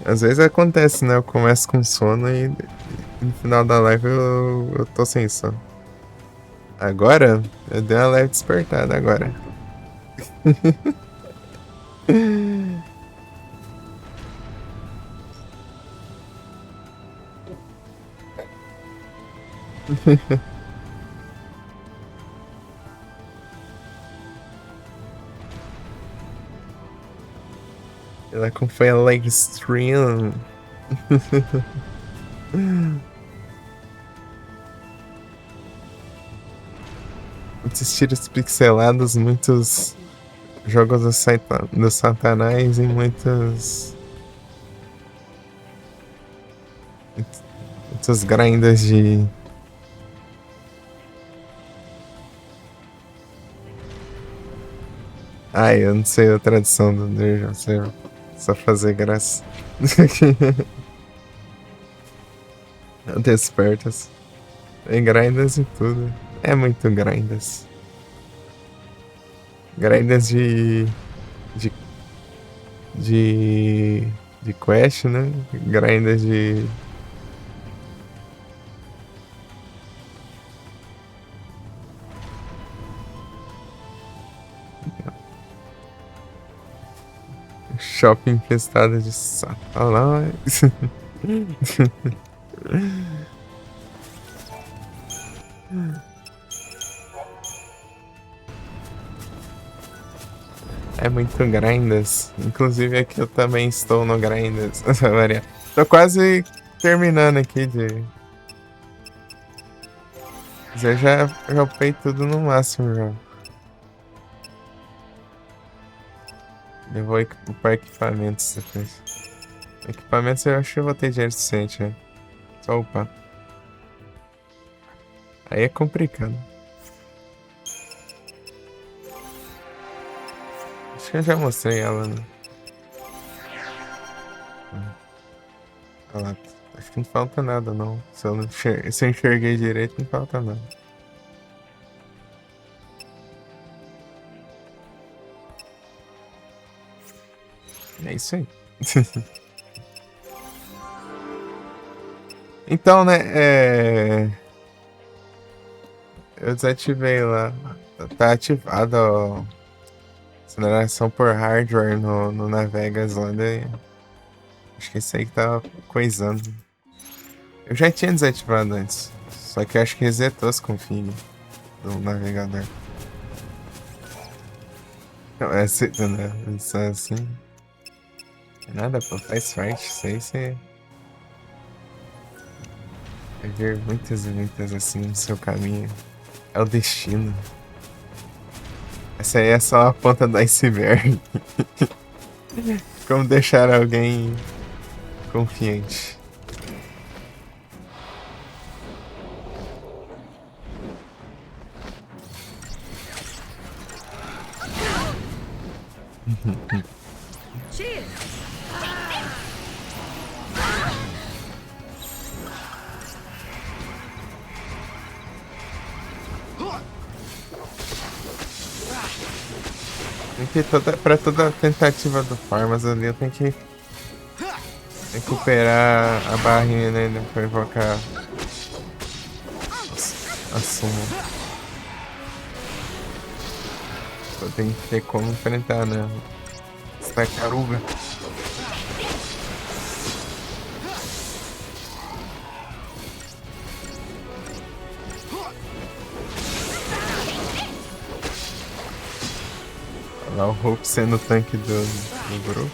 Às vezes acontece, né? Eu começo com sono e no final da live eu tô sem sono. Agora, eu dei uma leve despertada agora. Ela acompanha a live stream. Muitos tiros pixelados, muitos jogos do Satanás e muitas grindas de. Ai, eu não sei a tradução do Deus, sei só fazer graça. Despertas. Tem grindas e tudo. É muito grindas. Grindas de. De quest, né? Grindas de. Shopping infestado de satanás. É muito grindas. Inclusive aqui eu também estou no grindas. Maria. Tô quase terminando aqui de. Eu já upei tudo no máximo já. Eu vou upar equipamentos depois. Equipamentos eu acho que eu vou ter dinheiro suficiente, né? Só upar. Aí é complicado. Acho que eu já mostrei ela, né? Olha lá. Acho que não falta nada, não. Se eu enxerguei direito, não falta nada. É isso aí. Então, né, eu desativei lá. Tá ativada a aceleração por hardware no Navegas lá. Acho que esse aí que tava coisando. Eu já tinha desativado antes. Só que eu acho que resetou as config do navegador. Não, é assim, né? Isso é assim. Nada, pô, faz parte. Isso aí você. Vai ver muitas e muitas assim no seu caminho. É o destino. Essa aí é só a ponta do iceberg. Como deixar alguém confiante. Cheers! Tem que pra toda tentativa do Farmas ali eu tenho que recuperar a barrinha, né? Pra invocar a suma. Eu tenho que ter como enfrentar, né? Essa tartaruga. Olha lá o Hope sendo o tanque do grupo.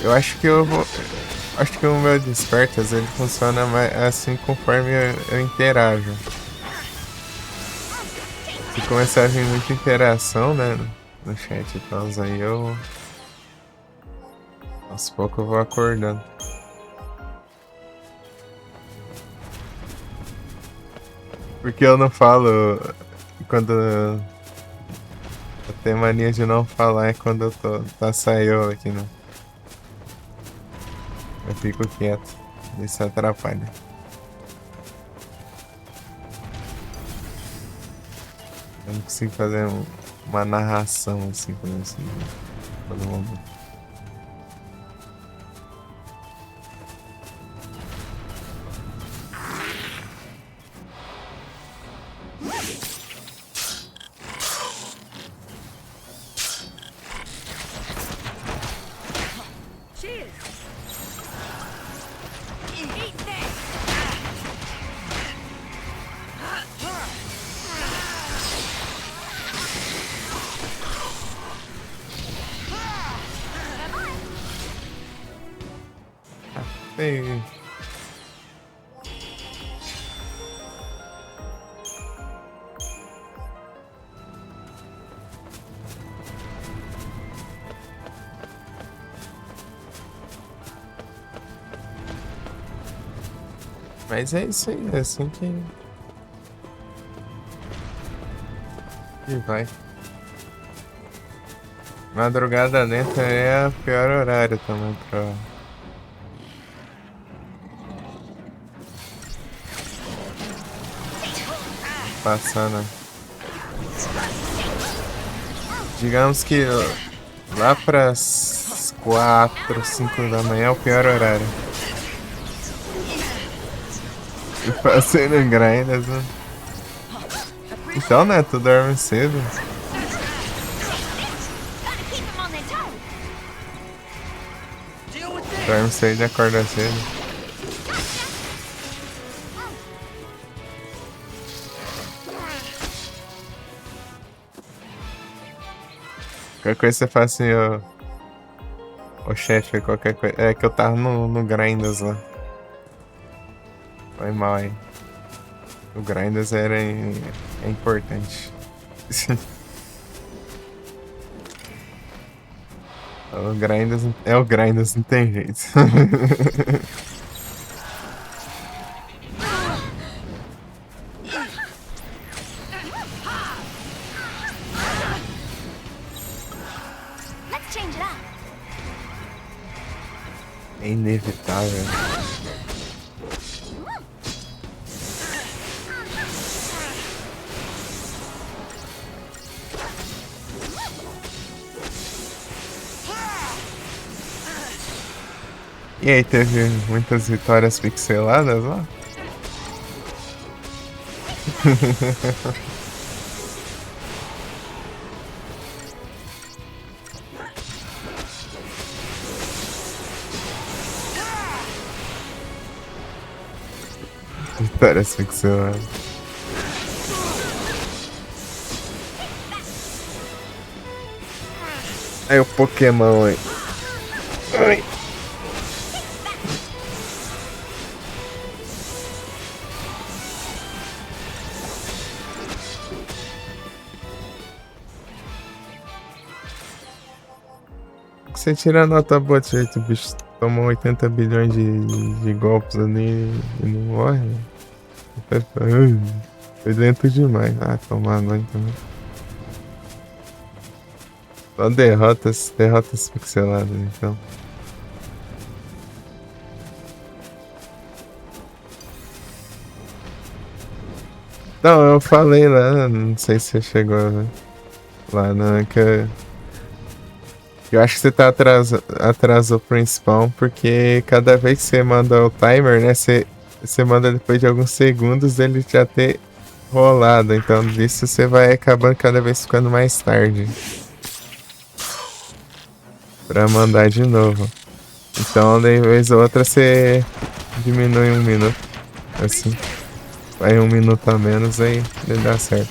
Eu acho que eu vou. Acho que o meu Despertas ele funciona mais assim conforme eu interajo. Se começar a vir muita interação, né, no chat e tal, aí eu... Aos poucos eu vou acordando. Porque eu não falo... Quando... Eu tenho mania de não falar é quando eu tá saiu aqui, né? Eu fico quieto. Isso atrapalha. Eu não consigo fazer uma narração assim, por assim, todo momento. Cheers. Eat this! Ei. Mas é isso aí, é assim que vai. Madrugada lenta é o pior horário também pra... Passar, né? Digamos que lá pras 4, 5 da manhã é o pior horário. Eu passei no Grinders, né? Então, né? Tu dorme cedo. Gotta keep them on their toes! Deal with this. Dorme cedo e acorda cedo. Qualquer coisa você fala assim, ô chefe, qualquer coisa. É que eu tava no Grinders lá. Foi mal aí. O Grinders é importante. O Grinders, não tem jeito. Let's change it up! É inevitável. E aí, teve muitas vitórias pixeladas lá? Vitórias pixeladas. Aí o Pokémon aí. Ai. Você tira a nota boa de jeito, o bicho toma 80 bilhões de golpes ali e não morre. Foi lento demais. Ah, tomar banho também. Só derrotas pixeladas então. Não, eu falei lá, não sei se você chegou a ver. Lá, né, que eu acho que você tá atrasou pro respawn, porque cada vez que você manda o timer, né, você manda depois de alguns segundos ele já ter rolado, então disso você vai acabando cada vez ficando mais tarde pra mandar de novo. Então, de vez ou outra você diminui 1 minuto, assim, vai 1 minuto a menos, aí dá certo.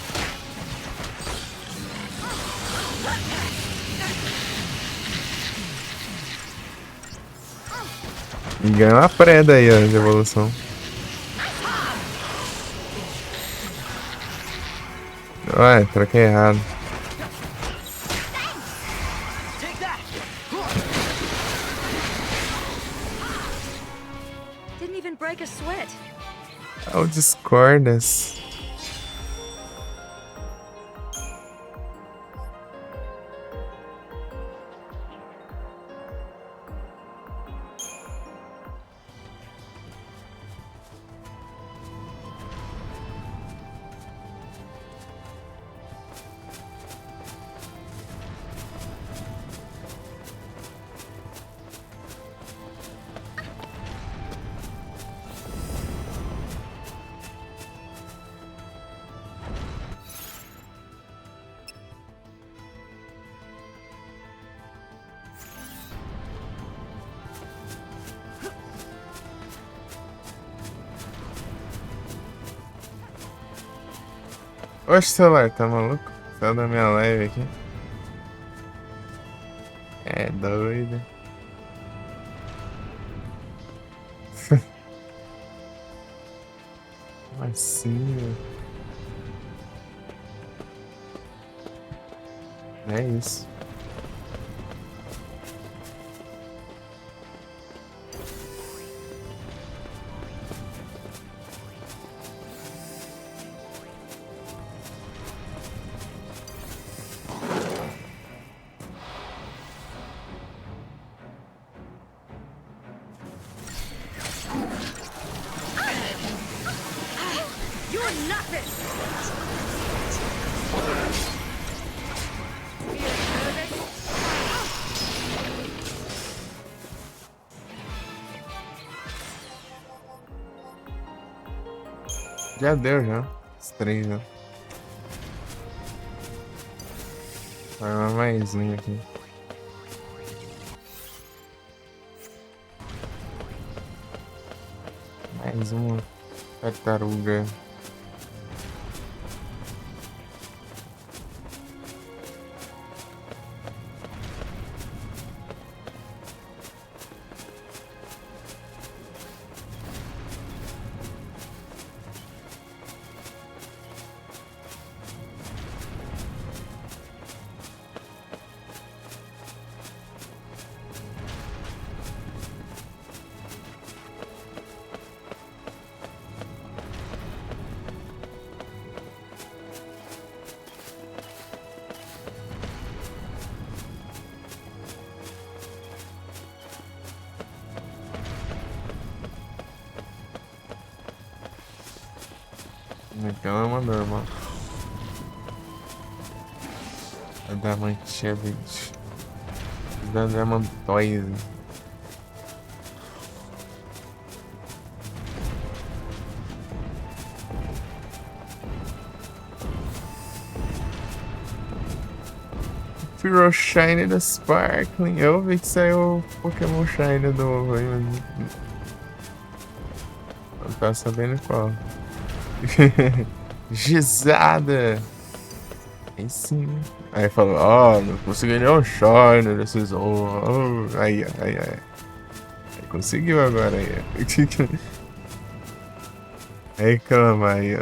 E ganha uma preda aí, ó, de evolução. Ué, troquei errado. Take that! Didn't even break a sweat. Oh, discordas. Oxe, celular, tá maluco? Saiu da minha live aqui. É doido. Como assim, velho? É isso. You're nothing! Feeling nervous? Já deu, já. Os três, já. Vai mais um aqui. Mais uma tartaruga. Aquela é uma normal. A da Manchevich. Da Diamantoise. Firo Shine da Sparkling. Eu vi que saiu o Pokémon Shine novo aí, mas não tá sabendo qual. Gizada! Aí sim. Aí falou, não consegui nenhum Shine desses ovos. Aí. Aí conseguiu agora aí. Aí calma aí,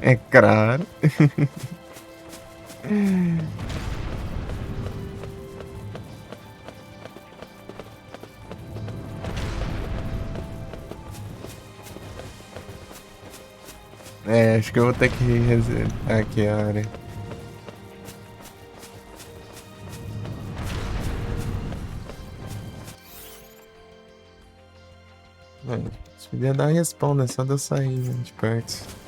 É claro. Acho que eu vou ter que resetar aqui a área. Você podia dar respawn, né? Só de eu sair, né, de perto.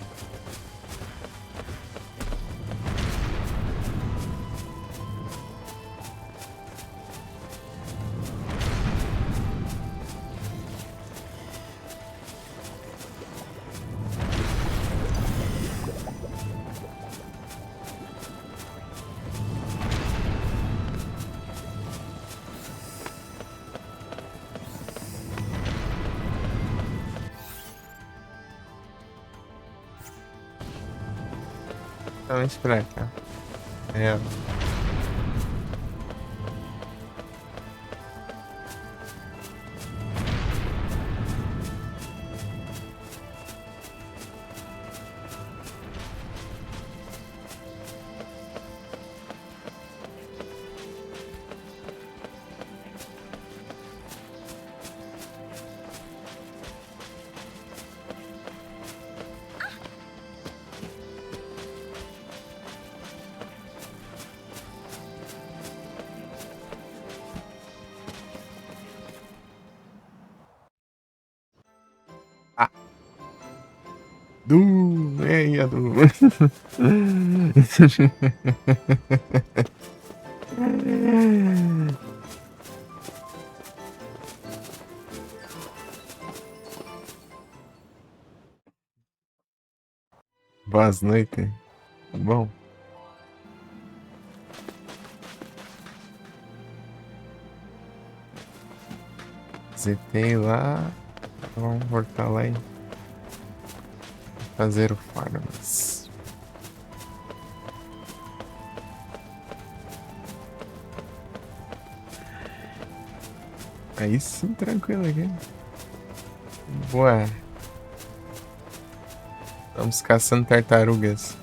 Exatamente pra cá. É. Ei, Adu. Boas noites. Bom. Visitei lá. Vamos voltar lá e fazer o farmas. Aí sim, tranquilo aqui. Boa. Vamos caçando tartarugas.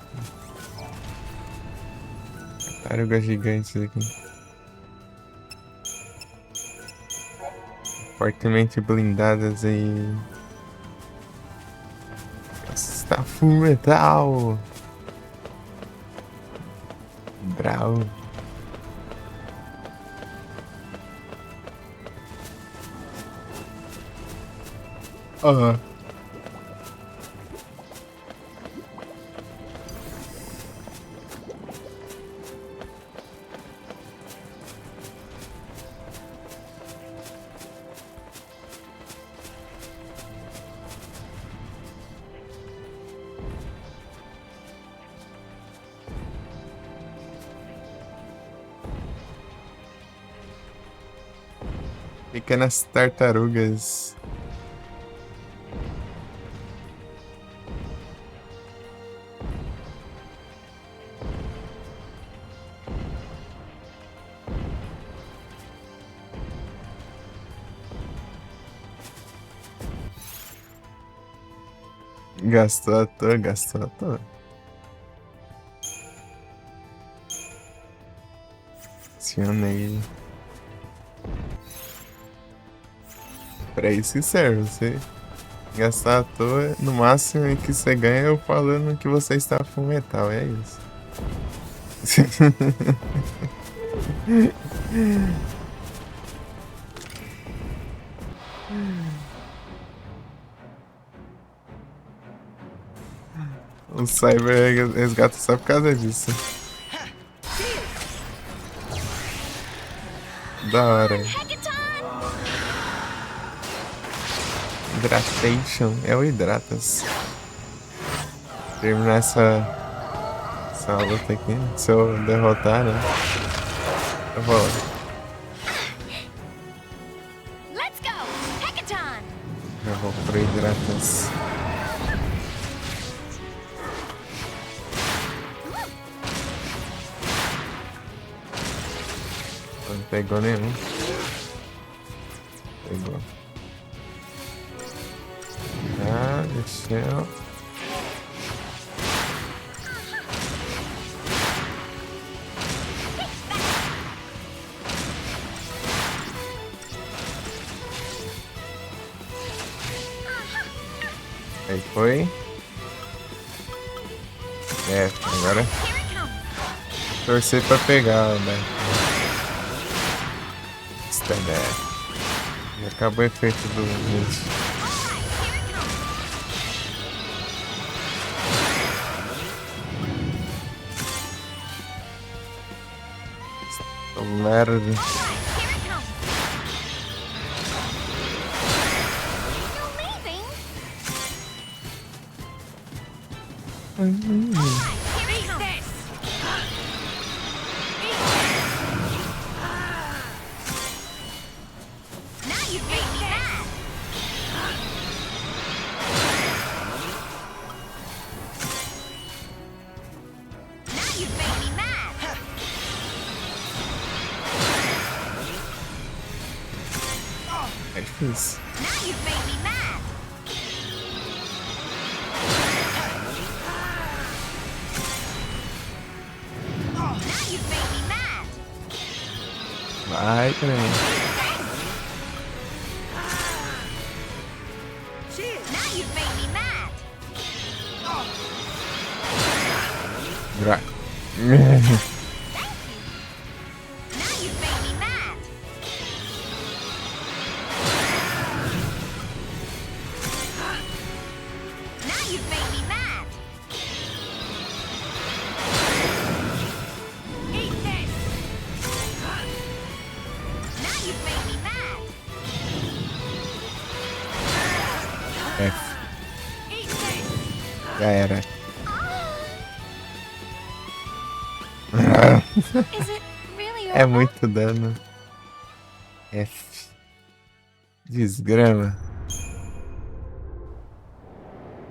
Tartarugas gigantes aqui. Fortemente blindadas e... Está full metal. Bravo. Aham. Pequenas tartarugas. Gastou à toa, gastou à toa. Acionei. Pra isso que serve, você gastar à toa, no máximo em que você ganha eu falando que você está full metal, é isso. O Cyber resgata só por causa disso. Da hora. Hydratation. É o Hidratas. Terminar essa luta aqui. Se eu derrotar, né? Eu vou. Let's go! Hackathon! Eu vou pro Hidratas. Não pegou nenhum. Pegou. Ah, desceu. Aí foi. É, agora torcer pra pegar, né? E acabou o efeito do vídeo. Merda. You're leaving? Eat this! Now you've made me mad! Now you've made me mad! É difícil. Now you've made me mad! Now you've made me mad! Vai, trem. Cheers. Now you've made me mad! Gra. Thank you! Now you've made me mad! Now you've made me mad! Já era. Is it really É over? muito dano. F. Desgrama.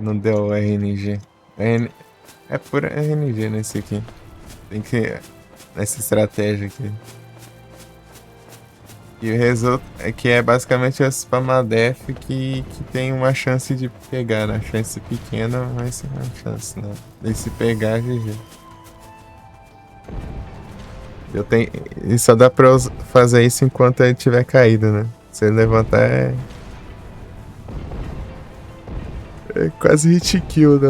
Não deu RNG. É pura RNG nesse aqui. Tem que. Nessa estratégia aqui. E o resultado é que é basicamente o Spamadef que tem uma chance de pegar, né? Chance pequena, mas não é chance não. E se pegar, GG. Eu tenho. E só dá pra fazer isso enquanto ele tiver caído, né? Se ele levantar é. É quase hit kill, né?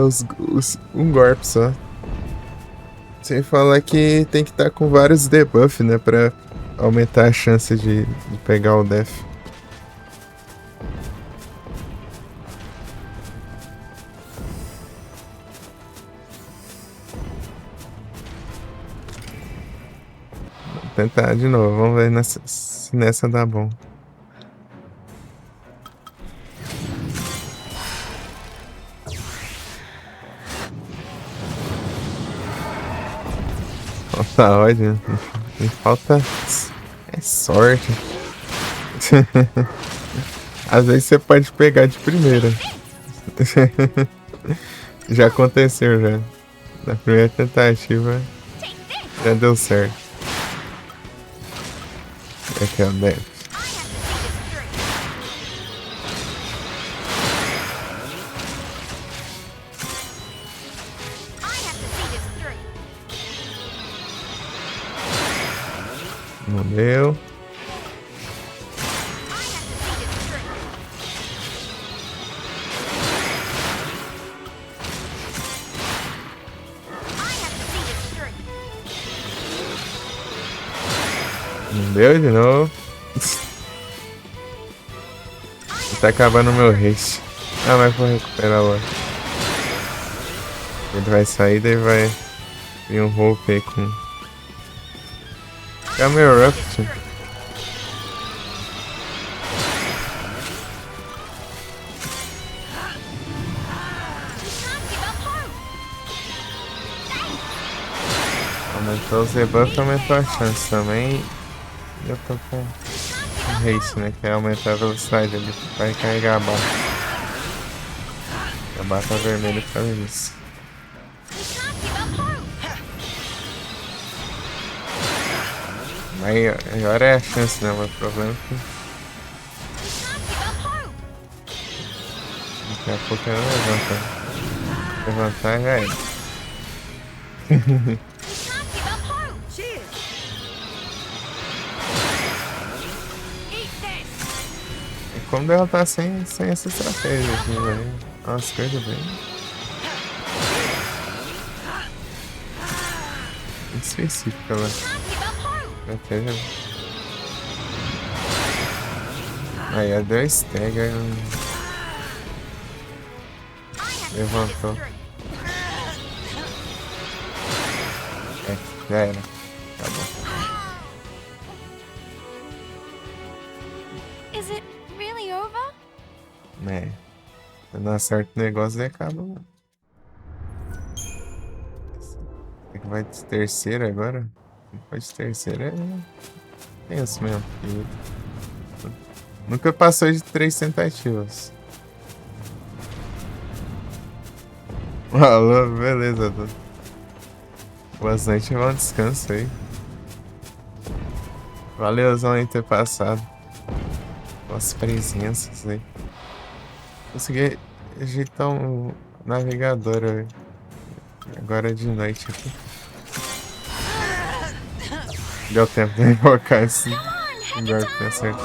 Um golpe só. Sem falar que tem que estar com vários debuff, né? Pra aumentar a chance de pegar o Def. Vou tentar de novo, vamos ver se nessa dá bom. Falta ódio, me falta é sorte. Às vezes você pode pegar de primeira. Já aconteceu já. Na primeira tentativa já deu certo. Aqui é o Def. Não deu. Não deu de novo. Tá acabando o meu race. Ah, mas vou recuperar agora. Ele vai sair, daí vai vir um Hope aí com Camerupt. Aumentou os debuffs, aumentou a chance também. Eu tô com race, né? Que é aumentar a velocidade ali. Vai carregar a barra. A barra tá vermelha por causa disso. Aí agora é a chance, né? Mas o problema é que daqui a pouco ela levanta. Levantar já era. É como derrotar sem essa estratégia aqui, velho. Umas coisas bem específicas lá. Estratégia. Aí a deu stagger. Levantou. É, já era. Acabou. Is it really over? É. Se não acerta o negócio, aí acaba. Será que vai de terceira agora? Vai de terceira é tenso mesmo. Nunca passou de 3 tentativas. Alô, beleza, Dudu. Boas noites e bom descanso aí. Valeuzão aí ter passado. Boas presenças aí. Consegui ajeitar um navegador agora de noite aqui. Deu tempo de invocar esse lugar que tem certo.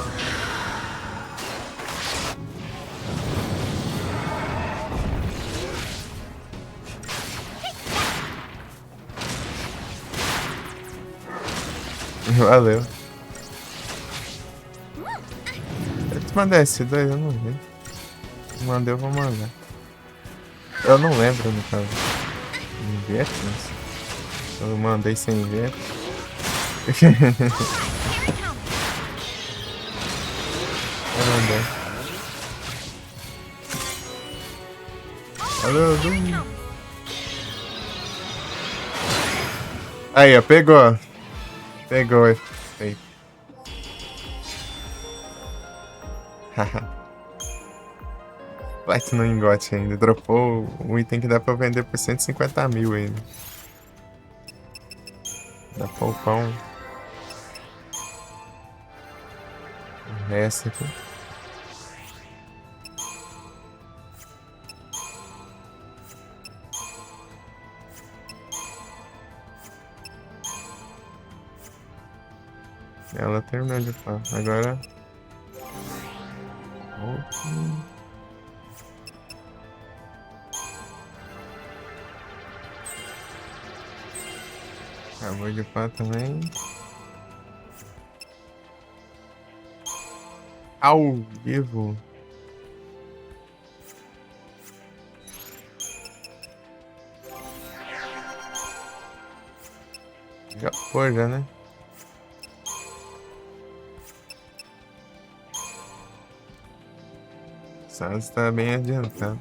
Valeu. Eu te mandei S2, eu não vi. Mandei, eu vou mandar. Eu não lembro, no caso. Inviet? Eu mandei sem inviet. Eu mandei. Valeu, Aí, ó, pegou. Pegou o efeito. Haha. Platinum Ingot ainda. Dropou um item que dá pra vender por 150 mil ainda. Dá poupão. O resto aqui. Ela terminou de falar. Agora. Acabou de falar também. Ao vivo. Já foi, já, né? Santos está bem adiantado.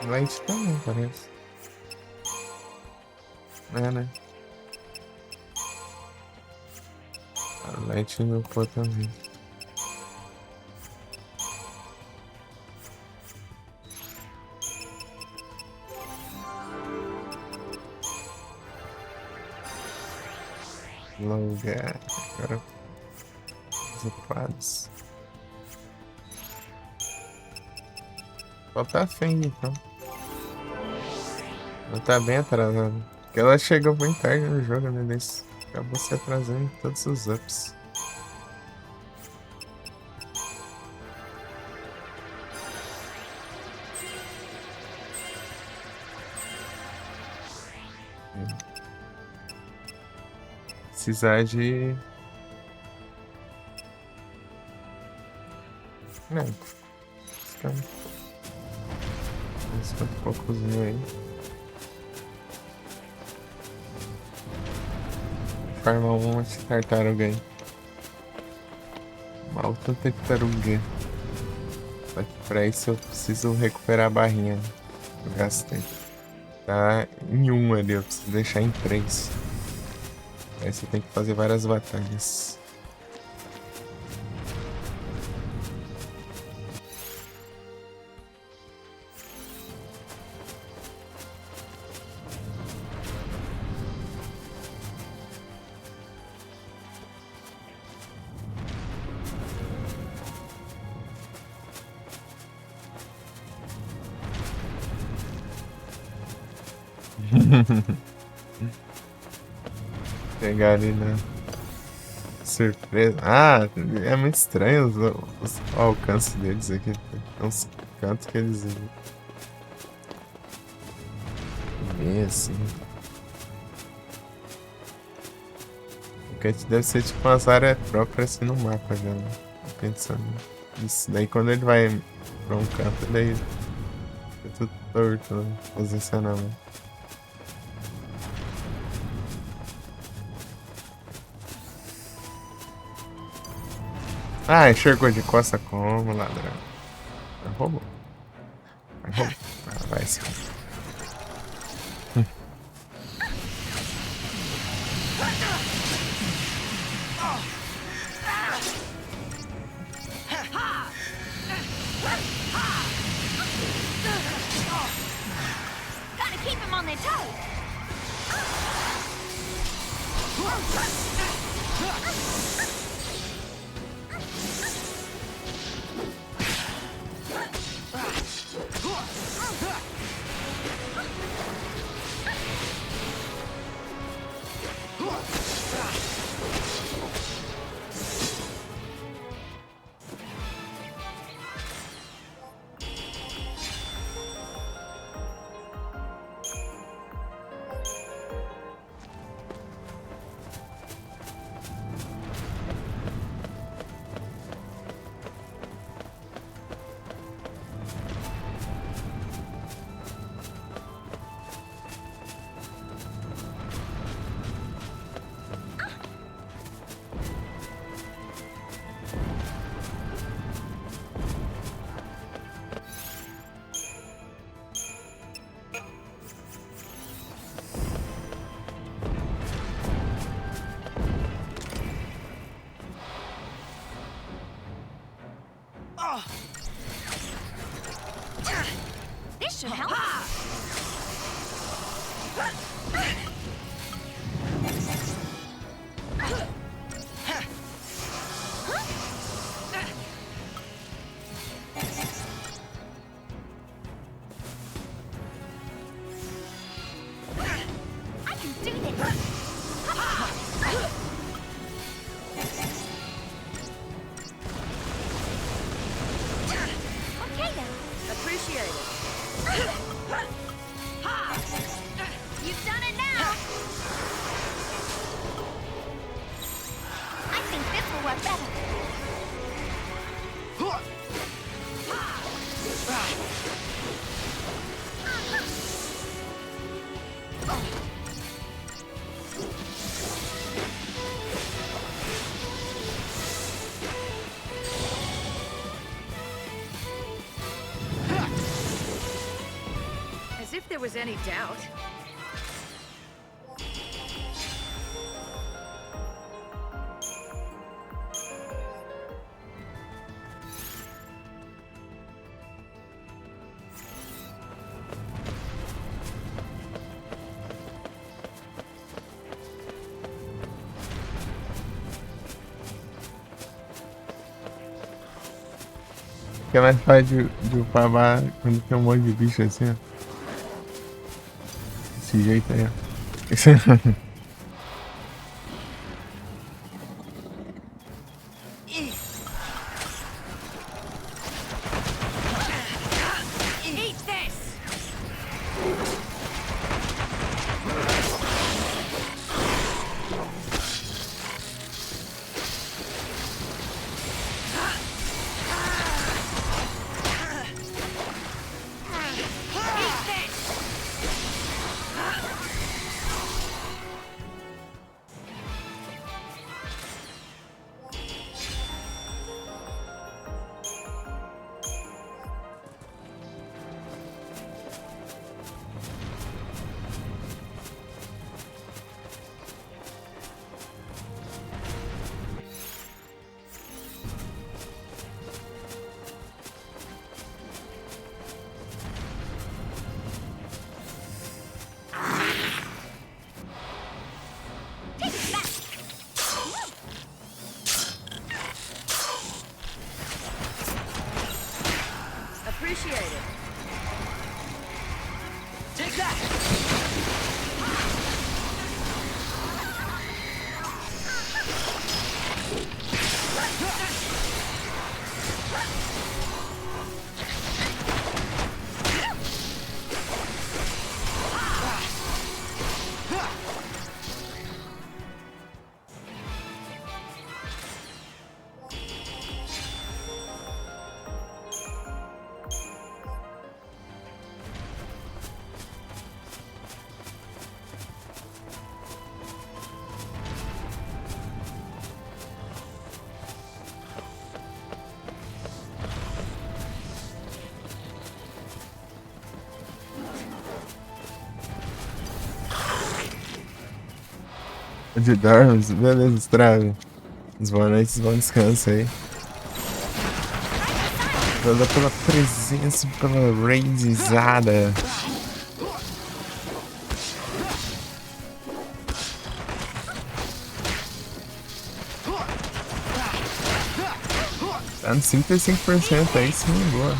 Light também, parece. É, né? A Light no pô também. Logar. Agora. Ocupados. Falta a Feng, então. Ela tá bem atrasada. Porque ela chegou bem tarde no jogo, né? Daí acabou se atrasando em todos os ups. Precisar de... Não. Uns poucos mil aí. Farmar um monte de tartaruga aí. Malta tartaruga. Só que pra isso eu preciso recuperar a barrinha. Eu gastei. Tá em 1 ali, eu preciso deixar em 3. Aí você tem que fazer várias batalhas. Pegar ali na surpresa. Ah, é muito estranho o alcance deles aqui. Tem uns cantos que eles vêm assim. Porque deve ser tipo umas áreas próprias assim no mapa já, né? Tô pensando isso. Daí quando ele vai pra um canto, daí fica tudo torto, né? Posicionamento. Ah, enxergou de costa como, ladrão. Roubou. Roubou. Ah, vai sim. Gotta keep him on their toes. This should help. I can do this. Okay then. Appreciate it. You've done it now. I think this will work better. As if there was any doubt. O que mais faz de upar barra quando tem um monte de bicho assim, ó. Desse jeito aí, ó. Eat this! Eat this! Appreciate it. Take that! De Darms, beleza, estraga. Os boa noites, bom descanso aí. Valeu pela presença, pela raidizada. Tá no 55% aí, sim, boa.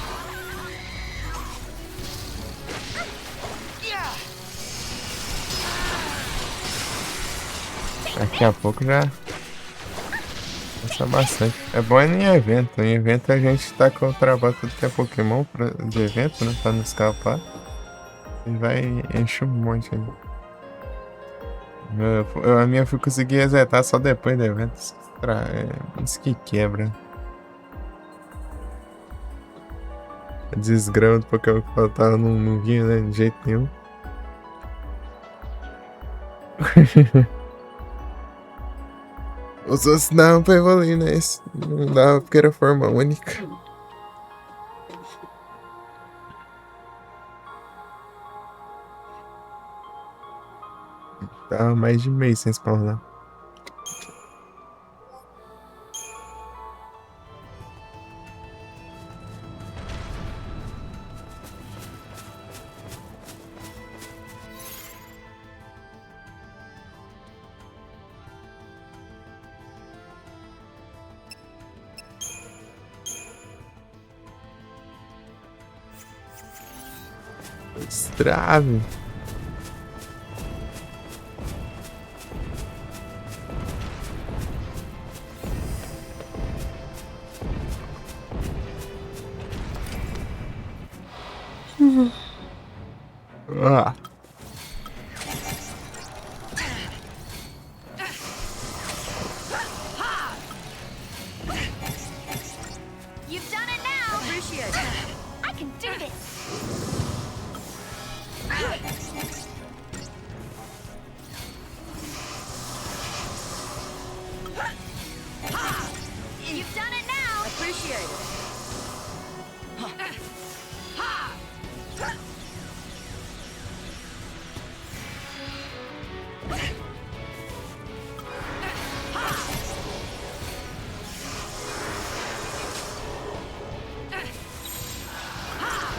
Daqui a pouco já passa bastante. É bom em evento. Em evento a gente tá com o trabalho tudo que é Pokémon de evento, né? Pra não escapar. E vai encher um monte ali. A minha eu fui conseguir resetar só depois do evento. Isso que quebra. A desgrama do Pokémon que faltava não vinha, né? De jeito nenhum. Os outros davam pra evoluir, né? Esse não dava porque era forma única. Tava mais de mês sem spawnar. Destrave. Ah. You've done it now. Appreciate it. I can do this. You've done it now. Appreciate it.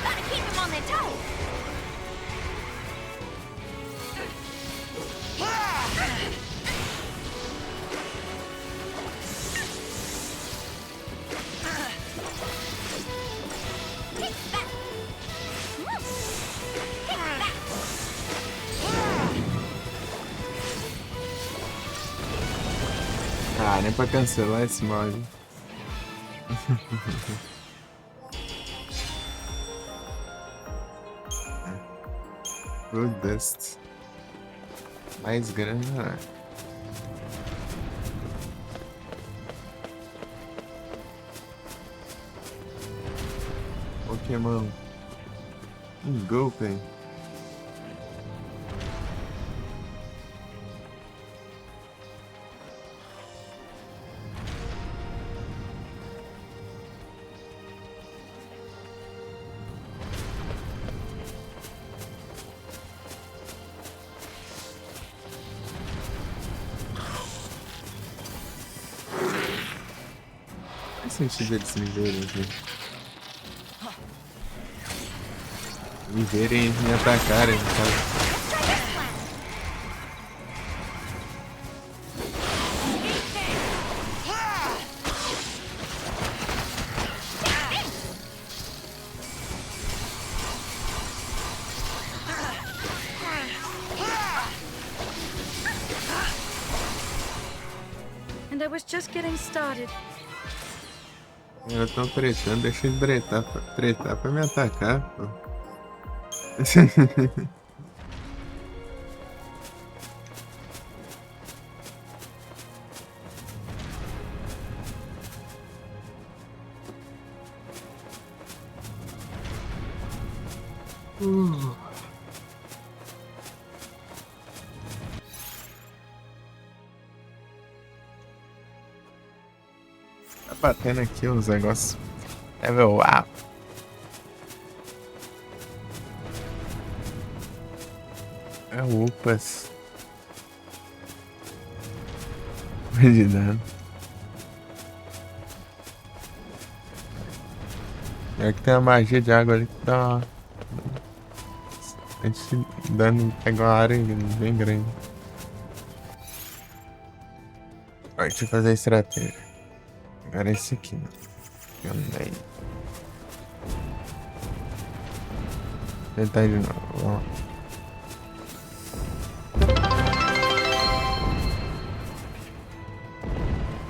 Gotta keep him on their toes. Take that. Take that. Ah, nem pra cancelar esse mod. Blood Dust. Mais grana. Pokémon. Golpe. Faz sentido eles me verem aqui. Me verem e me atacarem, cara. Let's try this plan. And I was just getting started. Eles tão tretando, deixa ele tretar pra me atacar, pô. Tá batendo aqui os negócios. Level up. É upas. De dano. É que tem a magia de água ali que dá uma... A gente dano pega uma área bem grande. Ó, deixa eu fazer a estratégia. Agora é esse aqui, né? Andei. Tentar de novo, vamos lá.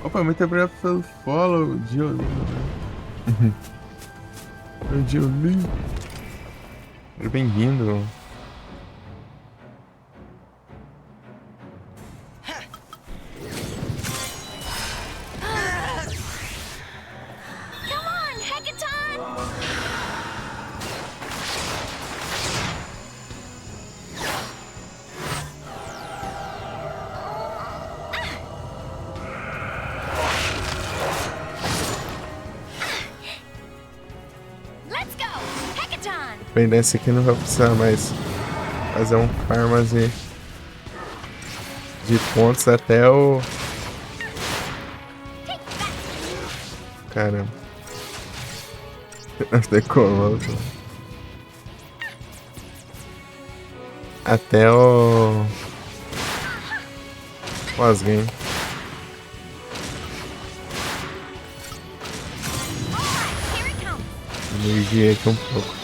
Opa, muito obrigado pelo follow, Diolinho. O Diolinho. Bem-vindo. Come on, Hackathon! Let's go! Hackathon! Bem, desse aqui não vai precisar mais fazer um farmazê de pontos até o... Caramba. Decolou. Até o... Pós-game. Alright, here it comes! Energia aqui um pouco.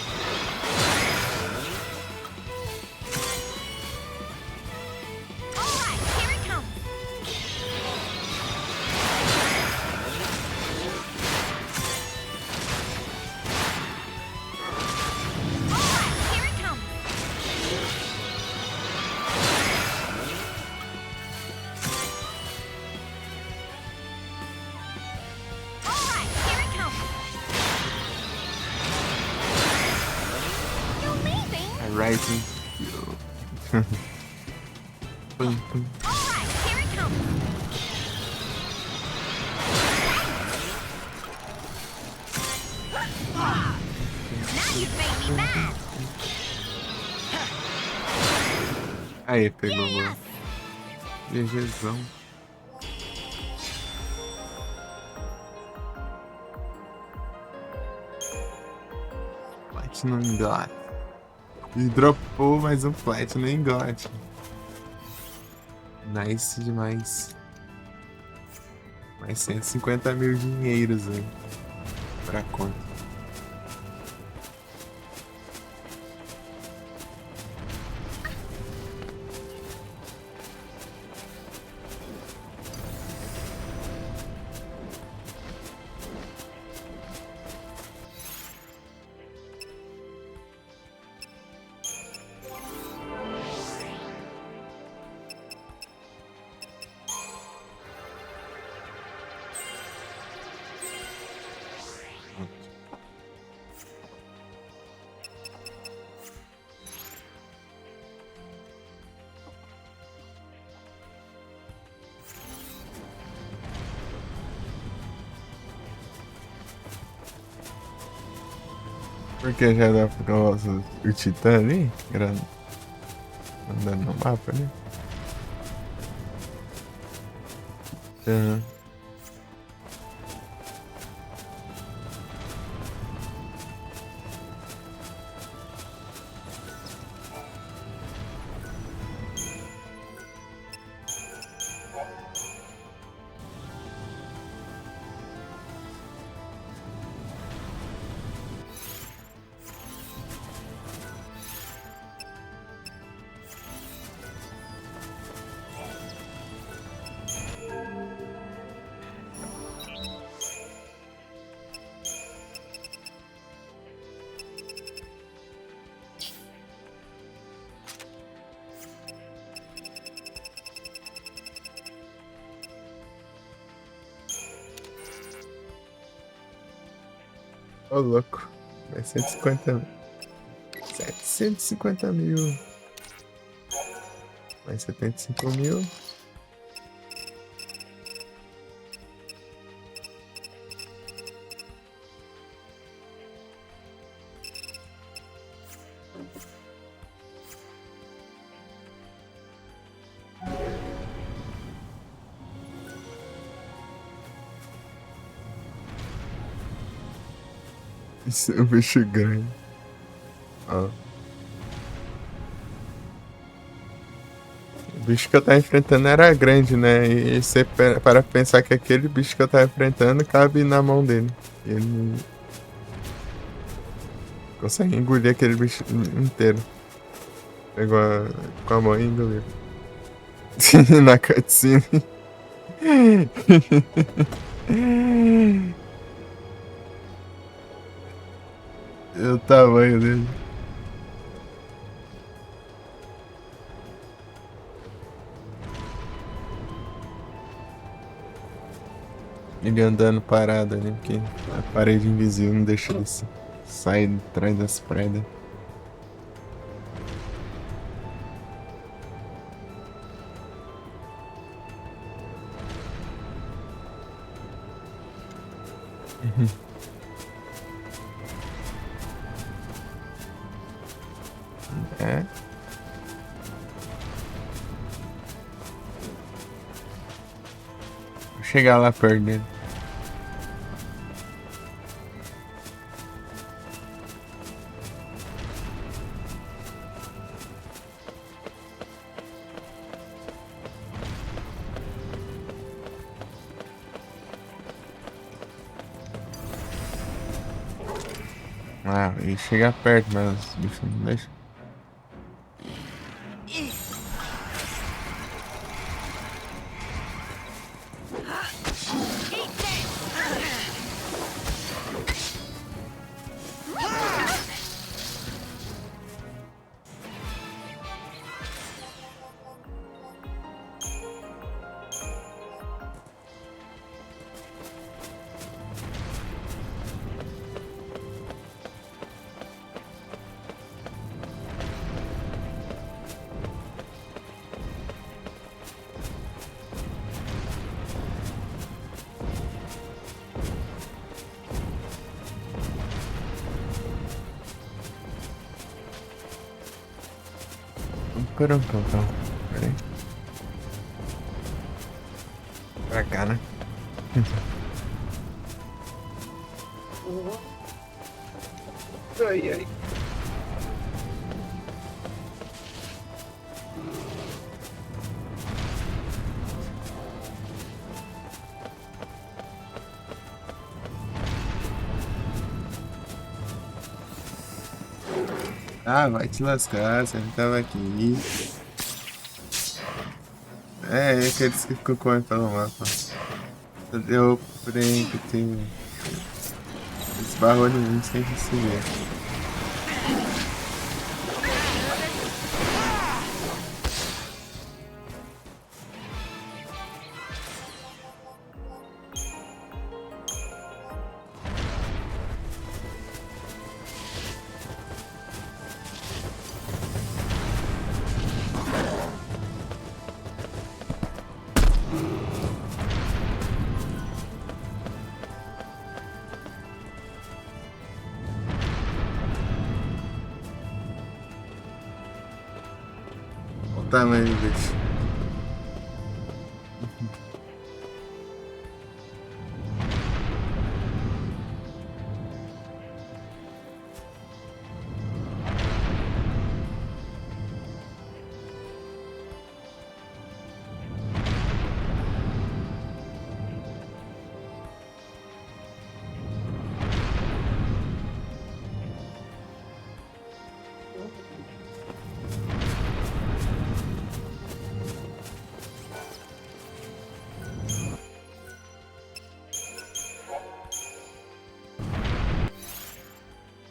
Rising Fuel. Pum, pum. Alright, here it comes. Now you've made me mad. Aí, pegou o gol. GGzão. Platinum God. E dropou mais um Platinum God. Nice demais. Mais 150 mil dinheiros aí. Pra conta. Porque já dá pra o Titã ali, andando no mapa, né? Uhum. Ô, louco. Vai 150 mil. 750 mil. Mais 75 mil. Isso é um bicho grande. Ó. O bicho que eu tava enfrentando era grande, né? E você para pensar que aquele bicho que eu tava enfrentando cabe na mão dele. E ele não consegue engolir aquele bicho inteiro. Pegou com a mão e engoliu. Na cutscene. E o tamanho dele. Ele andando parado ali, porque a parede invisível não deixa ele sair de trás das prédios. É. Vou chegar lá perto dele. Ah, e chegar perto, mas os bichos não deixam. Peraí. Pra cá, né? Ai, ai. Ah, vai te lascar, você não tava aqui. É aqueles que ficam correndo pelo mapa. Deu frente, tem. Esbarrou em mim sem receber. Olha o tamanho do bicho.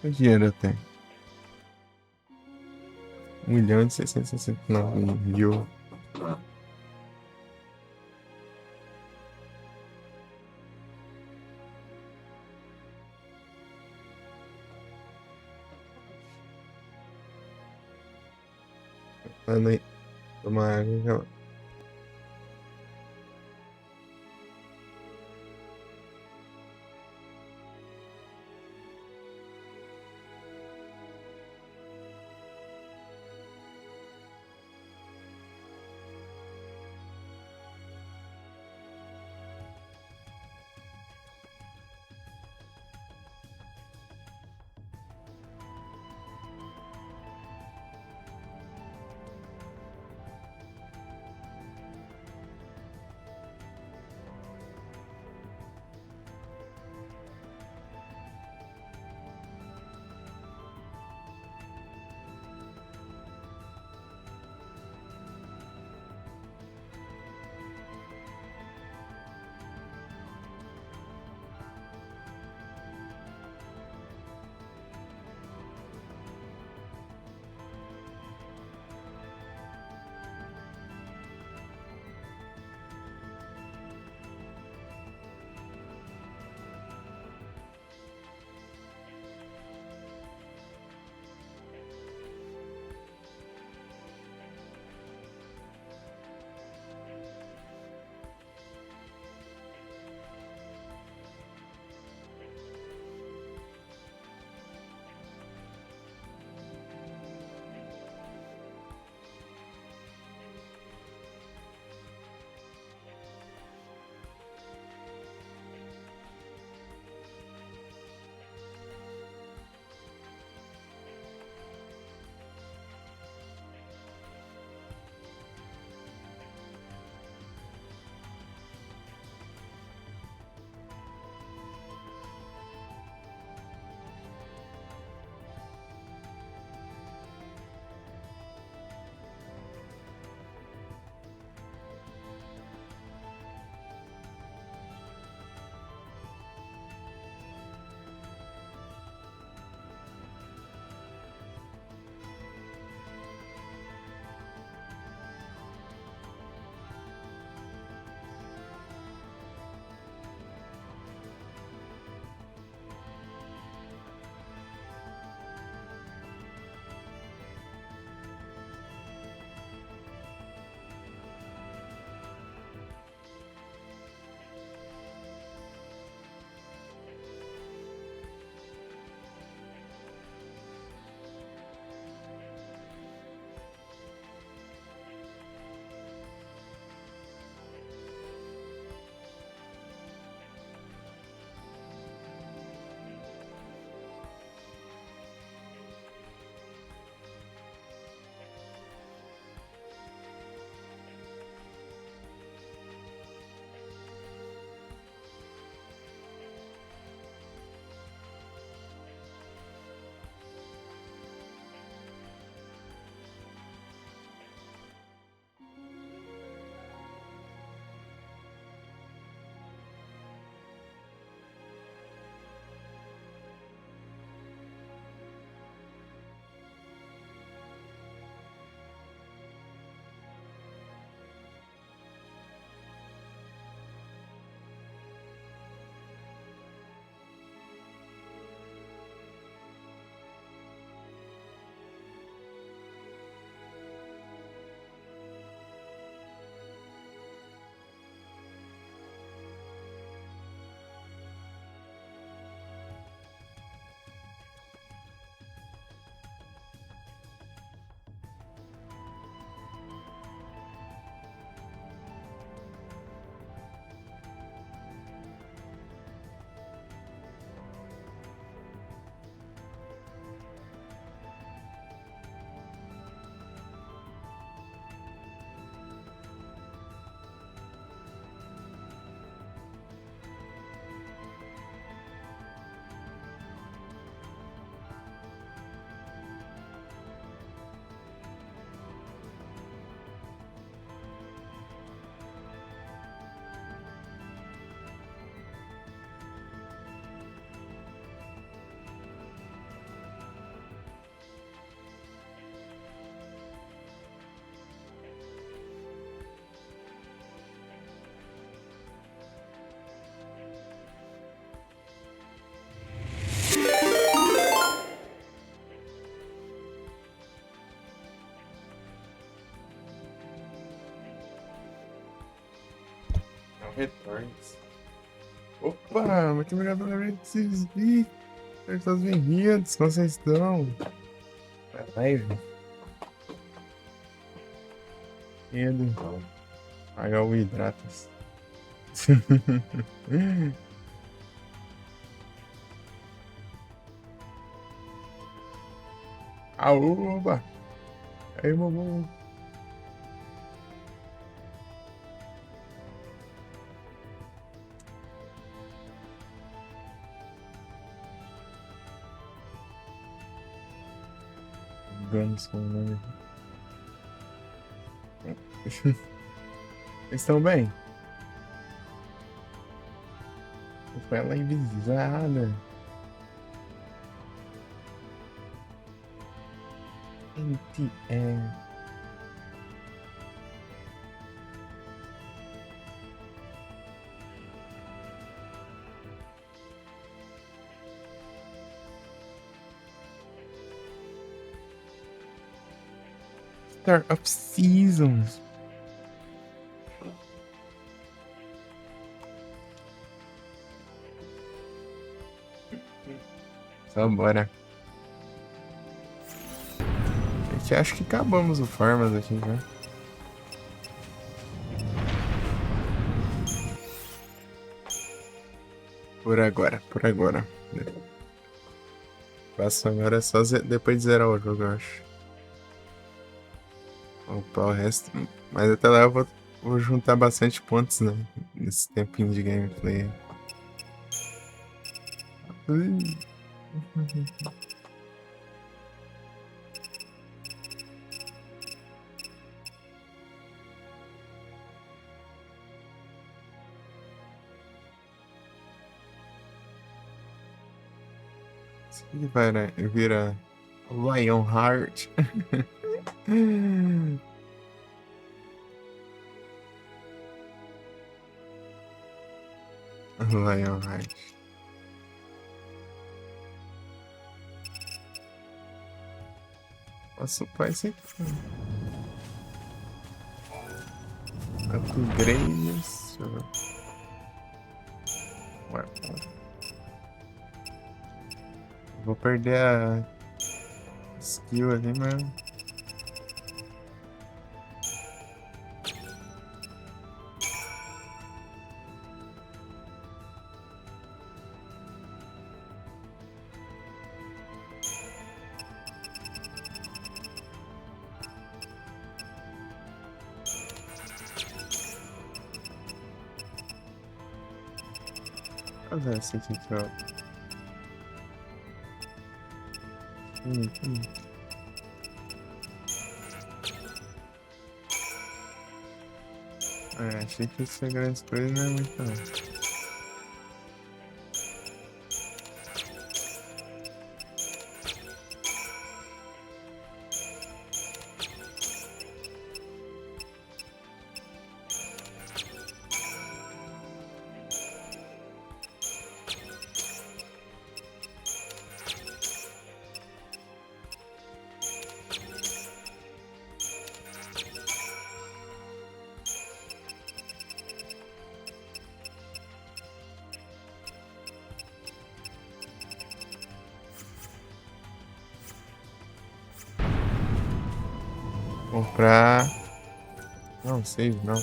Quanto dinheiro eu tenho? 1.669.000. Mano, aí. Tomar água. Retornos. Opa, muito obrigado pela receber. Todos bem-vindos, como vocês estão? Live. Ele. Pagar o hidratas. Aoba! Aí, mamão. Guns com o nome. Vocês estão bem? Foi ela envisada. NTR. Star of Seasons. Só bora. Gente, acho que acabamos o Farmas aqui já. Por agora, por agora. Passo agora é só depois de zerar o jogo, eu acho. Opa, o resto. Mas até lá eu vou juntar bastante pontos, né? Nesse tempinho de gameplay. Isso aqui vai, né? Vira Lionheart. Lionheart. Posso upar esse aqui. Upgrades. Deixa eu ver. Ué, vou perder a skill ali, mas. Olha essa aqui, ó. Achei que isso é grandes coisas, não é muito não. Comprar. Não, save não.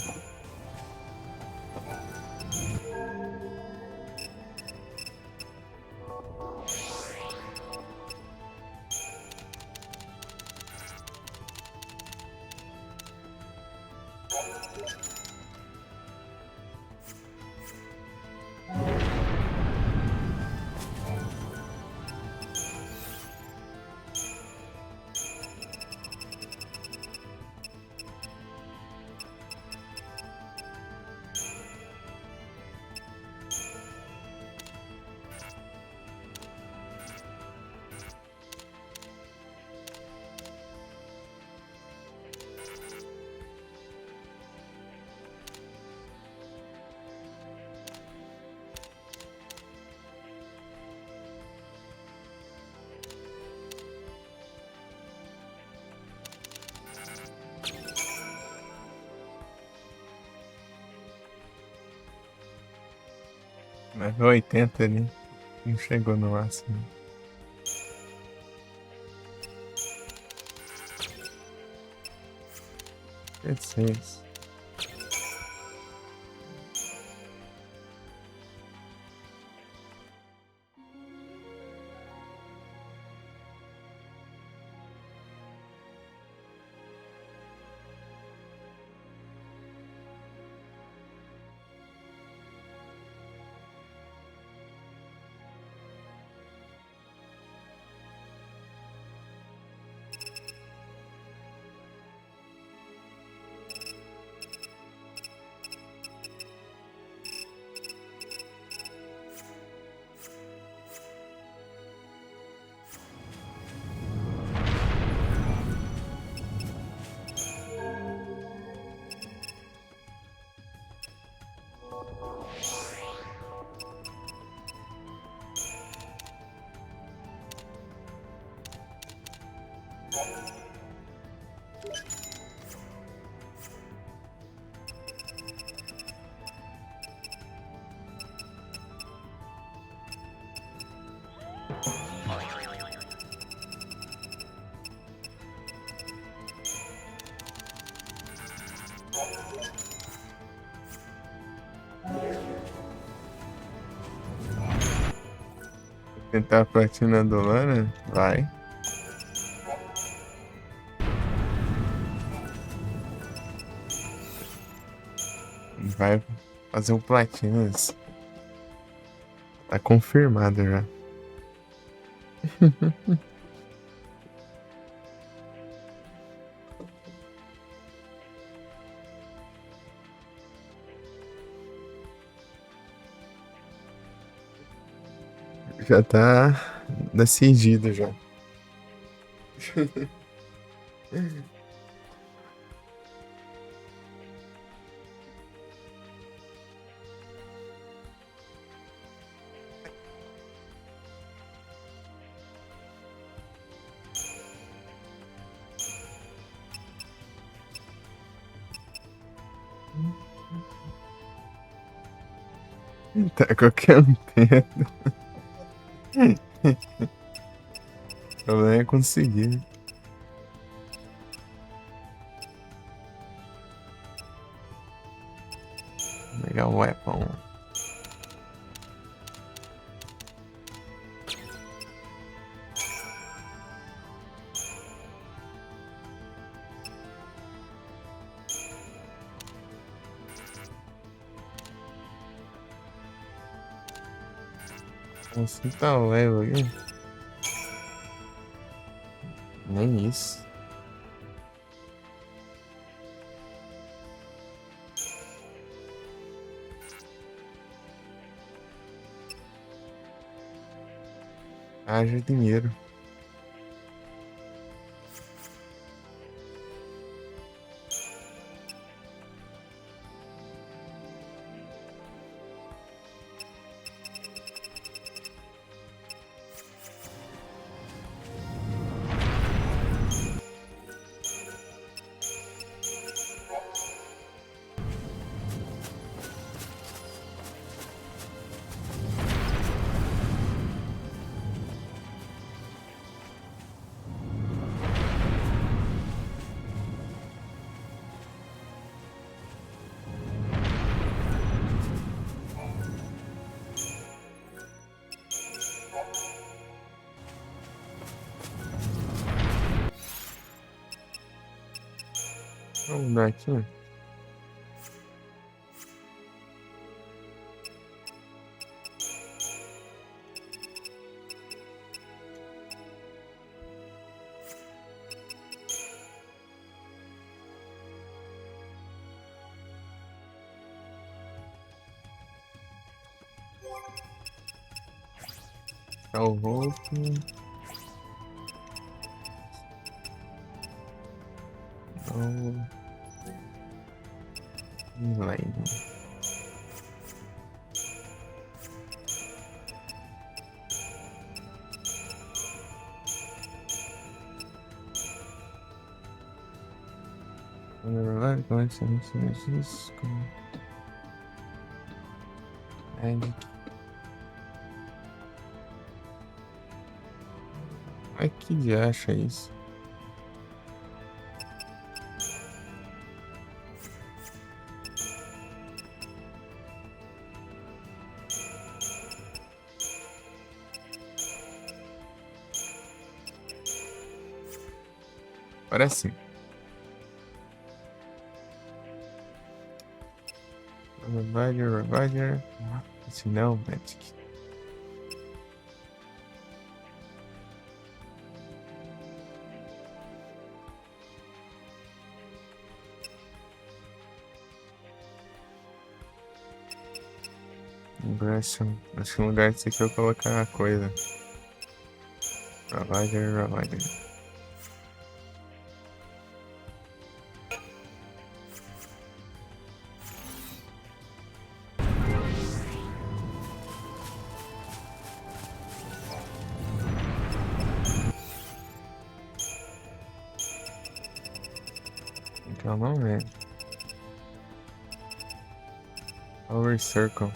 É 80 ali. Não chegou no máximo. Que isso? Tentar a platina do Lana? Vai. Vai fazer o platinas. Tá confirmado já. Já tá decidido já. Tá qualquer um tendo. O problema é conseguir. Mega Weapon. Você tá leve aqui? Nem isso. Haja dinheiro. Vamos dar aqui. Salvou. Inline. Magic. Mas que diacho é isso? Parece sim. Revider. Esse não, Magic. Acho que no lugar disso aqui eu vou colocar uma coisa. Revider. Então não é. Power Circle.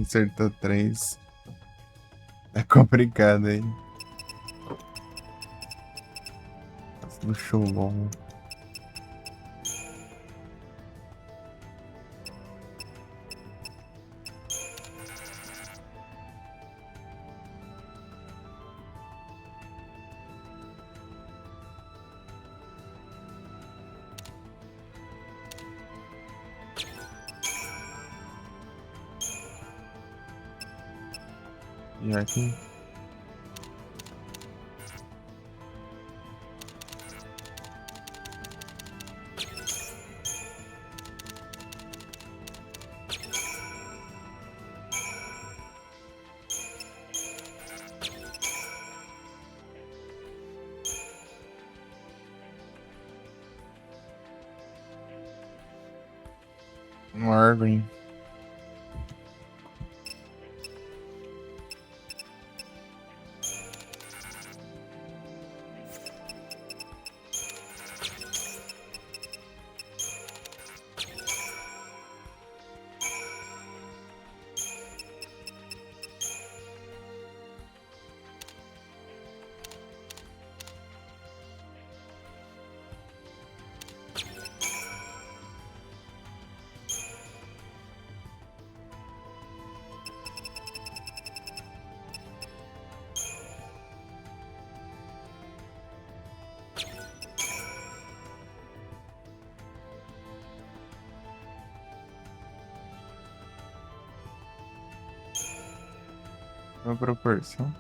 Acertou 3. Tá complicado aí. No show bom. E aqui. Uma árvore. Uma proporção.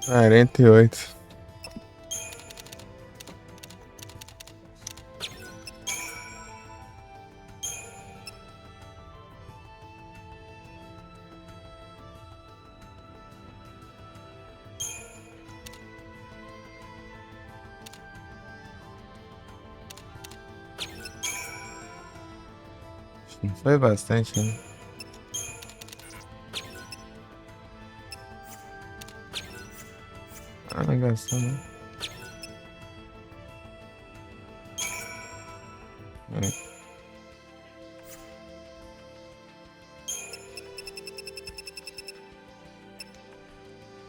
48. Foi bastante, né? Ah, não gastou, né? É.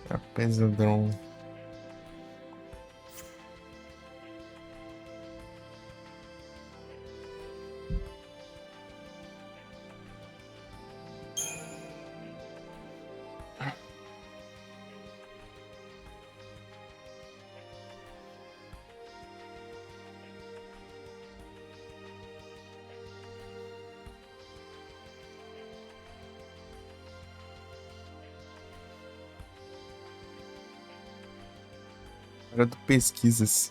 A pesadão. Hora do pesquisas.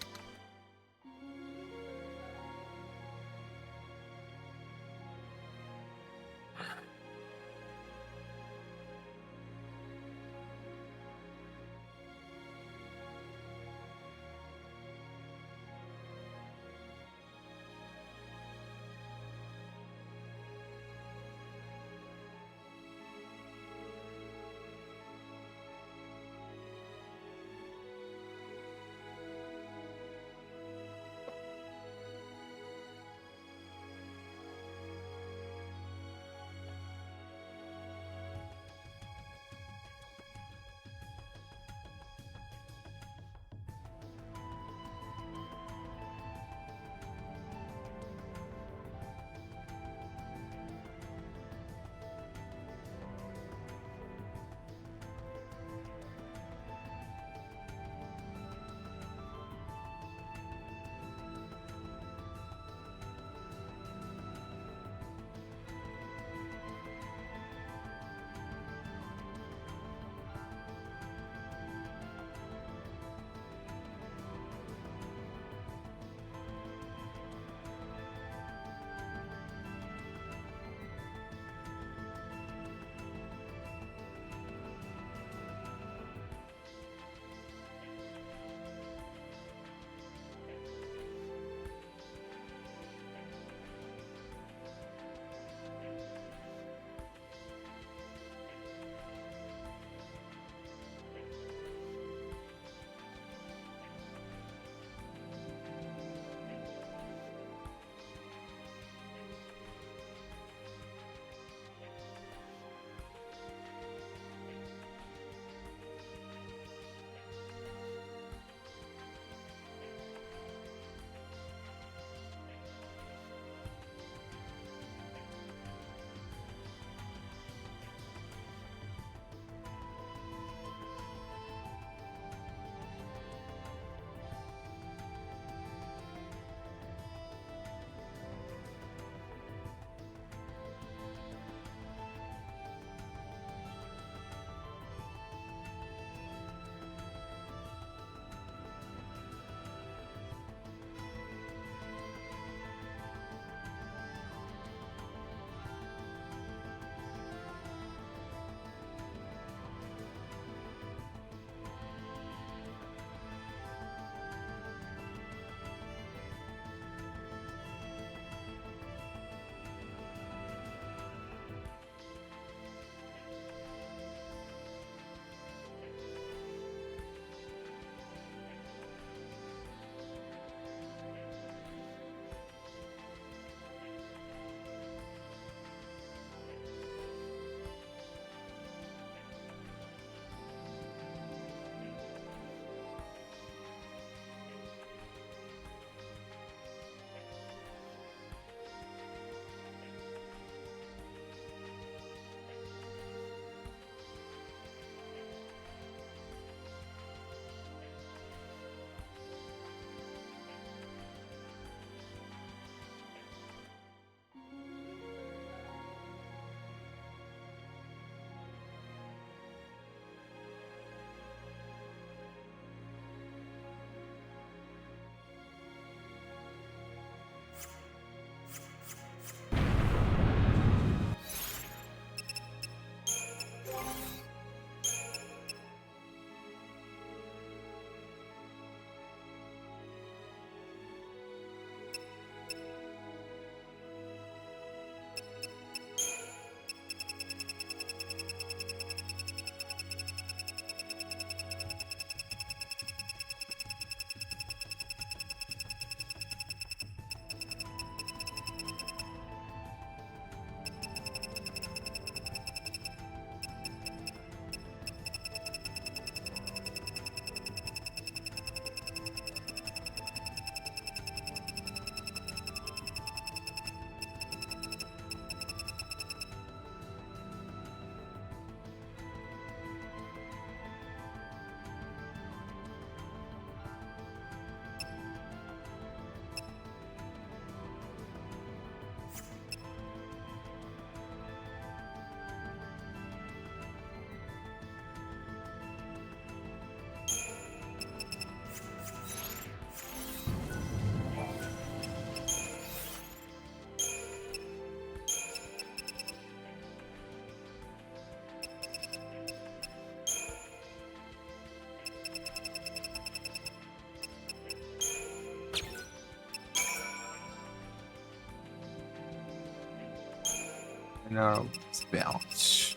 Não, spells.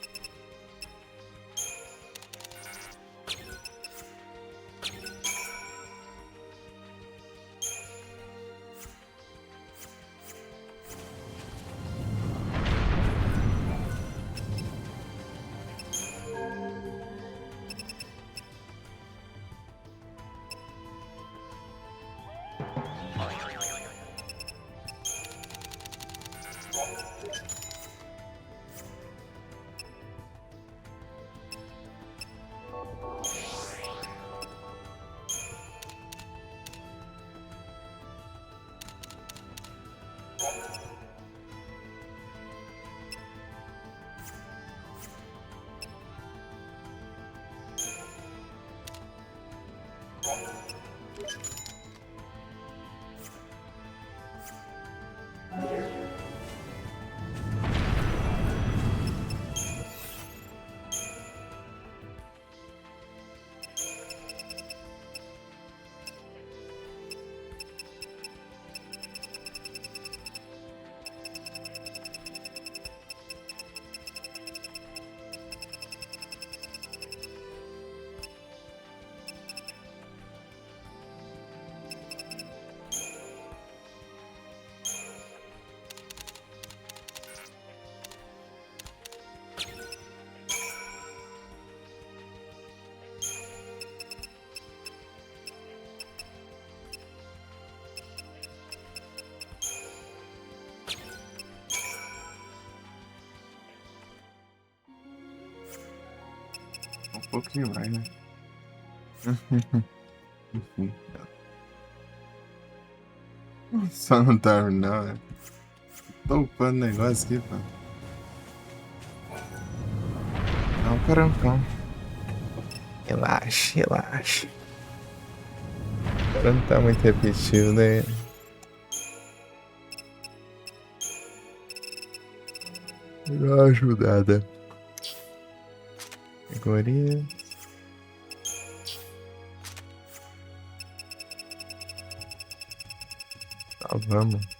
Um pouco demais, né? Enfim. Só não dorme, não, né? Tô upando negócio aqui, pô. Não, caramba. Relaxa, relaxa. Agora não tá muito repetitivo, né? Dá uma ajudada. Categoria. Tá, vamos.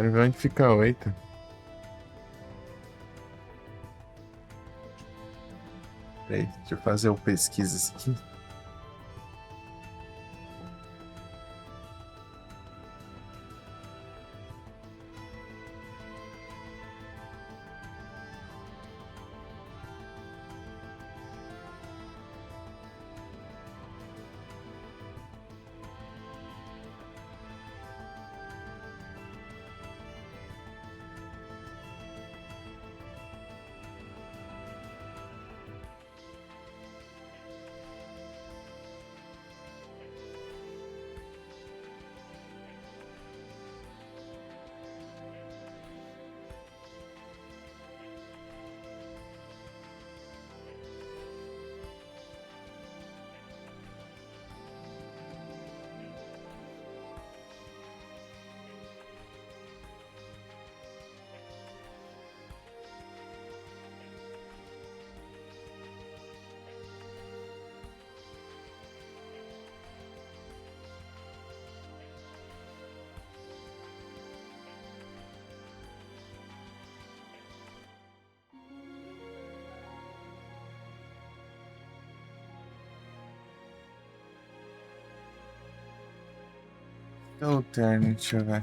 Quero ver onde fica 8. Peraí, deixa eu fazer o pesquisas aqui. Alternate, deixa eu ver.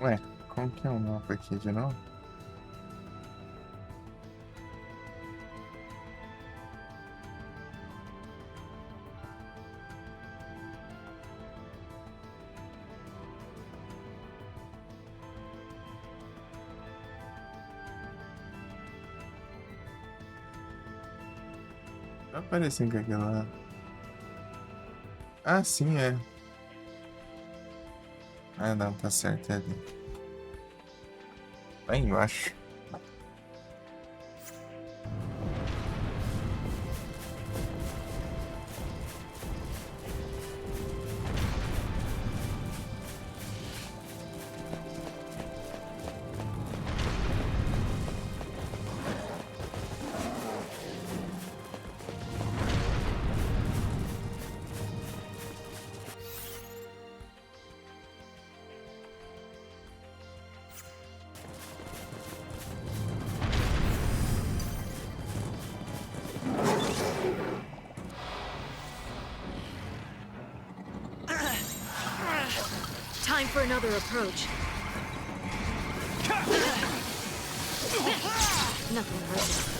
Ué, como que é o mapa aqui de novo? Tá aparecendo com aquilo lá. Ah, sim, é. Ah, não, tá certo, é ali. Lá embaixo. Time for another approach. Nothing hurts.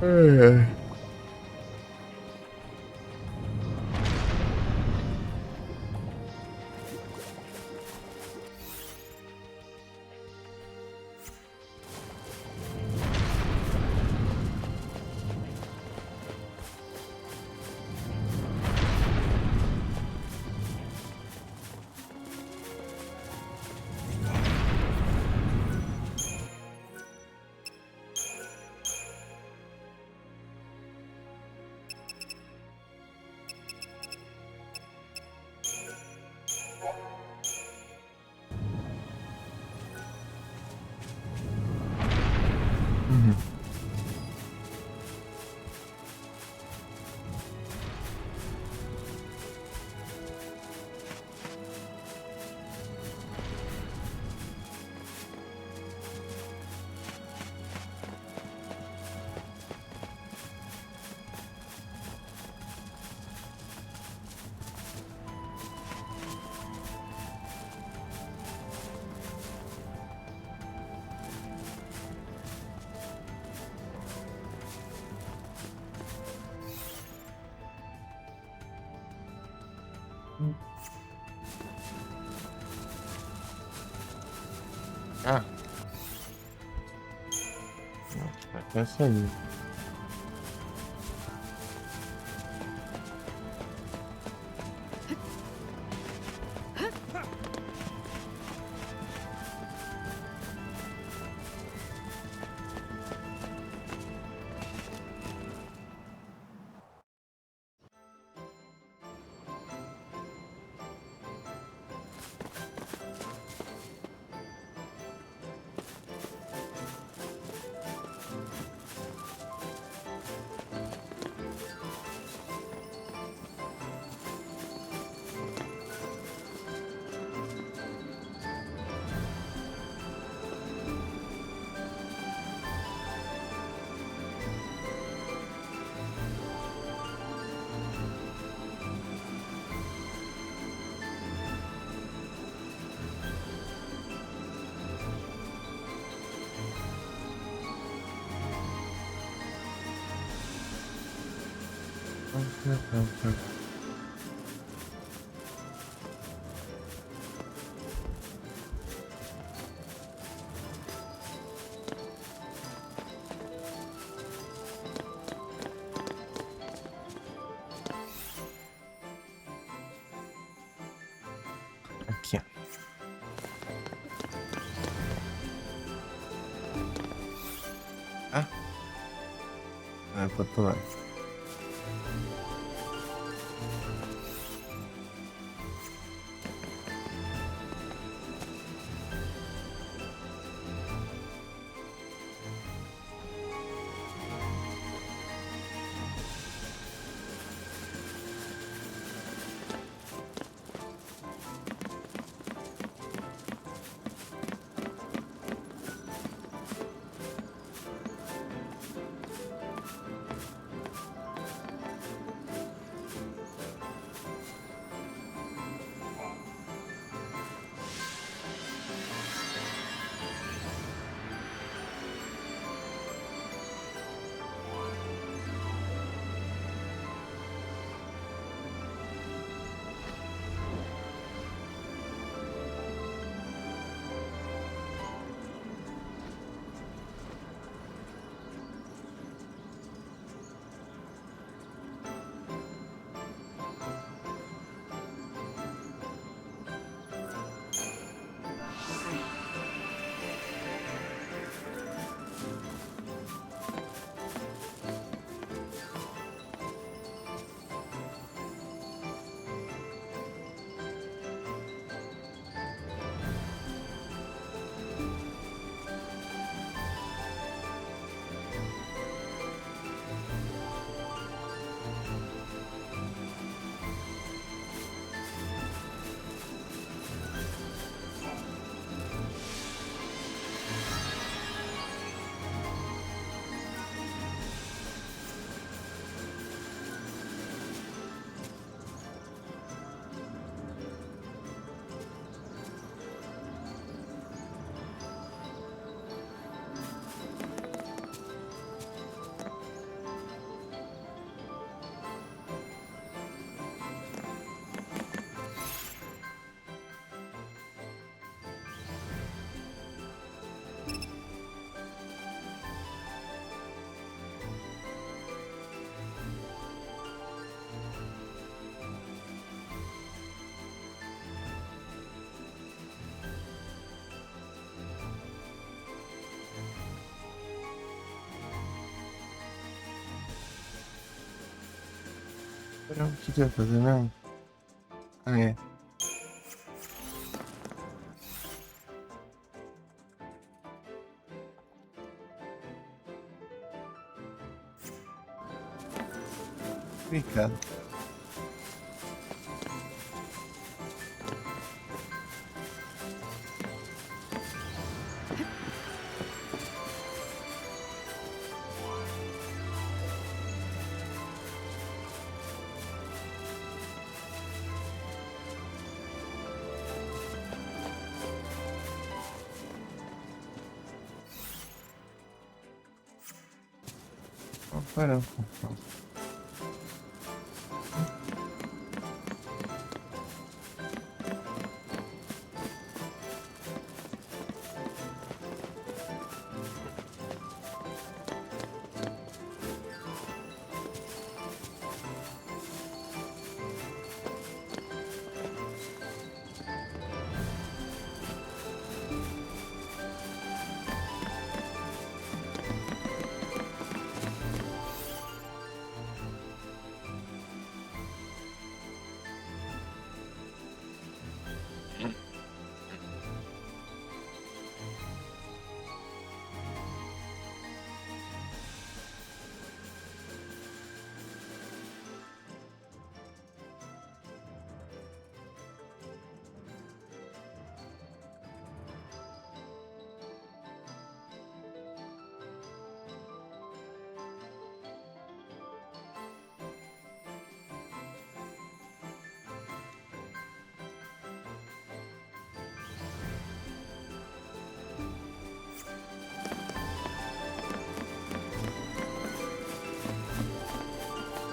É. Uhum. Ah, essa aí. Aqui, ó. Ah, é pro outro lado. Pera, o que que eu ia fazer mesmo? Ah, é. Obrigado. Oh, pera.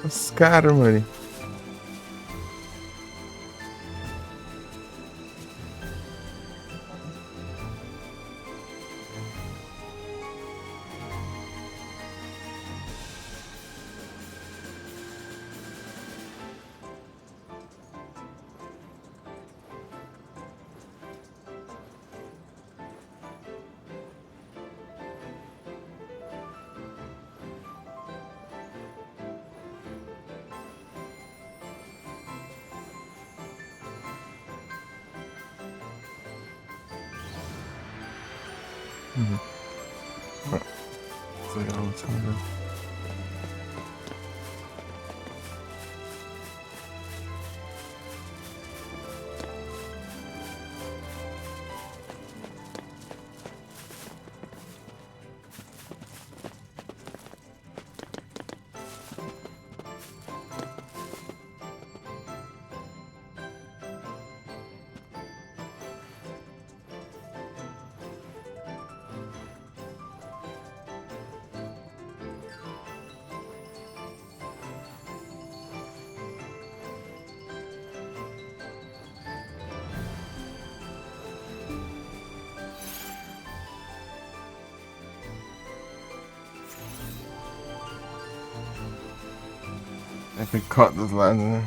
Os caras, mano. Legal, sabe? I could cut this line.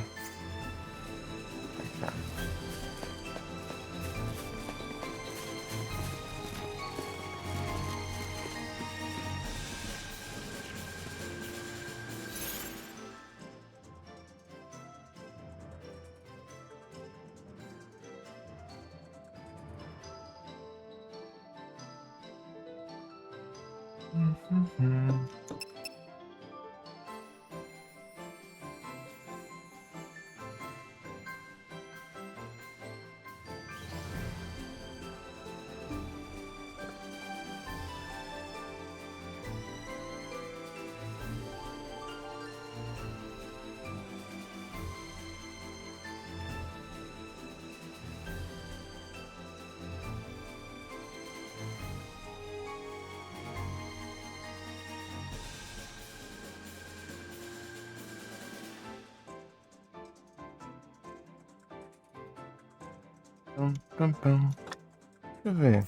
Deixa eu ver.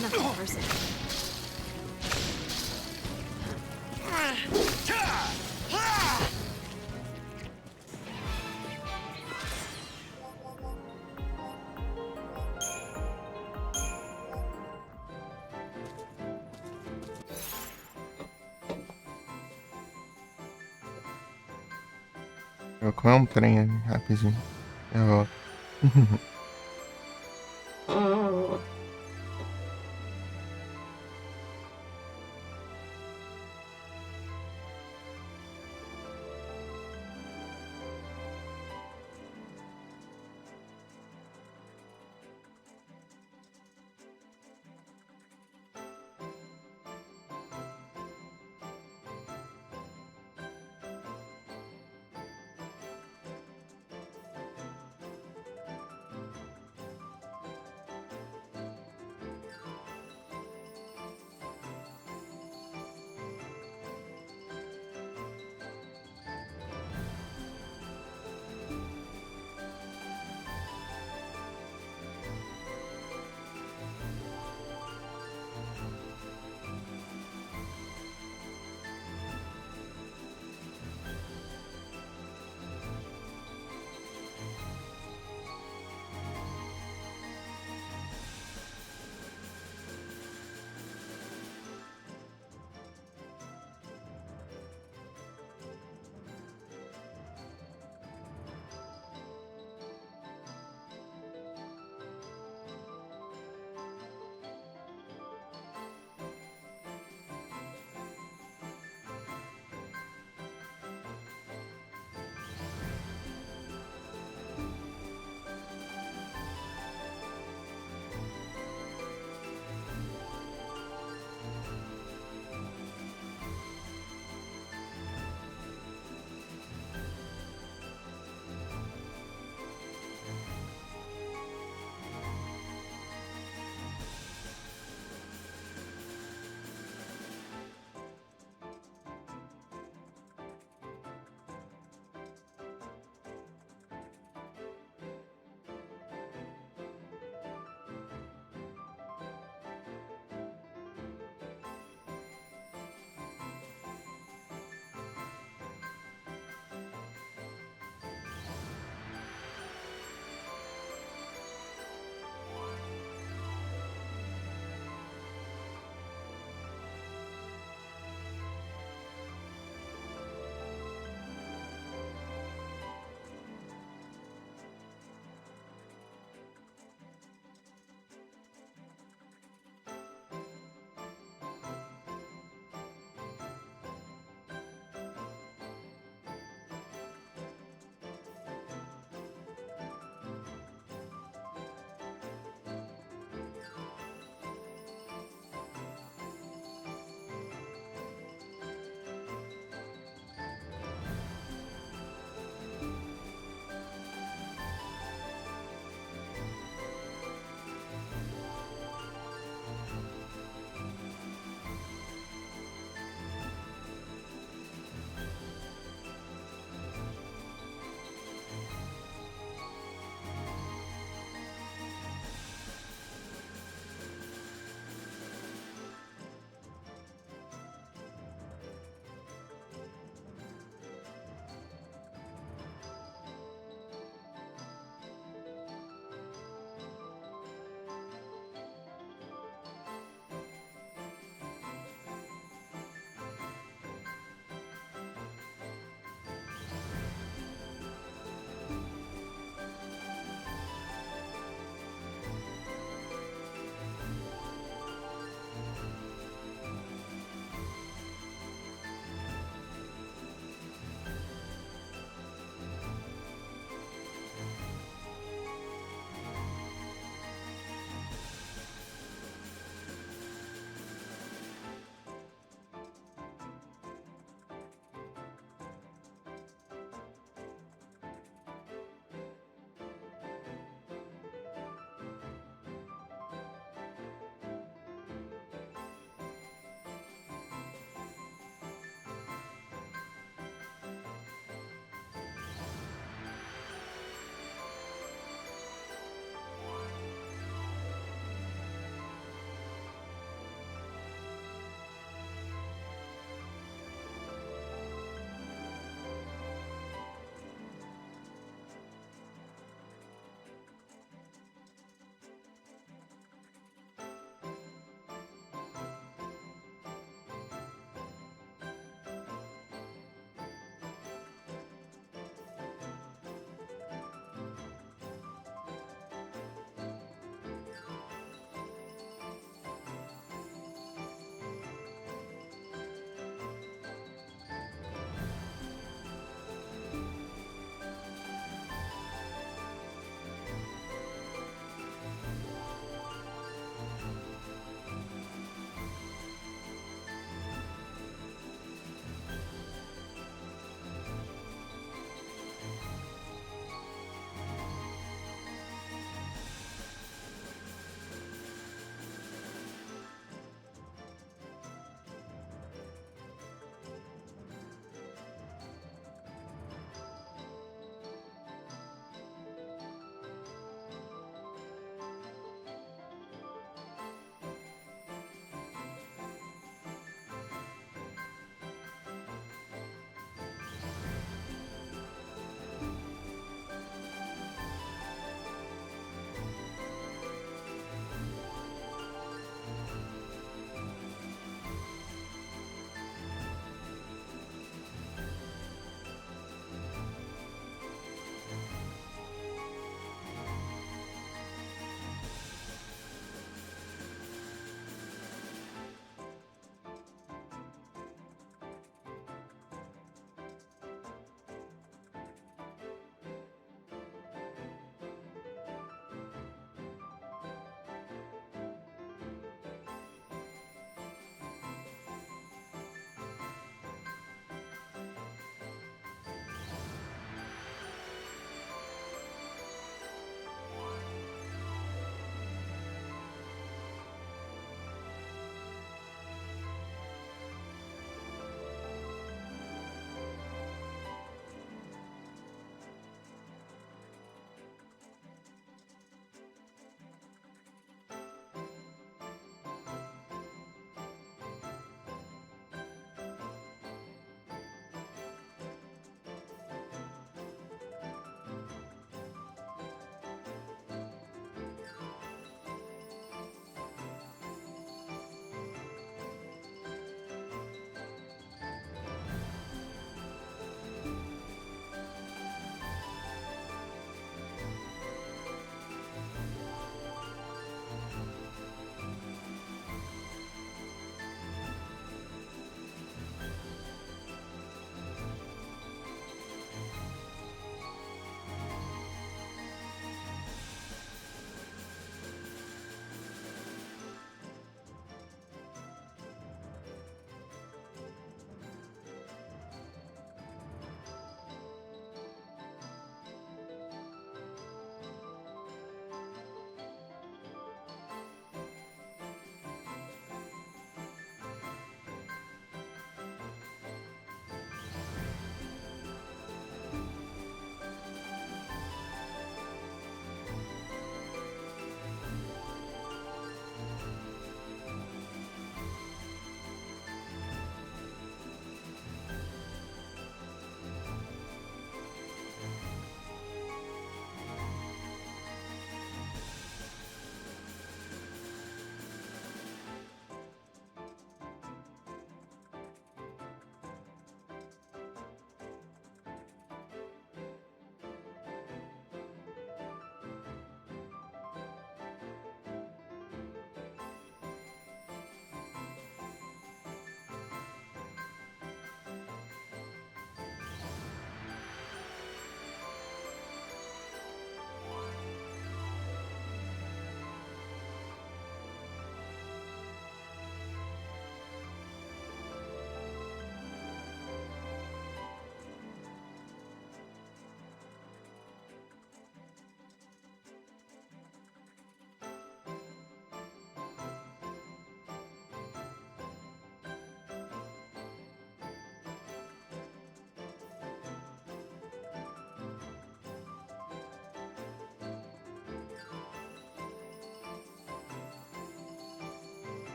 Nothing personal. Eu comer um trem ali, rapidinho. Eu volto.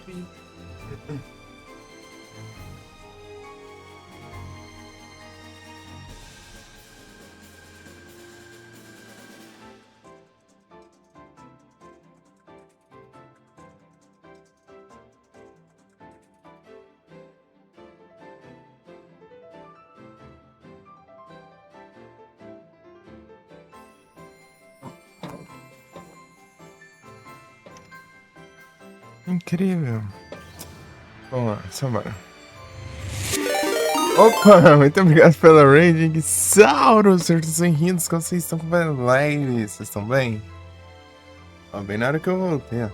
Sim. Incrível. Vamos lá, só bora. Opa, muito obrigado pela rating. Sauros, certos rindo, como vocês estão com live? Vocês estão bem? Ó, bem na hora que eu voltei, ó.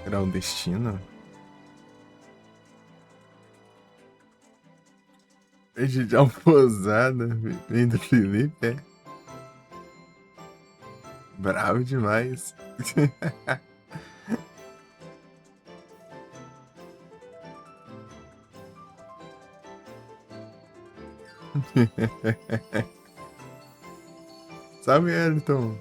Será o destino? Beijo de almozada, vem do Felipe, é? Bravo demais. Sabe, Elton?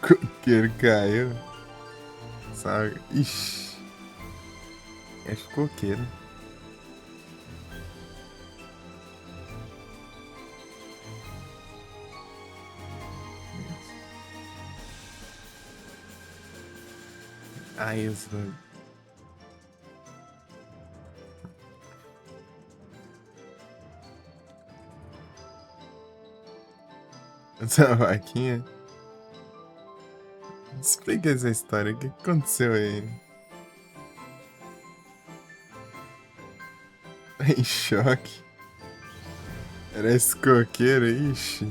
Coqueiro caiu. Sabe? Ixi. É coqueiro. Ai, isso. Essa vaquinha. Explica essa história. O que aconteceu aí? Em choque. Era esse coqueiro, ixi.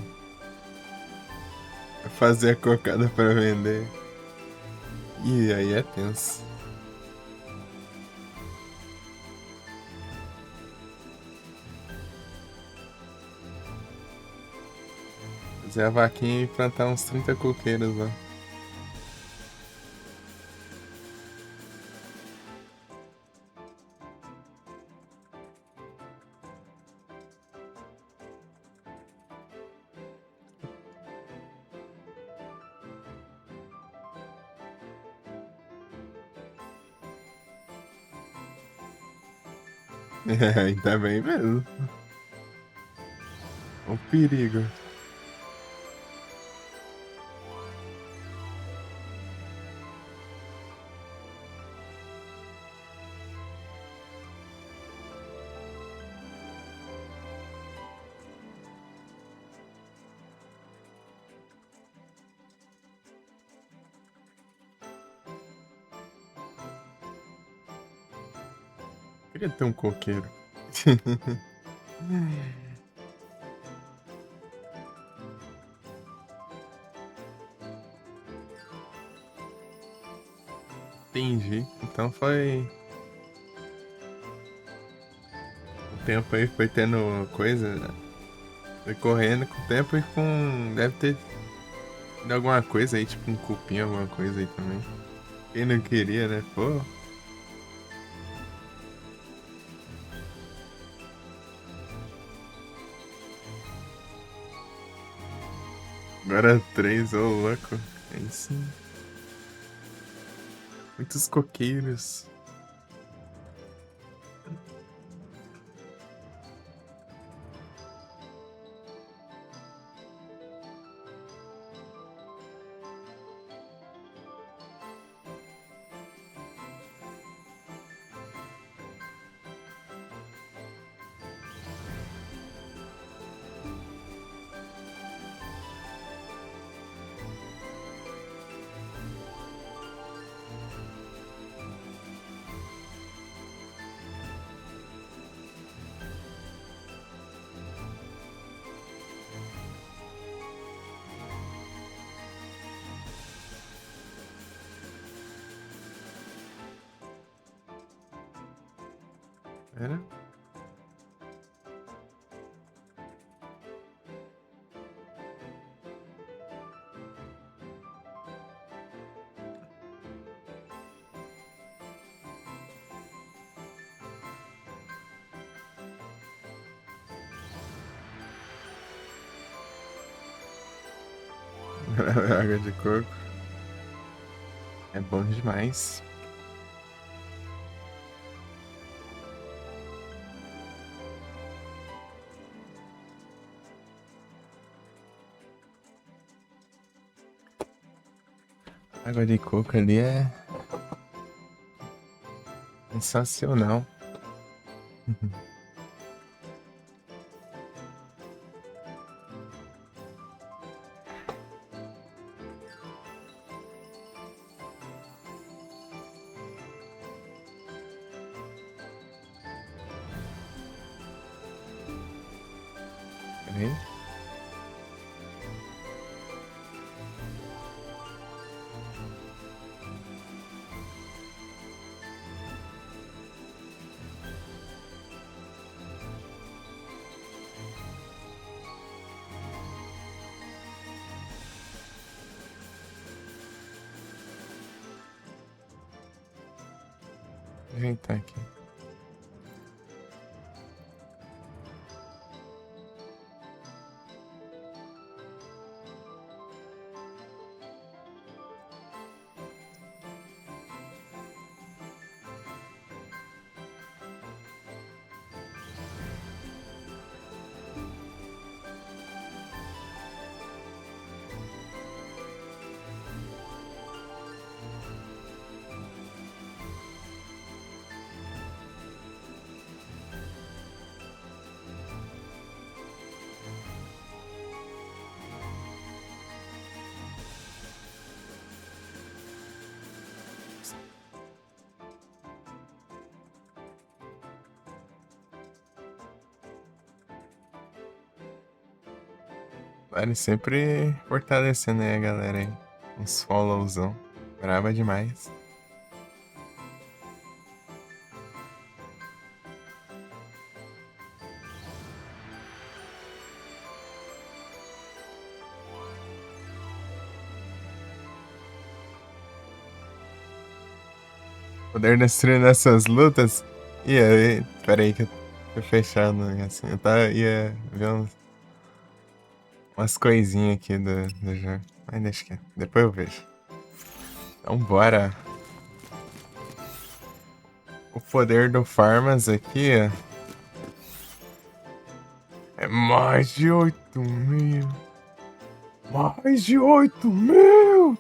Fazer cocada pra vender. E aí é tenso. Fazer a vaquinha e plantar uns 30 coqueiros lá. É, ainda bem mesmo. O perigo. Queria ter um coqueiro. Entendi. Então foi. O tempo aí foi tendo coisa, né? Foi correndo com o tempo e com. Deve ter tido alguma coisa aí, tipo um cupim, alguma coisa aí também. Quem não queria, né? Pô. Agora 3, ô louco. Aí sim. Muitos coqueiros. Era? Água de coco. É bom demais. Água de coco ali é sensacional. Peraí. Vou ajeitar aqui. Vale sempre fortalecendo aí a galera aí. Uns followzão. Braba demais. Poder destruir nessas lutas. Pera aí que eu tô fechado assim. Ia ver umas coisinhas aqui do jogo. Mas deixa que depois eu vejo. Então bora. O poder do Farmas aqui, ó. É mais de 8.000. Mais de 8.000.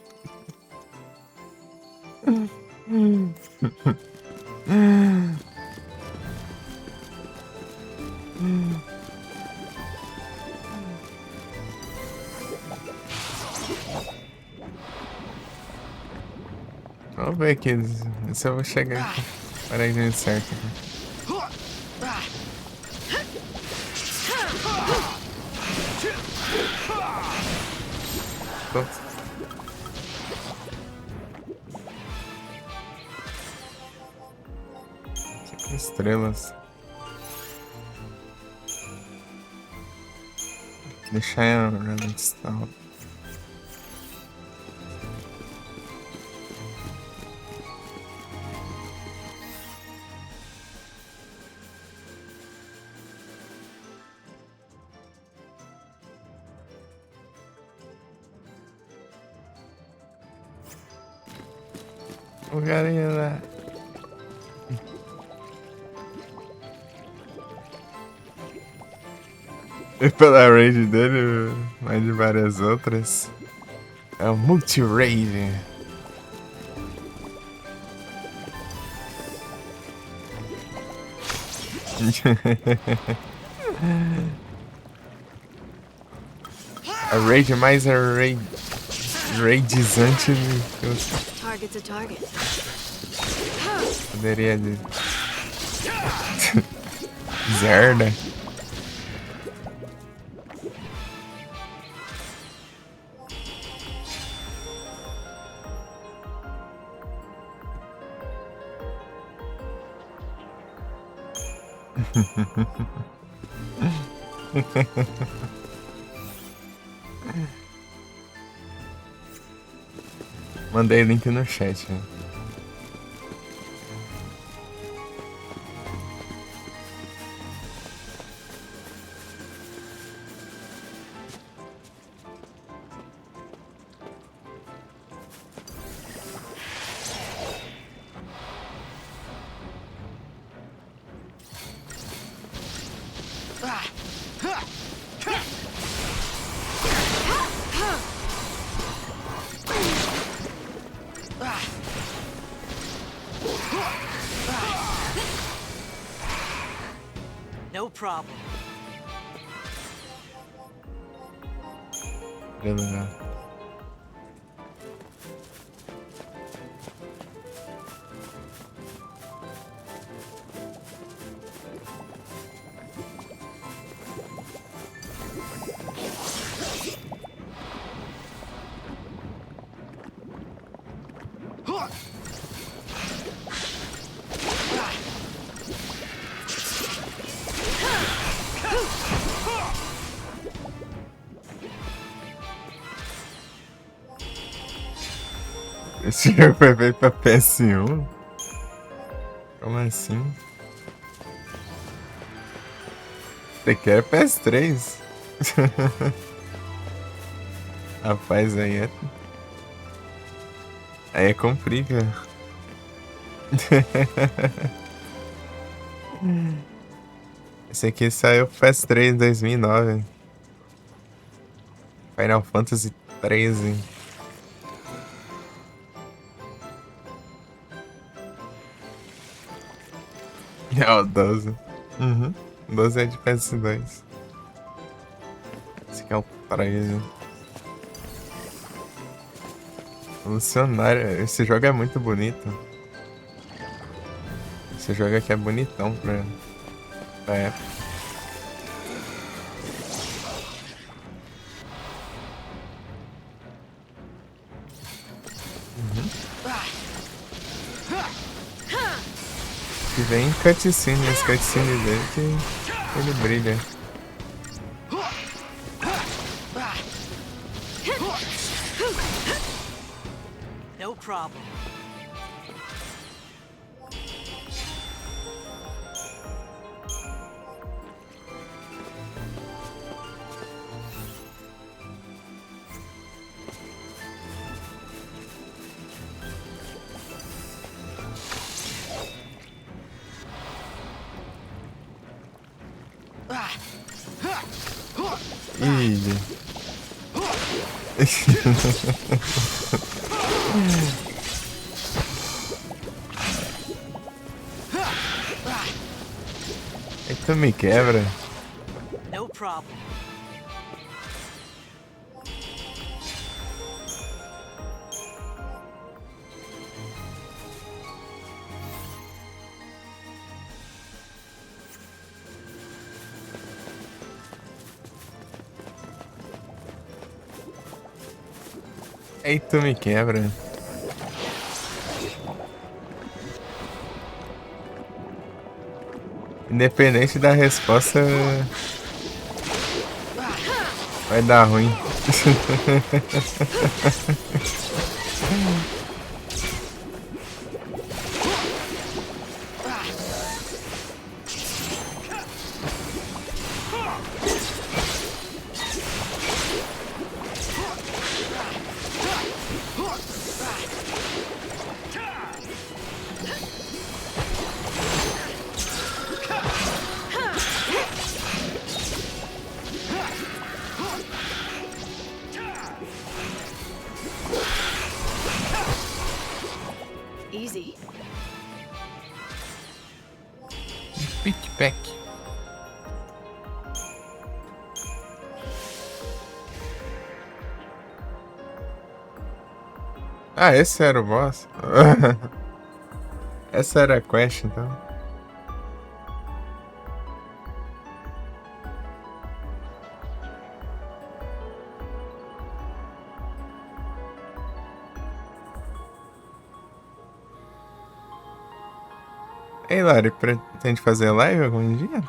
Vamos ver aqui se eu vou chegar aqui. Para aí certo aqui. Tô. 5 estrelas. Deixar ela onde está. O carinha lá. E pela raid dele, mais de várias outras. É o multi-raid. A raid mais raidizante que eu Target's a target. poderia dizer. Zerda. Mandei o link no chat. Né? problem. Beleza. Esse jogo foi feito pra PS1? Como assim? Você quer PS3? Rapaz, aí é complica. Esse aqui saiu pro PS3 em 2009. Final Fantasy 13. É o 12. Uhum. 12 é de PS2. Esse aqui é o 13. Revolucionário. Esse jogo é muito bonito. Esse jogo aqui é bonitão pra época. Que vem cutscene, as cutscenes dele que ele brilha. No problem. Ih. É que tu me quebra. No problem. Aí tu me quebra. Independente da resposta, vai dar ruim. Easy. Pick-pack. Ah, esse era o boss? Essa era a quest, então. Ei, Lari, pretende fazer live algum dia?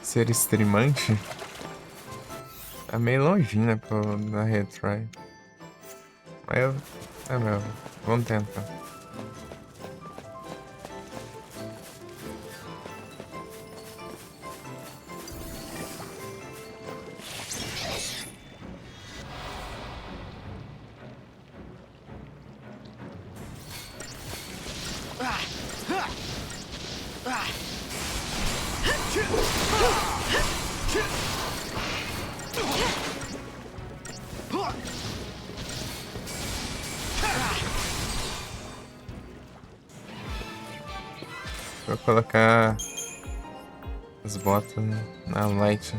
Ser streamante? Tá meio longinho, né, da retry. Mas eu... É meu, vamos tentar. colocar as botas na light.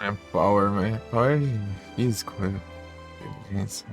É power, mas power físico, né? Inteligência.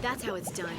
That's how it's done.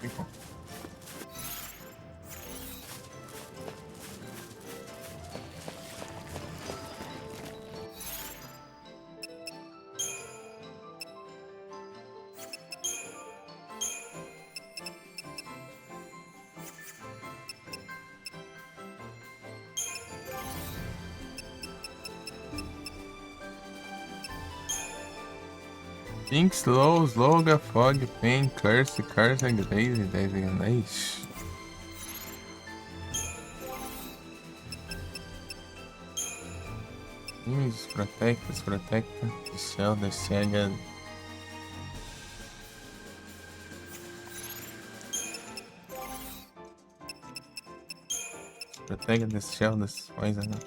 Fica. Pink, Slow, Sloga, Fog, Pain, Curse, Curse, Glaze, 10 Ixi. Desprotecta, Shield, Chega. Protega desse Shield, dessas coisas, né?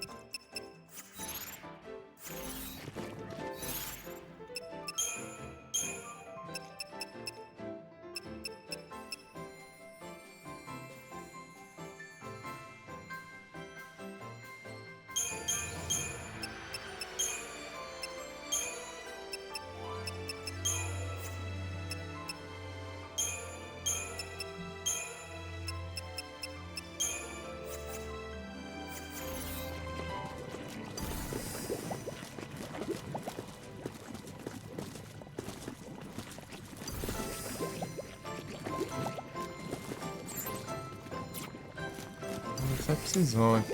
Só precisou aqui.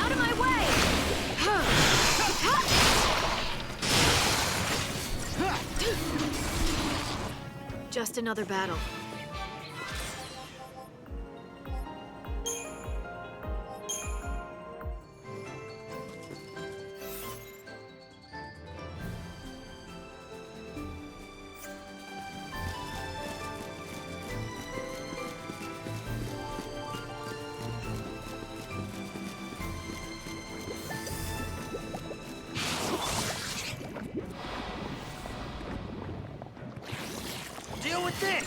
Out of my way! Just another battle. Deal with this!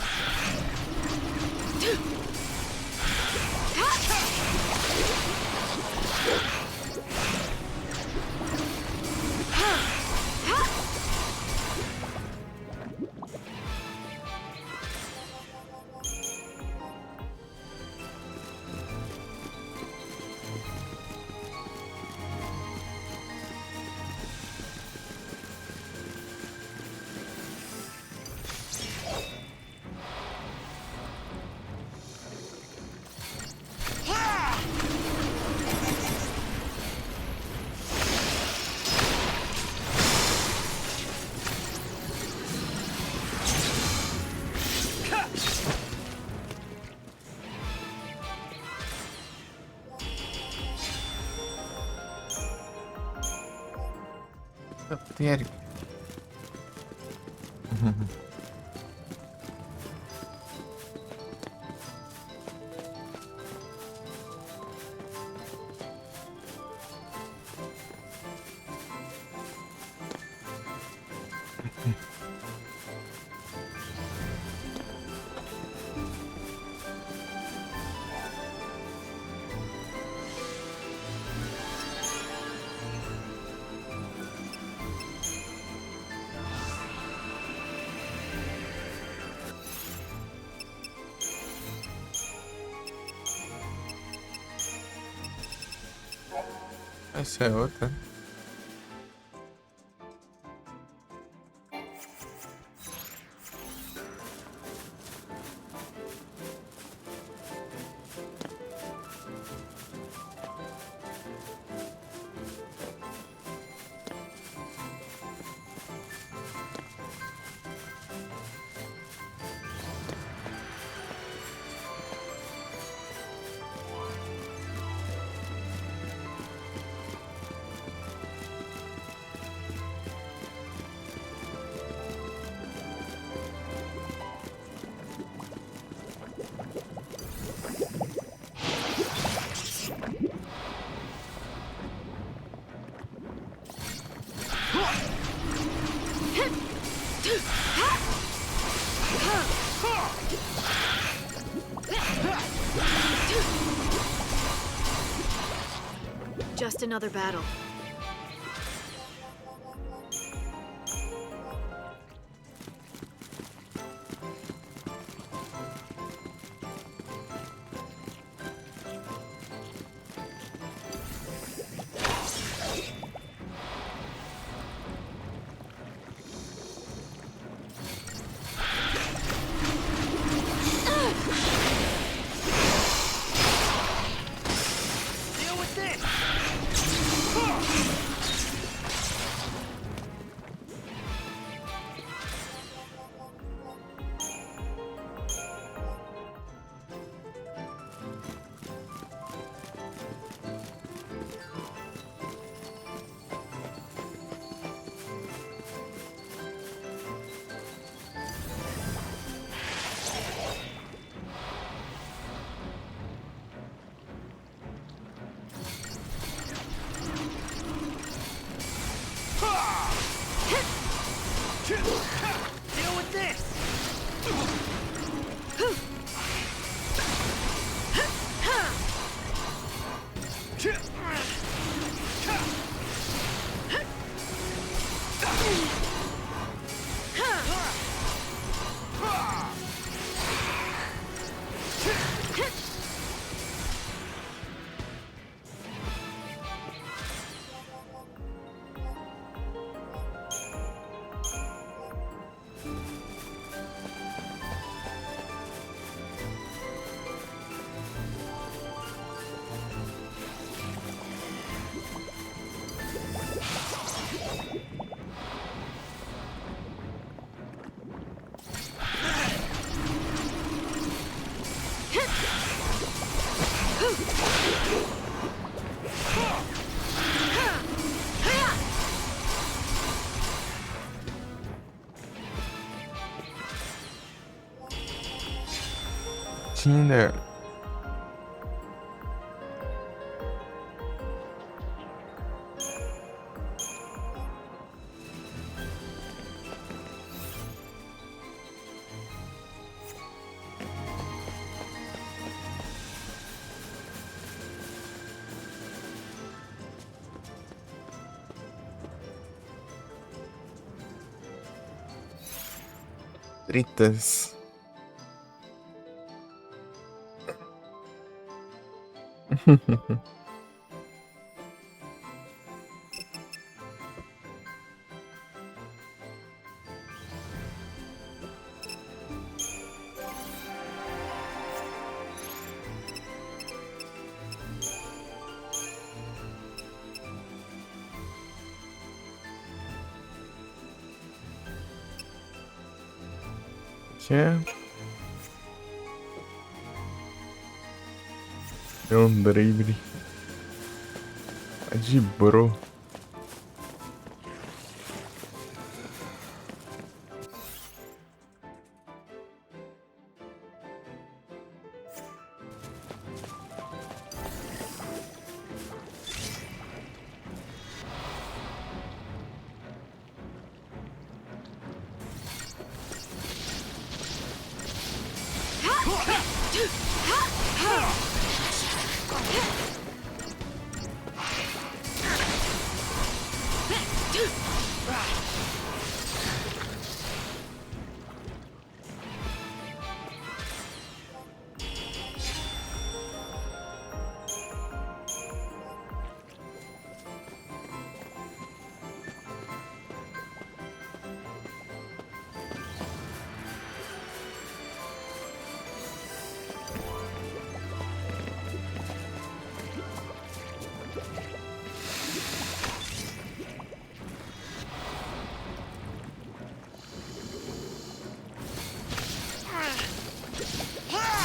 Sério. Essa é outra. Just another battle. Deal with this! Deal with this! Tinder. Fritas. Que é? Andrei. De bro.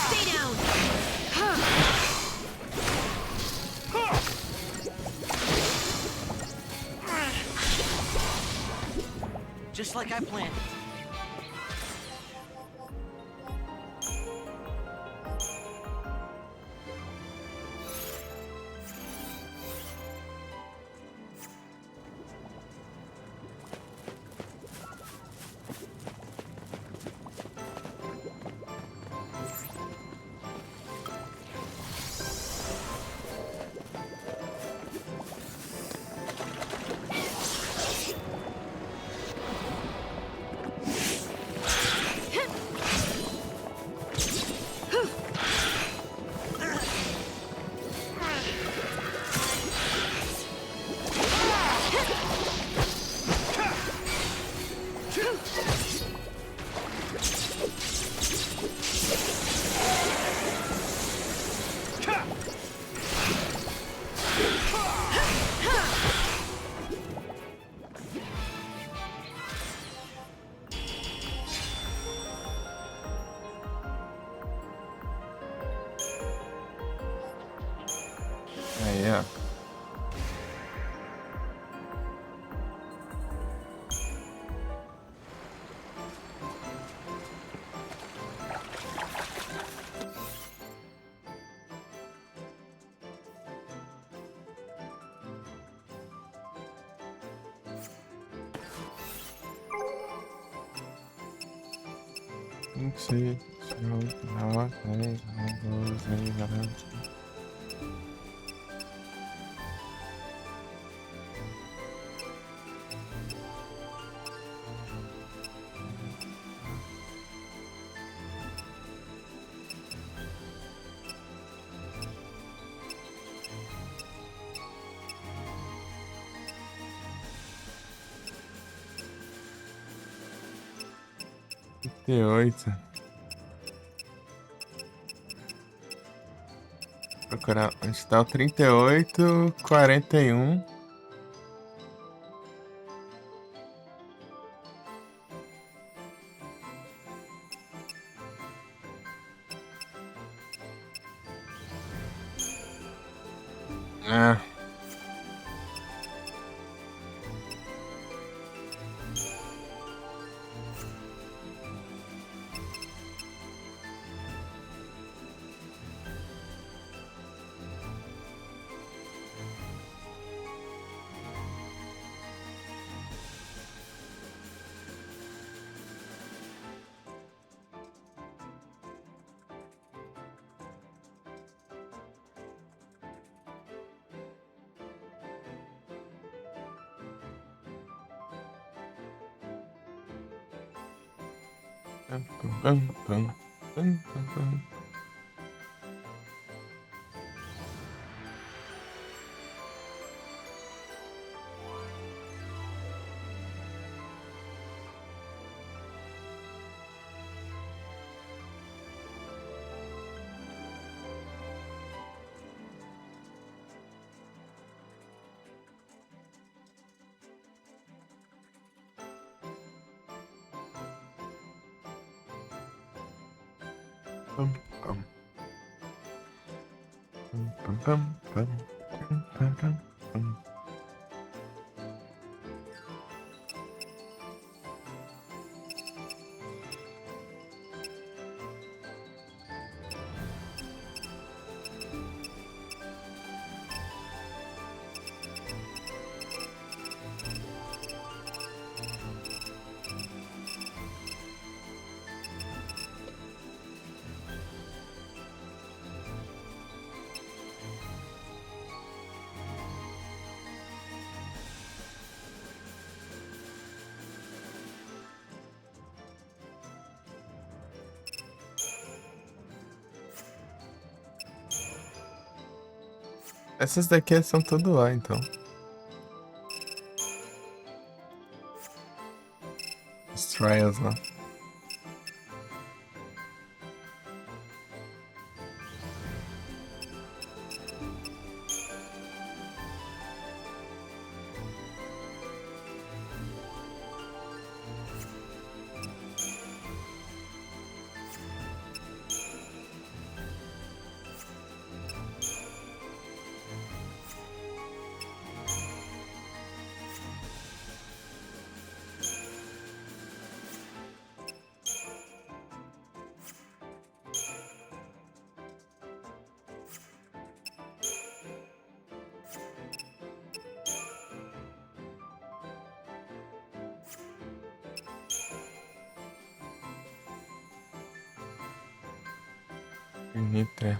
Stay down! Just like I planned. Yeah. See, how oito. Procurar onde está o 38, 41. Ah. Pum, pum, pum, pum, pum, pum. Pum, pum. Pum, pum, pum, pum, pum, pum, pum. Essas daqui são tudo lá, então. Os trials lá. Nitra.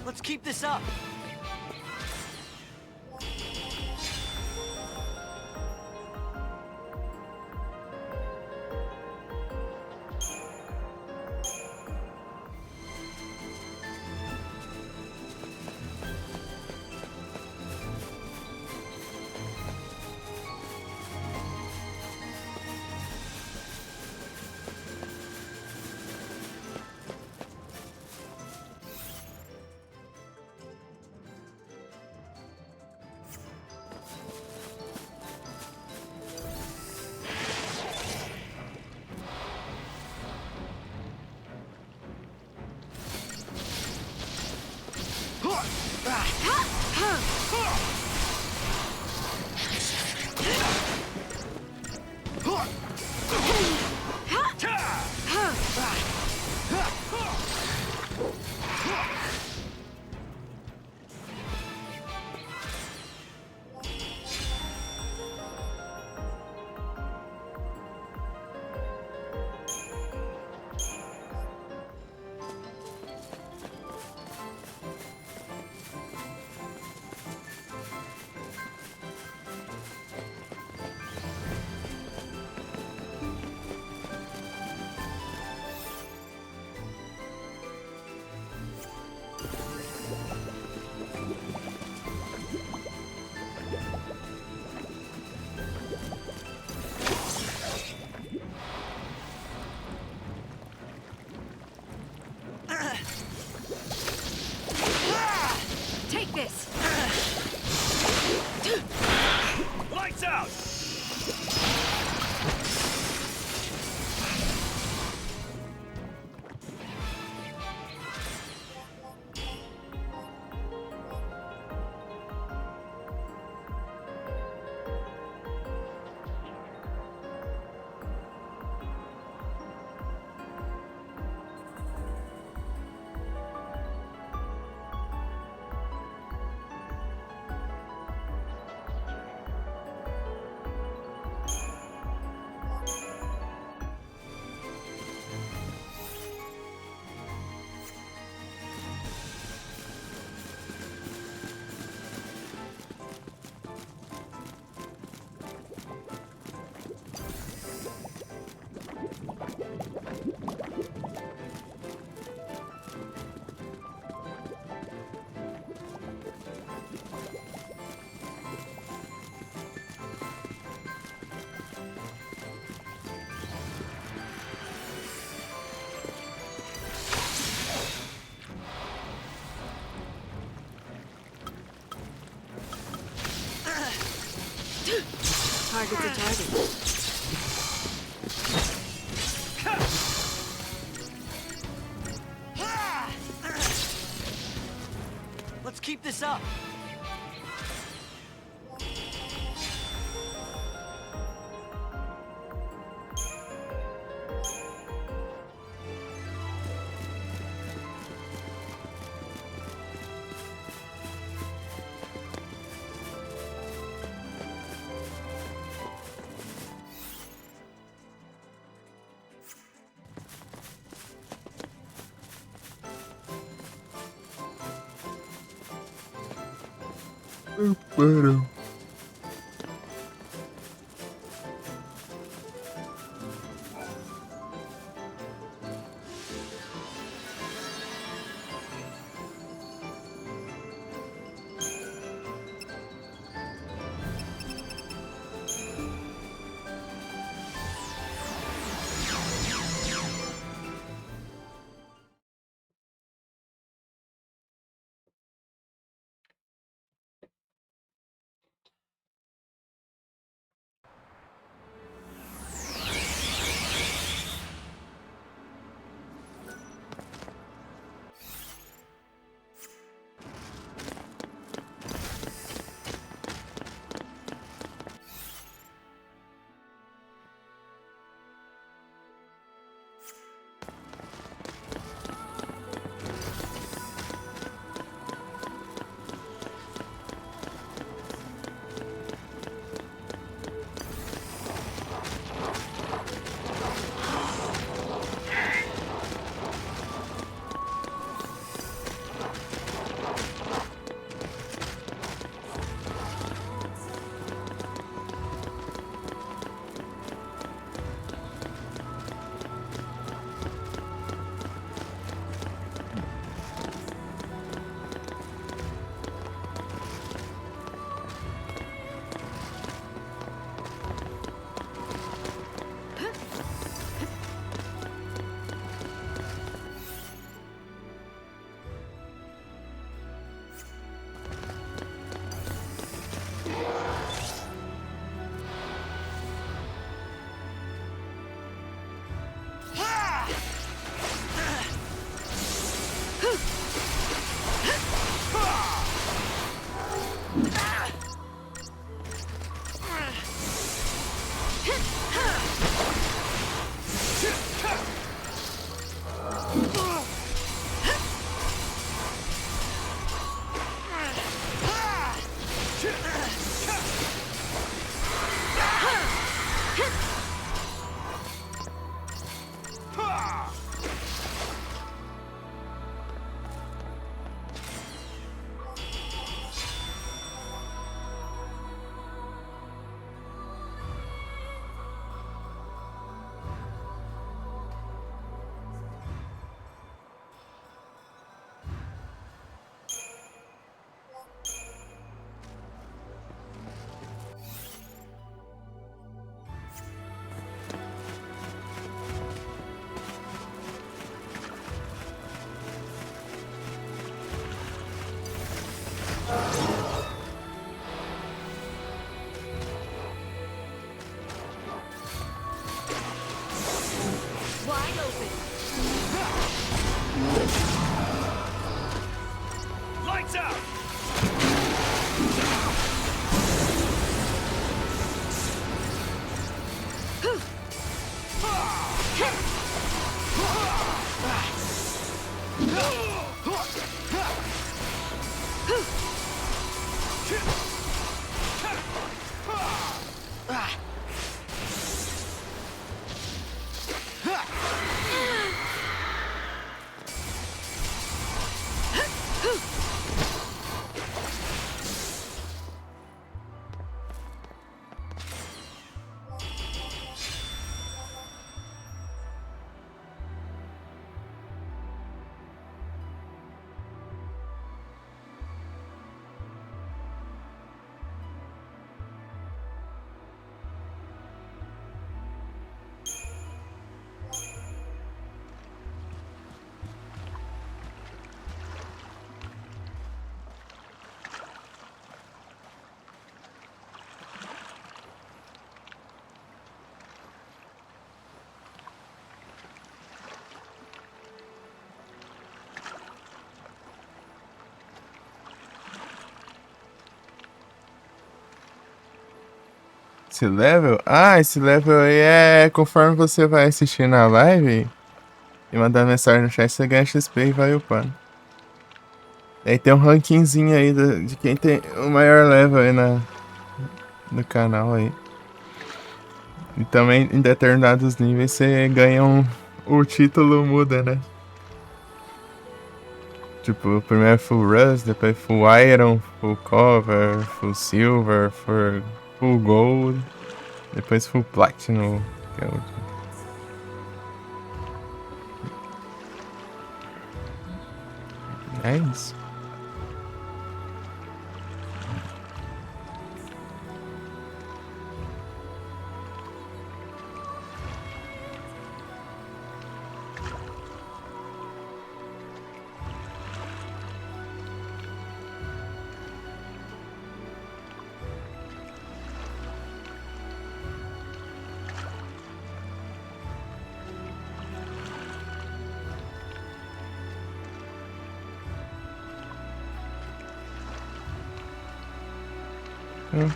Let's keep this up. Take this! Lights out! Target's a target. Let's keep this up. Para. Wide open. Lights out! Esse level? Ah, esse level aí é conforme você vai assistindo a live e mandar mensagem no chat, você ganha XP e vai upando. Aí tem um rankingzinho aí de quem tem o maior level aí no canal aí. E também em determinados níveis você ganha o título muda, né? Tipo, primeiro é Full Rust, depois Full Iron, Full Cover, Full Silver, Full Gold, depois Full Platinum, que é o último. É isso.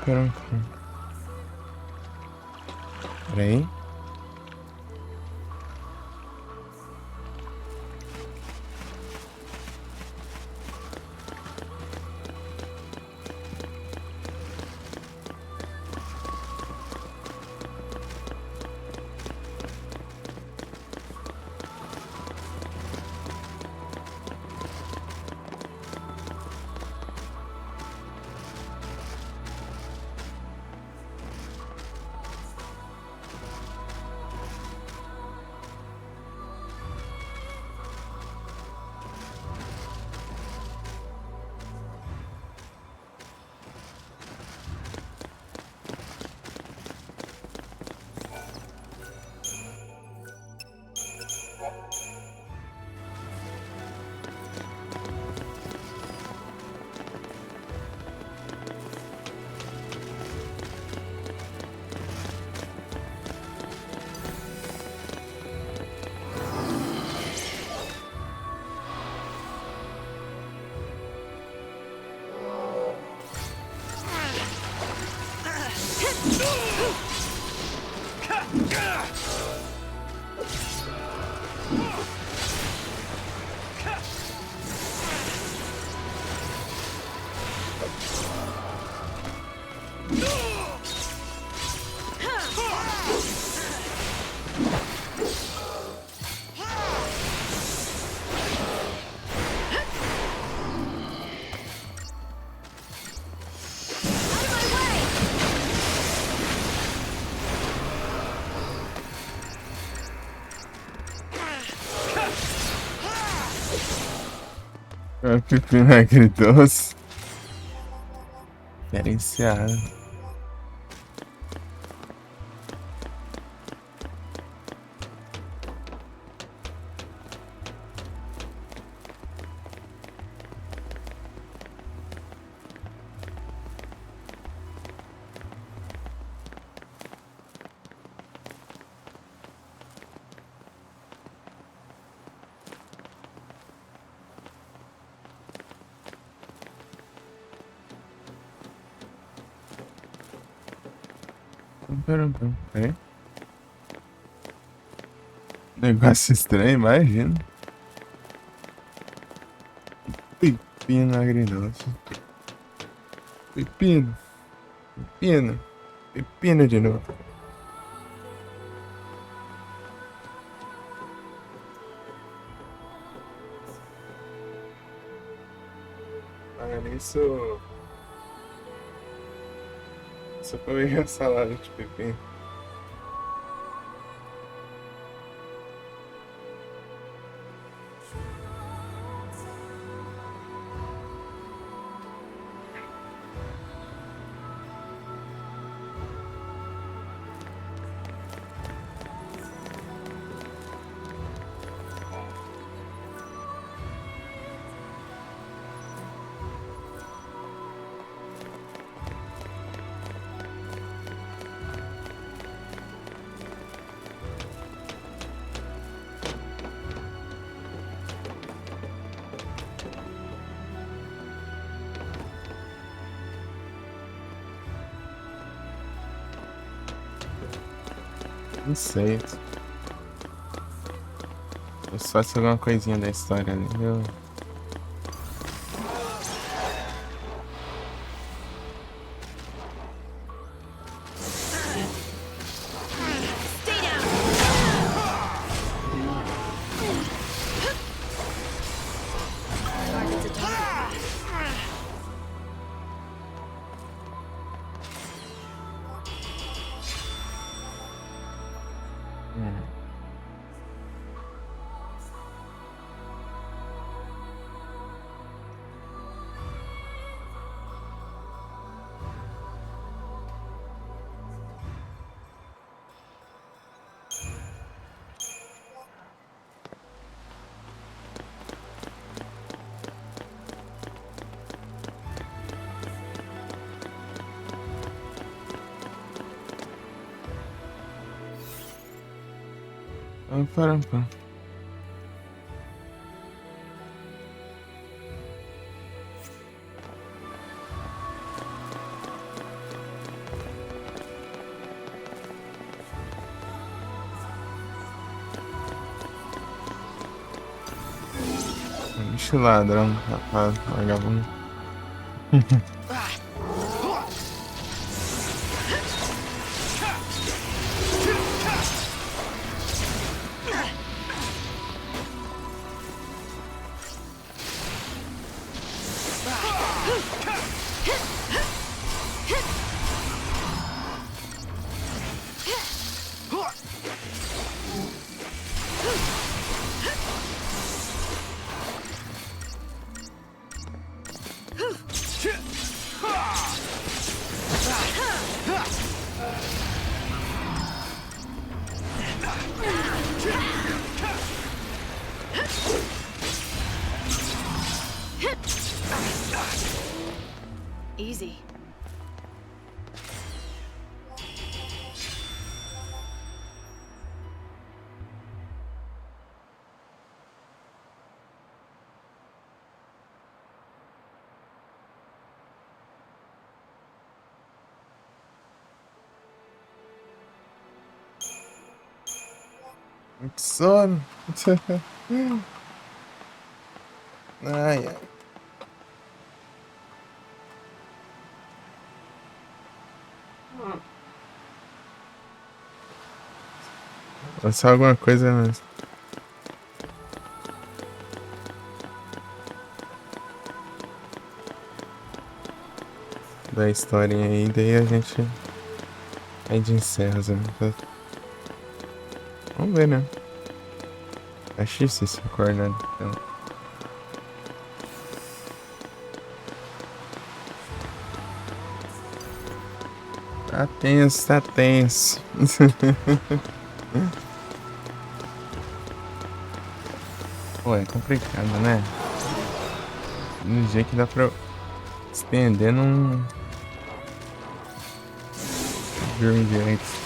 Pera aí. Pepino agridoce. Diferenciado. Peraí. Negócio estranho, imagina. Pepino agridoce. Pepino. Pepino de novo. Isso. Só comer a salada de pepino. Não sei. Eu só sei alguma coisinha da história ali, viu? Pam. Bicho ladrão, rapaz, vagabundo. Easy. Muito sono. Ai, ai. Ou só alguma coisa mesmo. Da historinha aí, daí a gente encerra. Vamos ver, né? Acho difícil se acordar. Então. Tá tenso, tá tenso. Pô, é complicado, né? Do jeito que dá pra estender, não dorme direito.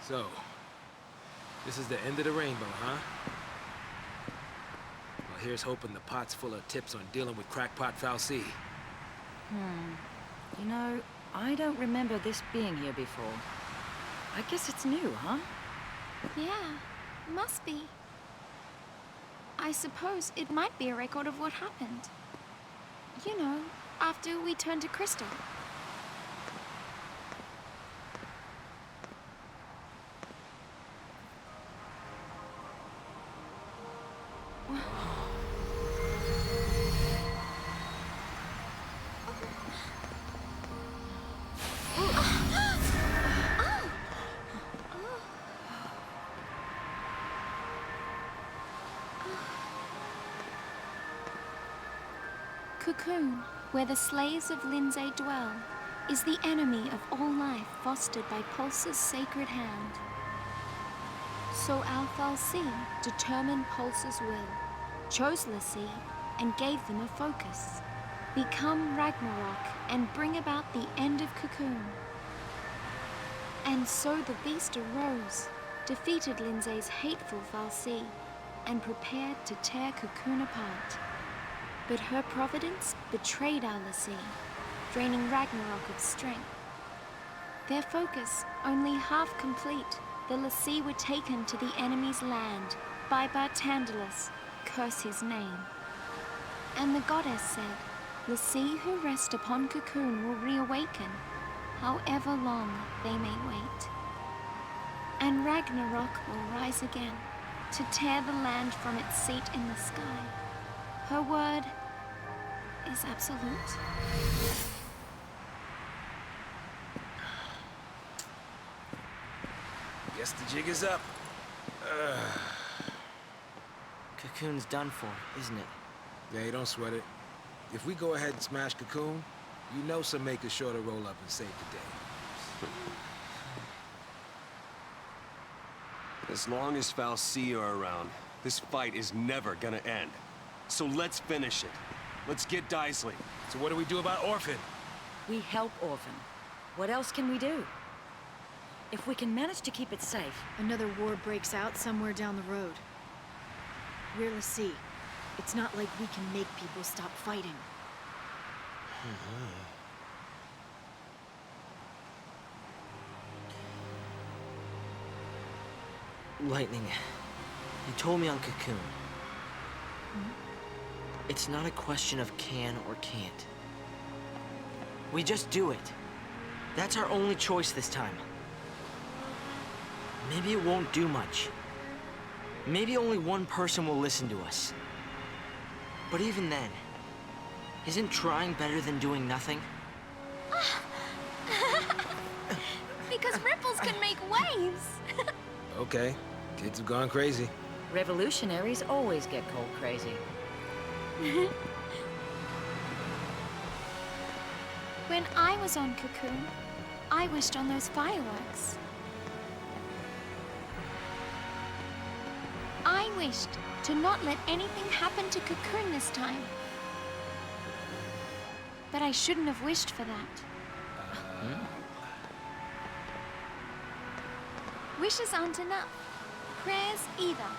So, this is the end of the rainbow, huh? Well, here's hoping the pot's full of tips on dealing with crackpot Fal'Cie. You know, I don't remember this being here before. I guess it's new, huh? Yeah, must be. I suppose it might be a record of what happened. You know, after we turned to Crystal. Cocoon, where the slaves of Lindsay dwell, is the enemy of all life fostered by Pulse's sacred hand. So our Fal'Cie determined Pulse's will, chose l'Cie, and gave them a focus. Become Ragnarok and bring about the end of Cocoon. And so the beast arose, defeated Lindsay's hateful Fal'Cie, and prepared to tear Cocoon apart. But her providence betrayed our l'Cie, draining Ragnarok of strength. Their focus only half complete, the l'Cie were taken to the enemy's land by Barthandelus, curse his name. And the goddess said, l'Cie who rest upon Cocoon will reawaken, however long they may wait. And Ragnarok will rise again, to tear the land from its seat in the sky. Her word is absolute. Guess the jig is up. Cocoon's done for, isn't it? Yeah, don't sweat it. If we go ahead and smash Cocoon, you know some makers sure to roll up and save the day. As long as Fal'Cie are around, this fight is never gonna end. So let's finish it. Let's get Daisley. So what do we do about Orphan? We help Orphan. What else can we do? If we can manage to keep it safe, Another war breaks out somewhere down the road. We're l'Cie. It's not like we can make people stop fighting. Lightning, you told me on Cocoon. It's not a question of can or can't. We just do it. That's our only choice this time. Maybe it won't do much. Maybe only one person will listen to us. But even then, isn't trying better than doing nothing? Because ripples can make waves. Okay, kids have gone crazy. revolutionaries always get cold crazy. When I was on Cocoon, I wished on those fireworks. I wished to not let anything happen to Cocoon this time. But I shouldn't have wished for that. Wishes aren't enough. Prayers either.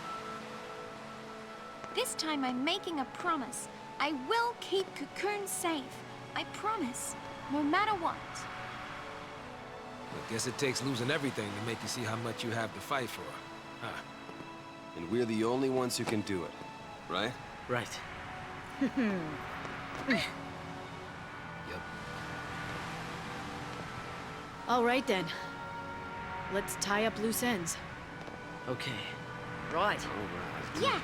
This time I'm making a promise. I will keep Cocoon safe. I promise. no matter what. I guess it takes losing everything to make you see how much you have to fight for. Huh. And we're the only ones who can do it, right? Right. Yep. All right then. Let's tie up loose ends. Okay. Right. All right. Yeah.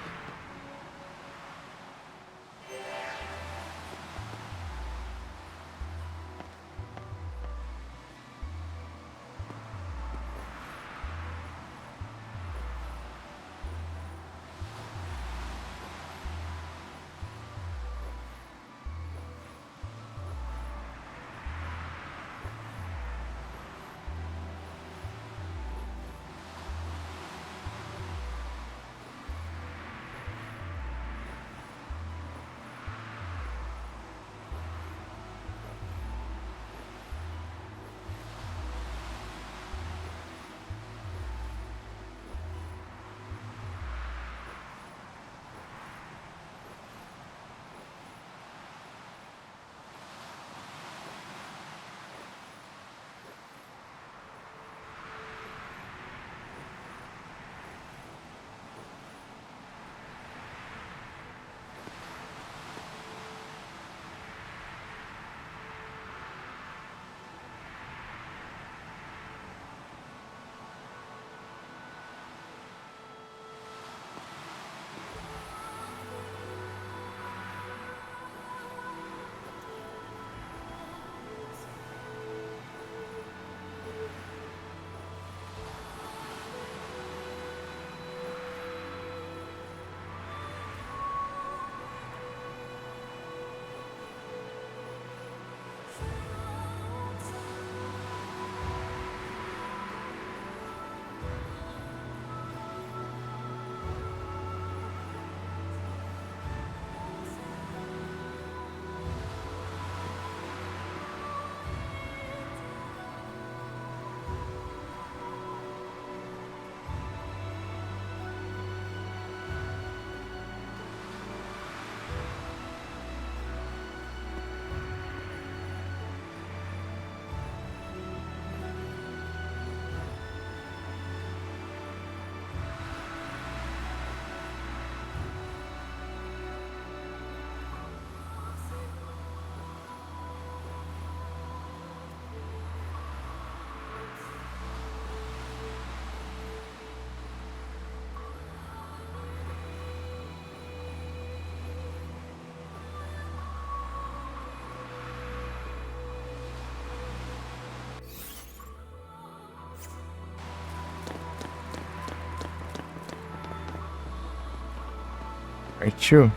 Partiu.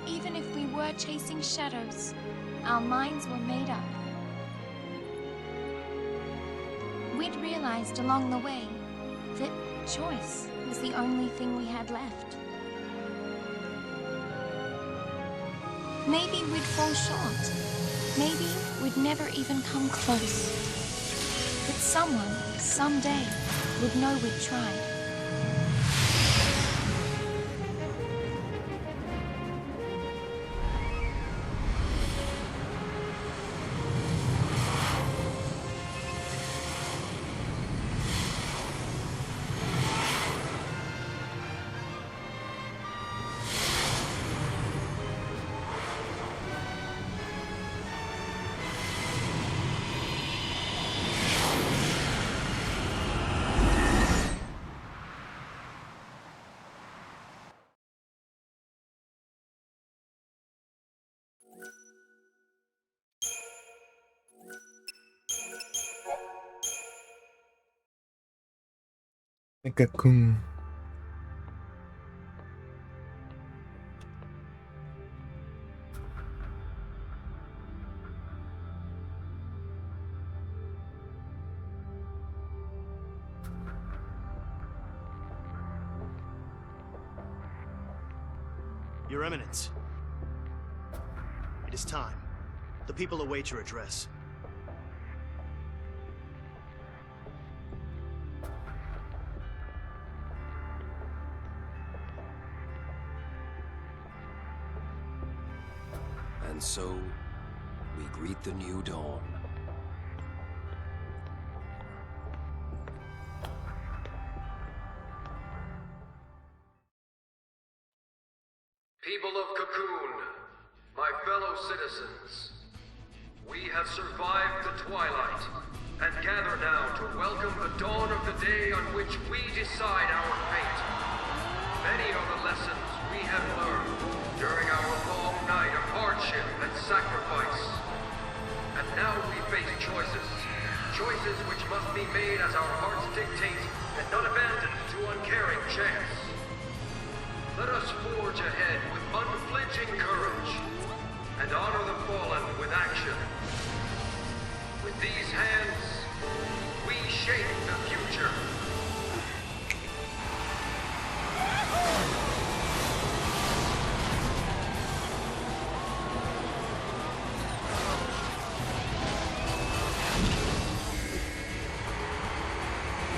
Even if we were chasing shadows, our minds were made up. We'd realized along the way that choice was the only thing we had left. Maybe we'd fall short. Maybe we'd never even come close. But someone, someday, would know we'd tried. Megakun. Your Eminence. It is time. The people await your address. And so, we greet the new dawn. People of Cocoon, my fellow citizens, we have survived the twilight and gather now to welcome the dawn of the day on which we decide our fate. Many are the lessons we have learned during our long night of hardship and sacrifice. And now we face choices. Choices which must be made as our hearts dictate and not abandoned to uncaring chance. Let us forge ahead with unflinching courage and honor the fallen with action. With these hands, we shape the future.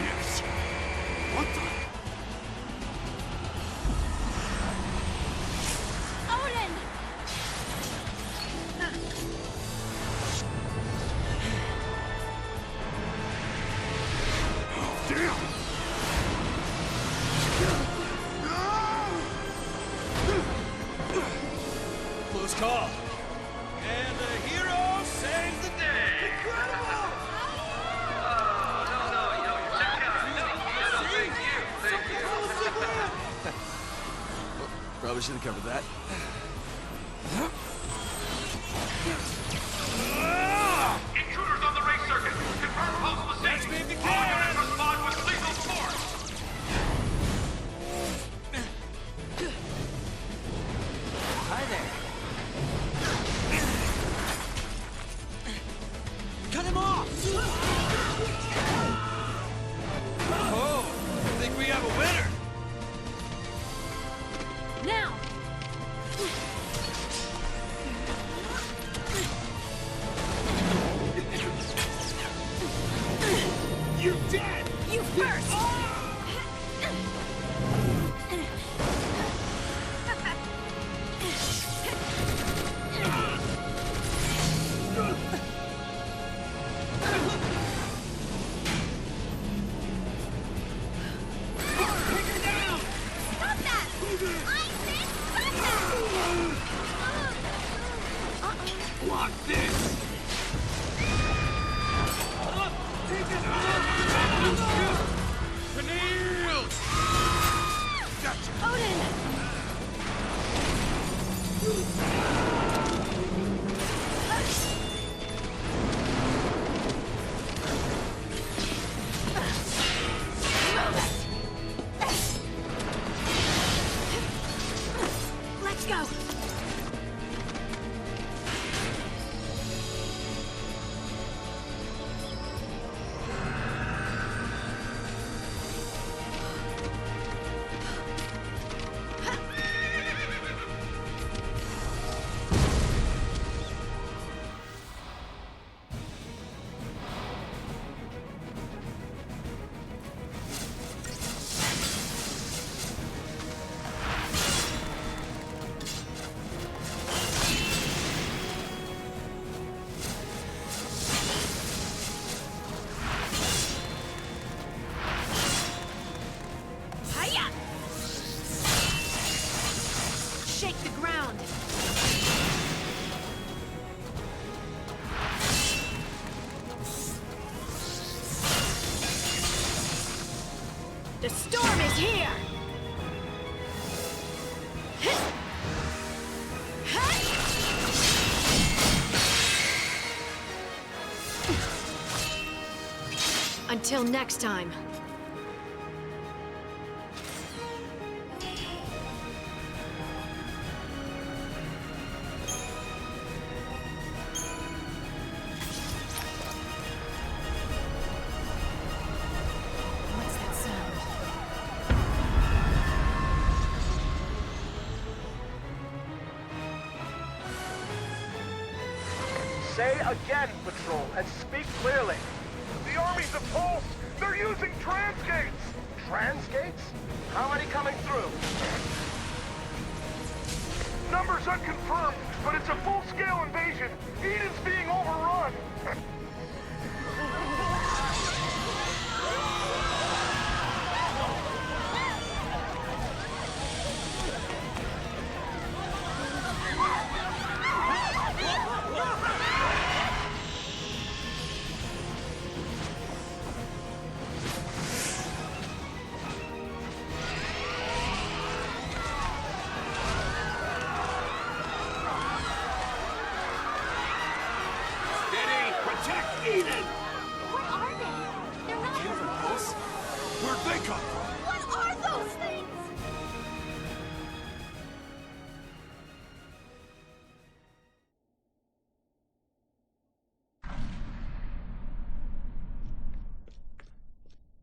Yes. What the? Odin! Close call. And the hero saves the day. Probably should have covered that. Intruders on the race circuit! Confirm post Let's Lassine! make the All can! units respond with lethal force! Hi there. Cut him off! Oh, I think we have a winner. Now! You're dead! You first! Stop that! I said stop that! Block this! Grenade! Gotcha! Odin! Let's go! Hiya! Shake the ground! The storm is here! Until next time. What's that sound? Say again, Patrol, and speak clearly. The armies of Pulse, they're using transgates! Transgates? How many coming through? Numbers unconfirmed, but it's a full-scale invasion. Eden's being overrun. Protect Eden! What are they? They're not From Pulse? Where'd they come from? What are those things?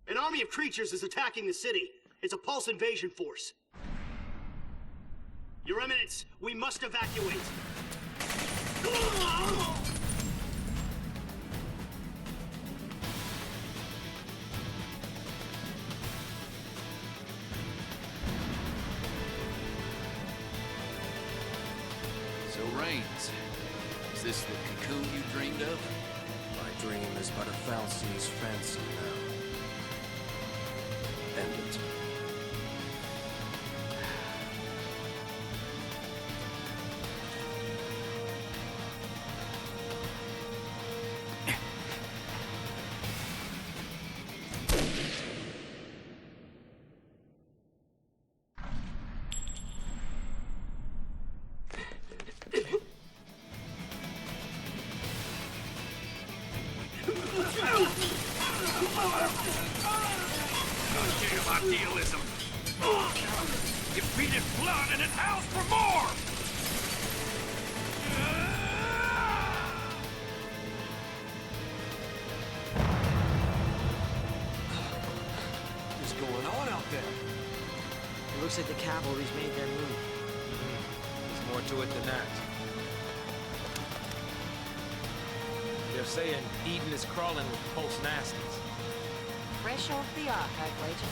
An army of creatures is attacking the city. It's a Pulse invasion force. Your Eminence, we must evacuate. So, Reigns, is this the cocoon you dreamed of? My dream is but a Fal'Cie's fancy now. End it. Damn idealism! Defeated blood and it howls for more! What's going on out there? It looks like the cavalry's made their move. There's more to it than that. They're saying Eden is crawling with Pulse nasties. Fresh off the ark, I'd wager.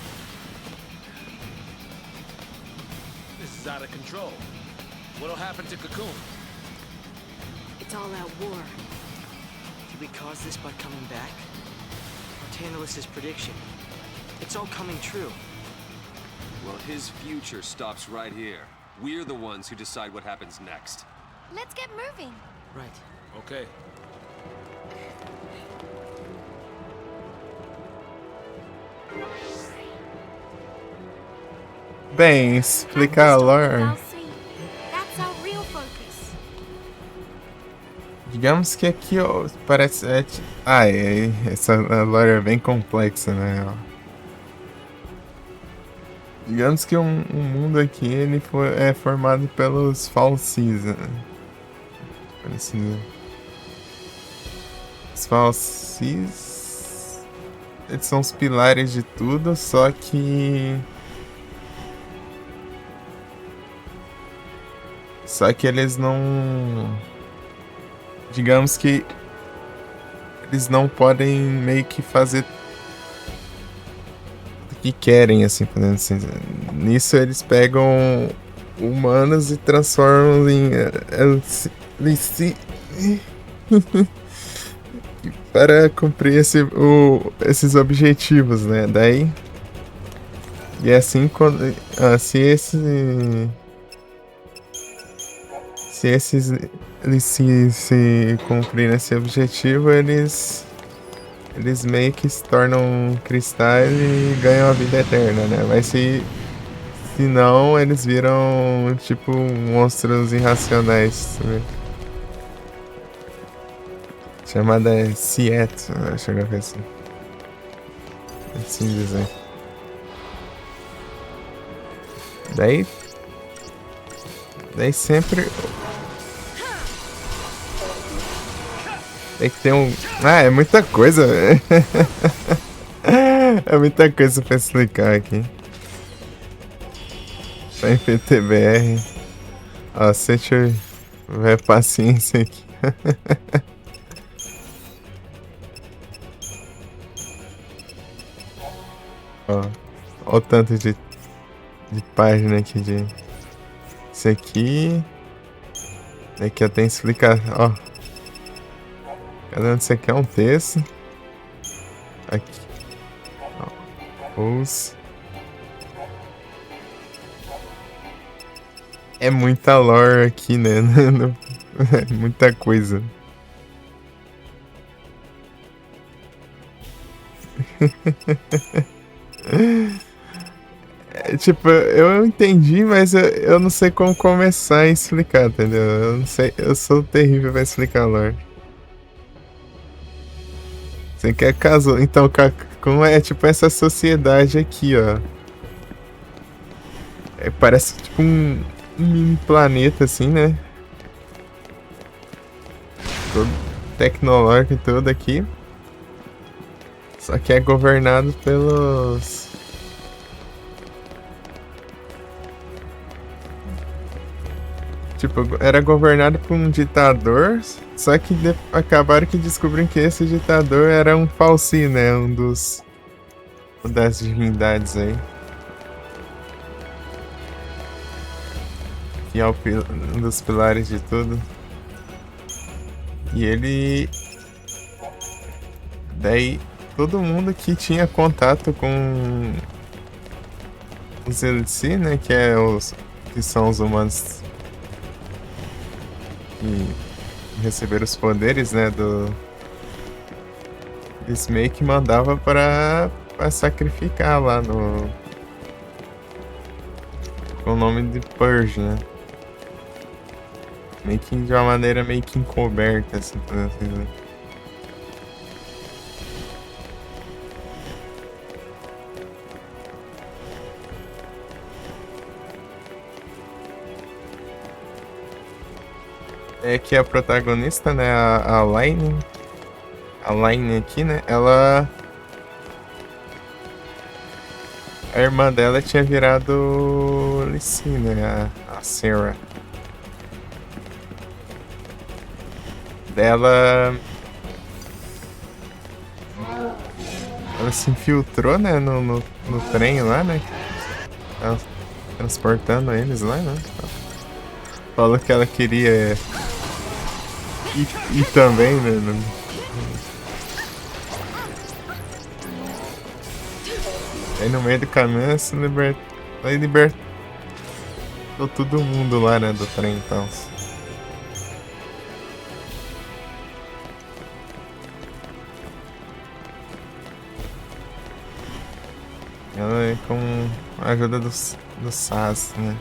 This is out of control. What'll happen to Cocoon? It's all out war. Did we cause this by coming back? Or Tantalus' prediction? It's all coming true. Well, his future stops right here. We're the ones who decide what happens next. Let's get moving. Right. Okay. Bem, explicar a lore. That's our real focus. Digamos que aqui, ó, parece... essa lore é bem complexa, né? Ó. Digamos que um mundo aqui, ele é formado pelos Fal'Cies, né? Os Fal'Cies... eles são os pilares de tudo, só que eles não... digamos que eles não podem meio que fazer o que querem, assim, podendo assim. Nisso eles pegam humanos e transformam em para cumprir esses objetivos, né? Daí... e assim, quando... se esses eles se cumprirem esse objetivo, eles meio que se tornam cristais e ganham a vida eterna, né? Mas se não, eles viram tipo monstros irracionais, né? Chamada é Siet, acho que é assim. Assim dizer. Daí sempre tem que ter um... é muita coisa, velho. É muita coisa pra explicar aqui. Tá em PTBR. Ó, se tiver paciência aqui. Ó, ó o tanto de página aqui de... Isso aqui... Aqui eu tenho explicação, ó. Cada um disso aqui é um texto. Aqui. Ó. Os... É muita lore aqui, né? É muita coisa. É, tipo, eu entendi, mas eu não sei como começar a explicar, entendeu? Eu não sei, eu sou terrível pra explicar lore. Você quer caso? Então, como é tipo essa sociedade aqui, ó. É, parece tipo um mini planeta, assim, né? Todo tecnológico e tudo aqui. Só que é governado pelos... Tipo, era governado por um ditador, só que acabaram que descobriram que esse ditador era um falsi, né? Um das divindades aí. Que é um dos pilares de tudo. E ele... Daí, todo mundo que tinha contato com os Elixir, né? Que são os humanos que receberam os poderes, né? Eles meio que mandava pra sacrificar lá com o nome de Purge, né? Meio que de uma maneira meio que encoberta, assim, né? É que a protagonista, né, a Line aqui, né, ela... A irmã dela tinha virado Lissi, né, a Sarah. Ela se infiltrou, né, no trem lá, né, transportando eles lá, né. Falou que ela queria ir também, né. Aí no meio do caminho ela se libertou todo mundo lá, né, do trem, então. Ela é com a ajuda do Saz, né?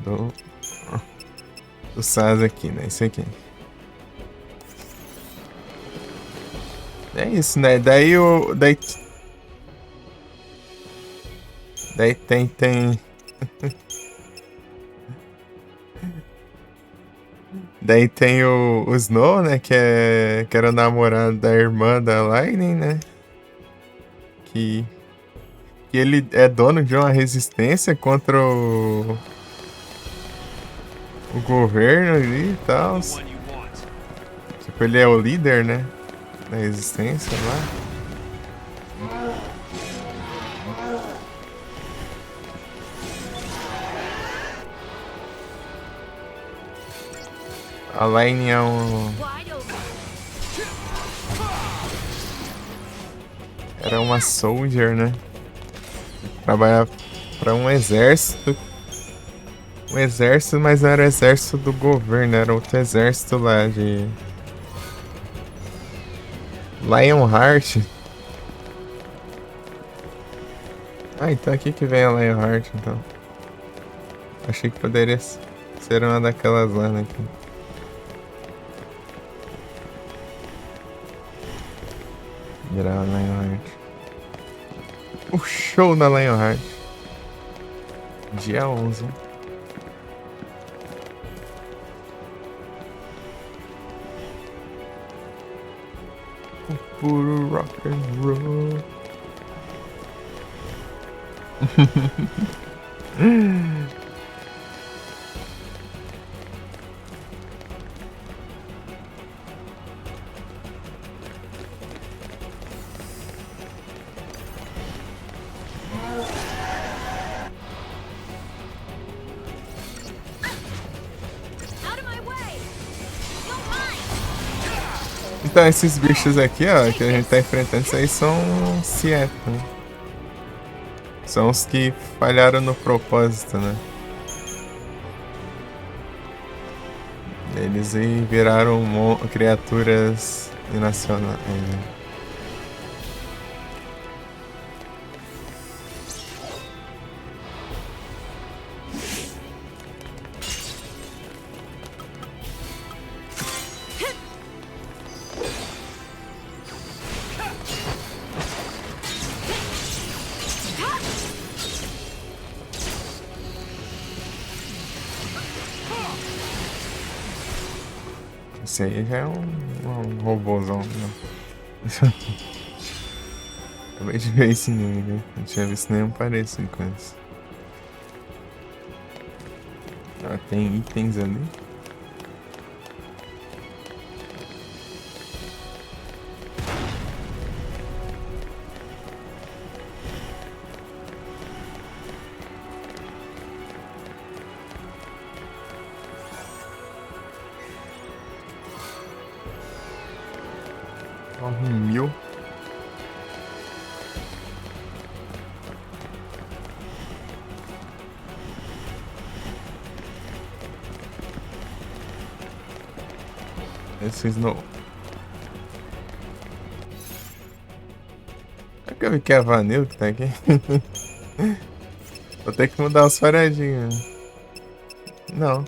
Do Saz aqui, né? Esse aqui. É isso, né? Daí tem... Daí tem o Snow, né? Que era o namorado da irmã da Lightning, né? Que ele é dono de uma resistência contra o governo ali e tal. Tipo, ele é o líder, né? Da resistência lá. A Line é era uma soldier, né? Trabalhava para um exército. Um exército, mas não era o exército do governo, era outro exército lá de... Lionheart. Ah, então aqui que vem a Lionheart, então. Achei que poderia ser uma daquelas lá, né? Virar a Lionheart. O show da Lionheart. Dia 11. O puro rock and roll. Então, esses bichos aqui, ó, que a gente tá enfrentando, isso aí são Siete, né? São os que falharam no propósito, né? Eles aí viraram criaturas inacionais. Esse aí já é um robôzão, né? Acabei de ver esse inimigo, não tinha visto nenhum parecido com esse. Ah, tem itens ali. Mil. Esses não. Será que eu vi que é a Vanille que tá aqui? Vou ter que mudar os paradinhos. Não.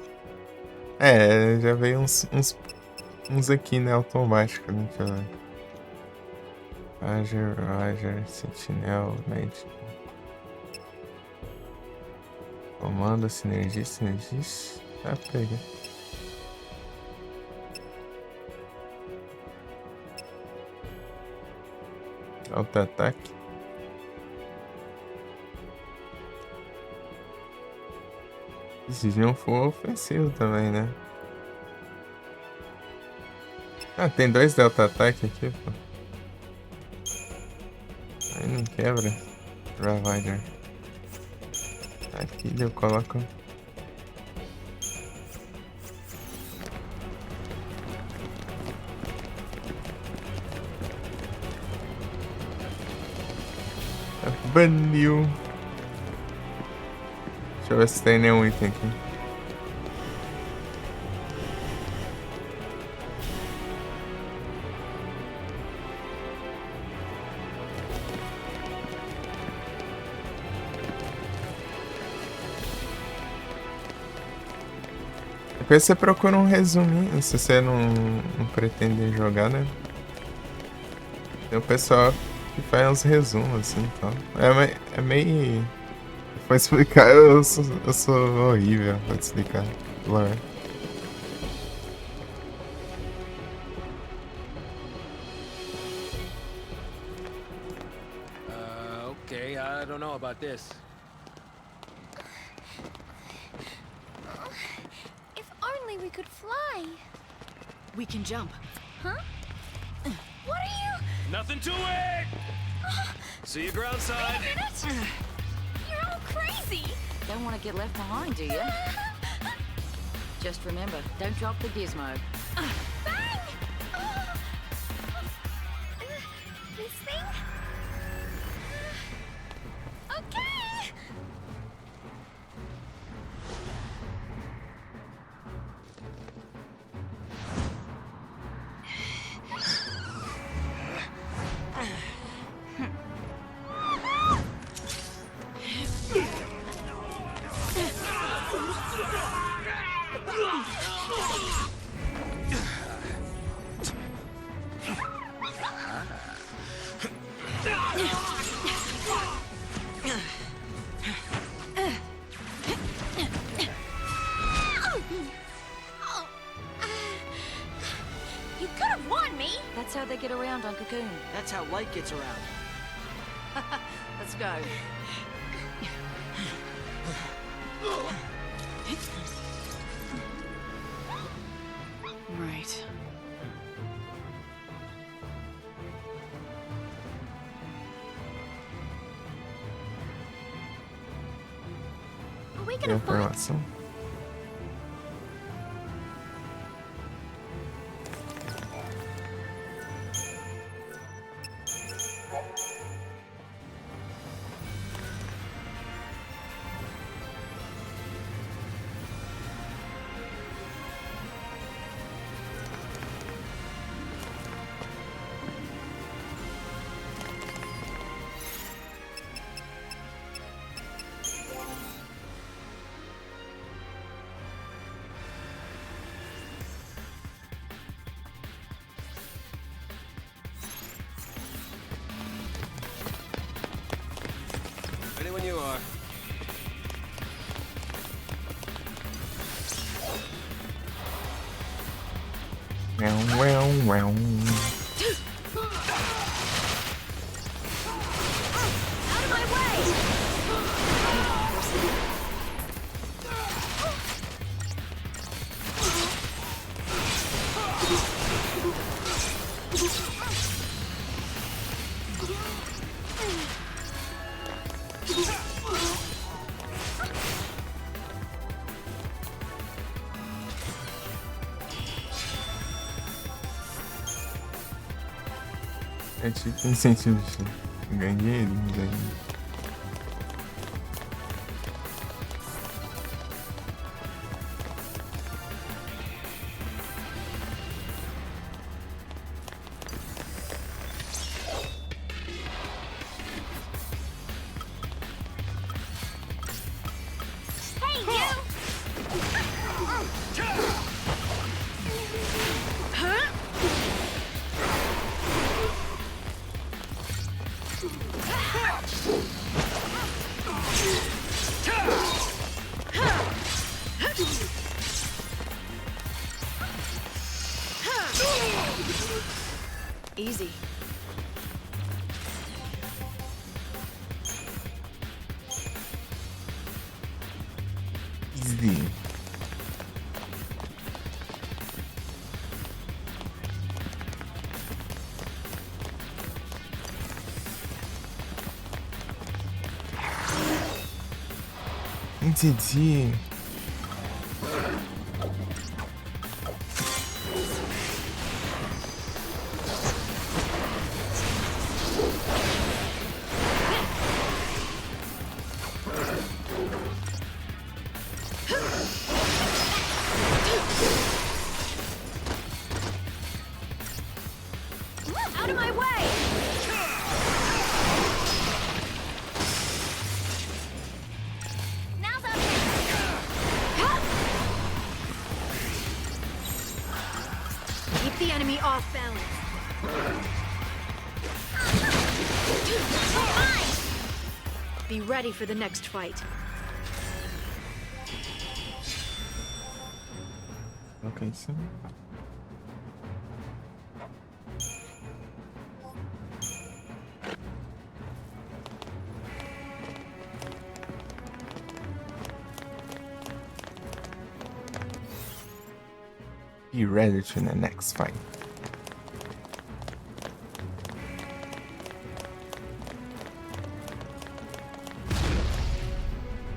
É, já veio uns aqui, né? Automático, né? Deixa eu ver. Roger, Sentinel, Magic. Comando, sinergia. Ah, pega. Auto-ataque. Esse não for ofensivo também, né? Ah, tem 2 Delta-ataque aqui, pô. Aí não quebra. Ravager. Aqui eu coloco. Baniu. Deixa eu ver se tem nenhum item aqui. Depois você procura um resuminho, se você não pretende jogar, né? Tem o pessoal que faz uns resumos assim, então. É meio... Pra explicar, eu sou horrível pra te explicar. Lore. Okay, I don't know about this. If only we could fly. We can jump. Huh? What are you? Nothing to it! See you ground side. Wait a minute. You're all crazy. Don't want to get left behind, do you? Just remember, don't drop the gizmo. Bang! This thing? Okay. You could have won me. That's how they get around on Cocoon. That's how light gets around. Let's go. Right. Are we gonna fight? Informação. Ready when you are. Wow, wow, wow. Out of my way! É tipo incentivo de ganhar dinheirinhos aí. Hey, you! Easy. Easy. Entendi. Out of my way! Now's our Keep the enemy off balance. Be ready for the next fight. Ok, sim. Be ready to the next fight.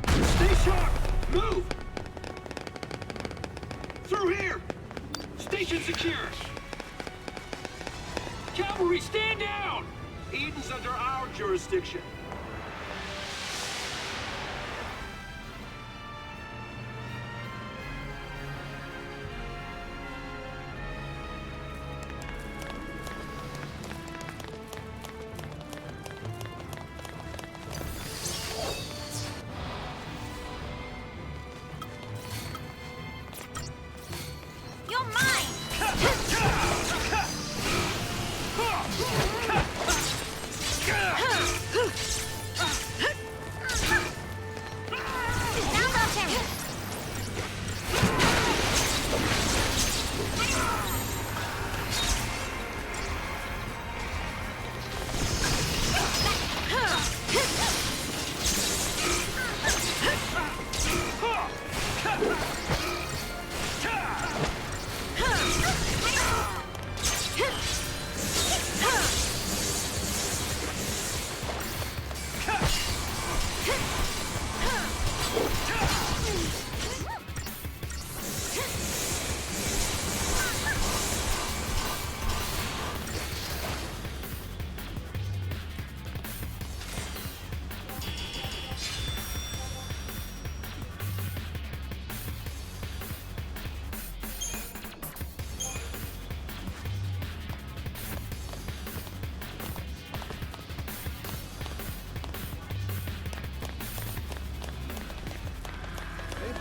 Stay sharp! Move! Through here! Station secure! Cavalry, stand down! Eden's under our jurisdiction. You're mine! Now's our chance!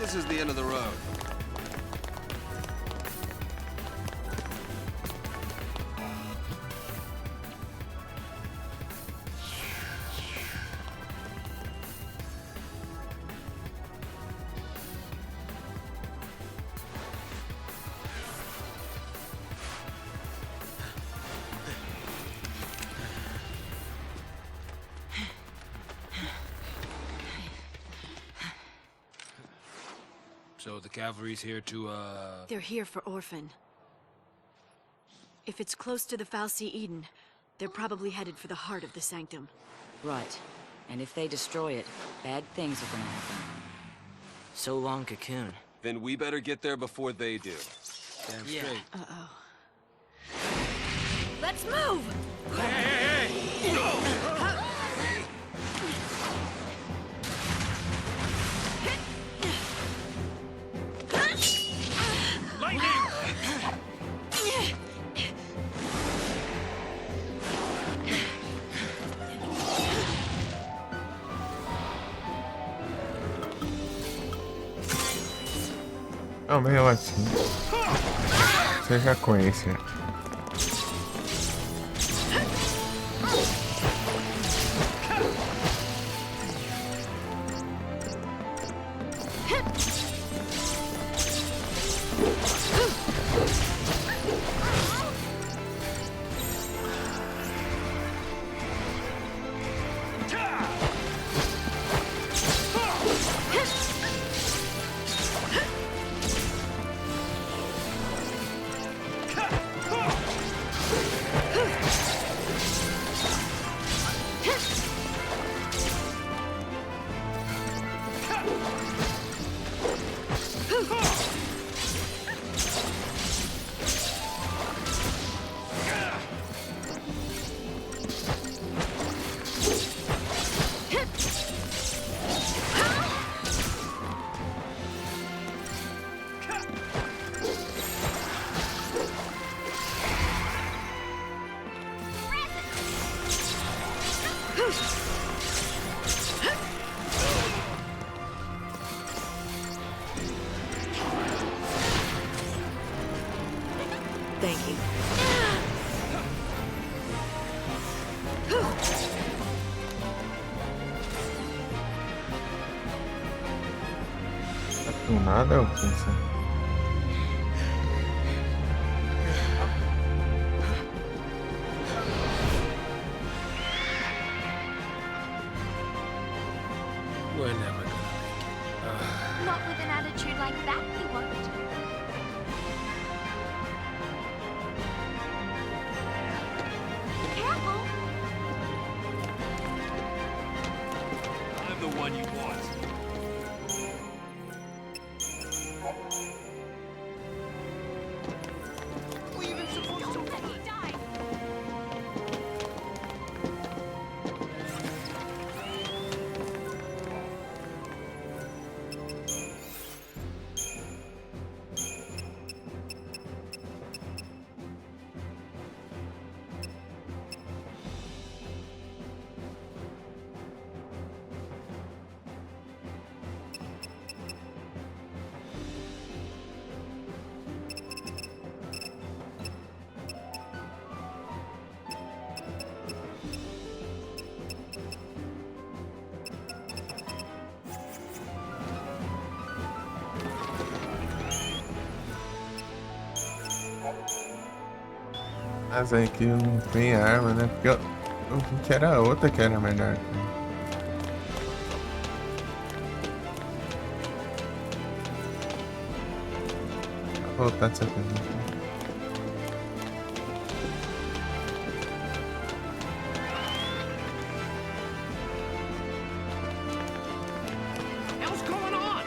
This is the end of the road. So the cavalry's here to, They're here for Orphan. If it's close to the Fal'Cie Eden, they're probably headed for the heart of the Sanctum. Right. And if they destroy it, bad things are gonna happen. So long, Cocoon. Then we better get there before they do. Damn Yeah. straight. Uh-oh. Let's move! Oh, meio assim. Você já conhece. Thank you. Tá com nada, ou pensa? We're never gonna make it. Not with an attitude like that, we won't. Careful! I'm the one you want. Were you even supposed to let me die? Mas aí que não tem arma, né? Porque eu vi que era a outra que era melhor. Vou voltar dessa coisa. What's going on?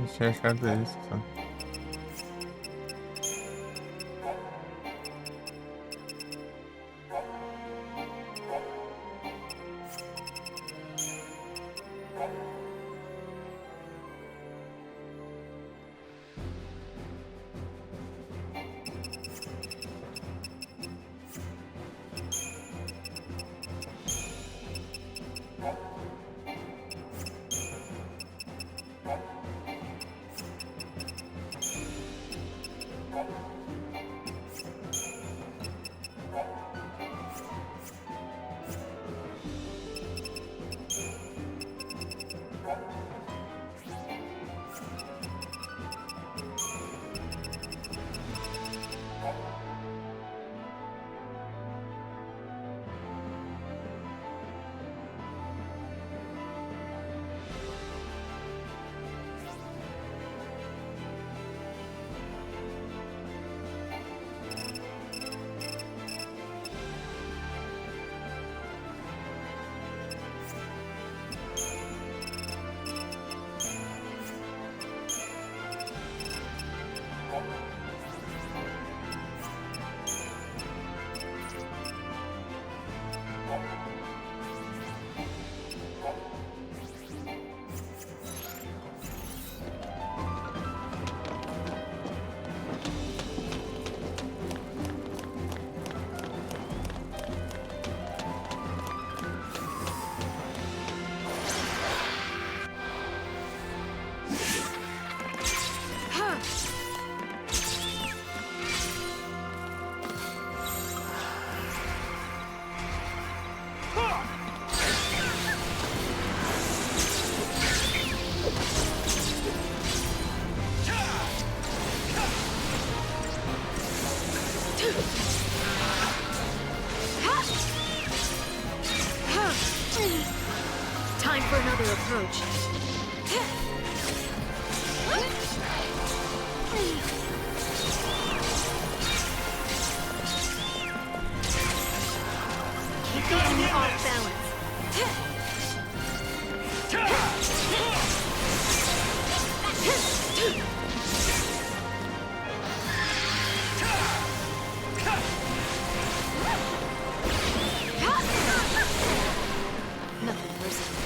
Eu tinha achado isso, só. Time for another approach. Keep the enemy off balance. Nothing personal.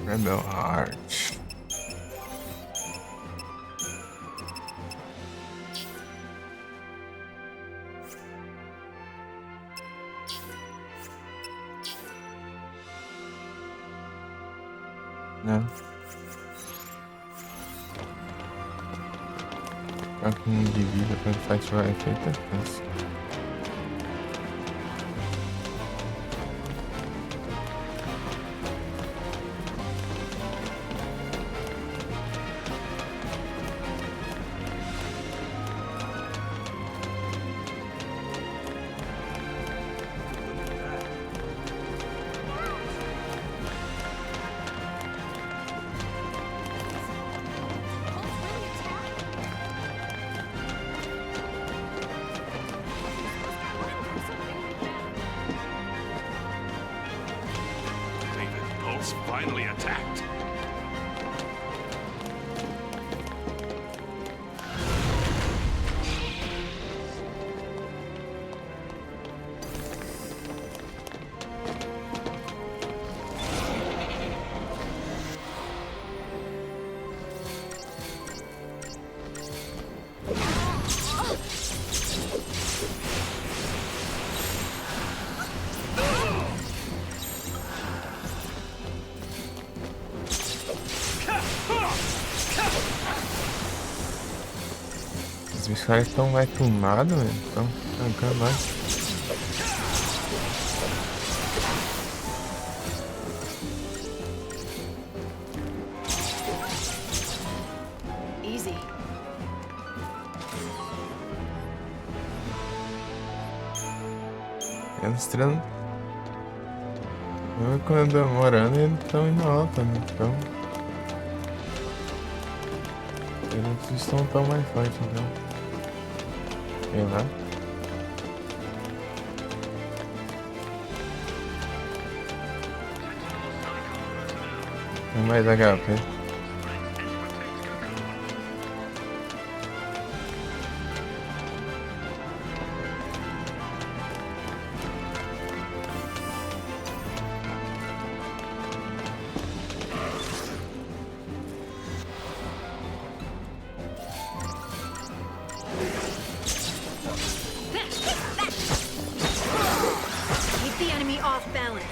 Rebel Heart. Não. Troca um de vida quando faz o efeito defensa. Finally attacked. Os caras estão mais tomados, velho. Estão tancando mais. Easy. Mostrando. Eu quando demorando eles estão indo alta, né? Então. Eles estão tão mais fortes, então. Sei lá. Tem mais HP. Keep the enemy off balance.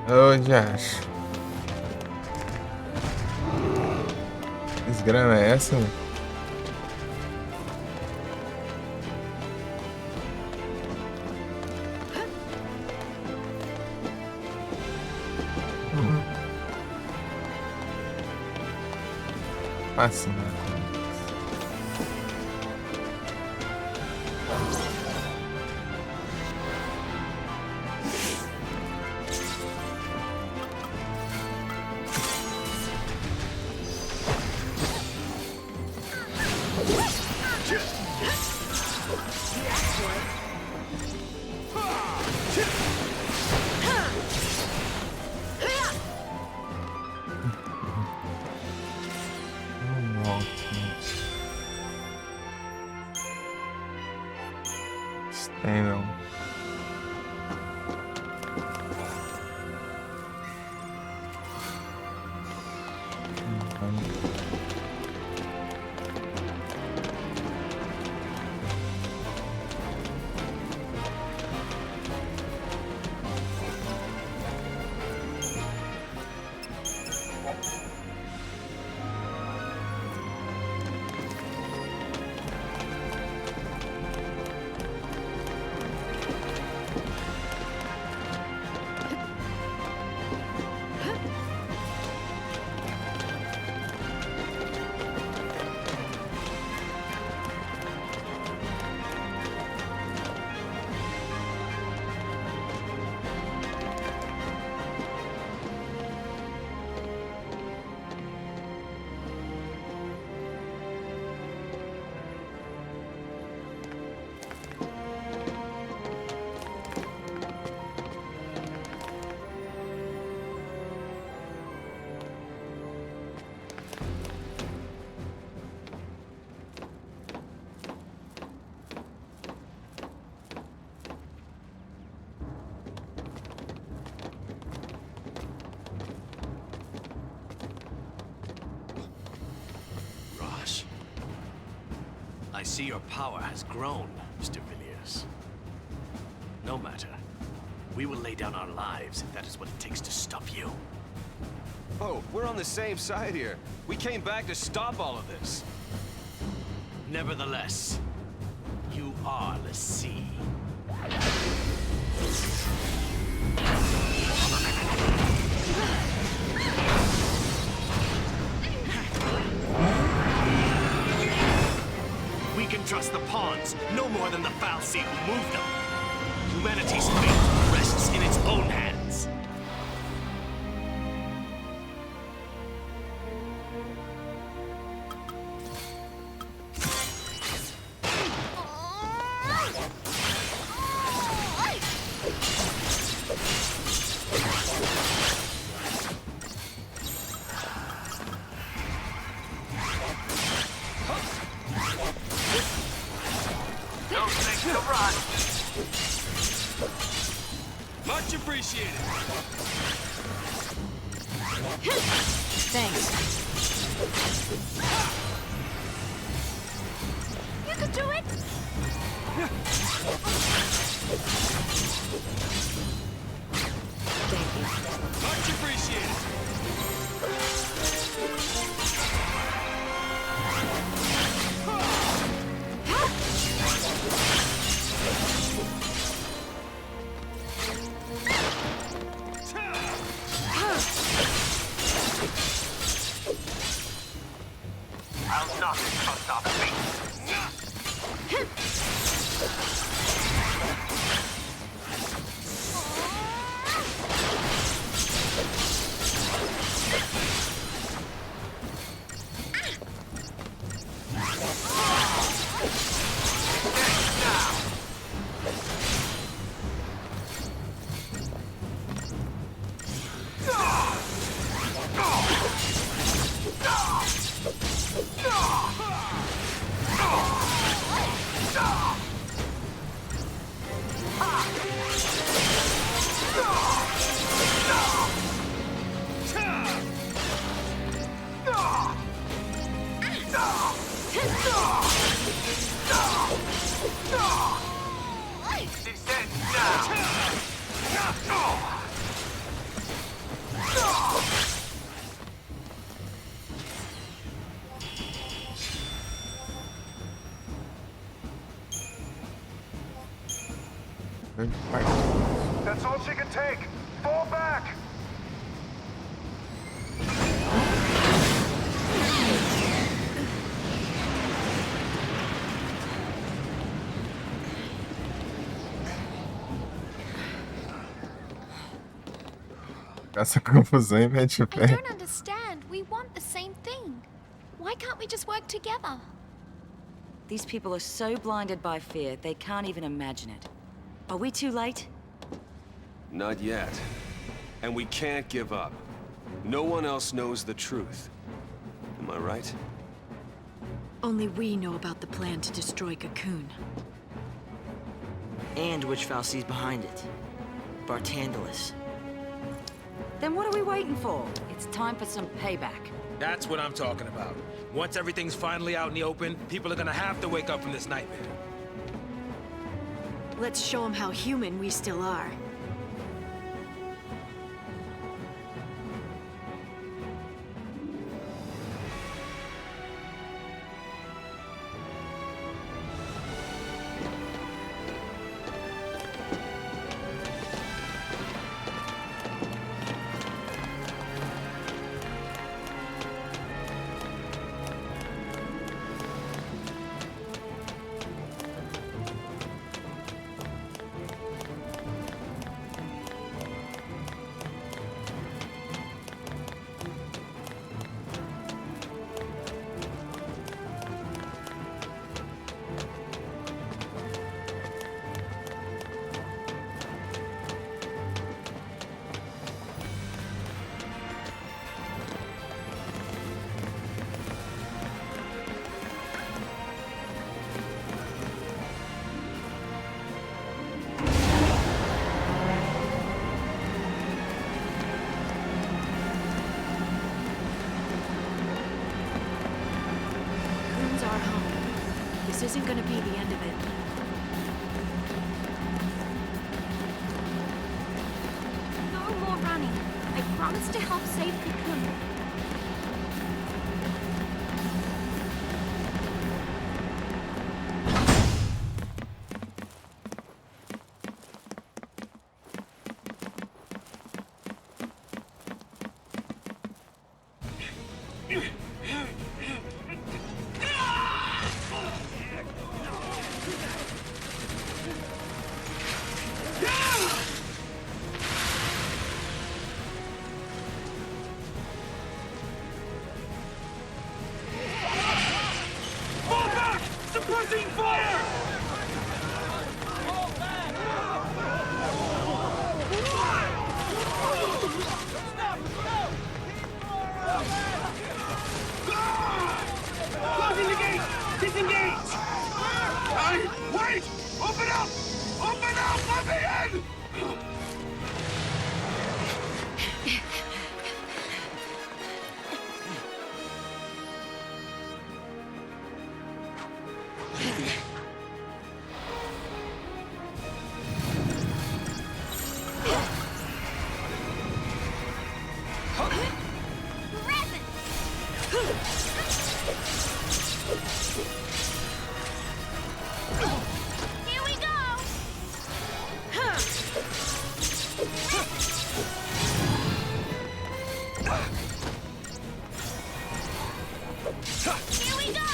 Eu já acho. Que desgrama é essa? Fascinante. Não. I see your power has grown, Mr. Villiers. No matter. We will lay down our lives if that is what it takes to stop you. Oh, we're on the same side here. We came back to stop all of this. Nevertheless, you are l'Cie. We can trust the pawns no more than the fal'Cie who moved them. Humanity's fate rests in its own hands. Much appreciated. Thanks. You could do it! Thank you. Much appreciated. I'll not trust our fate. That's all she can take. Fall back. Essa confusão e mete o I pé. don't understand. We want the same thing. Why can't we just work together? These people are so blinded by fear, they can't even imagine it. Are we too late? Not yet. And we can't give up. No one else knows the truth. Am I right? Only we know about the plan to destroy Cocoon. And which Fal'Cie's behind it. Barthandelus. Then what are we waiting for? It's time for some payback. That's what I'm talking about. Once everything's finally out in the open, people are gonna have to wake up from this nightmare. Let's show them how human we still are. Cocoon's our home. This isn't gonna be the end of it. No more running. I promise to help save Cocoon. Fall back! Suppressing fire! Closing the gate! Disengage! Wait! Open up! Open up! Let me in! Here we go! Here we go!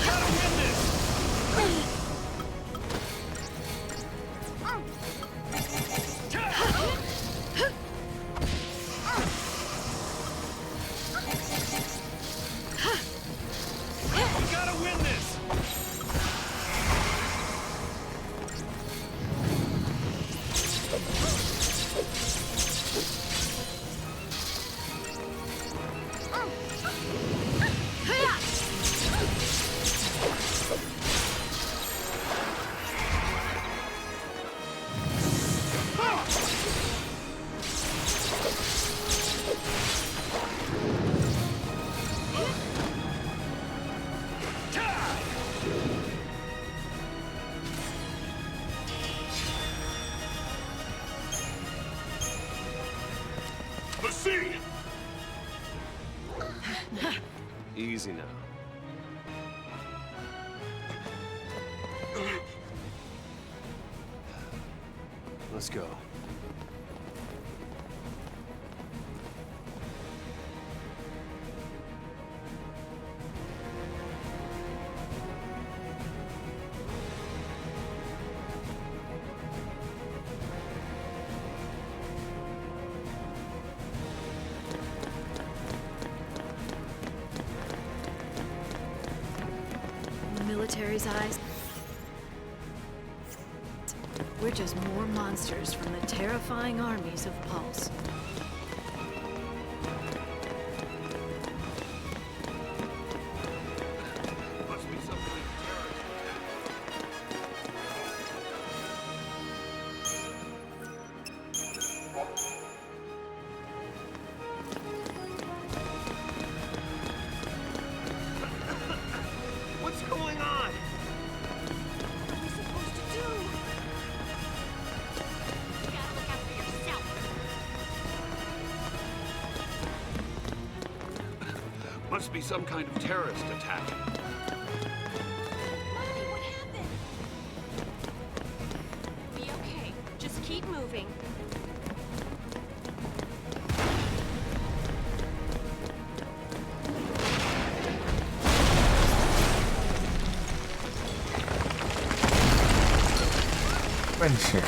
Gotta win this! We gotta win this! Easy now. Let's go. In the military's eyes, we're just more monsters from the terrifying armies of Pulse. Must be some kind of terrorist What's going on? What are we supposed to do? You gotta look out for yourself. Must be some kind of terrorist attack. Mommy, what happened? Be okay. Just keep moving. Friendship.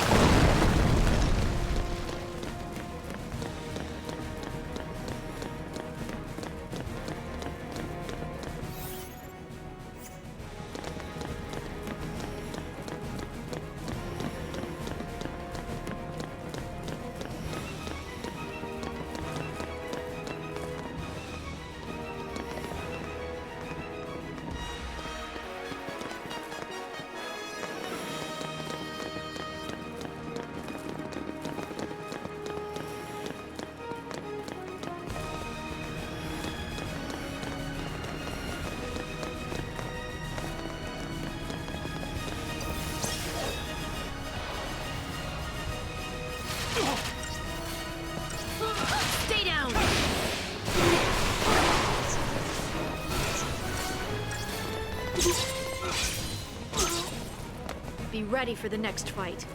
Stay down! Be ready for the next fight.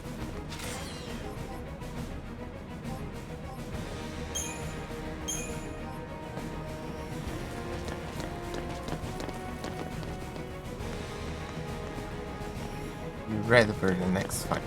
Be ready for the next fight.